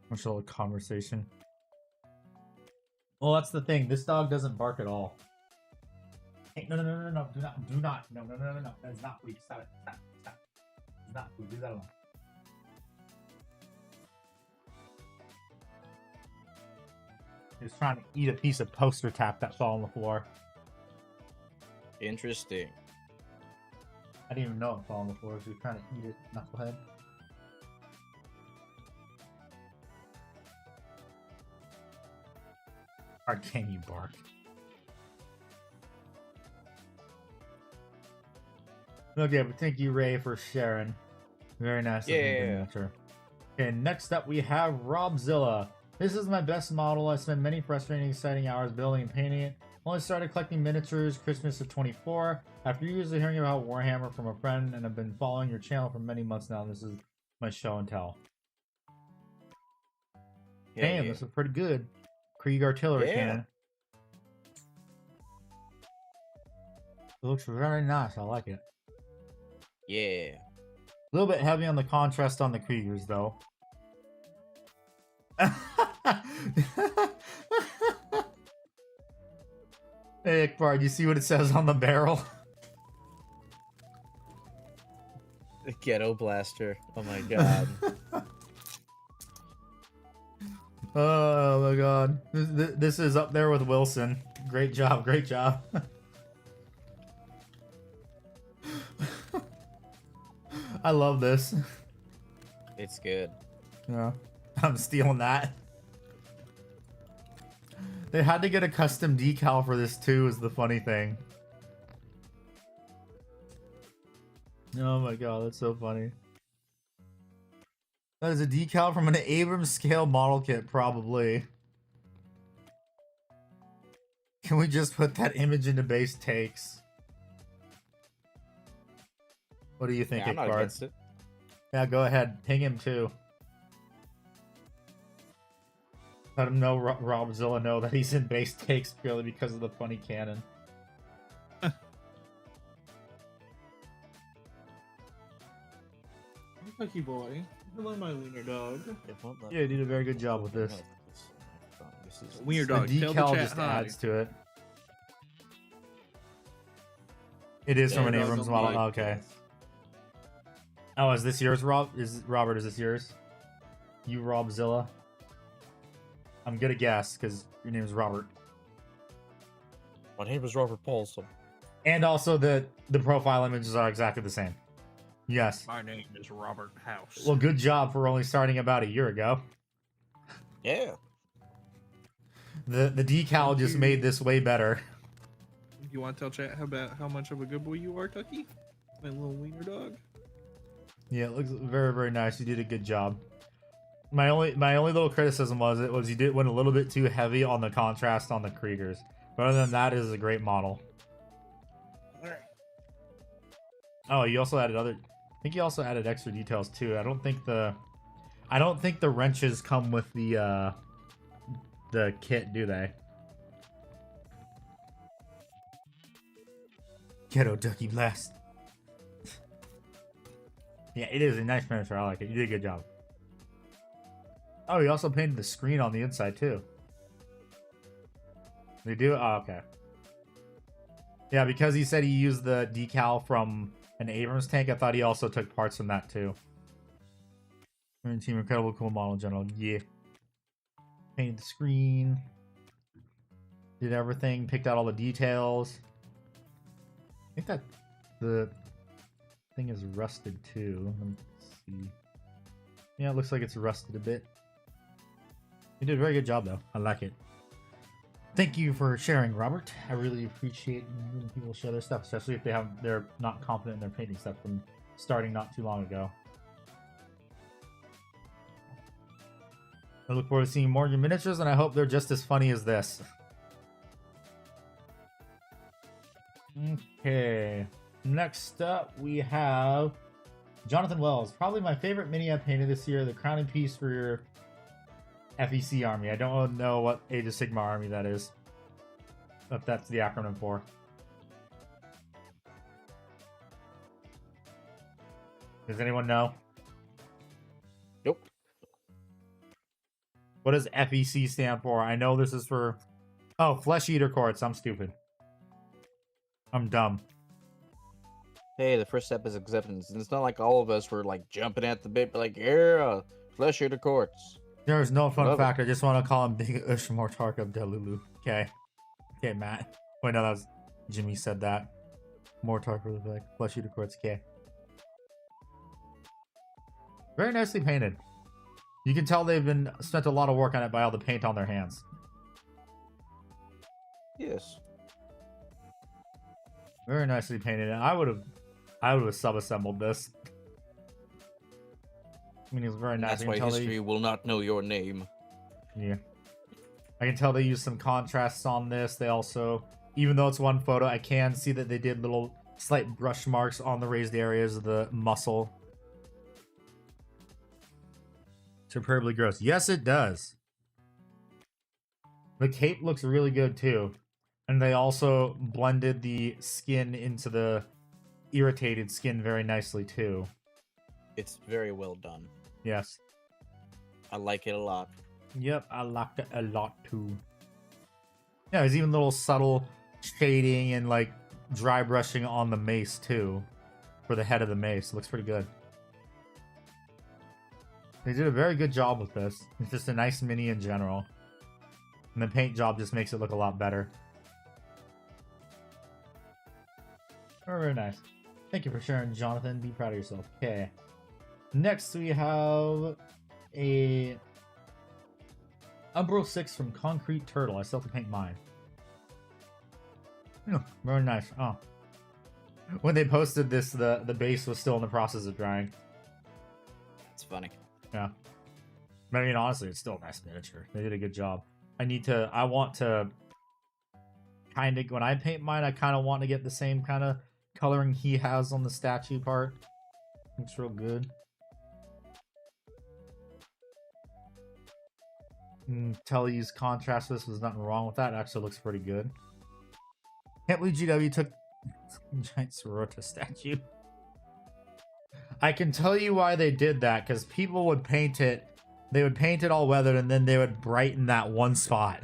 Much little conversation. Well, that's the thing. This dog doesn't bark at all. Hey, no, do not, no, that is not food. Stop it, stop. It's not food, leave that alone. He was trying to eat a piece of poster tap that fell on the floor. Interesting. I didn't even know it fell on the floor, so he was trying to eat it, knucklehead. Hard can you bark? Okay, but thank you, Ray, for sharing. Very nice. Yeah. Okay, next up we have Robzilla. This is my best model. I spent many frustrating, exciting hours building and painting it. Only started collecting miniatures Christmas of 24. After years of hearing about Warhammer from a friend, and I've been following your channel for many months now. This is my show and tell. Damn, this is pretty good. Krieg artillery cannon. It looks very nice. I like it. Yeah. A little bit heavy on the contrast on the Kriegers, though. Hey, Akbar, you see what it says on the barrel? The ghetto blaster. Oh my god. Oh my god. This is up there with Wilson. Great job, great job. I love this. It's good. Yeah, I'm stealing that. They had to get a custom decal for this too, is the funny thing. Oh my god, that's so funny. That is a decal from an Abrams scale model kit, probably. Can we just put that image into base takes? What do you think, Yeah, I'm not Akbar? against it. Yeah, go ahead. Ping him too. Let him know, Robzilla know that he's in base takes purely because of the funny cannon. Lucky boy. Hello, my wiener dog. Yeah, you did a very good job with this. Wiener The dog. Tell the decal chat just hi. adds to it. It is from an Yeah, no, Abrams don't model. lie. Okay. Oh, is this yours, Rob? Robert? Is this yours? You, Robzilla? I'm gonna guess because your name is Robert. My name is Robert Paulson. And also the profile images are exactly the same. Yes. My name is Robert House. Well, good job for only starting about a year ago. Yeah. The decal Thank just you. made this way better. You want to tell chat about how much of a good boy you are, Tucky? My little wiener dog. Yeah, it looks very, very nice. You did a good job. My only little criticism was you did went a little bit too heavy on the contrast on the Kriegers. But other than that, it is a great model. Alright. Oh, you also added I think you also added extra details too. I don't think the wrenches come with the kit, do they? Ghetto Ducky Blast. Yeah, it is a nice miniature. I like it. You did a good job. Oh, he also painted the screen on the inside too. They do? Oh, okay. Yeah, because he said he used the decal from an Abrams tank, I thought he also took parts from that too. Marine Team, incredible, cool model in general. Yeah. Painted the screen. Did everything, picked out all the details. I think that the thing is rusted too. Let's see. Yeah, it looks like it's rusted a bit. You did a very good job though. I like it. Thank you for sharing, Robert. I really appreciate when people share their stuff, especially if they're not confident in their painting stuff from starting not too long ago. I look forward to seeing more of your miniatures, and I hope they're just as funny as this. Okay. Next up, we have Jonathan Wells. Probably my favorite mini I painted this year, the crowning piece for your FEC army. I don't know what Age of Sigmar army that is. If that's the acronym for. Does anyone know? Nope. What does FEC stand for? I know this is for... Oh, Flesh Eater Courts. I'm stupid. I'm dumb. Hey, the first step is acceptance. And it's not like all of us were like jumping at the bit, but like, yeah, flesh eater courts. There's no fun Love it. fact. I just want to call him Big Ushmortark of Delulu. Okay. Okay, Matt. Wait, no, that was... Jimmy said that. Mortark was like, Flesh Eater Courts. Okay. Very nicely painted. You can tell they've been spent a lot of work on it by all the paint on their hands. Yes. Very nicely painted. And I would have sub-assembled this. I mean, it was very nice. That's I why can tell history will not know your name. Yeah. I can tell they used some contrasts on this. They also, even though it's one photo, I can see that they did little slight brush marks on the raised areas of the muscle. Superbly gross. Yes, it does. The cape looks really good too. And they also blended the skin into the irritated skin very nicely too. It's very well done. Yes. I like it a lot. Yep, I liked it a lot too. Yeah, there's even little subtle shading and like dry brushing on the mace too, for the head of the mace. It looks pretty good. They did a very good job with this. It's just a nice mini in general. And the paint job just makes it look a lot better. Very, very nice. Thank you for sharing, Jonathan. Be proud of yourself. Okay. Next we have a Umbro 6 from Concrete Turtle. I still have to paint mine. Very nice. Oh. When they posted this, the base was still in the process of drying. It's funny. Yeah. But I mean, honestly, it's still a nice miniature. They did a good job. I want to kind of, when I paint mine, I kind of want to get the same kind of coloring he has on the statue part. Looks real good. Telly's contrast this, there's nothing wrong with that. It actually looks pretty good. Can't believe GW took giant Sorota statue. I can tell you why they did that, because people would paint it, they would paint it all weathered, and then they would brighten that one spot.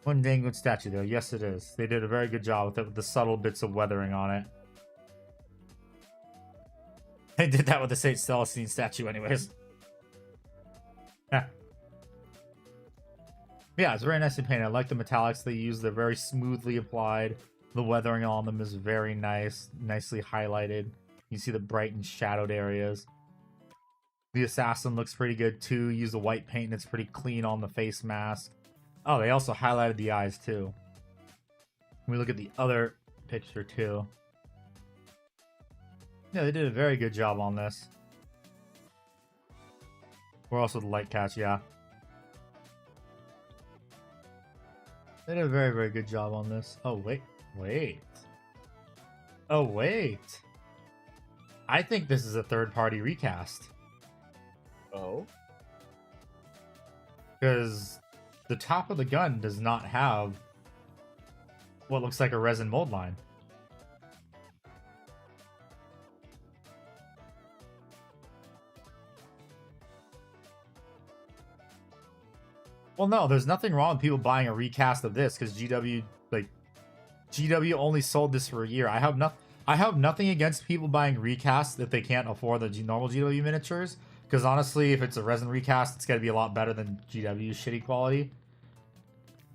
One dang good statue, though. Yes, it is. They did a very good job with it, with the subtle bits of weathering on it. They did that with the St. Celestine statue anyways. Yeah, it's very nicely painted. I like the metallics they use. They're very smoothly applied. The weathering on them is very nice. Nicely highlighted. You see the bright and shadowed areas. The assassin looks pretty good too. Use the white paint and it's pretty clean on the face mask. Oh, they also highlighted the eyes too. We look at the other picture too. Yeah, they did a very good job on this. We're also the light catch, yeah. They did a very, very good job on this. Oh, wait. Oh, wait. I think this is a third-party recast. Oh? Because the top of the gun does not have what looks like a resin mold line. Well, no, there's nothing wrong with people buying a recast of this because GW only sold this for a year. I have nothing against people buying recasts if they can't afford the normal GW miniatures. Because honestly, if it's a resin recast, it's gonna be a lot better than GW's shitty quality.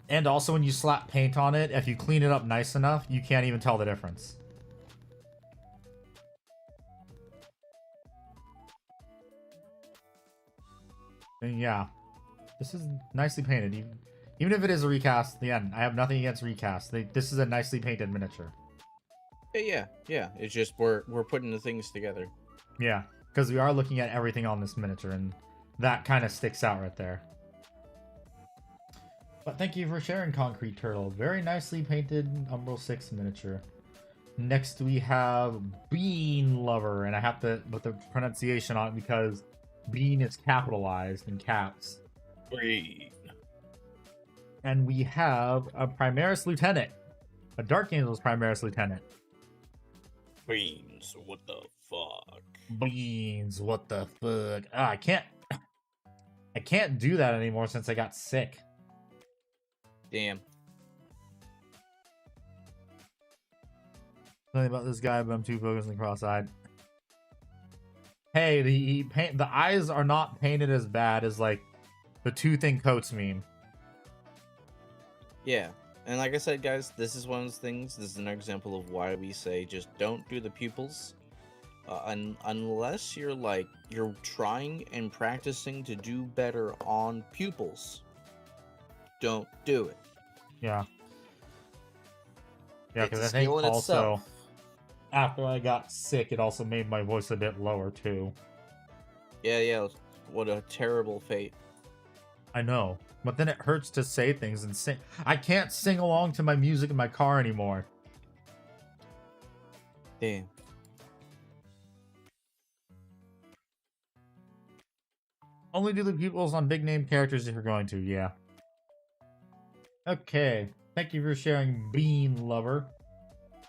And also, when you slap paint on it, if you clean it up nice enough, you can't even tell the difference. And yeah. This is nicely painted. Even if it is a recast, again, I have nothing against recast. This is a nicely painted miniature. Yeah. It's just we're putting the things together. Yeah, because we are looking at everything on this miniature, and that kind of sticks out right there. But thank you for sharing, Concrete Turtle. Very nicely painted Umbral 6 miniature. Next we have Bean Lover, and I have to put the pronunciation on it because Bean is capitalized in caps. Green. And we have a Primaris Lieutenant. A Dark Angel's Primaris Lieutenant. Beans, what the fuck? Beans, what the fuck? I can't do that anymore since I got sick. Damn. Something about this guy, but I'm too focused on cross-eyed. Hey, the eyes are not painted as bad as like the two-thing coats mean. Yeah, and like I said, guys, this is one of those things. This is an example of why we say just don't do the pupils, unless you're trying and practicing to do better on pupils. Don't do it. Yeah. Yeah, because I It's a think skill in also itself. after I got sick, it also made my voice a bit lower too. Yeah. What a terrible fate. I know, but then it hurts to say things and sing. I can't sing along to my music in my car anymore. Damn. Only do the pupils on big name characters if you're going to, yeah. Okay, thank you for sharing, Bean Lover.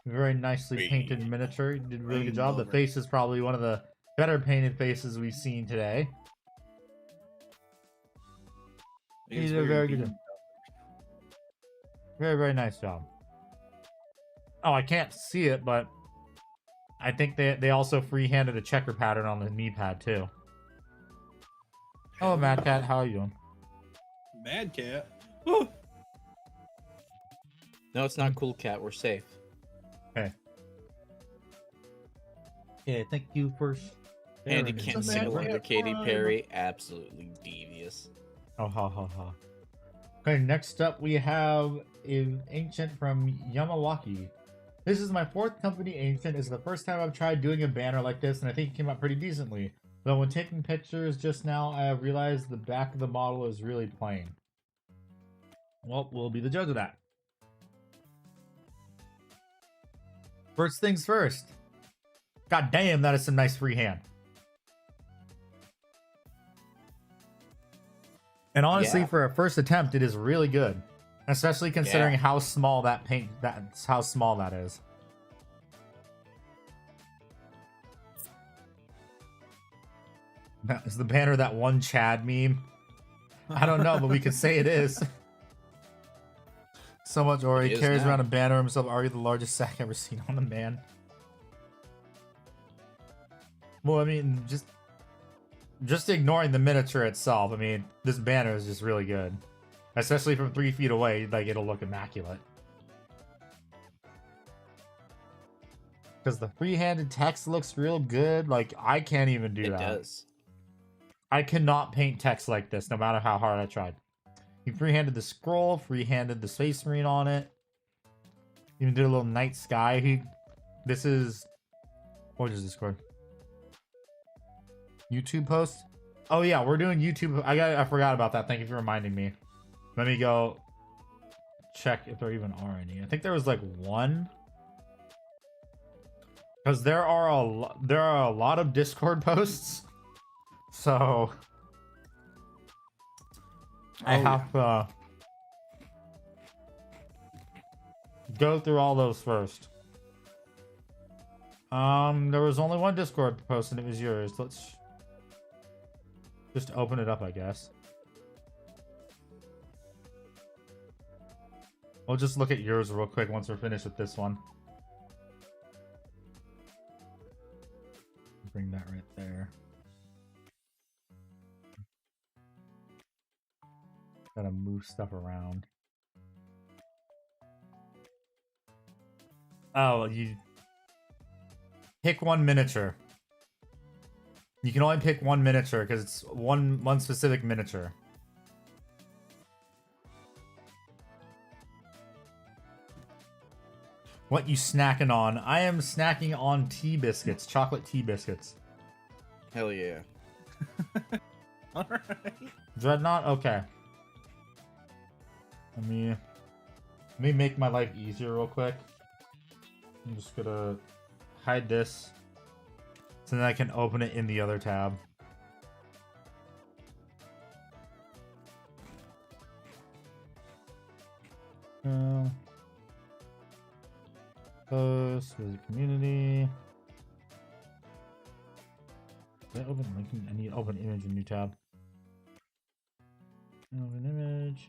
Very nicely painted miniature. You did a really good job. The face is probably one of the better painted faces we've seen today. You It's did a very good deep. job. Very, very nice job. Oh, I can't see it, but I think they also free-handed a checker pattern on the knee pad, too. Oh, Mad Cat, how are you doing? Mad Cat. Oh, No, it's not Cool Cat. We're safe. Okay. Yeah, thank you for Andy sharing. can't It's a sing Mad along to Cat Katy rhyme. Perry. Absolutely devious. Oh, ha, ha, ha. Okay, next up we have an Ancient from Yamawaki. This is my 4th company Ancient. It's the first time I've tried doing a banner like this, and I think it came out pretty decently. Though when taking pictures just now, I have realized the back of the model is really plain. Well, we'll be the judge of that. First things first. God damn, that is some nice freehand. And honestly, Yeah. for a first attempt, it is really good. Especially considering Yeah. how small that how small that is. Is the banner that one Chad meme? I don't know, but we could say it is. So much Ori It is carries now. around a banner himself, already the largest sack ever seen on a man. Well, I mean, just ignoring the miniature itself, I mean, this banner is just really good. Especially from 3 feet away, like, it'll look immaculate. Because the free-handed text looks real good. Like, I can't even do It that. does. I cannot paint text like this, no matter how hard I tried. He free-handed the scroll, free-handed the Space Marine on it. Even did a little night sky. This is... What is Discord? YouTube post? Oh yeah, we're doing YouTube. I forgot about that. Thank you for reminding me. Let me go check if there even are any. I think there was like one. Because there are a lot of Discord posts. So I have to go through all those first. There was only one Discord post and it was yours. Let's just open it up, I guess. We'll just look at yours real quick once we're finished with this one. Bring that right there. Gotta move stuff around. Oh, you pick one miniature. You can only pick one miniature because it's one specific miniature. What you snacking on? I am snacking on tea biscuits, chocolate tea biscuits. Hell yeah. Alright. Dreadnought? Okay. Let me make my life easier real quick. I'm just gonna hide this so then I can open it in the other tab. Post visit community. Did I open linking? I need to open image in new tab. Open image.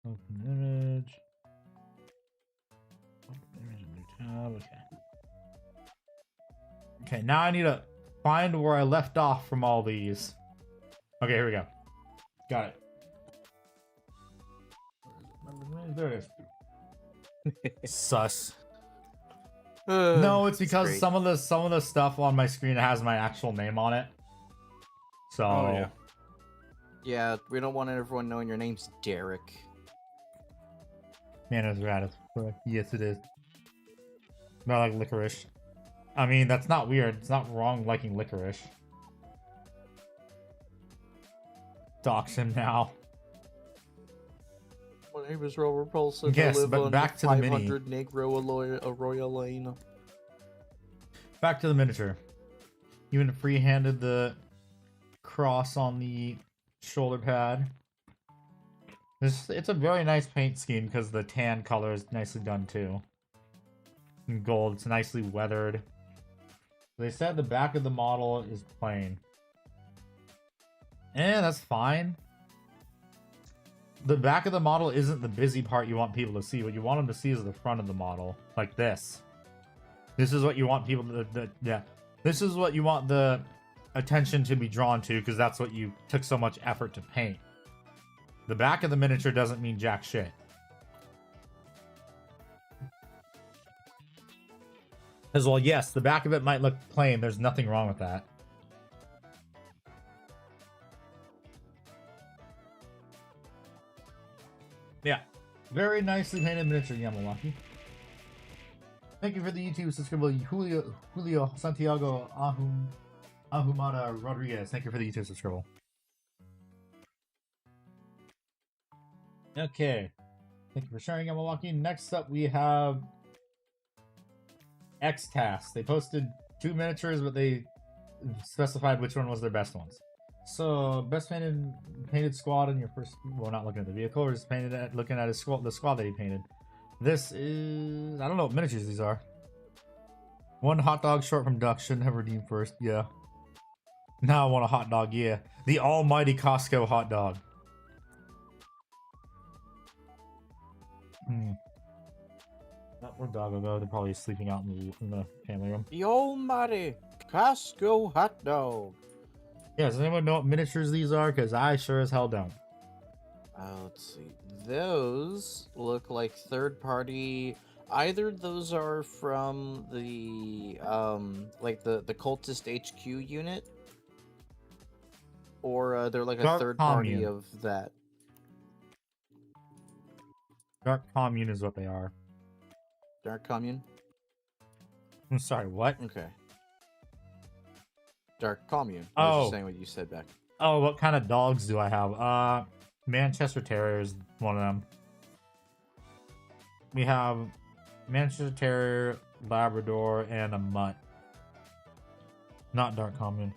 Open image. Open image in new tab. Okay. Okay, now I need to find where I left off from all these. Okay, here we go. Got it. There it is. Sus. No, it's because great. some of the stuff on my screen has my actual name on it. So Oh, yeah. Yeah, we don't want everyone knowing your name's Derek. Man, it's rad as fuck. Yes, it is. Not like licorice. I mean, that's not weird. It's not wrong liking licorice. Dox him now. My name is Robert Paulson. Yes, I live but on back to the mini. 500 Negro Arroyo Lane. Back to the miniature. Even free-handed the cross on the shoulder pad. It's a very nice paint scheme because the tan color is nicely done too. In gold, it's nicely weathered. They said the back of the model is plain. And that's fine. the back of the model isn't the busy part you want people to see. What you want them to see is the front of the model, like this. This is what you want people to, yeah. This is what you want the attention to be drawn to, because that's what you took so much effort to paint. The back of the miniature doesn't mean jack shit. As well, yes, the back of it might look plain. There's nothing wrong with that. Yeah. Very nicely painted miniature, Yamawaki. Thank you for the YouTube subscriber, Julio Santiago Ahumada Rodriguez. Thank you for the YouTube subscriber. Okay. Thank you for sharing, Yamawaki. Next up, we have X-Task. They posted 2 miniatures, but they specified which one was their best ones. So, best painted squad in your first... Well, not looking at the vehicle, or just looking at his squad, the squad that he painted. This is... I don't know what miniatures these are. 1 hot dog short from duck. Shouldn't have redeemed first. Yeah. Now I want a hot dog. Yeah. The almighty Costco hot dog. Where'd dog go? They're probably sleeping out in the family room. The almighty Costco hot dog. Yeah, does anyone know what miniatures these are? Because I sure as hell don't. Let's see. Those look like third-party. Either those are from the like the cultist HQ unit, or they're like a Dark third party Commune. of that. Dark Commune is what they are. Dark Commune. I'm sorry, what? Okay. Dark Commune. I was Oh. just saying what you said back. Oh, what kind of dogs do I have? Manchester Terrier is one of them. We have Manchester Terrier, Labrador, and a Mutt. Not Dark Commune.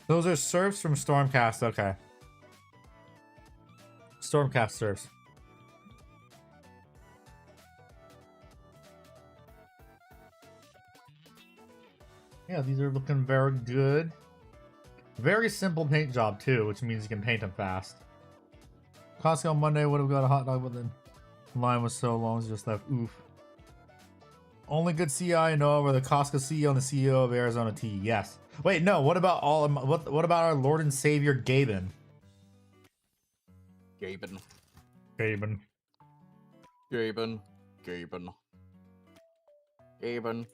Those are serfs from Stormcast. Okay. Stormcast serfs. Yeah, these are looking very good. Very simple paint job, too, which means you can paint them fast. Costco Monday would have got a hot dog, but the line was so long, it's just left. Oof. Only good CI I know were the Costco CEO and the CEO of Arizona Tea. Yes. Wait, no. What about what about our Lord and Savior Gaben? Gaben. Gaben. Gaben. Gaben. Gaben.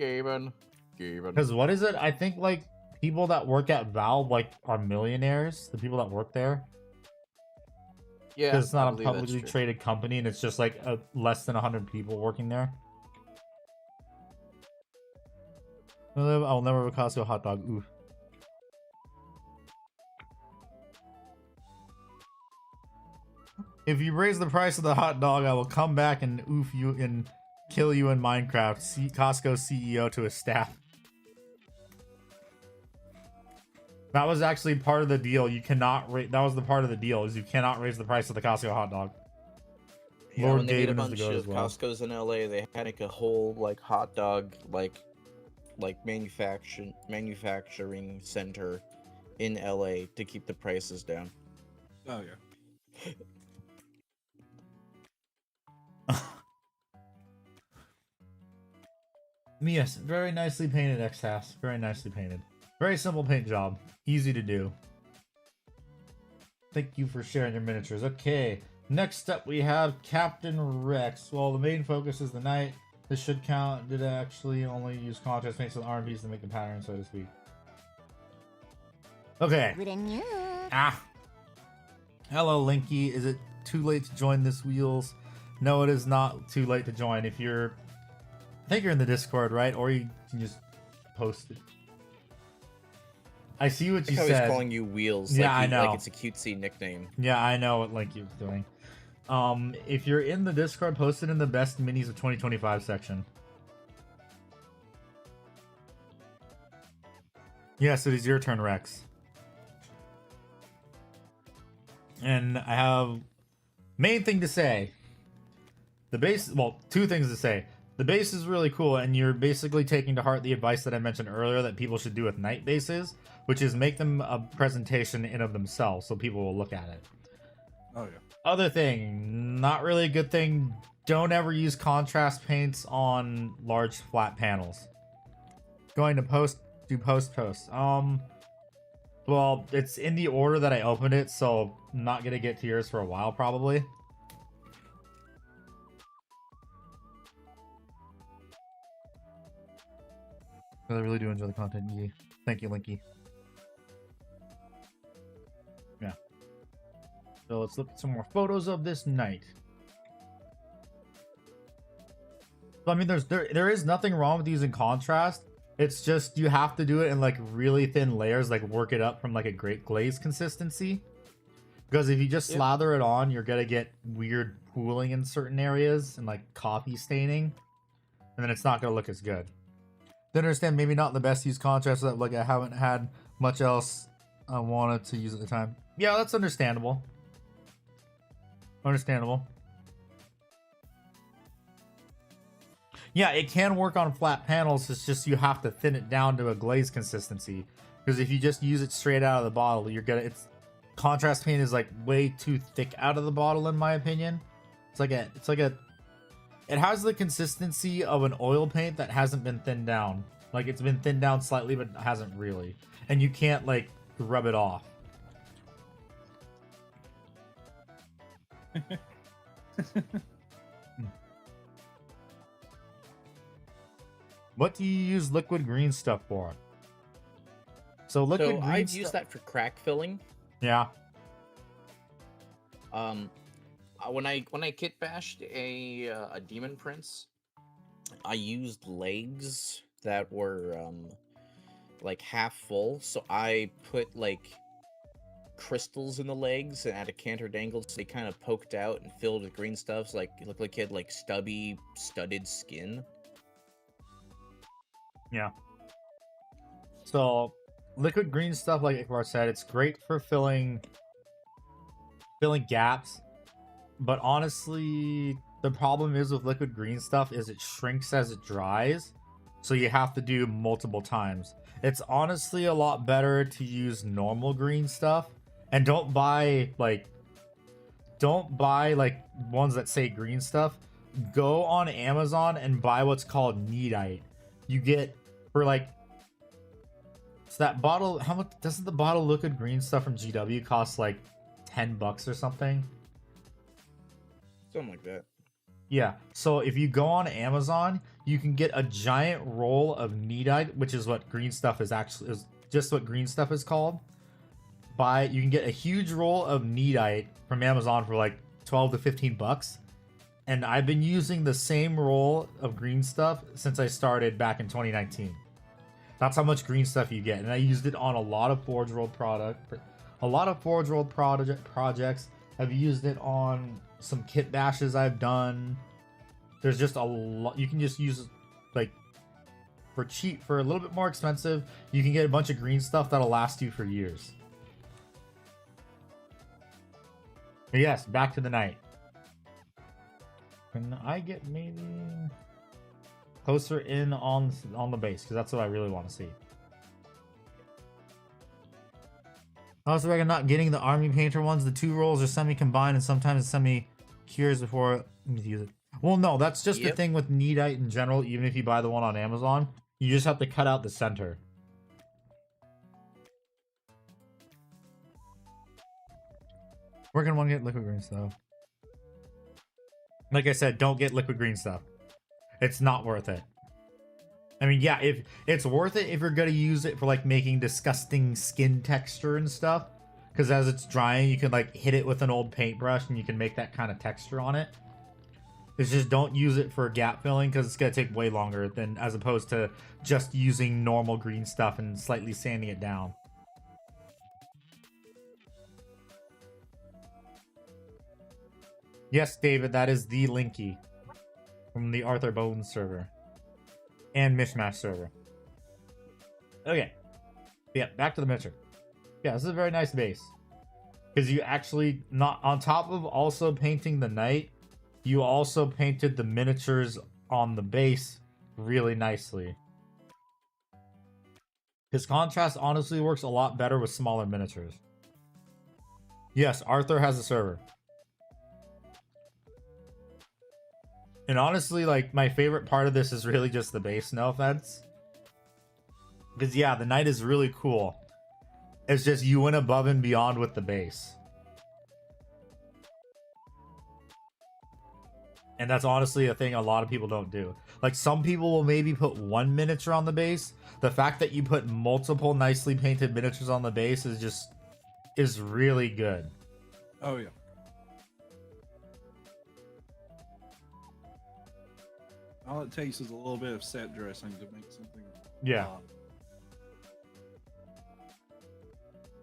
Gaben. Gaben. Because what is it? I think like people that work at Valve like are millionaires. The people that work there. Yeah. Because it's I not a believe that's publicly true. traded company, and it's just like less than 100 people working there. I'll never have a Costco hot dog. Oof. If you raise the price of the hot dog, I will come back and oof you and kill you in Minecraft. Costco CEO to his staff. That was actually part of the deal. You cannot that was the part of the deal, is you cannot raise the price of the Costco hot dog. Yeah, Lord when they made a Gaben is the bunch goat of as well. Costco's in LA, they had like a whole like hot dog like manufacturing center in LA to keep the prices down. Oh yeah. Yes, very nicely painted X-Task. Very nicely painted. Very simple paint job. Easy to do. Thank you for sharing your miniatures. Okay, next up we have Captain Rex. Well, the main focus is the knight. This should count. Did I actually only use contrast paints with RMBs to make the pattern, so to speak? Okay. Ah. Hello, Linky. Is it too late to join this wheels? No, it is not too late to join. If you're... I think you're in the Discord, right? Or you can just post it. I see what you He's said. calling you Wheels. Yeah, like I know. Like it's a cutesy nickname. Yeah, I know what Linky was doing. If you're in the Discord, post it in the best minis of 2025 section. Yes, it is your turn, Rex. And I have main thing to say. The base, well, 2 things to say. The base is really cool, and you're basically taking to heart the advice that I mentioned earlier that people should do with night bases, which is make them a presentation in of themselves so people will look at it. Oh yeah. Other thing, not really a good thing. Don't ever use contrast paints on large flat panels. Going to do post. Well, it's in the order that I opened it, so I'm not gonna get to yours for a while probably. I really do enjoy the content. Yeah. Thank you, Linky. Yeah. So let's look at some more photos of this night. So, I mean, there is nothing wrong with using contrast. It's just you have to do it in like really thin layers, like work it up from like a great glaze consistency. Because if you just slather it on, you're gonna get weird pooling in certain areas and like coffee staining, and then it's not gonna look as good. I understand maybe not the best use contrast, that like I haven't had much else I wanted to use at the time. Yeah, that's understandable. Understandable. Yeah, it can work on flat panels. It's just you have to thin it down to a glaze consistency. Because if you just use it straight out of the bottle, you're gonna. It's contrast paint is like way too thick out of the bottle, in my opinion. It's like a. It has the consistency of an oil paint that hasn't been thinned down. Like it's been thinned down slightly, but hasn't really. And you can't like rub it off. What do you use liquid green stuff for? So liquid green I've used that for crack filling. Yeah. When I kit bashed a demon prince, I used legs that were like half full, so I put like crystals in the legs and added canter dangles, so they kind of poked out and filled with green stuff, so like it looked like it had like stubby, studded skin. Yeah. So liquid green stuff, like Ikbar said, it's great for filling gaps. But honestly, the problem is with liquid green stuff is it shrinks as it dries. So you have to do multiple times. It's honestly a lot better to use normal green stuff. And don't buy like ones that say green stuff. Go on Amazon and buy what's called Neatite. You get for like, so that bottle, how much doesn't the bottle of liquid green stuff from GW cost like $10 or something? Something like that. Yeah, so if you go on Amazon, you can get a giant roll of Neatite, which is what green stuff is actually, is just what green stuff is called. You can get a huge roll of Neatite from Amazon for like 12 to 15 bucks. And I've been using the same roll of green stuff since I started back in 2019. That's how much green stuff you get. And I used it on a lot of Forge World projects. I've used it on some kit bashes I've done. There's just a lot. You can just use like for cheap, for a little bit more expensive. You can get a bunch of green stuff that'll last you for years. But yes, back to the night. Can I get maybe closer in on the base? Because that's what I really want to see. I also reckon not getting the army painter ones. The two rolls are semi-combined and sometimes semi-cures before you use it. Well, no, that's just the thing with Neatite in general. Even if you buy the one on Amazon, you just have to cut out the center. We're gonna want to get liquid green stuff. Like I said, don't get liquid green stuff. It's not worth it. I mean, yeah, if it's worth it if you're gonna use it for like making disgusting skin texture and stuff, because as it's drying, you can like hit it with an old paintbrush and you can make that kind of texture on it. It's just don't use it for gap filling because it's gonna take way longer than as opposed to just using normal green stuff and slightly sanding it down. Yes, David, that is the Linky from the Arthur Bones server and Mishmash server. Okay, yeah, back to the miniature. Yeah, this is a very nice base because you actually, not on top of also painting the knight, you also painted the miniatures on the base really nicely. His contrast honestly works a lot better with smaller miniatures. Yes, Arthur has a server. And honestly, like, my favorite part of this is really just the base, no offense. Because, yeah, the knight is really cool. It's just you went above and beyond with the base. And that's honestly a thing a lot of people don't do. Like, some people will maybe put one miniature on the base. The fact that you put multiple nicely painted miniatures on the base is really good. Oh yeah. All it takes is a little bit of set dressing to make something. Yeah.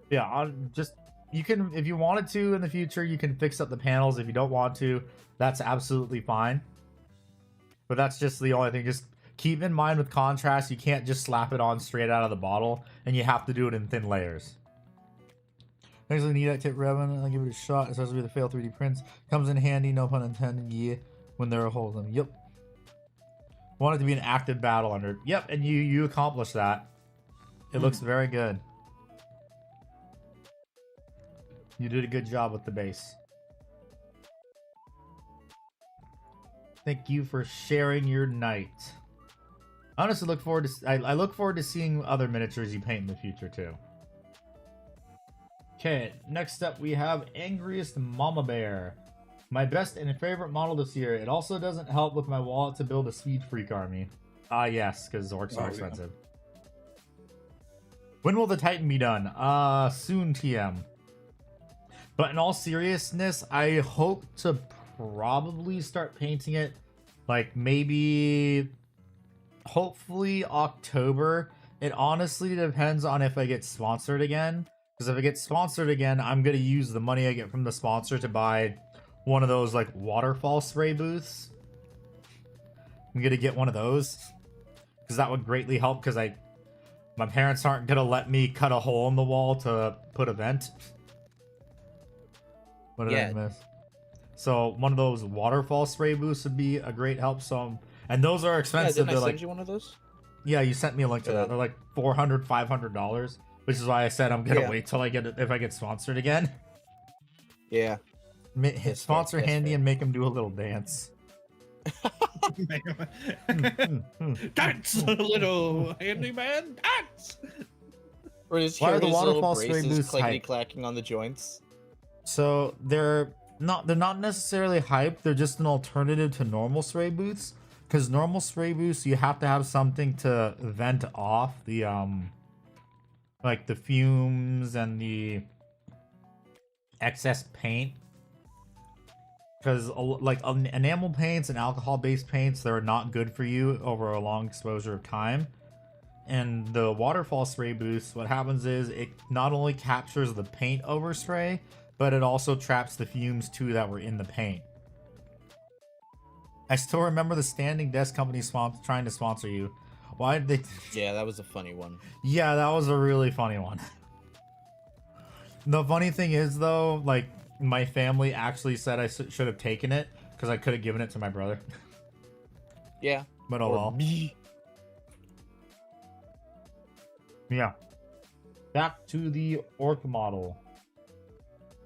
Yeah, you can, if you wanted to in the future, you can fix up the panels. If you don't want to, that's absolutely fine. But that's just the only thing. Just keep in mind with contrast, you can't just slap it on straight out of the bottle, and you have to do it in thin layers. Thanks for the need that tip, Revan. I'll give it a shot. It says to be the fail 3D prints. Comes in handy, no pun intended. Yeah, when they're a hold them. Yep. Want it to be an active battle under. Yep, and you accomplished that. It looks very good. You did a good job with the base. Thank you for sharing your night. I honestly look forward to. I look forward to seeing other miniatures you paint in the future too. Okay, next up we have Angriest Mama Bear. My best and favorite model this year. It also doesn't help with my wallet to build a speed freak army. Ah, yes, because orcs are expensive. When will the Titan be done? Soon, TM. But in all seriousness, I hope to probably start painting it, like maybe, hopefully October. It honestly depends on if I get sponsored again. Because if I get sponsored again, I'm going to use the money I get from the sponsor to buy one of those like waterfall spray booths. I'm gonna get one of those because that would greatly help, because my parents aren't gonna let me cut a hole in the wall to put a vent. What did I miss? So one of those waterfall spray booths would be a great help. So, and those are expensive. Yeah, didn't I They're send you one of those? Yeah, you sent me a link to that. They're like $400, $500, which is why I said I'm gonna wait till I get it, if I get sponsored again. Yeah. Sponsor Handy and make him do a little dance. Dance, little handyman, dance. Or just Why hear are the his little waterfall spray braces booths hype? clacking on the joints. So they're not necessarily hype. They're just an alternative to normal spray booths. Because normal spray booths, you have to have something to vent off the like the fumes and the excess paint. Because like enamel paints and alcohol-based paints, they're not good for you over a long exposure of time. And the waterfall spray booths, what happens is it not only captures the paint overspray, but it also traps the fumes too that were in the paint. I still remember the Standing Desk Company trying to sponsor you. Why did they? Yeah, that was a funny one. Yeah, that was a really funny one. The funny thing is though, like, my family actually said I should have taken it because I could have given it to my brother. Yeah. But oh well. Me. Yeah. Back to the orc model.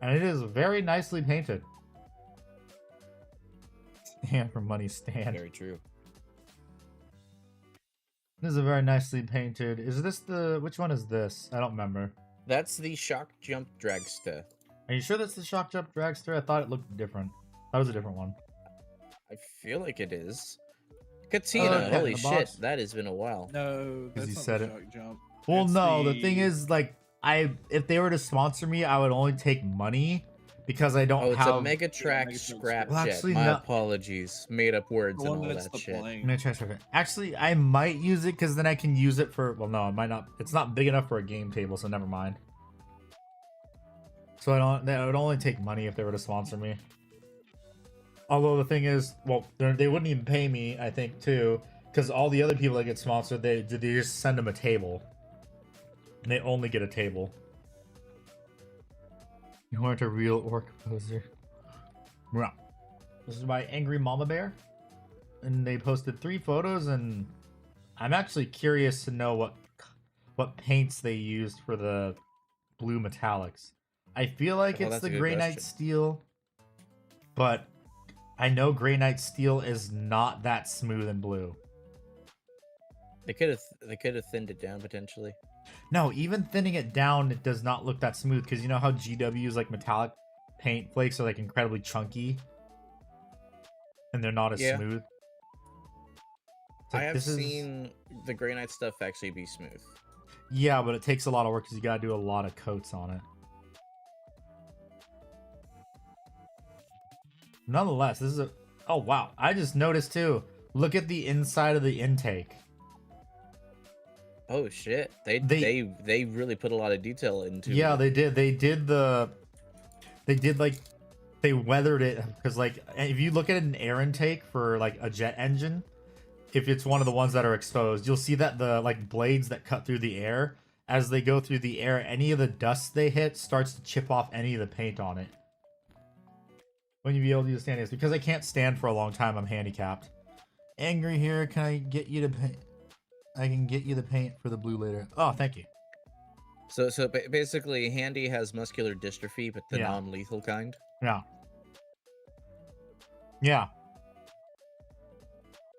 And it is very nicely painted. Stand for money, stand. Very true. This is a very nicely painted. Is this the... Which one is this? I don't remember. That's the Shock Jump Dragster. Are you sure that's the Shock Jump Dragster? I thought it looked different. That was a different one. I feel like it is. Katina, yeah, holy the shit, box. that has been a while. No, that's you not said the it. shock jump. Well, It's no, the thing is, like, if they were to sponsor me, I would only take money because I don't Oh, it's have... a Mega Track Megatrack Scrap Well, Jet. actually, My no. apologies. Made up words the and one all that's that the shit. plane. Actually, I might use it because then I can use it for... Well, no, it might not. It's not big enough for a game table, so never mind. So I would only take money if they were to sponsor me. Although the thing is, well, they wouldn't even pay me, I think, too, because all the other people that get sponsored, they just send them a table. And they only get a table. You aren't a real orc poser. Yeah. This is by Angry Mama Bear. And they posted 3 photos, and I'm actually curious to know what paints they used for the blue metallics. I feel like Oh, it's that's the a good Grey Knight question. Steel, but I know Grey Knight Steel is not that smooth and blue. They could have thinned it down potentially. No, even thinning it down, it does not look that smooth because you know how GW's like metallic paint flakes are like incredibly chunky, and they're not as smooth. I have seen the Grey Knight stuff actually be smooth. Yeah, but it takes a lot of work because you gotta do a lot of coats on it. Nonetheless, this is a... Oh, wow. I just noticed, too. Look at the inside of the intake. Oh, shit. They really put a lot of detail into it. Yeah, they did. They did, like... They weathered it. Because, like, if you look at an air intake for, like, a jet engine, if it's one of the ones that are exposed, you'll see that the, like, blades that cut through the air, as they go through the air, any of the dust they hit starts to chip off any of the paint on it. When you be able to use standing, because I can't stand for a long time, I'm handicapped. Angry here, can I get you to paint? I can get you the paint for the blue later. Oh, thank you. So basically, Handy has muscular dystrophy, but the non-lethal kind. Yeah. Yeah.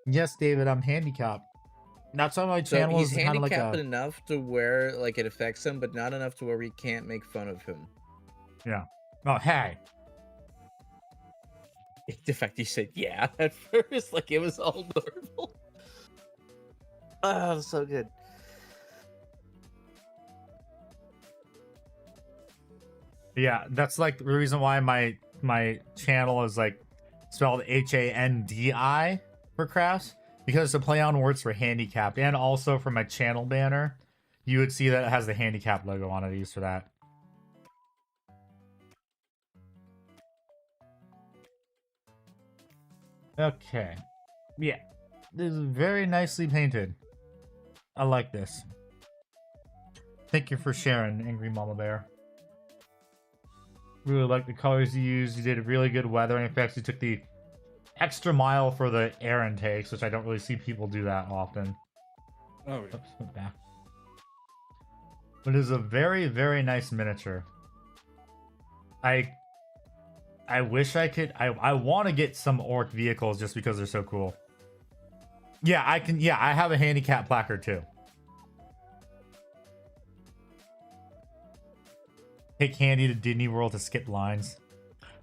Yes, David, I'm handicapped. That's why my channel is kind of like handicapped enough to where like it affects him, but not enough to where we can't make fun of him. Yeah. Oh, hey. The fact you said yeah at first, like it was all normal. Oh, so good. Yeah, that's like the reason why my channel is like spelled HANDI for crafts, because it's a play on words for handicapped, and also for my channel banner, you would see that it has the handicap logo on it. I use for that. Okay. Yeah. This is very nicely painted. I like this. Thank you for sharing, Angry Mama Bear. Really like the colors you used. You did a really good weathering effects. You took the extra mile for the air intakes, which I don't really see people do that often. Oh, yeah. Oops, went back. But it is a very, very nice miniature. I wish I could. I want to get some orc vehicles just because they're so cool. Yeah, I can. Yeah, I have a handicap placard too. Take Handy to Disney World to skip lines.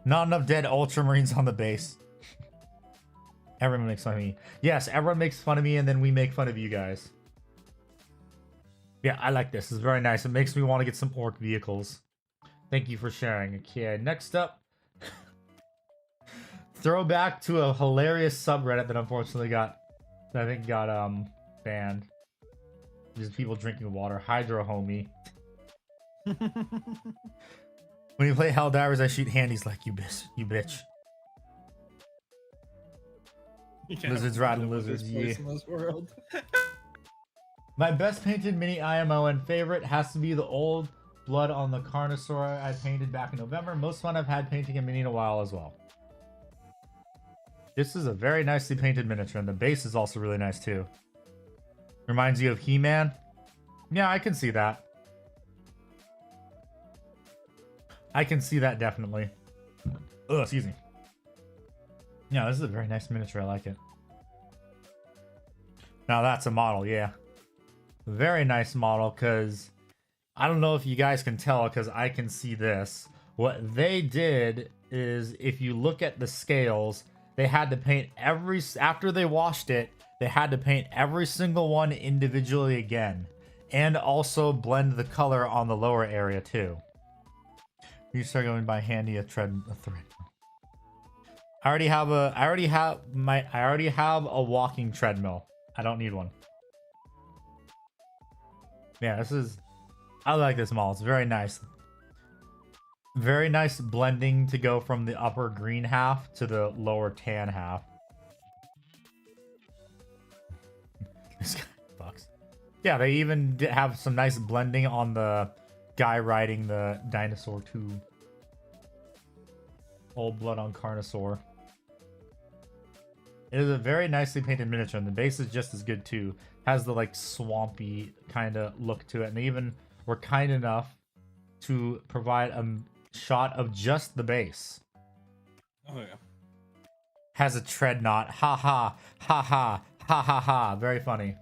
Not enough dead Ultramarines on the base. Everyone makes fun of me. Yes, everyone makes fun of me, and then we make fun of you guys. Yeah, I like this. It's very nice. It makes me want to get some orc vehicles. Thank you for sharing. Okay, next up. Throwback to a hilarious subreddit that unfortunately got banned. Just people drinking water. Hydro homie. When you play Helldivers, I shoot Handies like you bitch. Lizards riding lizards, yeah. In this world. My best painted mini IMO and favorite has to be the old blood on the Carnosaur I painted back in November. Most fun I've had painting a mini in a while as well. This is a very nicely painted miniature, and the base is also really nice too. Reminds you of He-Man? Yeah, I can see that. I can see that definitely. Oh, excuse me. Yeah, this is a very nice miniature. I like it. Now that's a model, yeah. Very nice model, because I don't know if you guys can tell, because I can see this. What they did is, if you look at the scales, they had to paint after they washed it, they had to paint every single one individually again, and also blend the color on the lower area too. You start going by Handy a thread. I already have a walking treadmill. I don't need one. Yeah, I like this model. It's very nice. Very nice blending to go from the upper green half to the lower tan half. This guy fucks. Yeah, they even have some nice blending on the guy riding the dinosaur too. Old blood on Carnosaur. It is a very nicely painted miniature, and the base is just as good too. Has the like swampy kind of look to it, and they even were kind enough to provide a shot of just the base. Oh yeah. has a tread knot. Ha ha ha ha ha ha ha. Very funny.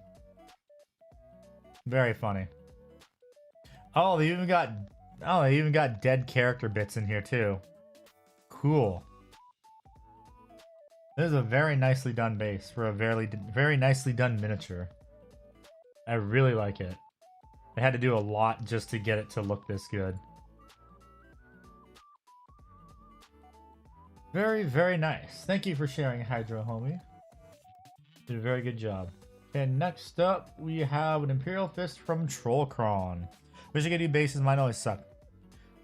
Very funny. Oh, they even got dead character bits in here too. Cool. This is a very nicely done base for a very nicely done miniature. I really like it. They had to do a lot just to get it to look this good. Very, very nice. Thank you for sharing, Hydro Homie. Did a very good job. And next up, we have an Imperial Fist from Trollcron. Michigan D bases might always suck.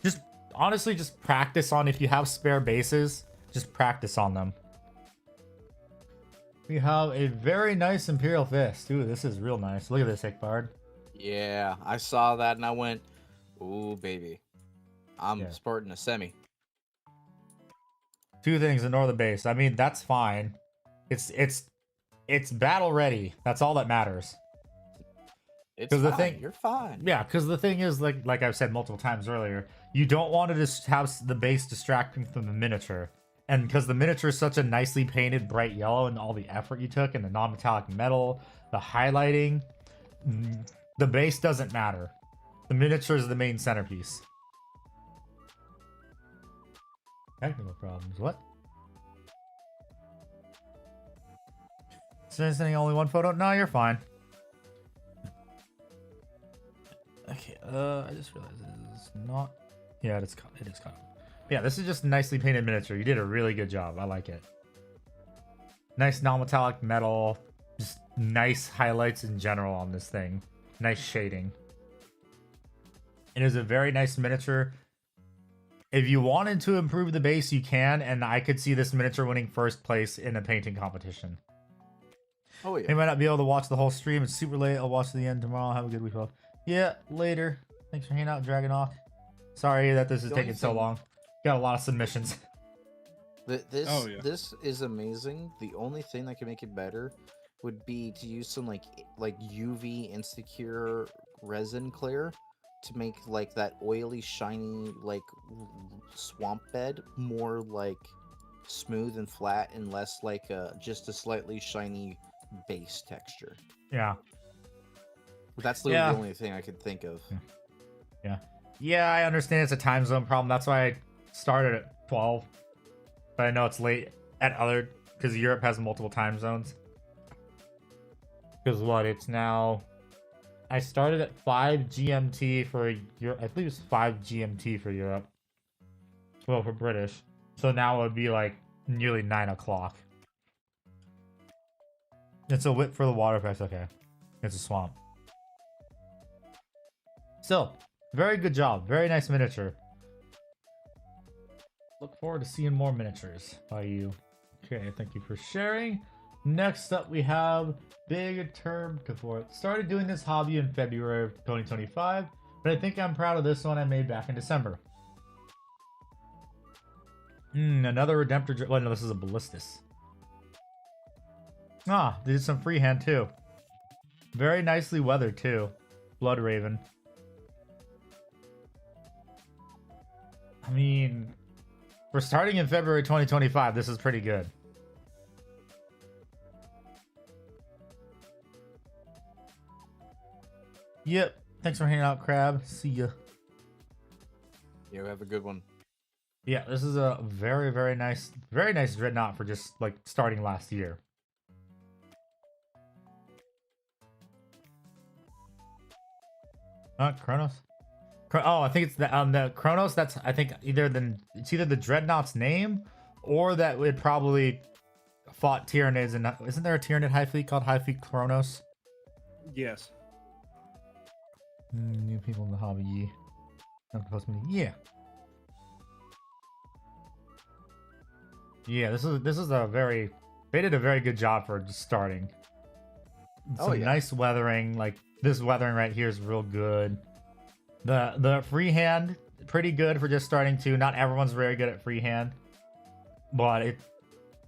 Just, honestly, just practice on, if you have spare bases, just practice on them. We have a very nice Imperial Fist. Ooh, this is real nice. Look at this, Hickbard. Yeah, I saw that and I went, ooh, baby. I'm sporting a semi. Two things, ignore the base. I mean, that's fine. It's battle ready. That's all that matters. It's fine. You're fine. Yeah, because the thing is, like I've said multiple times earlier, you don't want to just have the base distracting from the miniature. And because the miniature is such a nicely painted bright yellow and all the effort you took and the non-metallic metal, the highlighting, the base doesn't matter. The miniature is the main centerpiece. Technical problems. What? Sending only one photo? No, you're fine. Okay, I just realized this is not... Yeah, it is kind of... Yeah, this is just a nicely painted miniature. You did a really good job. I like it. Nice non-metallic metal. Just nice highlights in general on this thing. Nice shading. It is a very nice miniature. If you wanted to improve the base, you can, and I could see this miniature winning first place in a painting competition. Oh, yeah. You might not be able to watch the whole stream. It's super late. I'll watch the end tomorrow. Have a good week, folks. Yeah, later. Thanks for hanging out, Dragonoff. Sorry that this is taking so long. Got a lot of submissions. This is amazing. The only thing that can make it better would be to use some like UV Insecure resin clear to make like that oily, shiny like swamp bed more like smooth and flat and less like just a slightly shiny base texture. Yeah. That's the only thing I could think of. Yeah, I understand it's a time zone problem. That's why I started at 12. But I know it's late at other... Because Europe has multiple time zones. Because what? It's now... I started at 5 GMT for Europe. I believe it's 5 GMT for Europe. Well, for British. So now it would be like nearly 9 o'clock. It's a whip for the water effects. Okay. It's a swamp. Still, very good job. Very nice miniature. Look forward to seeing more miniatures by you. Okay, thank you for sharing. Next up, we have Big Turb Kafort. Started doing this hobby in February of 2025, but I think I'm proud of this one I made back in December. Another Redemptor... Well, no, this is a Ballistus. Ah, they did some freehand too. Very nicely weathered too. Blood Raven. I mean, for starting in February 2025, this is pretty good. Yep. Thanks for hanging out, Crab. See ya. Yeah, have a good one. Yeah, this is a very, very nice Dreadnought for just like starting last year. Kronos. Oh, I think it's the Kronos. That's I think it's either the Dreadnought's name or that it probably fought Tyranids. And isn't there a Tyranid High Fleet called High Fleet Kronos? Yes. New people in the hobby. Yeah. Yeah, this is a very... They did a very good job for just starting. Some nice weathering. Like, this weathering right here is real good. The freehand, pretty good for just starting too. Not everyone's very good at freehand. But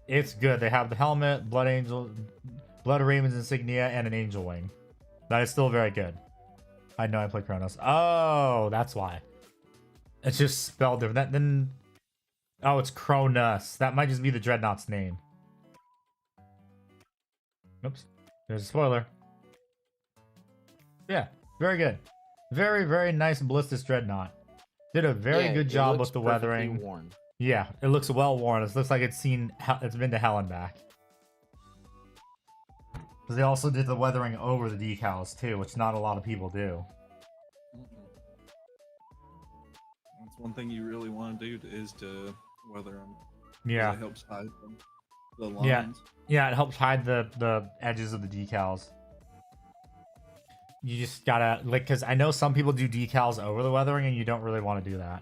it's good. They have the helmet, Blood Raven's insignia, and an Angel Wing. That is still very good. I know I play Kronos. Oh, that's why. It's just spelled different. Oh, it's Cronus. That might just be the Dreadnought's name. Oops. There's a spoiler. Yeah, very good. Very, very nice Ballistus Dreadnought. Did a very Yeah, good it job looks with the perfectly weathering. worn. Yeah, it looks well worn. It looks like it's been to hell and back. Because they also did the weathering over the decals too, which not a lot of people do. That's one thing you really want to do is to weather them. Yeah. It helps hide them. The lines. Yeah, it helps hide the edges of the decals. You just gotta, like, because I know some people do decals over the weathering, and you don't really want to do that.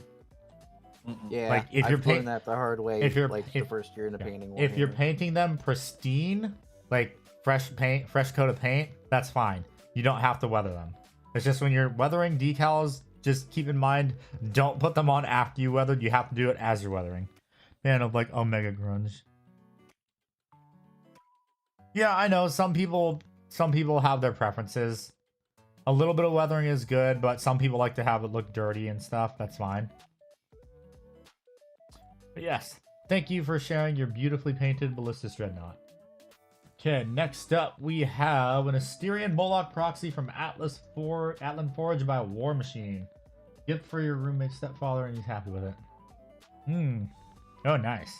Yeah, Like, if I've you're learned that the hard way. if you're- like if- the first year in the painting. If you're Warhammer. painting them pristine, like fresh paint, fresh coat of paint, that's fine. You don't have to weather them. It's just when you're weathering decals, just keep in mind, don't put them on after you weathered. You have to do it as you're weathering. Man of like Omega Grunge. Yeah, I know some people have their preferences. A little bit of weathering is good, but some people like to have it look dirty and stuff. That's fine. But yes, thank you for sharing your beautifully painted Ballistus Dreadnought. Okay, next up we have an Asterian Moloch proxy from Atlan Forge by War Machine. Gift for your roommate's stepfather, and he's happy with it. Oh, nice.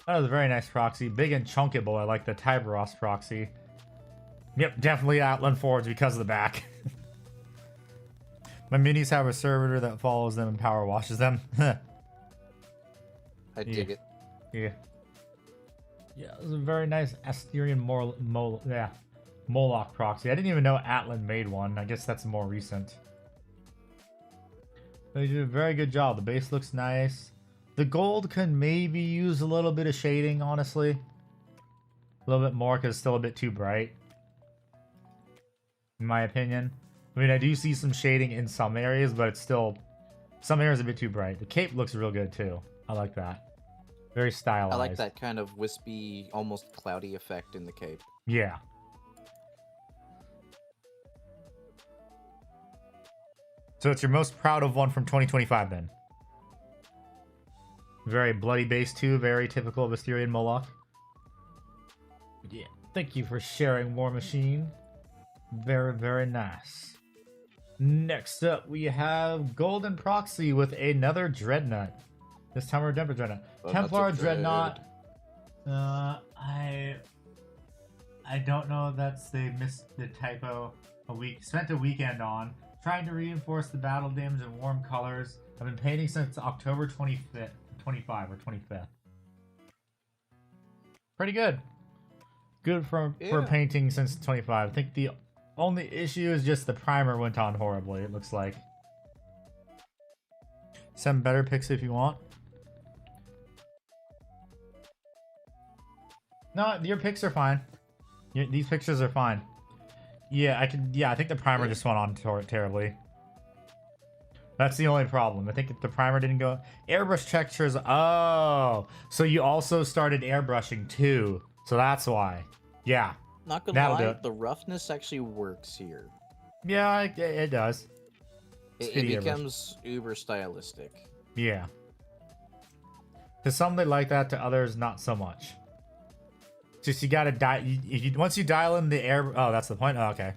That was a very nice proxy. Big and chunkable. I like the Tiberos proxy. Yep, definitely Atlan Forge because of the back. My minis have a servitor that follows them and power washes them. I dig it. Yeah. Yeah, it was a very nice Asterian Moloch proxy. I didn't even know Atlan made one. I guess that's more recent. They did a very good job. The base looks nice. The gold can maybe use a little bit of shading, honestly. A little bit more because it's still a bit too bright. In my opinion. I mean, I do see some shading in some areas, but it's still... Some areas a bit too bright. The cape looks real good, too. I like that. Very stylized. I like that kind of wispy, almost cloudy effect in the cape. Yeah. So it's your most proud of one from 2025 then. Very bloody base too, very typical of Asterian Moloch. Yeah, thank you for sharing, War Machine. Very, very nice. Next up, we have Golden Proxy with another Dreadnought. This time we're Templar Dreadnought. Templar Dreadnought. I don't know if that's they missed the typo. Spent a weekend on trying to reinforce the battle damage in warm colors. I've been painting since October 25th, 25 or 25th. Pretty good. Good for painting since 25. I think the only issue is just the primer went on horribly, it looks like. Send better pics if you want. No, your pics are fine. These pictures are fine. Yeah, I think the primer just went on terribly. That's the only problem. I think if the primer didn't go... Airbrush textures... Oh! So you also started airbrushing too. So that's why. Yeah. Not gonna That'll do lie, it. the roughness actually works here. Yeah, it does. It Speedy airbrush. becomes uber stylistic. Yeah. To some they like that, to others not so much. Just you gotta once you dial in the air... Oh, that's the point? Oh, okay.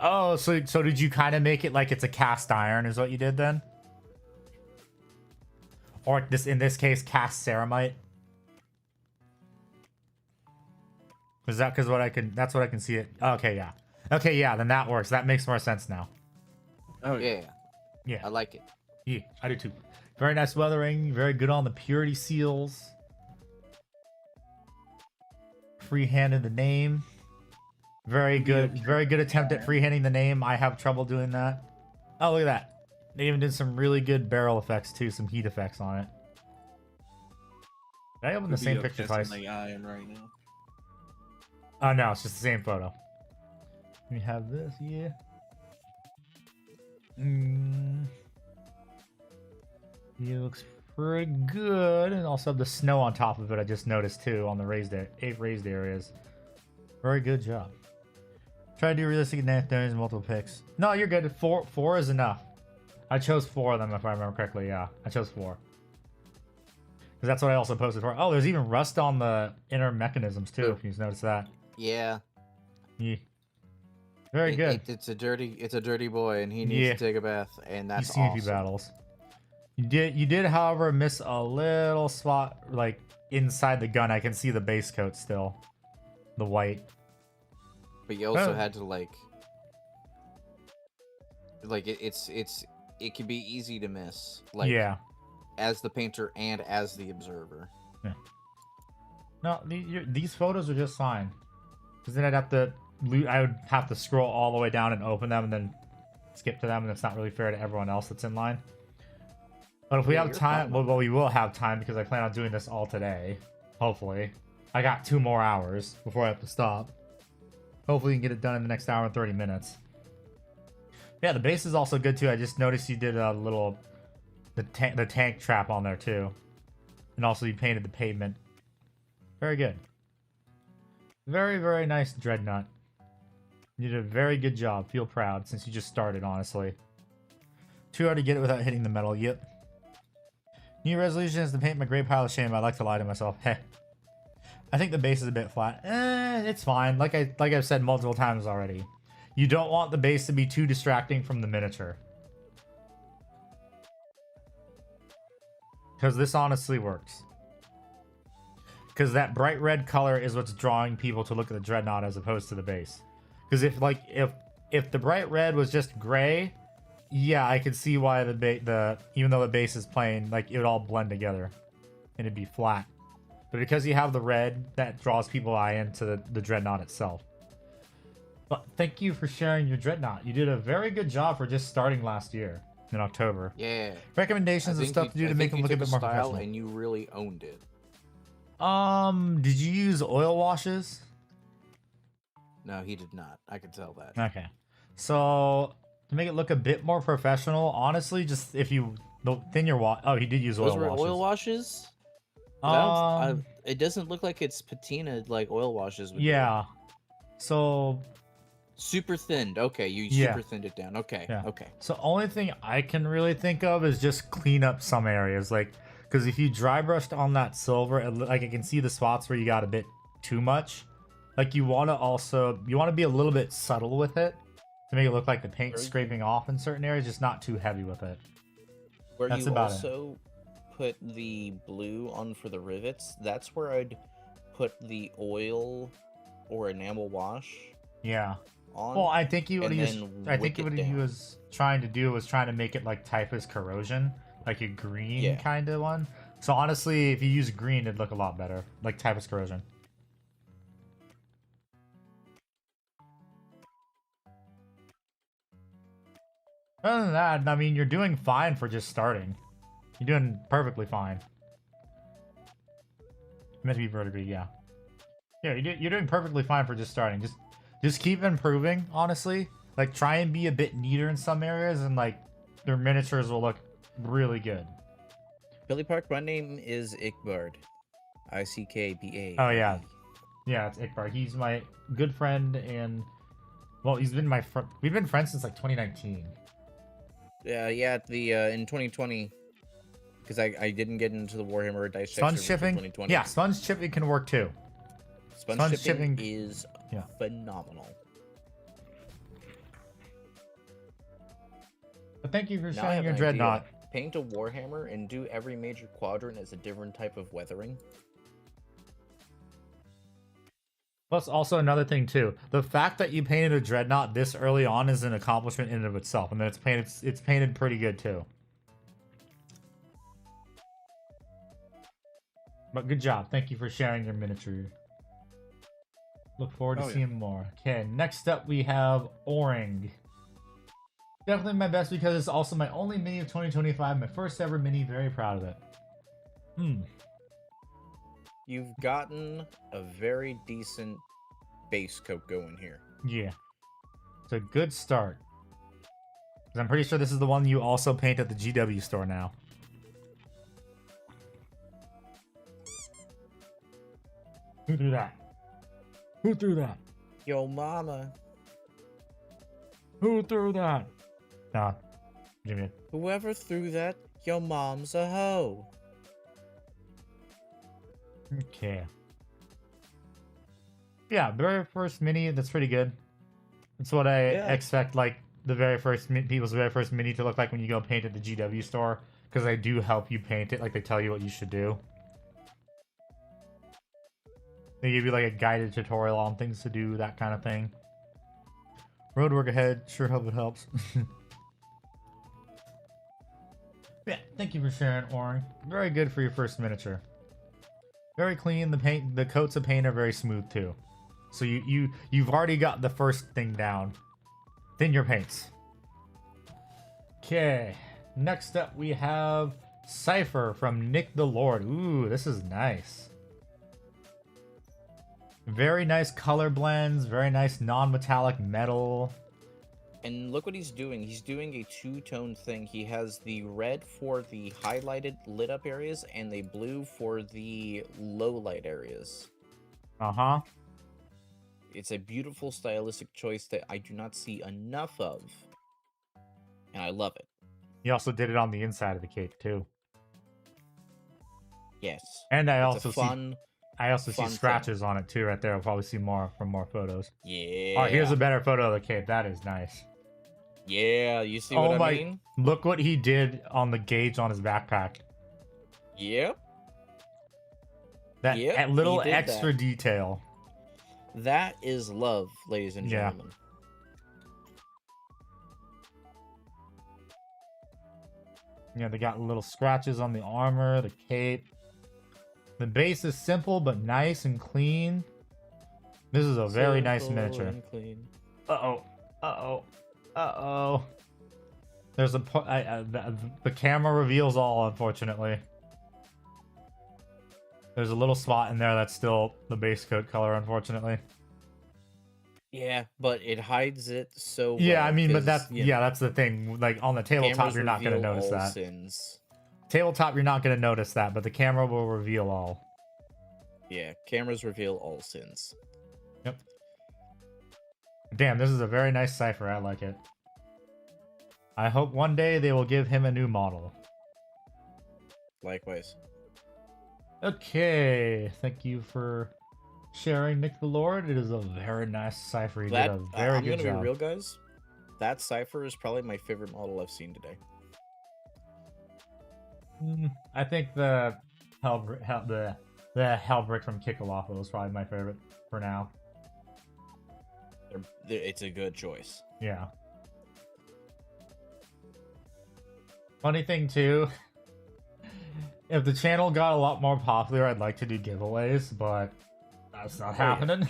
Oh, so did you kind of make it like it's a cast iron is what you did then? Or in this case, cast ceramite? Is that because that's what I can see it? Okay, yeah. Okay, yeah, then that works. That makes more sense now. Oh yeah. Yeah, Yeah. I like it. Yeah, I do too. Very nice weathering. Very good on the purity seals. Freehanded the name. Very good attempt at freehanding the name. I have trouble doing that. Oh, look at that. They even did some really good barrel effects too, some heat effects on it. Did I open the same picture twice? The iron right now. Oh no, it's just the same photo. We have this, yeah. He looks pretty good, and also have the snow on top of it. I just noticed too on the 8 raised areas. Very good job. Try to do realistic and multiple picks. No, you're good. Four is enough. I chose 4 of them if I remember correctly. Yeah, I chose 4. Because that's what I also posted for. Oh, there's even rust on the inner mechanisms too, if you've noticed that. Yeah. Yeah. Very good. It's a dirty boy, and he needs to take a bath, and that's You've seen awesome. a few battles. You did, however, miss a little spot, like, inside the gun. I can see the base coat still. The white. But you also had to, like it can be easy to miss. Like, yeah. As the painter and as the observer. Yeah. No, these photos are just fine. Because then I would have to scroll all the way down and open them and then skip to them, and it's not really fair to everyone else that's in line. But if we have time, well, we will have time because I plan on doing this all today. Hopefully. I got 2 more hours before I have to stop. Hopefully we can get it done in the next hour and 30 minutes. Yeah, the base is also good too. I just noticed you did a little... The tank trap on there too. And also you painted the pavement. Very good. Very, very nice Dreadnought. You did a very good job. Feel proud since you just started, honestly. Too hard to get it without hitting the metal. Yep. New resolution is to paint my great pile of shame. I like to lie to myself. Heh. I think the base is a bit flat. It's fine. Like I've said multiple times already. You don't want the base to be too distracting from the miniature. Because this honestly works. Because that bright red color is what's drawing people to look at the Dreadnought as opposed to the base. Because if the bright red was just gray, yeah, I could see why even though the base is plain, like it would all blend together and it'd be flat. But because you have the red, that draws people's eye into the Dreadnought itself. But thank you for sharing your Dreadnought. You did a very good job for just starting last year in October. Yeah. Recommendations and stuff to do to make them look a bit more professional. And you really owned it. Did you use oil washes? No, he did not. I could tell that. Okay. So, to make it look a bit more professional, honestly, just if you thin your oh, he did use oil washes. Those were oil washes? It doesn't look like it's patinaed like oil washes would do. So super thinned. Okay, you super thinned it down. Okay. Yeah. Okay. So only thing I can really think of is just clean up some areas, like because if you dry brushed on that silver, like I can see the spots where you got a bit too much. Like you want to be a little bit subtle with it to make it look like the paint's scraping off in certain areas, just not too heavy with it. That's about it. Put the blue on for the rivets, that's where I'd put the oil or enamel wash. Yeah. On, well, I think what he was trying to do was trying to make it like typhus corrosion, like a green kind of one. So honestly, if you use green, it'd look a lot better, like typhus corrosion. Other than that, I mean, you're doing fine for just starting. You're doing perfectly fine. Meant to be vertically, yeah. Yeah, you're doing perfectly fine for just starting. Just keep improving, honestly. Like, try and be a bit neater in some areas, and, like, their miniatures will look really good. Billy Park, my name is Ickbard. I-C-K-B-A. Oh, yeah. Yeah, it's Ickbard. He's my good friend, and... Well, he's been my friend. We've been friends since, like, 2019. Yeah, in 2020... Because I didn't get into the Warhammer Dice Sponge chipping? Yeah, sponge chipping can work too. Sponge chipping is phenomenal. But thank you for sharing your Dreadnought. Paint a Warhammer and do every major quadrant as a different type of weathering. Plus, also another thing too, the fact that you painted a Dreadnought this early on is an accomplishment in and of itself, and then it's painted pretty good too. But good job. Thank you for sharing your miniature. Look forward to seeing more. Okay, next up we have O-Ring. Definitely my best because it's also my only mini of 2025. My first ever mini. Very proud of it. You've gotten a very decent base coat going here. Yeah. It's a good start. Because I'm pretty sure this is the one you also paint at the GW store now. Who threw that? Who threw that? Yo mama. Who threw that? Nah. Jimmy. Whoever threw that, your mom's a hoe. Okay. Yeah, very first mini, that's pretty good. It's what I Yeah. expect, like, the very first people's very first mini to look like when you go paint at the GW store, because they do help you paint it, like they tell you what you should do. They give you like a guided tutorial on things to do, that kind of thing. Road work ahead, sure hope it helps. Yeah, thank you for sharing, Oren. Very good for your first miniature. Very clean. The coats of paint are very smooth too. So you've already got the first thing down. Then your paints. Okay. Next up we have Cypher from Nick the Lord. Ooh, this is nice. Very nice color blends, very nice non-metallic metal. And look what he's doing. He's doing a two-tone thing. He has the red for the highlighted, lit-up areas, and the blue for the low-light areas. Uh-huh. It's a beautiful stylistic choice that I do not see enough of. And I love it. He also did it on the inside of the cape too. Yes. And I It's also a fun, see fun scratches on it too right there. I'll probably see more from more photos. Yeah. Oh, here's a better photo of the cape. That is nice. Yeah, you see what I mean? Look what he did on the gauge on his backpack. Yep. That Yep, little he did extra that. detail. That is love, ladies and Yeah. gentlemen. Yeah, they got little scratches on the armor, the cape. The base is simple but nice and clean. This is a very nice Simple miniature. and clean. Uh-oh. Uh-oh. Uh-oh. There's the camera reveals all, unfortunately. There's a little spot in there that's still the base coat color, unfortunately. Yeah, but it hides it so Yeah, well, I mean, but 'cause, that's you know, that's the thing. Like on the tabletop, cameras you're not gonna reveal notice all that. sins. Tabletop, you're not gonna notice that, but the camera will reveal all. Yeah, cameras reveal all sins. Yep. Damn, this is a very nice cipher. I like it. I hope one day they will give him a new model. Likewise. Okay, thank you for sharing, Nick the Lord. It is a very nice cipher. You That, did a very I'm good gonna job. be real, guys. That cipher is probably my favorite model I've seen today. I think the Hellbrick from Kickalawful is probably my favorite for now. It's a good choice. Yeah. Funny thing too, if the channel got a lot more popular, I'd like to do giveaways, but that's not happening.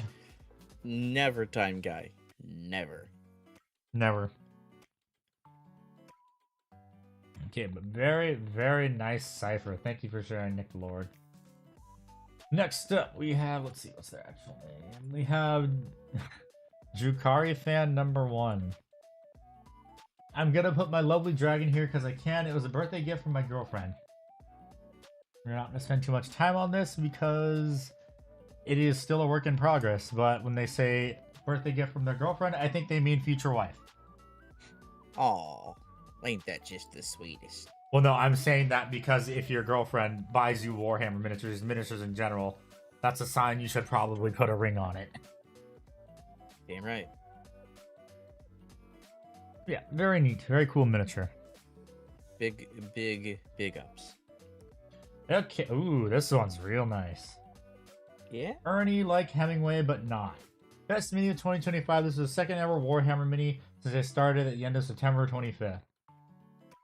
Never time guy. Never. Never. Okay, but very, very nice cipher. Thank you for sharing, Nick Lord. Next up, we have, let's see, what's their actual name? We have Drukari fan number 1. I'm gonna put my lovely dragon here because I can. It was a birthday gift from my girlfriend. We're not gonna spend too much time on this because it is still a work in progress, but when they say birthday gift from their girlfriend, I think they mean future wife. Aw, ain't that just the sweetest? Well, no, I'm saying that because if your girlfriend buys you Warhammer miniatures in general, that's a sign you should probably put a ring on it. Damn right. Yeah, very neat. Very cool miniature. Big ups. Okay, ooh, this one's real nice. Yeah? Ernie like Hemingway, but not. Best mini of 2025. This is the second ever Warhammer mini since I started at the end of September 25th.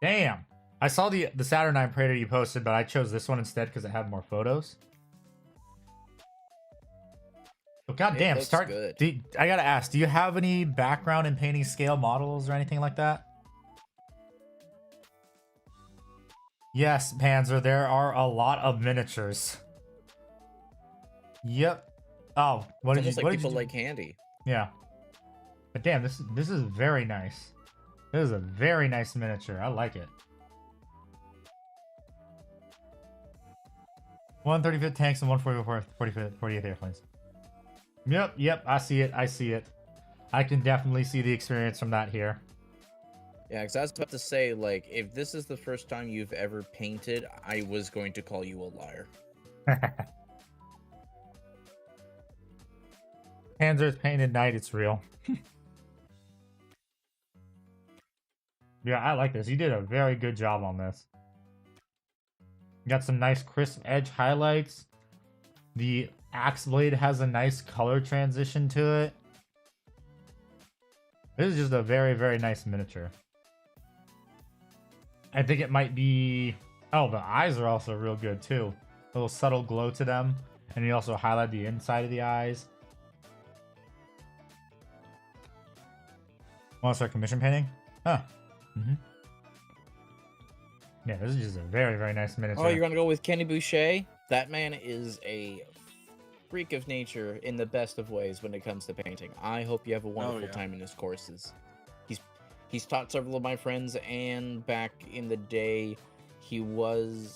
Damn! I saw the Saturnine Praetor you posted, but I chose this one instead because it had more photos. But goddamn, looks start. good. I gotta ask, do you have any background in painting scale models or anything like that? Yes, Panzer, there are a lot of miniatures. Yep. Oh, what did It's you? almost What like did people you do? like candy. Yeah. But damn, this is very nice. This is a very nice miniature. I like it. 135th tanks and 145th airplanes. Yep, I see it. I see it. I can definitely see the experience from that here. Yeah, because I was about to say, like, if this is the first time you've ever painted, I was going to call you a liar. Panzer's Painted Knight, it's real. Yeah, I like this. You did a very good job on this. You got some nice crisp edge highlights. The axe blade has a nice color transition to it. This is just a very, very nice miniature. I think it might be... Oh, the eyes are also real good too. A little subtle glow to them. And you also highlight the inside of the eyes. Want to start commission painting? Huh. Yeah, this is just a very, very nice miniature. Oh, you're gonna go with Kenny Boucher? That man is a freak of nature in the best of ways when it comes to painting. I hope you have a wonderful time in his courses. He's taught several of my friends, and back in the day,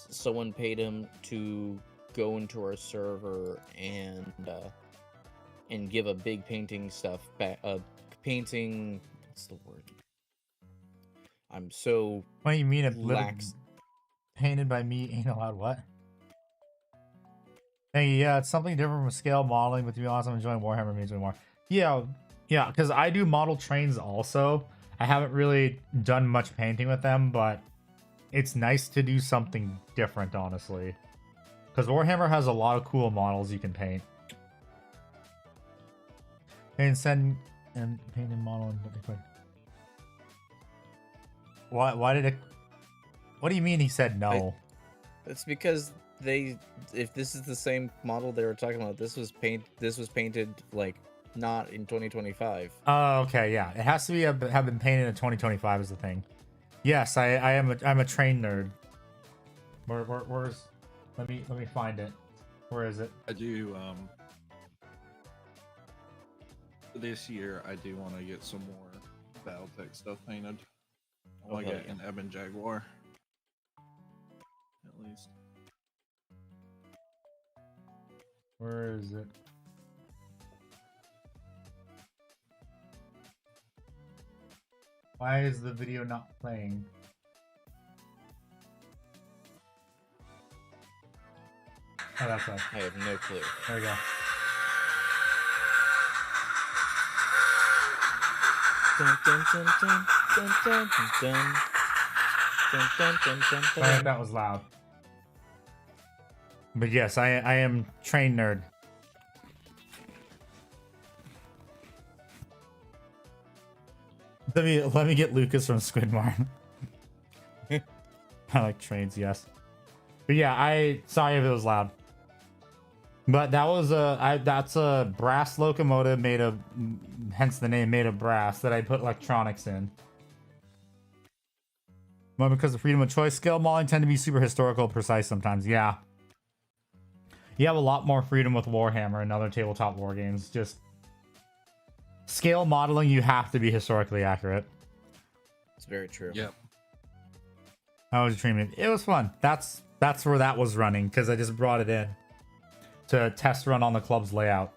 someone paid him to go into our server and give a big painting stuff back. Painting. What's the word? I'm so. What do you mean? Lax. Painted by me ain't allowed. What? Hey, yeah, it's something different from scale modeling, but to be honest, I'm enjoying Warhammer means way more. Yeah, because I do model trains also. I haven't really done much painting with them, but it's nice to do something different, honestly. Because Warhammer has a lot of cool models you can paint. And send and paint and model and quick. Why did it? What do you mean he said no? It's because if this is the same model they were talking about, this was painted like not in 2025. Oh, okay, yeah. It has to be have been painted in 2025 is the thing. Yes, I'm a train nerd. Where's let me find it. Where is it? I do this year I do want to get some more Battletech stuff painted. I want to get an Ebon Jaguar. At least. Where is it? Why is the video not playing? Oh, that's right. I have no clue. There we go. Dun, dun, dun, dun, dun, dun, dun, dun, dun, dun, dun, Sorry if that was loud. But yes, I am train nerd. Let me get Lucas from Squidmar. I like trains, yes. But yeah, sorry if it was loud. But that was that's a brass locomotive made of, hence the name, made of brass, that I put electronics in. Well, because of freedom of choice, scale modeling tend to be super historical precise sometimes. Yeah. You have a lot more freedom with Warhammer and other tabletop war games. Just scale modeling, you have to be historically accurate. It's very true. Yep. I was dreaming. It was fun. That's where that was running, because I just brought it in to test run on the club's layout.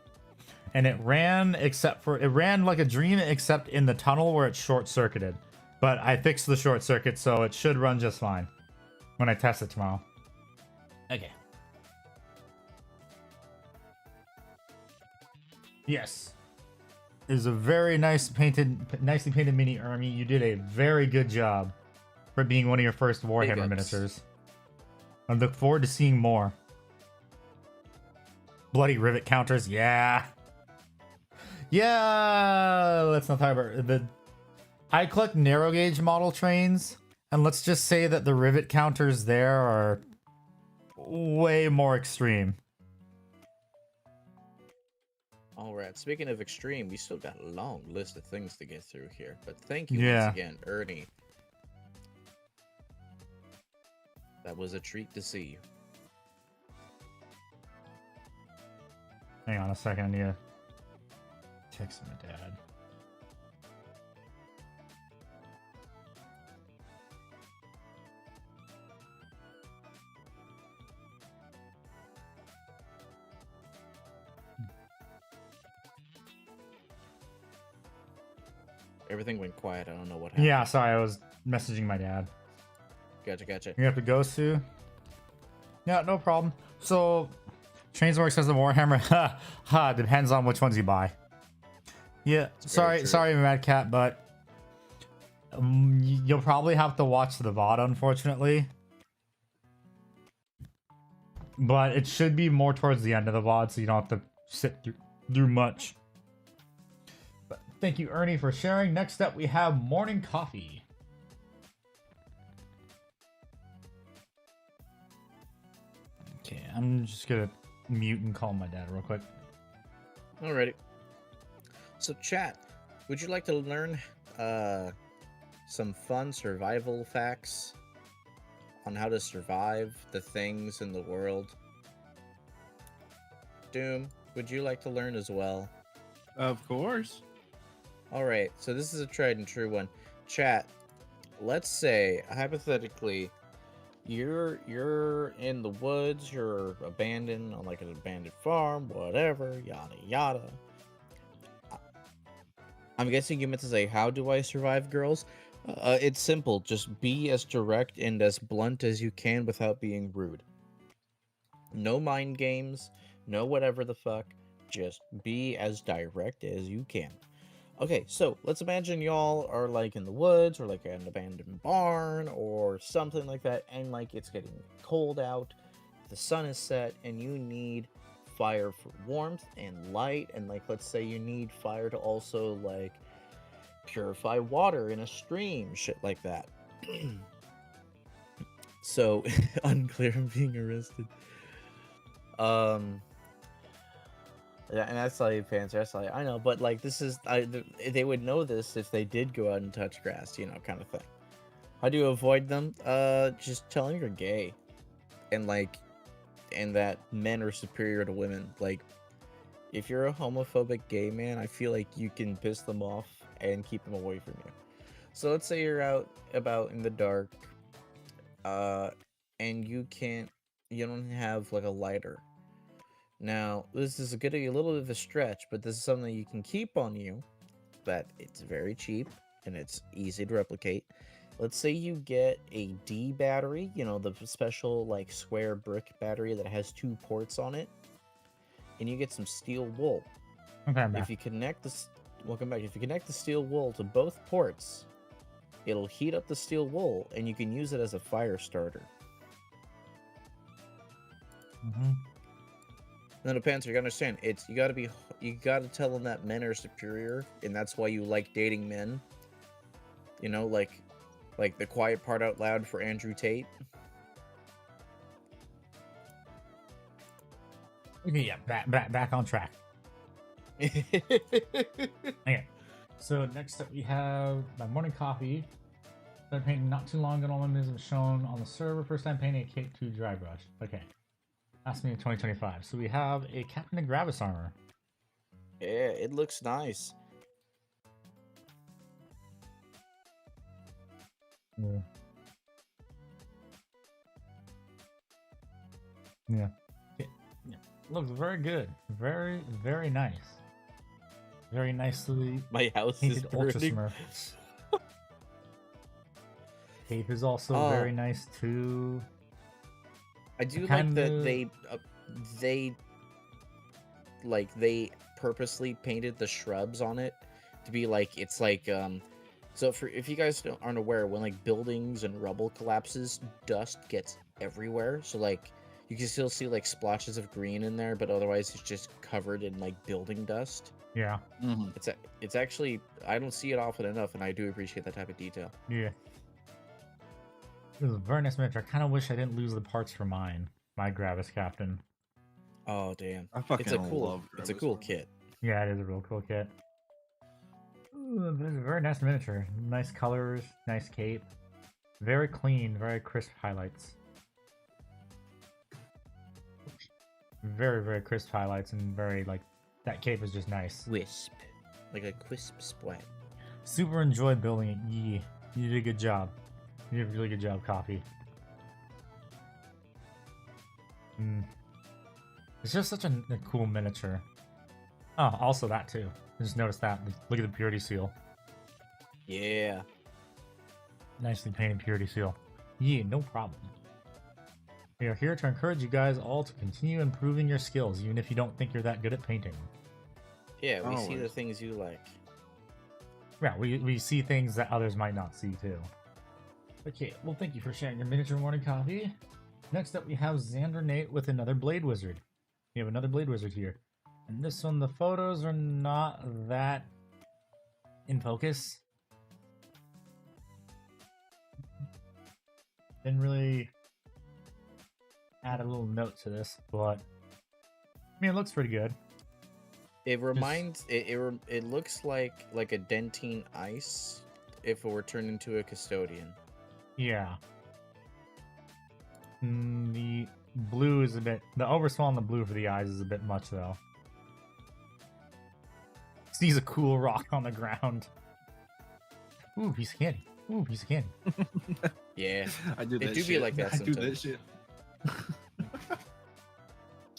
And it ran like a dream, except in the tunnel where it short-circuited. But I fixed the short circuit, so it should run just fine when I test it tomorrow. Okay. Yes. It is a very nicely painted mini Ermi. You did a very good job for being one of your first Warhammer miniatures. I look forward to seeing more. Bloody rivet counters, yeah. Yeah, let's not talk about I collect narrow gauge model trains, and let's just say that the rivet counters there are way more extreme. Alright, speaking of extreme, we still got a long list of things to get through here, but thank you Yeah. once again, Ernie. That was a treat to see. Hang on a second, I need to text my dad. Everything went quiet, I don't know what happened. Yeah, sorry, I was messaging my dad. Gotcha. You have to go, Sue? Yeah, no problem. So, trains more expensive than Warhammer? Ha! Depends on which ones you buy. Yeah, It's very sorry, true. Mad Cat, but you'll probably have to watch the VOD, unfortunately. But it should be more towards the end of the VOD, so you don't have to sit through much. But thank you, Ernie, for sharing. Next up, we have morning coffee. Okay, I'm just gonna mute and call my dad real quick. Alrighty. So, chat, would you like to learn some fun survival facts on how to survive the things in the world? Doom, would you like to learn as well? Of course. Alright, so this is a tried and true one. Chat, let's say, hypothetically, you're in the woods, you're abandoned on like an abandoned farm, whatever, yada yada. I'm guessing you meant to say, how do I survive, girls? It's simple. Just be as direct and as blunt as you can without being rude. No mind games, no whatever the fuck. Just be as direct as you can. Okay, so let's imagine y'all are like in the woods or like an abandoned barn or something like that, and like it's getting cold out, the sun is set, and you need fire for warmth and light, and like let's say you need fire to also like purify water in a stream, shit like that. So unclear, I'm being arrested. Yeah, and that's like fancy. That's like I know, but like this is they would know this if they did go out and touch grass, you know, kind of thing. How do you avoid them? Just tell them you're gay, and like, and that men are superior to women. Like, if you're a homophobic gay man, I feel like you can piss them off and keep them away from you. So let's say you're out about in the dark, and you don't have like a lighter. Now, this is a little bit of a stretch, but this is something you can keep on you, that it's very cheap and it's easy to replicate. Let's say you get a D battery, you know, the special like square brick battery that has 2 ports on it, and you get some steel wool. Okay, I'm back. If you connect this, welcome back. If you connect the steel wool to both ports, it'll heat up the steel wool, and you can use it as a fire starter. Mm-hmm. No, no, Panther, you gotta understand. You gotta tell them that men are superior, and that's why you like dating men. You know, like the quiet part out loud for Andrew Tate. Okay, yeah, back on track. Okay, so next up we have my morning coffee. Started painting not too long ago. All my moves was shown on the server. First time painting a Cape 2 dry brush. Okay. Asked me in 2025. So we have a Captain of Gravis armor. Yeah, it looks nice. Yeah. Yeah. Looks very good. Very, very nice. Very nicely My house is painted Ultra burning. Smurf. Cape is also very nice too. I do like that they purposely painted the shrubs on it to be like, it's like so if you guys aren't aware, when like buildings and rubble collapses, dust gets everywhere, so like you can still see like splotches of green in there, but otherwise it's just covered in like building dust. Yeah. Mm-hmm. It's actually, I don't see it often enough, and I do appreciate that type of detail. Yeah. It was a very nice miniature. I kind of wish I didn't lose the parts for my Gravis Captain. Oh damn! I fucking It's a cool love Gravis kit. Yeah, it is a real cool kit. Ooh, this is a very nice miniature. Nice colors, nice cape. Very clean, very crisp highlights. Very, very crisp highlights, and very, like, that cape is just nice. Wisp. Like a crisp splat. Super enjoyed building it. Yeah, you did a good job. You did a really good job, Coffee. It's just such a cool miniature. Oh, also that too. I just noticed that. Look at the purity seal. Yeah. Nicely painted purity seal. Yeah, no problem. We are here to encourage you guys all to continue improving your skills, even if you don't think you're that good at painting. Yeah, we see the Always. things you like. Yeah, we see things that others might not see too. Okay, well, thank you for sharing your miniature morning coffee. Next up, we have Xander Nate with another Blade Wizard. We have another Blade Wizard here. And this one, the photos are not that in focus. Didn't really add a little note to this, but I mean, it looks pretty good. It reminds it looks like a dentine ice if it were turned into a custodian. Yeah. The blue is a bit... The overswell on the blue for the eyes is a bit much, though. Sees a cool rock on the ground. Ooh, piece of candy. Ooh, piece of candy. Yeah, I do that it do shit. be like that I do that sometimes. shit.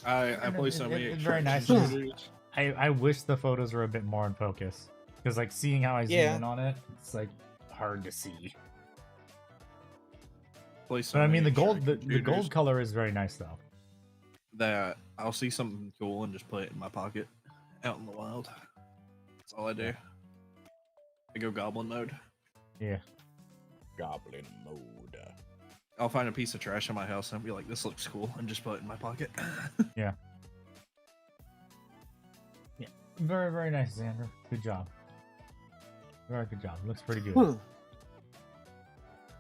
I play so many. It's very nice. extractions, dude. I wish the photos were a bit more in focus. Because, like, seeing how I zoom Yeah. in on it, it's, like, hard to see. Play so But, I mean, many the gold extraction the gold shooters color is very nice, though. that I'll see something cool and just put it in my pocket out in the wild. That's all I do. I go goblin mode. Yeah. Goblin mode. I'll find a piece of trash in my house and I'll be like, this looks cool, and just put it in my pocket. Yeah. Very, very nice, Xander. Good job. Very good job. Looks pretty good.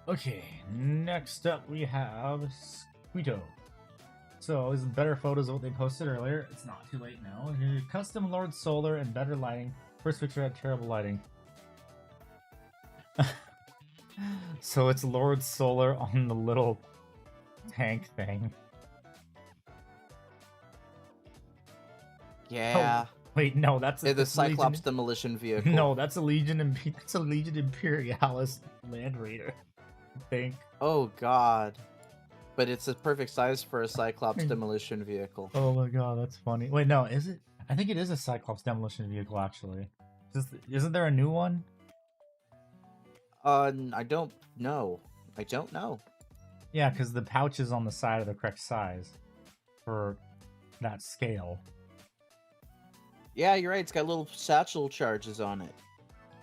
Okay, next up we have Squito. So, this is better photos of what they posted earlier. It's not too late now. Here's custom Lord Solar and better lighting. First picture had terrible lighting. So it's Lord Solar on the little tank thing. Yeah. Wait, no, that's The that's Legion- Cyclops demolition vehicle. No, that's a Legion. That's a Legion Imperialis Land Raider. I think. Oh god. But it's a perfect size for a Cyclops demolition vehicle. Oh my god, that's funny. Wait, no, is it? I think it is a Cyclops demolition vehicle, actually. Isn't there a new one? I don't know. I don't know. Yeah, because the pouch is on the side of the correct size for that scale. Yeah, you're right. It's got little satchel charges on it.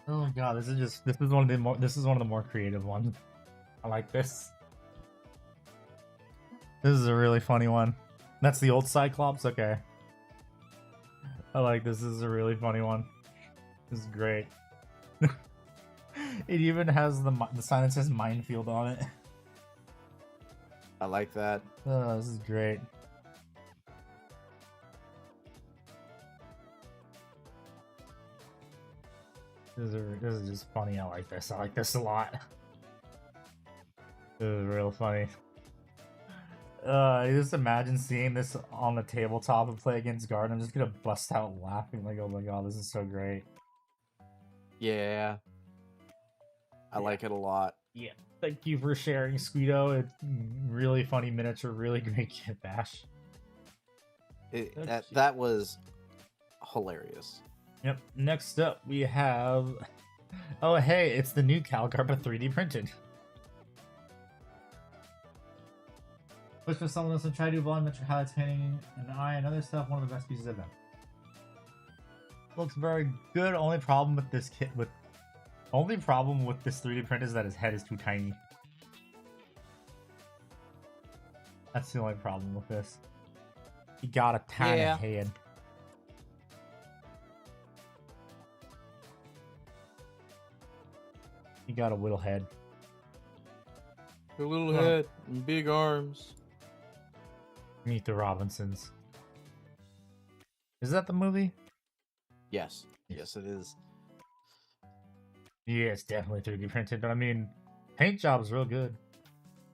Oh my god, this is one of the more creative ones. I like this. This is a really funny one. That's the old Cyclops? Okay. I like this. This is a really funny one. This is great. It even has the sign that says minefield on it. I like that. Oh, this is great. This is just funny. I like this. I like this a lot. This is real funny. I just imagine seeing this on the tabletop and play against Guard. I'm just gonna bust out laughing like, oh my god, this is so great. Yeah. I like it a lot. Yeah. Thank you for sharing, Squito. It's really funny miniature, really great kit bash. That was hilarious. Yep. Next up, we have. Oh, hey, it's the new Calgar, but 3D printed. Which for someone else to try to do volumetric highlights, painting an eye, and other stuff. One of the best pieces of them. Looks very good. Only problem with this 3D print is that his head is too tiny. That's the only problem with this. He got a tiny head. He got a little head. A little head and big arms. Meet the Robinsons. Is that the movie? Yes. Yes, it is. Yeah, it's definitely 3D printed, but I mean, paint job's real good.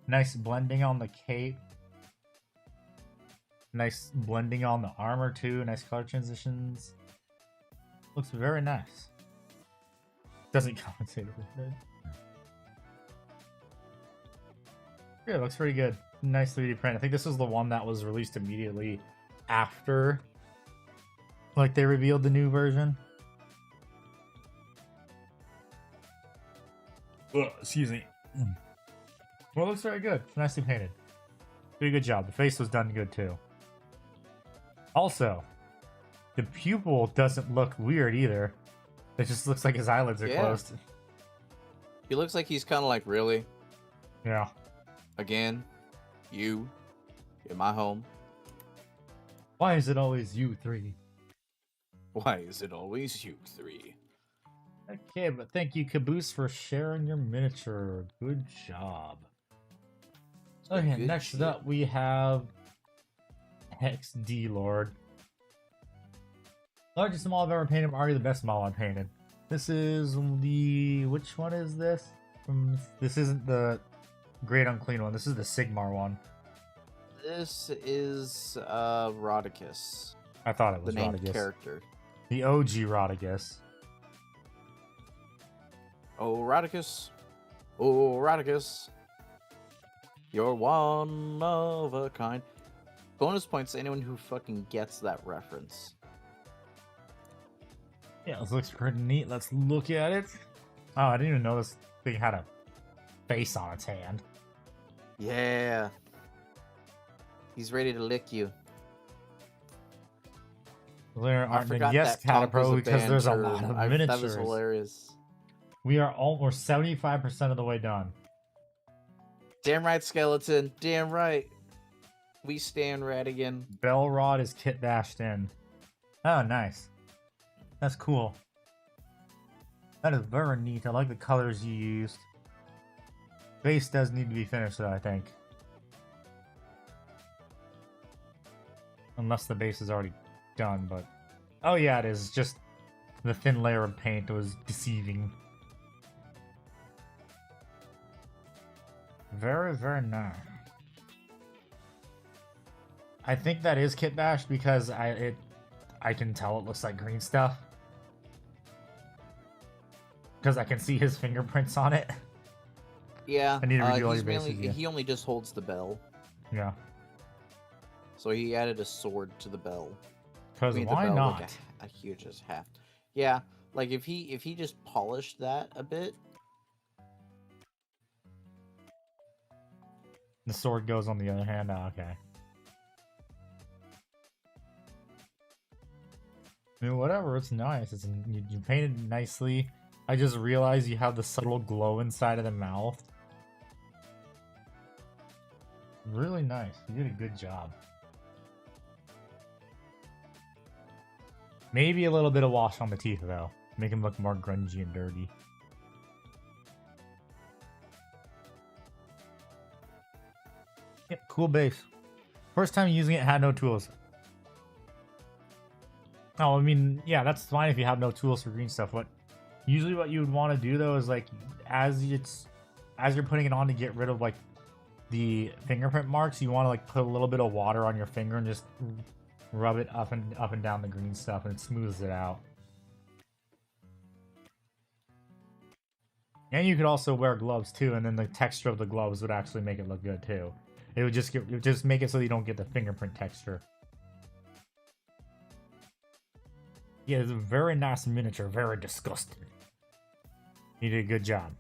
Nice blending on the cape. Nice blending on the armor too. Nice color transitions. Looks very nice. Doesn't compensate for it. Yeah, it looks pretty good. Nice 3D print. I think this was the one that was released immediately after, like, they revealed the new version. Ugh, excuse me. Well, it looks very good. It's nicely painted. Pretty good job. The face was done good too. Also, The pupil doesn't look weird either. It just looks like his eyelids are Yeah. closed. He looks like he's kind of like, really? Yeah. Again? You? In my home? Why is it always you three? Why is it always you three? Okay, but thank you, Caboose, for sharing your miniature. Good job. Okay, Good next shit. up we have XD Lord. Largest model I've ever painted, already the best model I've painted. This is the... which one is this? This isn't the Great Unclean one, this is the Sigmar one. This is Rodicus, I thought it the was named Rodicus. character. The OG Rodicus. Oh, Rodicus. Oh, Rodicus. You're one of a kind. Bonus points to anyone who fucking gets that reference. Yeah, this looks pretty neat. Let's look at it. Oh, I didn't even know this thing had a face on its hand. Yeah. He's ready to lick you. There I aren't forgot yes, that Tonk was Catapro, a because there's a banter. lot of That miniatures. was hilarious. We are we're 75% of the way done. Damn right, skeleton. Damn right. We stand Radigan. Bellrod is kit bashed in. Oh, nice. That's cool. That is very neat. I like the colors you used. Base does need to be finished, though, I think. Unless the base is already done, but... oh, yeah, it is. Just the thin layer of paint was deceiving. Very, very nice. I think that is kit bashed because I can tell it looks like green stuff. Because I can see his fingerprints on it. Yeah. I need to redo all he's your bases, mainly, yeah. He only just holds the bell. Yeah. So he added a sword to the bell. Because Made the why bell not? look a huge as half. Yeah. Like if he just polished that a bit. The sword goes on the other hand. Oh, okay. I mean, whatever. It's nice. You painted nicely. I just realized you have the subtle glow inside of the mouth. Really nice. You did a good job. Maybe a little bit of wash on the teeth, though. Make him look more grungy and dirty. Yep, cool base. First time using it, had no tools. Oh, I mean, yeah, that's fine if you have no tools for green stuff. Usually what you would want to do, though, is like, as you're putting it on to get rid of, like, the fingerprint marks, you want to, like, put a little bit of water on your finger and just rub it up and down the green stuff, and it smooths it out. And you could also wear gloves, too, and then the texture of the gloves would actually make it look good, too. It would just make it so you don't get the fingerprint texture. Yeah, it's a very nice miniature, very disgusting. You did a good job.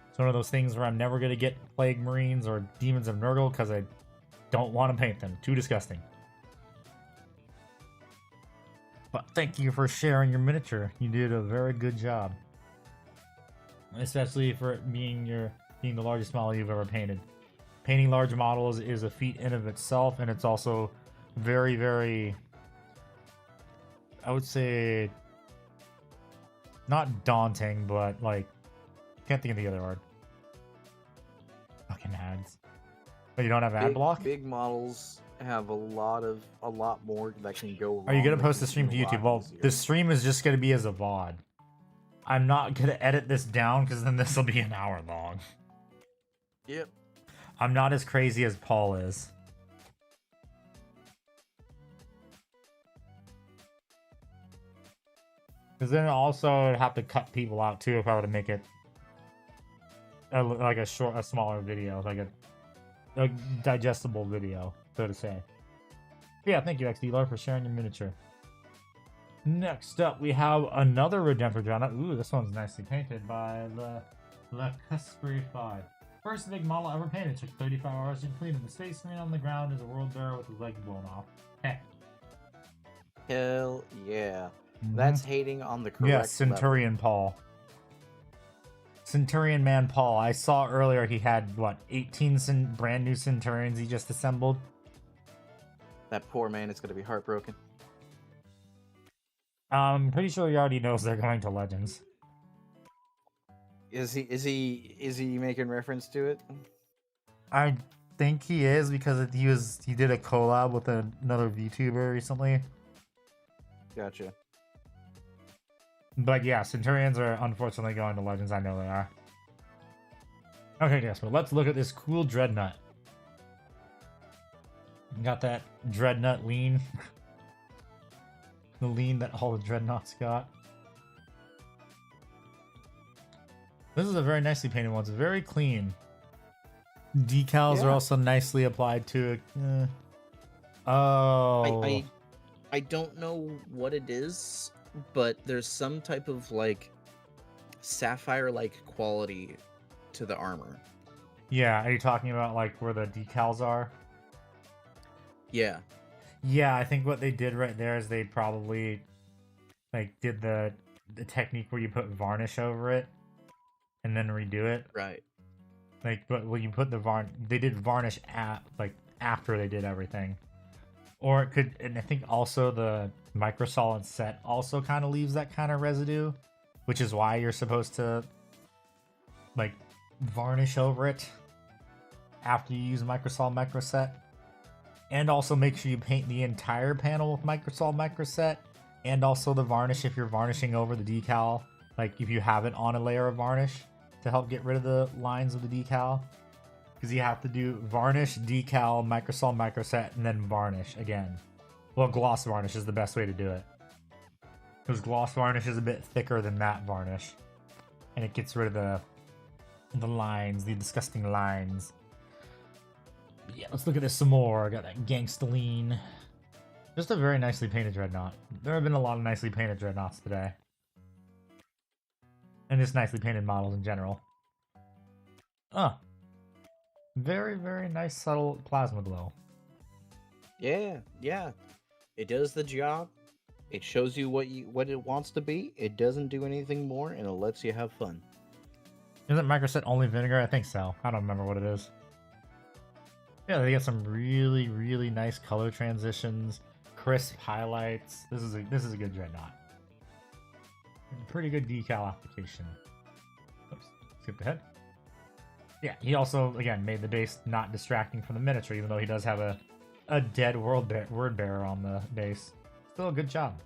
It's one of those things where I'm never going to get Plague Marines or Demons of Nurgle because I don't want to paint them. Too disgusting. But thank you for sharing your miniature. You did a very good job. Especially for it being the largest model you've ever painted. Painting large models is a feat in of itself, and it's also very, very, I would say, not daunting, but like, can't think of the other word. Fucking ads. But you don't have ad block? Big models have a lot more that can go wrong. Are you gonna that post can the stream to be a lot YouTube? Well, easier. the stream is just gonna be as a VOD. I'm not gonna edit this down because then this will be an hour long. Yep. I'm not as crazy as Paul is. Because then also I'd have to cut people out too if I were to make it like a smaller video, like a digestible video, so to say. Yeah, thank you, XD for sharing your miniature. Next up, we have another Redemptor John. Ooh, this one's nicely painted by Le Cuspre 5. First big model ever painted. Took 35 hours to complete, and the space marine on the ground is a world bearer with his leg blown off. Heh. Hell yeah. Mhm. That's hating on the correct Yeah, level. Centurion Paul. Centurion Man Paul. I saw earlier he had, what, 18 brand new Centurions he just assembled? That poor man is going to be heartbroken. I'm pretty sure he already knows they're going to Legends. Is he making reference to it? I think he is because he did a collab with another VTuber recently. Gotcha. But yeah, Centurions are unfortunately going to Legends. I know they are. Okay, yes, but let's look at this cool Dreadnought. Got that Dreadnought lean. The lean that all the Dreadnoughts got. This is a very nicely painted one. It's very clean. Decals are also nicely applied to it. Oh. I don't know what it is, but there's some type of like sapphire-like quality to the armor. Yeah, are you talking about like where the decals are? Yeah. Yeah, I think what they did right there is they probably like did the technique where you put varnish over it and then redo it. Right. Like, but when you put the they did varnish after they did everything. Or it could, and I think also the microsolid set also kind of leaves that kind of residue, which is why you're supposed to like varnish over it after you use microsolid microset. And also make sure you paint the entire panel with microsolid microset, and also the varnish if you're varnishing over the decal, like if you have it on a layer of varnish to help get rid of the lines of the decal. Because you have to do varnish, decal, microsolid microset, and then varnish again. Well, gloss varnish is the best way to do it. Because gloss varnish is a bit thicker than matte varnish. And it gets rid of the lines, the disgusting lines. But yeah, let's look at this some more. I got that gangsta lean. Just a very nicely painted Dreadnought. There have been a lot of nicely painted Dreadnoughts today. And just nicely painted models in general. Very, very nice subtle plasma glow. Yeah. It does the job. It shows you what it wants to be. It doesn't do anything more, and it lets you have fun. Isn't microset only vinegar? I think so. I don't remember what it is. Yeah, they get some really, really nice color transitions, crisp highlights. This is a good Dreadnought. Pretty good decal application. Oops, skipped ahead. Yeah, he also, again, made the base not distracting from the miniature, even though he does have a dead word bearer on the base. Still a good job.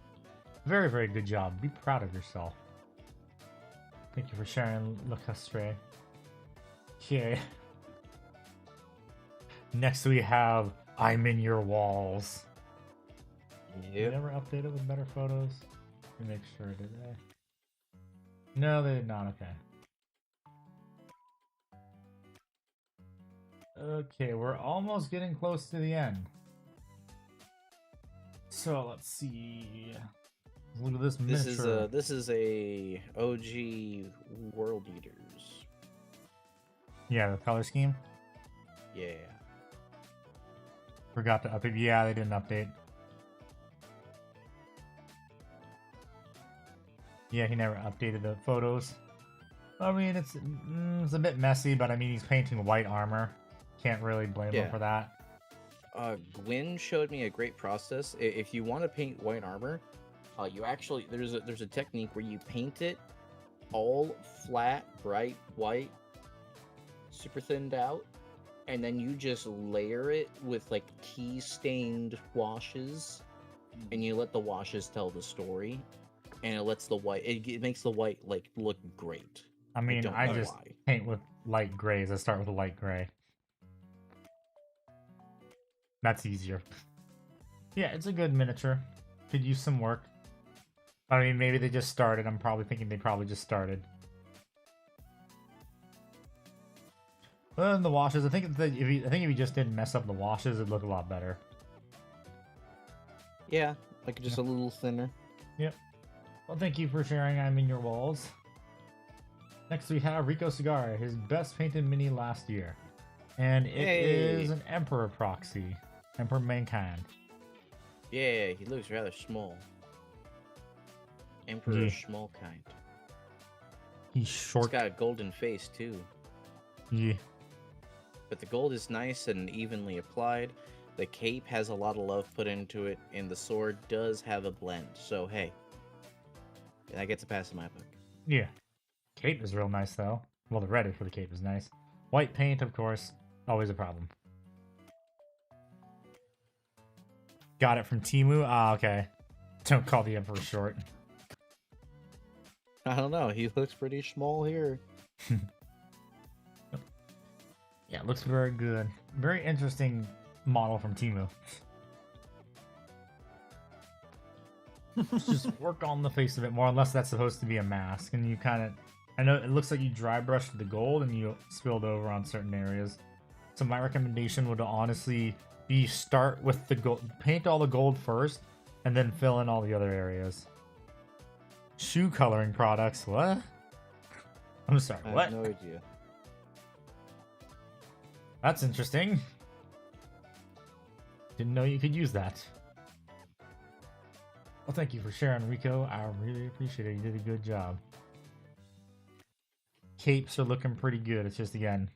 Very, very good job. Be proud of yourself. Thank you for sharing, Lacustre. Okay. Next we have I'm in Your Walls. Yep. They never updated with better photos? Let me make sure, did they? No, they did not. Okay. Okay, we're almost getting close to the end. So let's see. Look at this miniature. This is a OG World Eaters. Yeah, the color scheme. Yeah. Forgot to update. Yeah, they didn't update. Yeah, he never updated the photos. I mean, it's a bit messy, but I mean, he's painting white armor. Can't really blame him for that. Gwyn showed me a great process. If you want to paint white armor, you actually there's a technique where you paint it all flat, bright white, super thinned out, and then you just layer it with like tea stained washes, and you let the washes tell the story, and it lets the white it makes the white like look great. I mean, I just paint with light grays. I start with a light gray. That's easier. Yeah, it's a good miniature. Could use some work. I mean, maybe they just started. I'm probably thinking they probably just started. Other than the washes, I think if you just didn't mess up the washes, it'd look a lot better. Yeah, like just a little thinner. Yep. Well, thank you for sharing I'm in Your Walls. Next we have Rico Cigar, his best painted mini last year. And it is an Emperor proxy. Emperor Mankind. Yeah, he looks rather small. Emperor small kind. He's short. He's got a golden face too. Yeah. But the gold is nice and evenly applied. The cape has a lot of love put into it, and the sword does have a blend. So hey, that gets a pass in my book. Yeah. Cape is real nice though. Well, the red for the cape is nice. White paint, of course, always a problem. Got it from Temu? Ah, okay. Don't call the Emperor short. I don't know. He looks pretty small here. Yeah, it looks very good. Very interesting model from Temu. Just work on the face a bit more, unless that's supposed to be a mask. And you kind of... I know it looks like you dry brushed the gold and you spilled over on certain areas. So my recommendation would honestly be start with the gold, paint all the gold first, and then fill in all the other areas. Shoe coloring products, what? I'm sorry, I what? have no idea. That's interesting. Didn't know you could use that. Well, thank you for sharing, Rico. I really appreciate it. You did a good job. Capes are looking pretty good. It's just, again,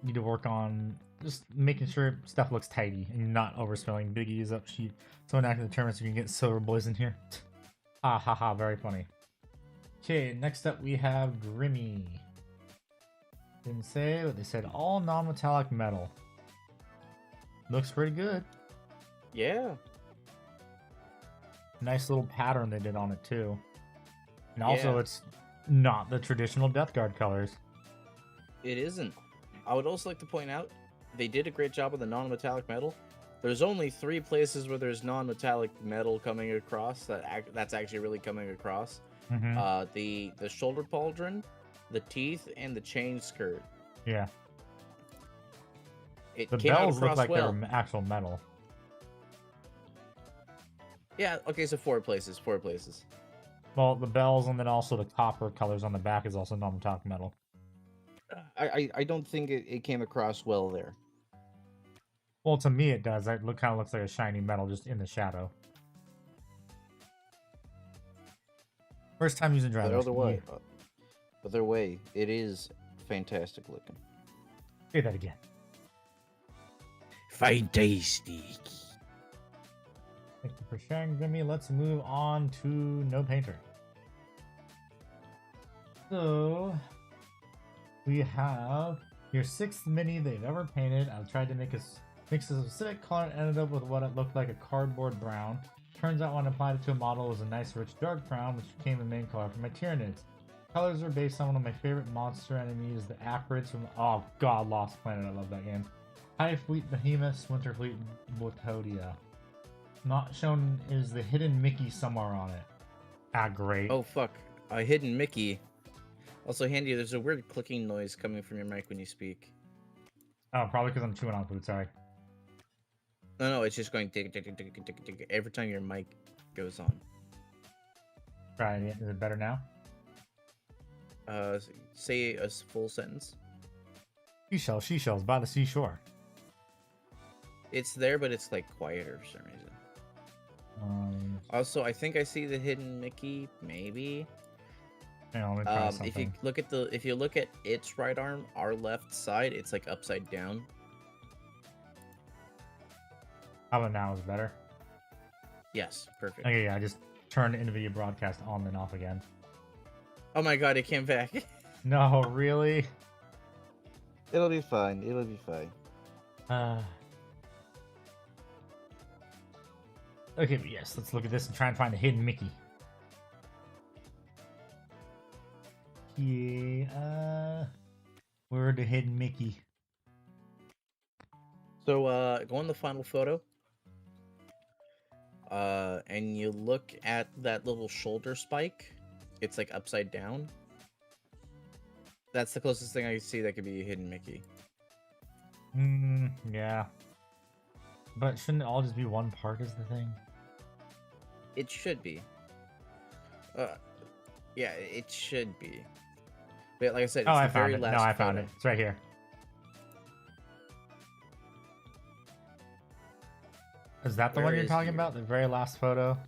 need to work on just making sure stuff looks tidy and not overspilling. Biggie is up. Someone acting determined so you can get Silver Boys in here. Ha ha ha, very funny. Okay, next up we have Grimmy. Didn't say, but they said all non-metallic metal. Looks pretty good. Yeah. Nice little pattern they did on it too. And also Yeah. it's not the traditional Death Guard colors. It isn't. I would also like to point out, they did a great job with the non-metallic metal. There's only 3 places where there's non-metallic metal coming across that's actually really coming across. Mm-hmm. The shoulder pauldron, the teeth, and the chain skirt. Yeah. It The came out bells look across like well. they're actual metal. Yeah, okay, so 4 places. Well, the bells and then also the copper colors on the back is also non-metallic metal. I don't think it came across well there. Well, to me it does. It kind of looks like a shiny metal just in the shadow. First time using But drivers. other way, it is fantastic looking. Say that again. Fantastic. Thank you for sharing, Grimmy. Let's move on to No Painter. So, we have your 6th mini they've ever painted. I tried to make a specific color and ended up with what it looked like a cardboard brown. Turns out when I applied it to a model, it was a nice rich dark brown, which became the main color for my Tyranids. Colors are based on one of my favorite monster enemies, the Acrids from, oh god, Lost Planet, I love that game. High Fleet Behemoths, Winterfleet Botodia. Not shown is the hidden Mickey somewhere on it. Ah, great. Oh fuck, a hidden Mickey. Also, Handy, there's a weird clicking noise coming from your mic when you speak. Oh, probably because I'm chewing on food, sorry. No, it's just going tick, tick, tick, tick, tick, tick, tick, every time your mic goes on. Try it. Is it better now? Say a full sentence. Seashells by the seashore. It's there, but it's like quieter for some reason. Also, I think I see the hidden Mickey, maybe. Hang on, let me try If something. you look at its right arm, our left side, it's like upside down. How about now? Is it better? Yes, perfect. Okay, yeah, I just turned NVIDIA broadcast on and off again. Oh my god, it came back. No, really? It'll be fine. It'll be fine. Okay, but yes, let's look at this and try and find a hidden Mickey. Yeah, where's the hidden Mickey? So, go on the final photo. And you look at that little shoulder spike. It's like upside down. That's the closest thing I can see that could be a hidden Mickey. Yeah. But shouldn't it all just be one part is the thing? It should be. Yeah, it should be. But like I said, it's Oh, the I found very it. last No, I found photo. it. It's right here. Is that the Where one you're is talking your- about? The very last photo?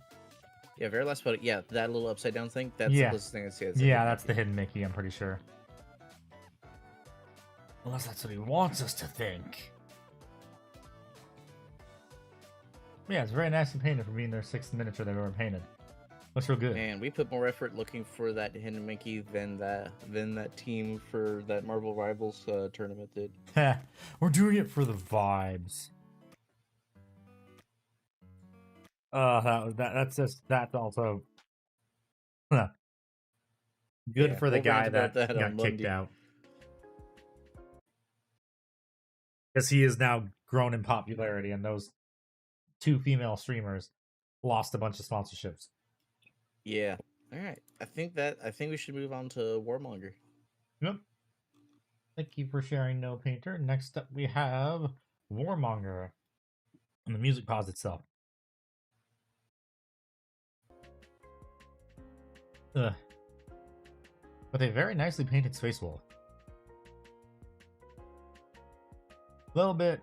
Yeah, very last photo. Yeah, that little upside down thing. That's Yeah. the closest thing I see. Yeah, that's the hidden Mickey, I'm pretty sure. Unless that's what he wants us to think. Yeah, it's very nicely painted for being their 6th miniature they've ever painted. Looks real good. And we put more effort looking for that hidden Mickey than that team for that Marvel Rivals tournament did. We're doing it for the vibes. That's also good Yeah, for the we'll guy rant about that that on got kicked Monday. out. Because he is now grown in popularity, and those 2 female streamers lost a bunch of sponsorships. Yeah. All right. I think we should move on to Warmonger. Yep. Thank you for sharing, No Painter. Next up, we have Warmonger. And the music paused itself. Ugh. With a very nicely painted Space Wolf. A little bit.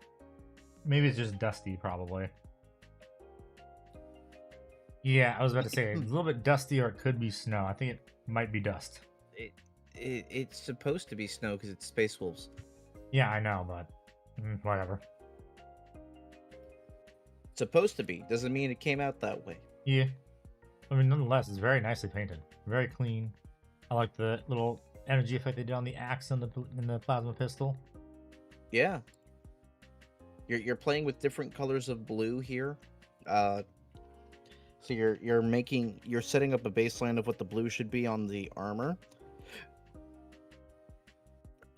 Maybe it's just dusty, probably. Yeah, I was about to say, it's a little bit dusty, or it could be snow. I think it might be dust. It's supposed to be snow because it's Space Wolves. Yeah, I know, but whatever. Supposed to be doesn't mean it came out that way. Yeah. I mean, nonetheless, it's very nicely painted. Very clean. I like the little energy effect they did on the axe and the plasma pistol. Yeah. You're playing with different colors of blue here. So you're setting up a baseline of what the blue should be on the armor.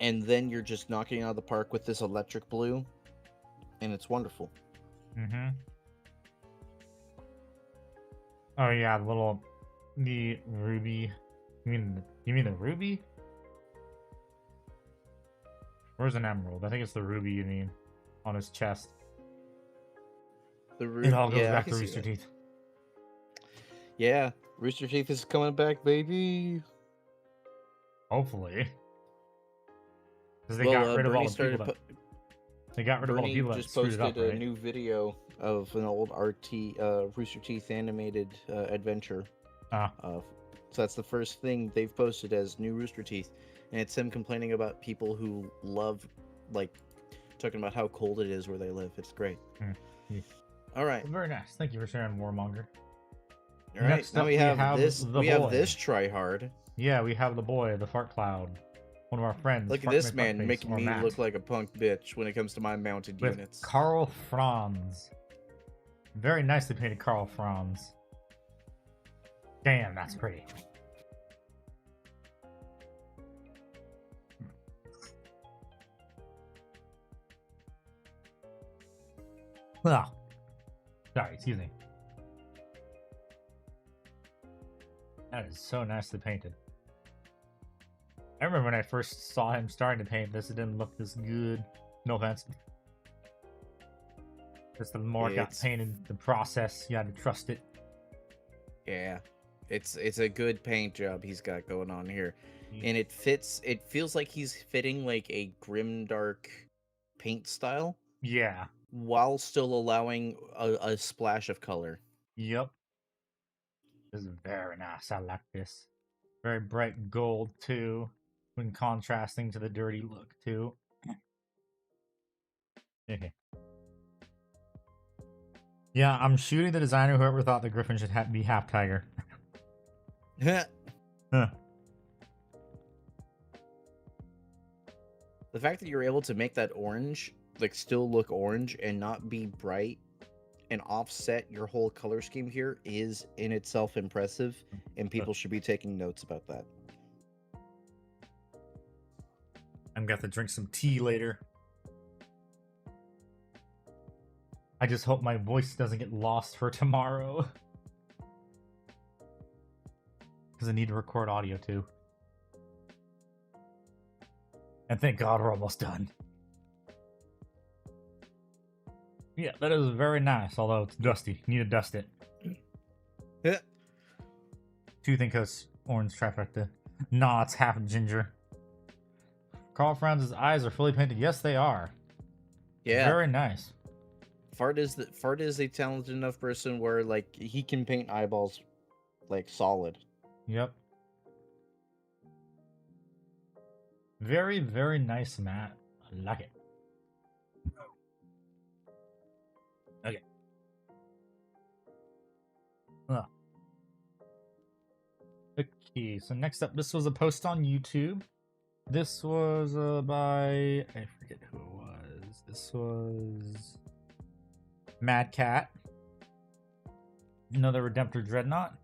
And then you're just knocking it out of the park with this electric blue. And it's wonderful. Mm-hmm. Oh yeah, the ruby. You mean the ruby? Where's an emerald? I think it's the ruby you mean on his chest. It all goes back to Rooster Teeth. Yeah, Rooster Teeth is coming back, baby. Hopefully. Because they got rid of all the people that... They got rid of all the people that just screwed it posted up, right? a new video of an old Rooster Teeth animated adventure. So that's the first thing they've posted as new Rooster Teeth, and it's him complaining about people who love, like, talking about how cold it is where they live. It's great. Yeah. All right. Well, very nice. Thank you for sharing, Warmonger. All right. Next Now up, we have this. the We have boy. this tryhard. Yeah, we have the boy, the fart cloud. One of our friends. Look at Fart this McFuckface, man making or me Matt, look like a punk bitch when it comes to my mounted with units. Carl Franz. Very nicely painted Carl Franz. Damn, that's pretty. Oh. Sorry, excuse me. That is so nicely painted. I remember when I first saw him starting to paint this, it didn't look this good. No offense. Just the more it got painted, the process, you had to trust it. Yeah, it's a good paint job he's got going on here, and it fits. It feels like he's fitting like a grimdark paint style. Yeah. While still allowing a splash of color. Yep. This is very nice. I like this. Very bright gold too, when contrasting to the dirty look too. Yeah, I'm shooting the designer whoever thought the Griffin should be half tiger. The fact that you're able to make that orange, like, still look orange and not be bright and offset your whole color scheme here is in itself impressive, and people should be taking notes about that. I'm gonna have to drink some tea later. I just hope my voice doesn't get lost for tomorrow. Because I need to record audio too. And thank God we're almost done. Yeah, that is very nice, although it's dusty. Need to dust it. Yeah. Do you think it's orange trifecta? Nah, it's half ginger. Carl Franz's eyes are fully painted. Yes, they are. Yeah. Very nice. Fart is a talented enough person where like he can paint eyeballs like solid. Yep. Very, very nice, Matt. I like it. Okay. Okay, so next up, this was a post on YouTube. This was by, I forget who it was. This was Mad Cat. Another Redemptor Dreadnought.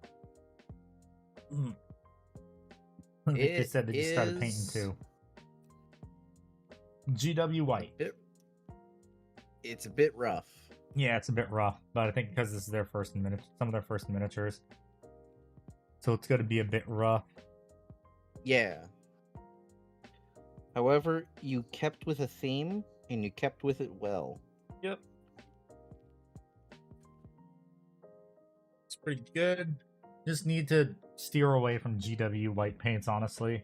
They said they just started painting too. GW White. It's a bit rough. Yeah, it's a bit rough, but I think because this is their first some of their first miniatures, so it's going to be a bit rough. Yeah. However, you kept with a theme, and you kept with it well. Yep. It's pretty good. Just need to steer away from GW white paints, honestly.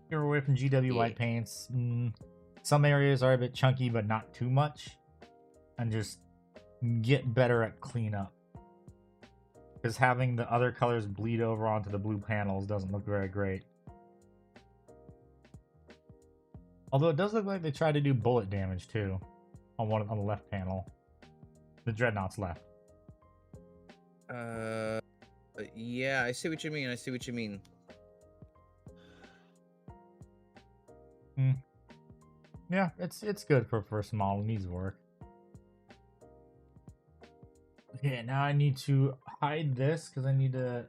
Steer away from GW white paints. Some areas are a bit chunky, but not too much. And just get better at cleanup. Because having the other colors bleed over onto the blue panels doesn't look very great. Although it does look like they tried to do bullet damage too. On the left panel. The Dreadnought's left. Yeah, I see what you mean. Yeah, it's good for a first model. It needs work. Okay, now I need to hide this because I need to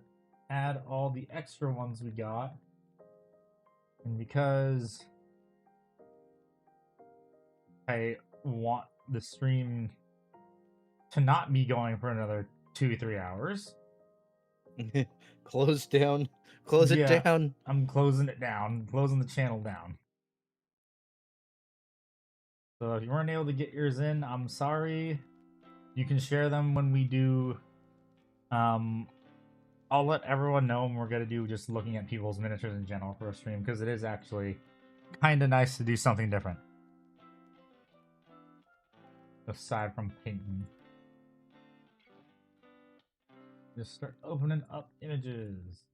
add all the extra ones we got. And because I want the stream to not be going for another 2-3 hours. Close it down. I'm closing it down. Closing the channel down. So if you weren't able to get yours in, I'm sorry. You can share them when we do. I'll let everyone know when we're gonna do just looking at people's miniatures in general for a stream, because it is actually kind of nice to do something different. Aside from painting. Just start opening up images.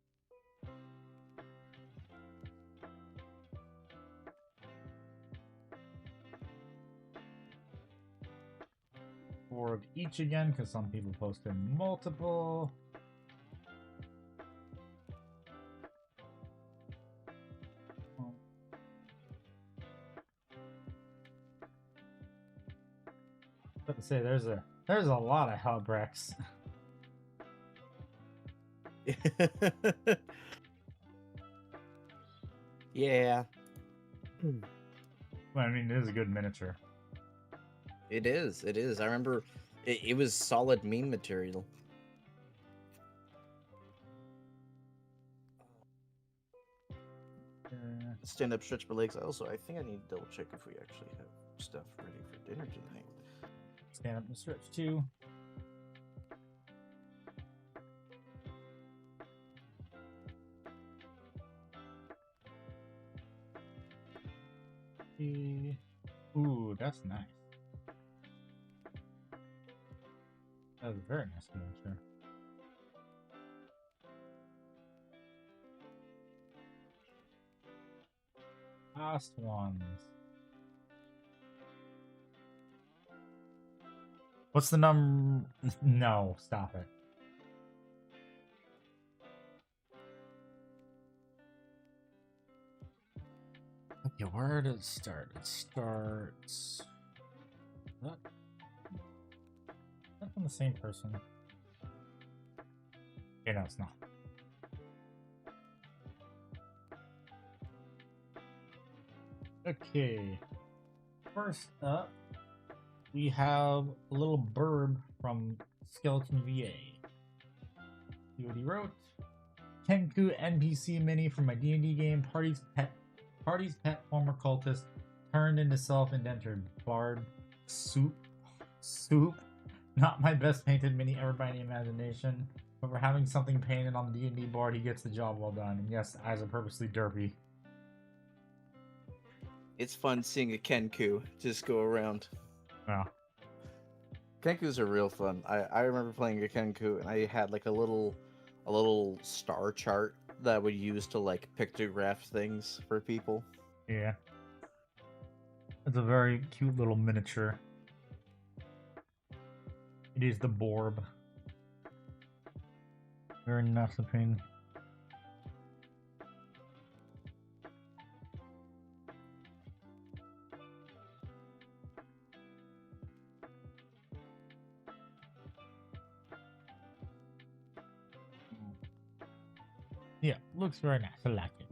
Four of each again, because some people posted multiple. But to say there's a lot of Hellbrecks. Yeah. Well, I mean, it is a good miniature. It is. I remember it was solid meme material. Stand up, stretch my legs. I think I need to double check if we actually have stuff ready for dinner tonight. Stand up and stretch too. Ooh, that's nice. That was a very nice miniature. Last ones. What's the number? No, stop it. Okay, where did it start? It starts. What? That's from the same person. Okay, no, it's not. Okay. First up, we have a little burb from Skeleton VA. See what he wrote. Kenku NPC mini from my D&D game. Party's pet former cultist turned into self-indentured bard. Soup. Not my best painted mini ever by any imagination. But for having something painted on the D&D board, he gets the job well done. And yes, eyes are purposely derpy. It's fun seeing a Kenku just go around. Wow. Kenkus are real fun. I remember playing a Kenku, and I had like a little star chart that I would use to like pictograph things for people. Yeah. It's a very cute little miniature. It is the Borb. Very nice looking. Yeah, looks very nice. I like it.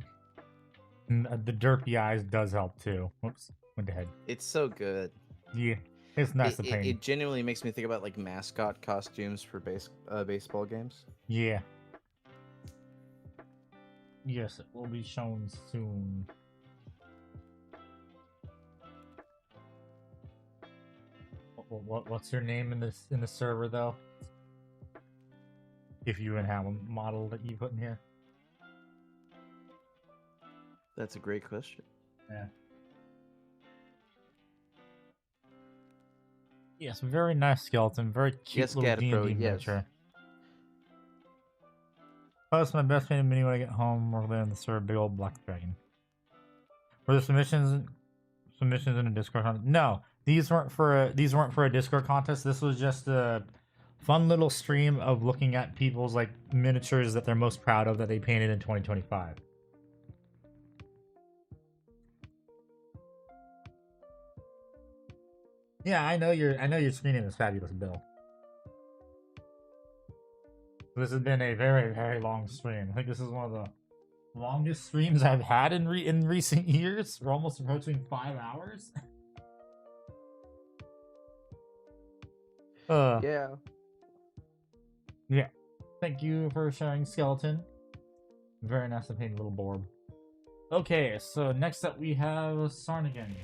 And the derpy eyes does help too. Whoops, went ahead. It's so good. Yeah, it's nice to paint. It genuinely makes me think about like mascot costumes for baseball games. Yeah. Yes, it will be shown soon. What's your name in the server though? If you even have a model that you put in here. That's a great question. Yeah. Yes, very nice skeleton. Very cute Yes, little Gadapro, D&D yes. miniature. Post my best painted mini when I get home. Or then the server big old black dragon. Were there submissions in a Discord contest? No, these weren't for a Discord contest. This was just a fun little stream of looking at people's like miniatures that they're most proud of that they painted in 2025. Yeah, I know your screening is fabulous, Bill. This has been a very, very long stream. I think this is one of the longest streams I've had in recent years. We're almost approaching 5 hours. Yeah. Yeah. Thank you for sharing, Skeleton. Very nice to paint a little Borb. Okay, so next up we have Sarnigan.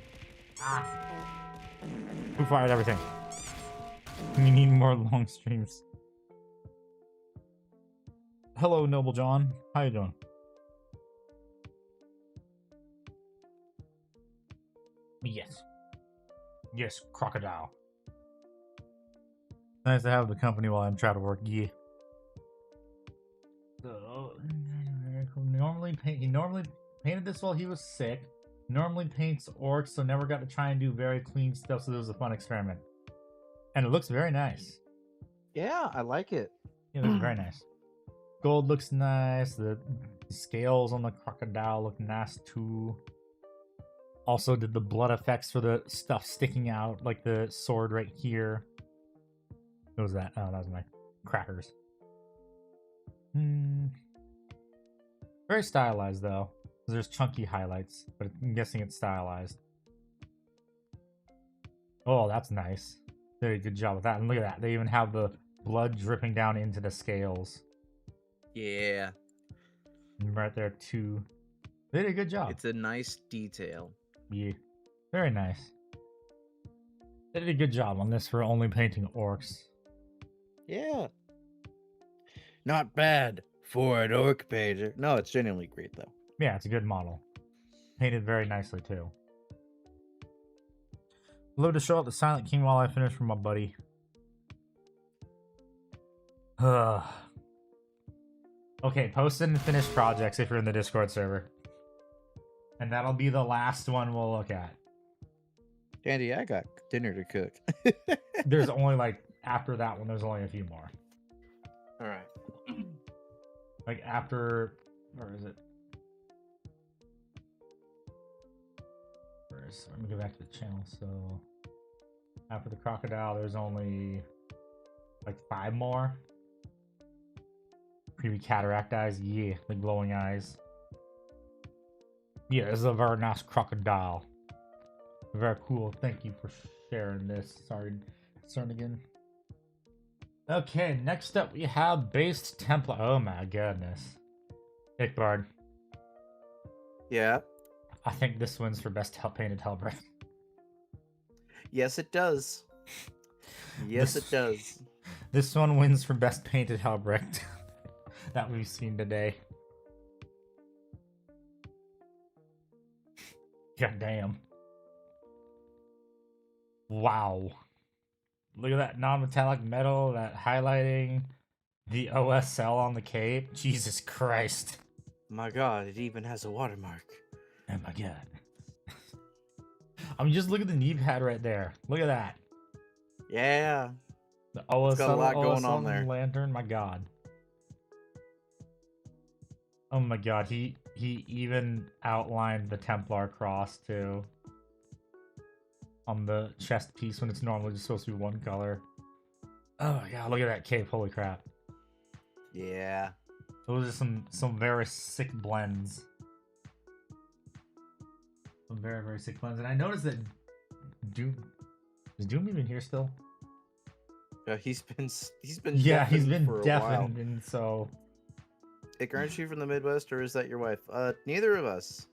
Who fired everything? We need more long streams. Hello, Noble John. How you doing? Yes. Yes, crocodile. Nice to have the company while I'm trying to work. Yeah. So, he normally painted this while he was sick. Normally paints orcs, so never got to try and do very clean stuff, so this was a fun experiment. And it looks very nice. Yeah, I like it. Yeah, it looks very nice. Gold looks nice. The scales on the crocodile look nice too. Also did the blood effects for the stuff sticking out, like the sword right here. What was that? Oh, that was my crackers. Very stylized though. There's chunky highlights, but I'm guessing it's stylized. Oh, that's nice. Very good job with that. And look at that. They even have the blood dripping down into the scales. Yeah. And right there too. They did a good job. It's a nice detail. Yeah. Very nice. They did a good job on this for only painting orcs. Yeah. Not bad for an orc painter. No, it's genuinely great though. Yeah, it's a good model. Painted very nicely too. Love to show out the Silent King while I finish for my buddy. Okay, post and finished projects if you're in the Discord server. And that'll be the last one we'll look at. Andy, I got dinner to cook. There's only like, after that one, there's only a few more. Alright. Like after, where is it? Let me go back to the channel. So after the crocodile, there's only like 5 more. Creepy cataract eyes. Yeah, the glowing eyes. Yeah, this is a very nice crocodile. Very cool. Thank you for sharing this. Sorry, again. Okay, next up we have Based Templar. Oh my goodness. Ickbard. Yeah. I think this wins for best painted Hellbreath. Yes, it does. Yes, it does. This one wins for best painted Hellbreath. that we've seen today. God damn. Wow. Look at that non-metallic metal, that highlighting, the OSL on the cape. Jesus Christ. My god, it even has a watermark. Oh my god. I mean, just look at the knee pad right there. Look at that. Yeah. The OSL, It's got a lot going OSL on there. lantern, my god. Oh my god, he even outlined the Templar cross too. On the chest piece when it's normally just supposed to be one color. Oh my god, look at that cape, holy crap. Yeah. Those are some very sick blends. Some very, very sick blends. And I noticed that Doom... Is Doom even here still? Yeah, he's been Yeah, he's deafened been for a while. deafened, and so... Nick, aren't you from the Midwest, or is that your wife? Neither of us.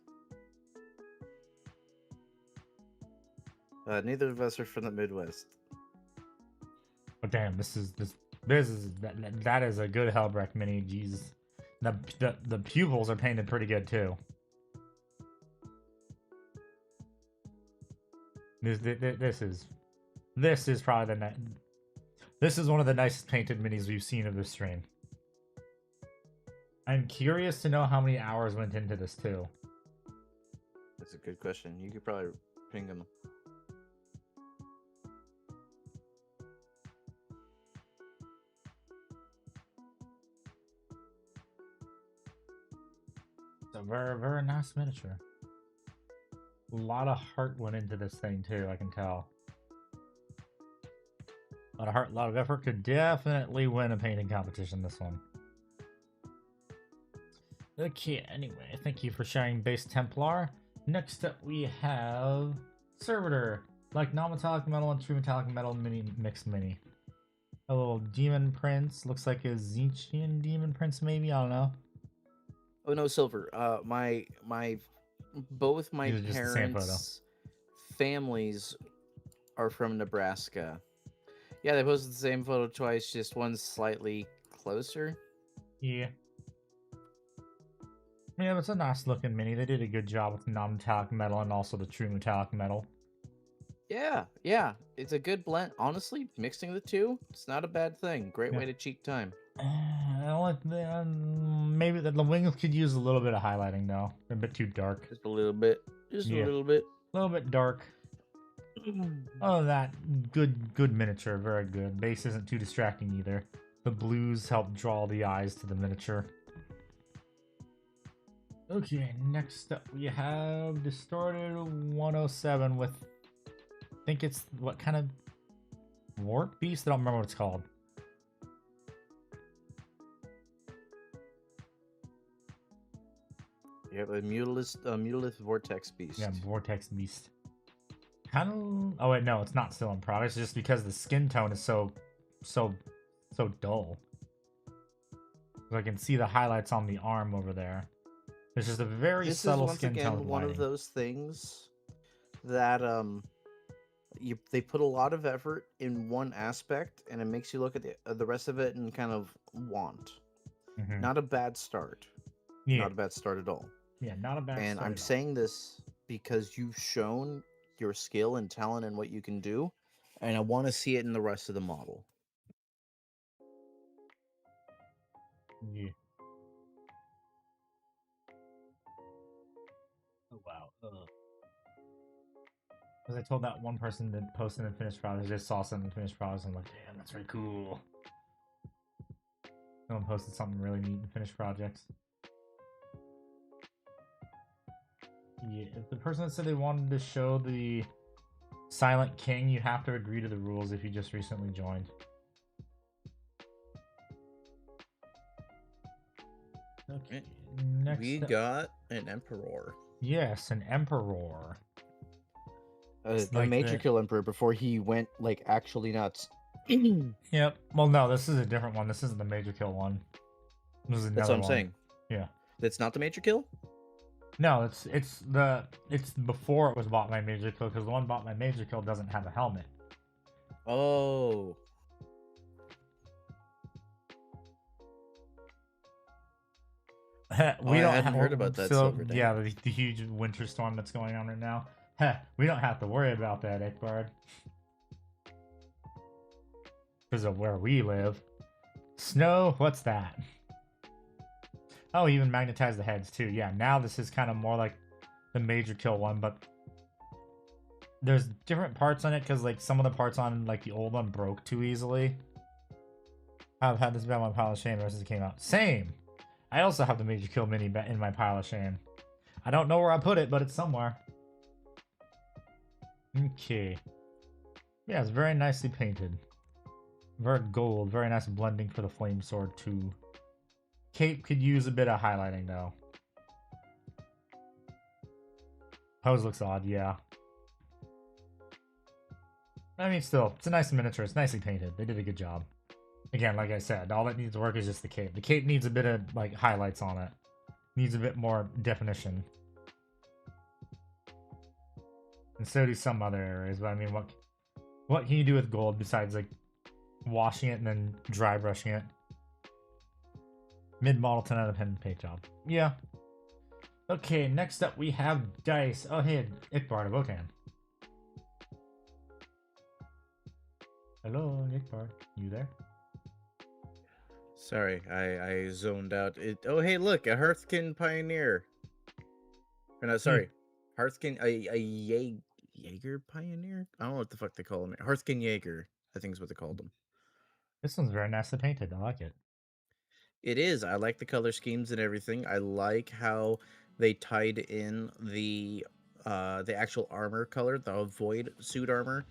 Neither of us are from the Midwest. Oh damn, that is a good Hellbrecht mini, Jesus. The pupils are painted pretty good too. This is probably this is one of the nicest painted minis we've seen of this stream. I'm curious to know how many hours went into this too. That's a good question. You could probably ping him. It's a very, very nice miniature. A lot of heart went into this thing too, I can tell. A lot of heart, a lot of effort. Could definitely win a painting competition, this one. Okay, anyway, thank you for sharing Base Templar. Next up we have Servitor. Like non-metallic metal and true metallic metal mixed mini. A little demon prince. Looks like a Zinchian demon prince maybe, I don't know. Oh no, Silver. Both my These are just the same parents' families are from Nebraska. Yeah, they posted the same photo twice, just one's slightly closer. Yeah. Yeah, it's a nice looking mini. They did a good job with the non-metallic metal and also the true metallic metal. Yeah, it's a good blend. Honestly, mixing the two, it's not a bad thing. Great way to cheat time. Maybe the wings could use a little bit of highlighting though. They're a bit too dark. Just a little bit. Just Yeah. a little bit. A little bit dark. Other than that, good miniature, very good. Base isn't too distracting either. The blues help draw the eyes to the miniature. Okay, next up we have Distorted 107 with, I think it's, what kind of Wart Beast? I don't remember what it's called. You have a Mutalith Vortex Beast. Yeah, Vortex Beast. Kind of. Oh wait, no, it's not still in progress. It's just because the skin tone is so dull. So I can see the highlights on the arm over there. There's just a very This subtle is once skin tone. again with one of lighting. those things that they put a lot of effort in one aspect, and it makes you look at the rest of it and kind of want. Mhm. Not a bad start. Yeah, Not a bad start at all. yeah, not a bad. And start I'm at all. saying this because you've shown your skill and talent and what you can do, and I want to see it in the rest of the model. Yeah. Oh wow. Because I told that one person that posted in the finished product, I just saw something in the finished product, and I'm like, damn, that's really cool. Someone posted something really neat in finished projects. Yeah, if the person that said they wanted to show the Silent King, you have to agree to the rules if you just recently joined. Okay, next We up- got an Emperor. Yes, an Emperor. A like Major the- Kill Emperor before he went like actually nuts. Yep. Well, no, this is a different one. This isn't the Major Kill one. This is another That's what I'm one. saying. Yeah. That's not the Major Kill? No, it's before it was bought by Major Kill, because the one bought by Major Kill doesn't have a helmet. Oh. We I don't hadn't heard about that So Silver Day. yeah, the huge winter storm that's going on right now. We don't have to worry about that, Ekbard. Because of where we live. Snow? What's that? Oh, even magnetize the heads too. Yeah, now this is kind of more like the major kill one, but there's different parts on it because like some of the parts on like the old one broke too easily. I've had this about my pile of shame ever since it came out. Same. I also have the major kill mini in my pile of shame. I don't know where I put it, but it's somewhere. Okay. Yeah, it's very nicely painted. Very gold. Very nice blending for the flame sword too. Cape could use a bit of highlighting though. Pose looks odd, yeah. I mean, still, it's a nice miniature. It's nicely painted. They did a good job. Again, like I said, all that needs to work is just the cape. The cape needs a bit of like highlights on it. Needs a bit more definition. And so do some other areas. But I mean, what can you do with gold besides like washing it and then dry brushing it? Mid-model 10 out of 10 paint job. Yeah. Okay, next up we have dice. Oh, hey, Ikbard of Otan. Hello, Ikbard. You there? Sorry, I zoned out. Oh, hey, look, a Hearthkin Pioneer. Or no, sorry. Hearthkin, a Jaeger Pioneer? I don't know what the fuck they call him. Hearthkin Jaeger, I think is what they called him. This one's very nicely painted. I like it. It is. I like the color schemes and everything. I like how they tied in the actual armor color, the void suit armor,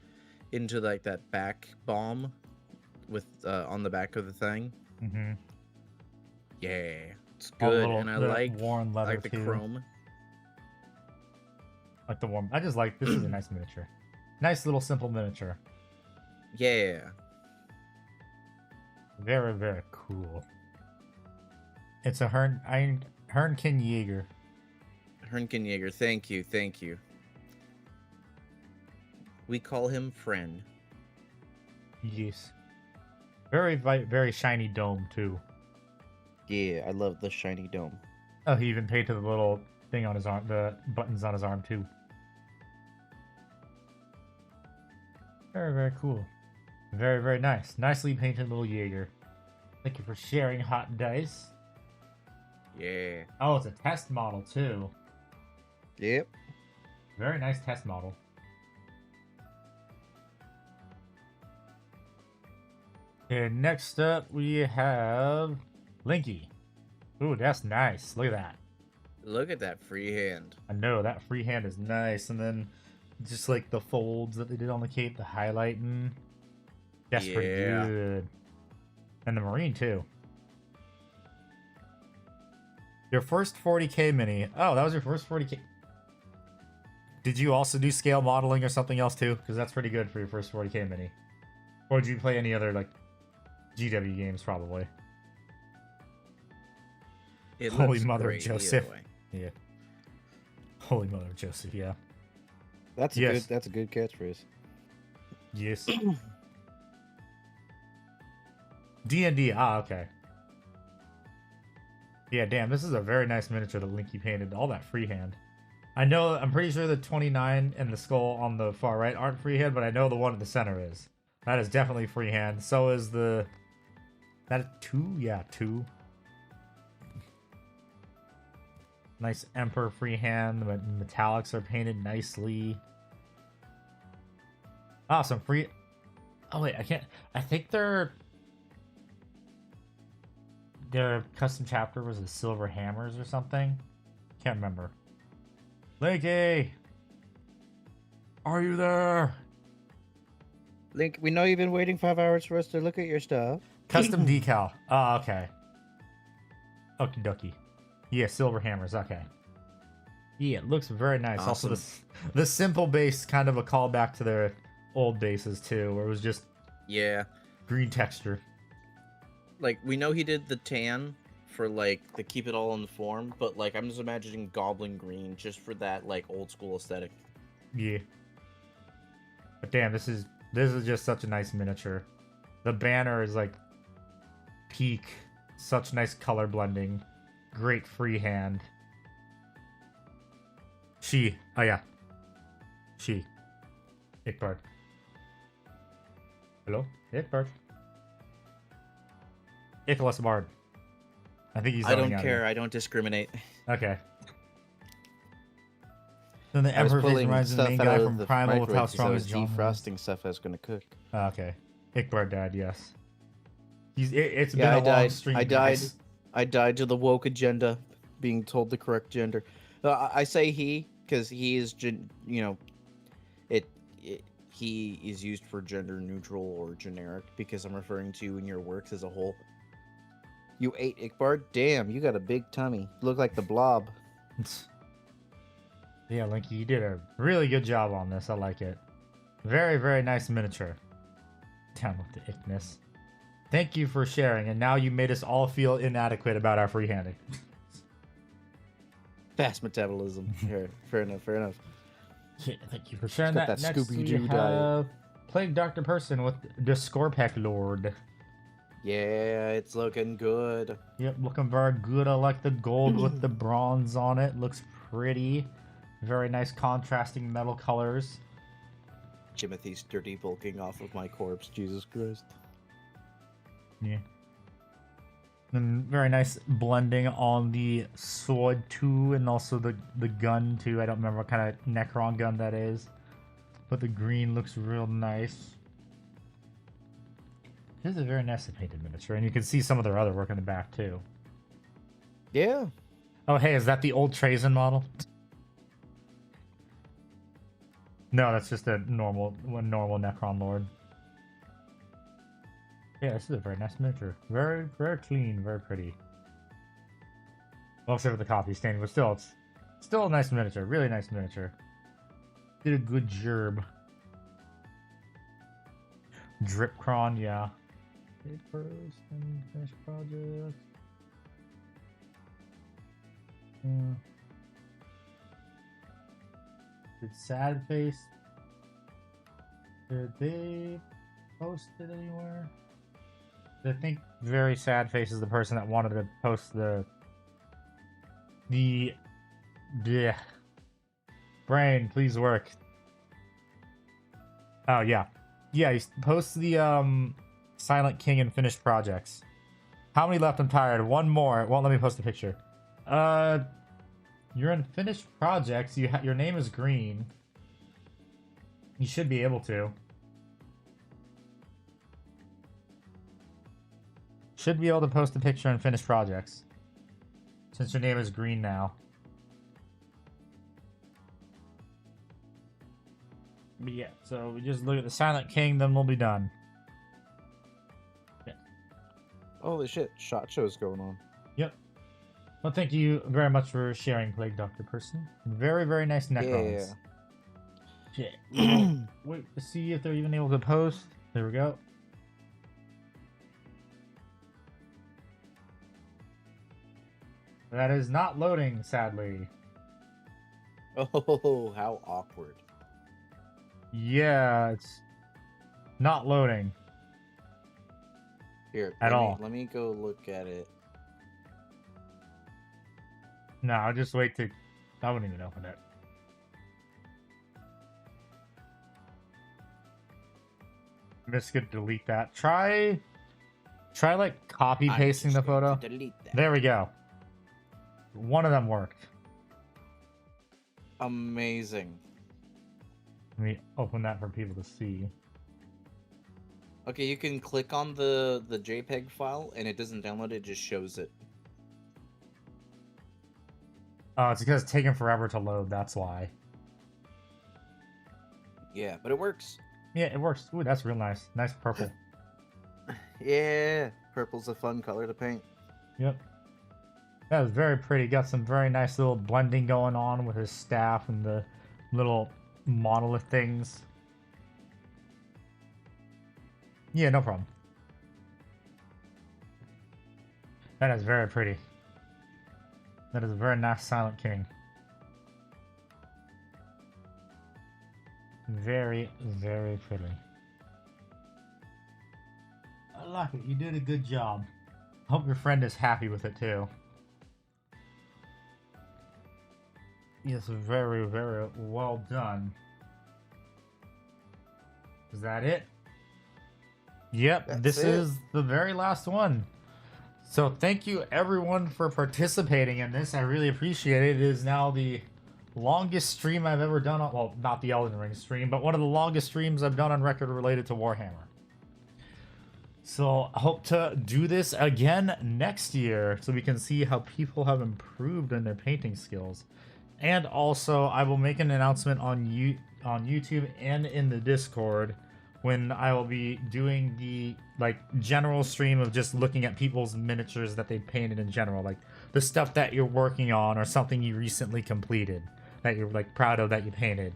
into like that back bomb with on the back of the thing. Mm-hmm. Yeah, it's good, and I like worn leather the too. chrome. Like the warm. I just like this is a nice miniature. Nice little simple miniature. Yeah. Very, very cool. It's a Hernkin Jaeger. Hernkin Jaeger, thank you, thank you. We call him friend. Yes. Very, very shiny dome too. Yeah, I love the shiny dome. Oh, he even painted the little thing on his arm, the buttons on his arm too. Very, very cool. Very, very nice. Nicely painted little Jaeger. Thank you for sharing hot dice. Yeah. Oh, it's a test model too. Yep. Very nice test model. Okay, next up we have Linky. Ooh, that's nice. Look at that. Look at that free hand. I know, that free hand is nice. And then just like the folds that they did on the cape, the highlighting. That's pretty good. And the Marine too. Your first 40k mini. Oh, that was your first 40k. Did you also do scale modeling or something else too? Because that's pretty good for your first 40k mini. Or did you play any other like GW games probably? Holy Mother of Joseph. Yeah. Holy Mother of Joseph, yeah. That's a good catchphrase. Yes. D&D, okay. Yeah, damn, this is a very nice miniature that Linky painted. All that freehand. I'm pretty sure the 29 and the skull on the far right aren't freehand, but I know the one in the center is. That is definitely freehand. So is the... That 2? Yeah, 2. Nice Emperor freehand. The metallics are painted nicely. Awesome, free... Oh, wait, I can't... I think their custom chapter was the Silver Hammers or something. Can't remember. Linky! Are you there? Link, we know you've been waiting 5 hours for us to look at your stuff. Custom decal. Oh, okay. Okie dokie. Yeah, Silver Hammers, okay. Yeah, it looks very nice. Awesome. Also, the simple base, kind of a callback to their old bases, too, where it was just green texture. Like, we know he did the tan for, like, to keep it all in the form, but, like, I'm just imagining Goblin Green just for that, like, old-school aesthetic. Yeah. But damn, this is just such a nice miniature. The banner is, like, peak. Such nice color blending. great freehand. She. Oh, yeah. She. Ickbard. Hello? Ickbard. Icholas Bard. I think he's I don't zoning out care. I don't discriminate. again. Okay. Then the I was Emperor Vision pulling rises the stuff main out guy of from the Primal with how microwave 'cause I strong was his John was. defrosting stuff I was gonna cook. Okay. Ickbard died, yes. It's Yeah, been a long stream. I died. guys. I died to the woke agenda, being told the correct gender. I say he because he is, he is used for gender neutral or generic because I'm referring to in your works as a whole. You ate Ickbard? Damn, you got a big tummy. You look like the Blob. Yeah, Linky, you did a really good job on this. I like it. Very, very nice miniature. Down with the ickness. Thank you for sharing, and now you made us all feel inadequate about our freehanding. Fast metabolism. Fair enough. Fair enough. Yeah, thank you for sharing Got that. that Next, we Scooby-Doo diet. have Plague Doctor Person with the Scorpec Lord. Yeah, it's looking good. Yep, looking very good. I like the gold with the bronze on it. Looks pretty. Very nice contrasting metal colors. Timothy's dirty bulking off of my corpse. Jesus Christ. Yeah. And very nice blending on the sword too, and also the gun too. I don't remember what kind of Necron gun that is, but the green looks real nice. This is a very nicely painted miniature, and you can see some of their other work in the back too. Yeah. Oh, hey, is that the old Trazen model? No, that's just a normal Necron Lord. Yeah, this is a very nice miniature. Very, very clean, very pretty. Well, except for the coffee stain, but still, it's still a nice miniature. Really nice miniature. Did a good job. Drip cron, yeah. Papers and finished projects. Did Sad Face? Did they post it anywhere? I think Very Sad Face is the person that wanted to post the brain, please work. Oh yeah. Yeah, he posts the Silent King and finished projects. How many left? I'm tired. One more. It won't let me post a picture. You're in finished projects. Your name is green. You should be able to. Should be able to post a picture in finished projects. Since your name is green now. But yeah, so we just look at the Silent King, then we'll be done. Yeah. Holy shit, SHOT Show's going on. Yep. Well, thank you very much for sharing, Plague Doctor Person. Very, very nice Necrons. Yeah. Wait to see if they're even able to post. There we go. That is not loading, sadly. Oh, how awkward. Yeah, it's not loading. Here, At all. Let me go look at it. No, I'll just wait to... I wouldn't even open it. I'm just gonna delete that. Try like copy I'm pasting just the going photo. to delete that. There we go. One of them worked. Amazing. Let me open that for people to see. Okay, you can click on the JPEG file and it doesn't download, it just shows it. Oh, it's because it's taking forever to load, that's why. Yeah, but it works. Yeah, it works. Ooh, that's real nice. Nice purple. Yeah, purple's a fun color to paint. Yep. That was very pretty. Got some very nice little blending going on with his staff and the little monolith things. Yeah, no problem. That is very pretty. That is a very nice Silent King. Very, very pretty. I like it. You did a good job. Hope your friend is happy with it too. Yes, very, very well done. Is that it? Yep, That's this it. is the very last one. So thank you everyone for participating in this. I really appreciate it. It is now the longest stream I've ever done on, well, not the Elden Ring stream, but one of the longest streams I've done on record related to Warhammer. So I hope to do this again next year so we can see how people have improved in their painting skills. And also I will make an announcement on YouTube and in the Discord when I will be doing the general stream of just looking at people's miniatures that they painted in general, like the stuff that you're working on or something you recently completed that you're proud of that you painted.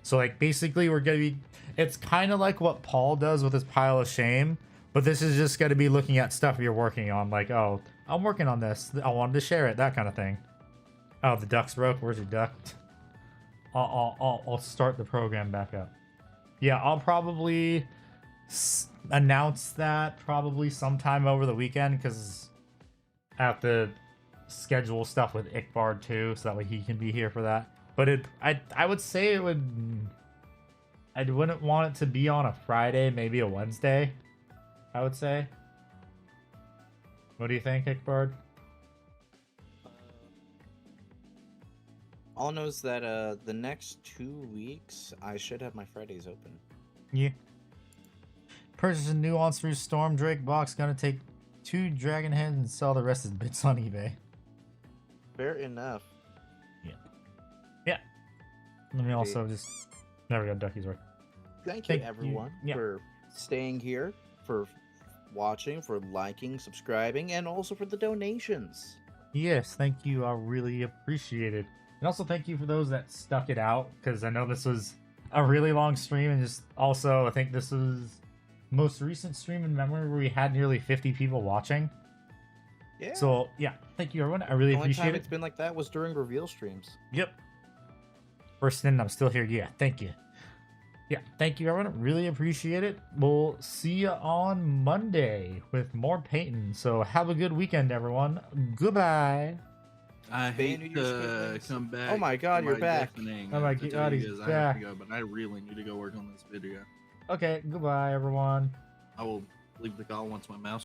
So basically we're gonna be, it's kind of like what Paul does with his pile of shame, but this is just gonna be looking at stuff you're working on, like, oh, I'm working on this, I wanted to share it, that kind of thing. Oh, the duck's broke. Where's your duck? I'll start the program back up. Yeah, I'll probably announce that probably sometime over the weekend because I have to schedule stuff with Ickbard too, so that way he can be here for that. But I would say it would. I wouldn't want it to be on a Friday, maybe a Wednesday. I would say. What do you think, Ickbard? All I know is that the next 2 weeks I should have my Fridays open. Yeah. Purchase a nuance through Storm Drake box. Gonna take 2 dragon heads and sell the rest as bits on eBay. Fair enough. Yeah. Yeah. Let me also just. There we go. Ducky's work. Thank you, everyone, Yeah. for staying here, for watching, for liking, subscribing, and also for the donations. Yes, thank you. I really appreciate it. And also thank you for those that stuck it out, because I know this was a really long stream, and just also I think this was most recent stream in memory where we had nearly 50 people watching. Yeah. So yeah, thank you everyone. I really The only appreciate time it. it's been like that was during reveal streams. Yep. First in, I'm still here. Yeah, thank you. Yeah, thank you everyone. Really appreciate it. We'll see you on Monday with more painting. So have a good weekend, everyone. Goodbye. I Bane hate your to squiggles. come back. Oh my God, to you're back. deafening Oh my to tell God, you he's guys I have to back. go, but I really need to go work on this video. Okay, goodbye everyone. I will leave the call once my mouse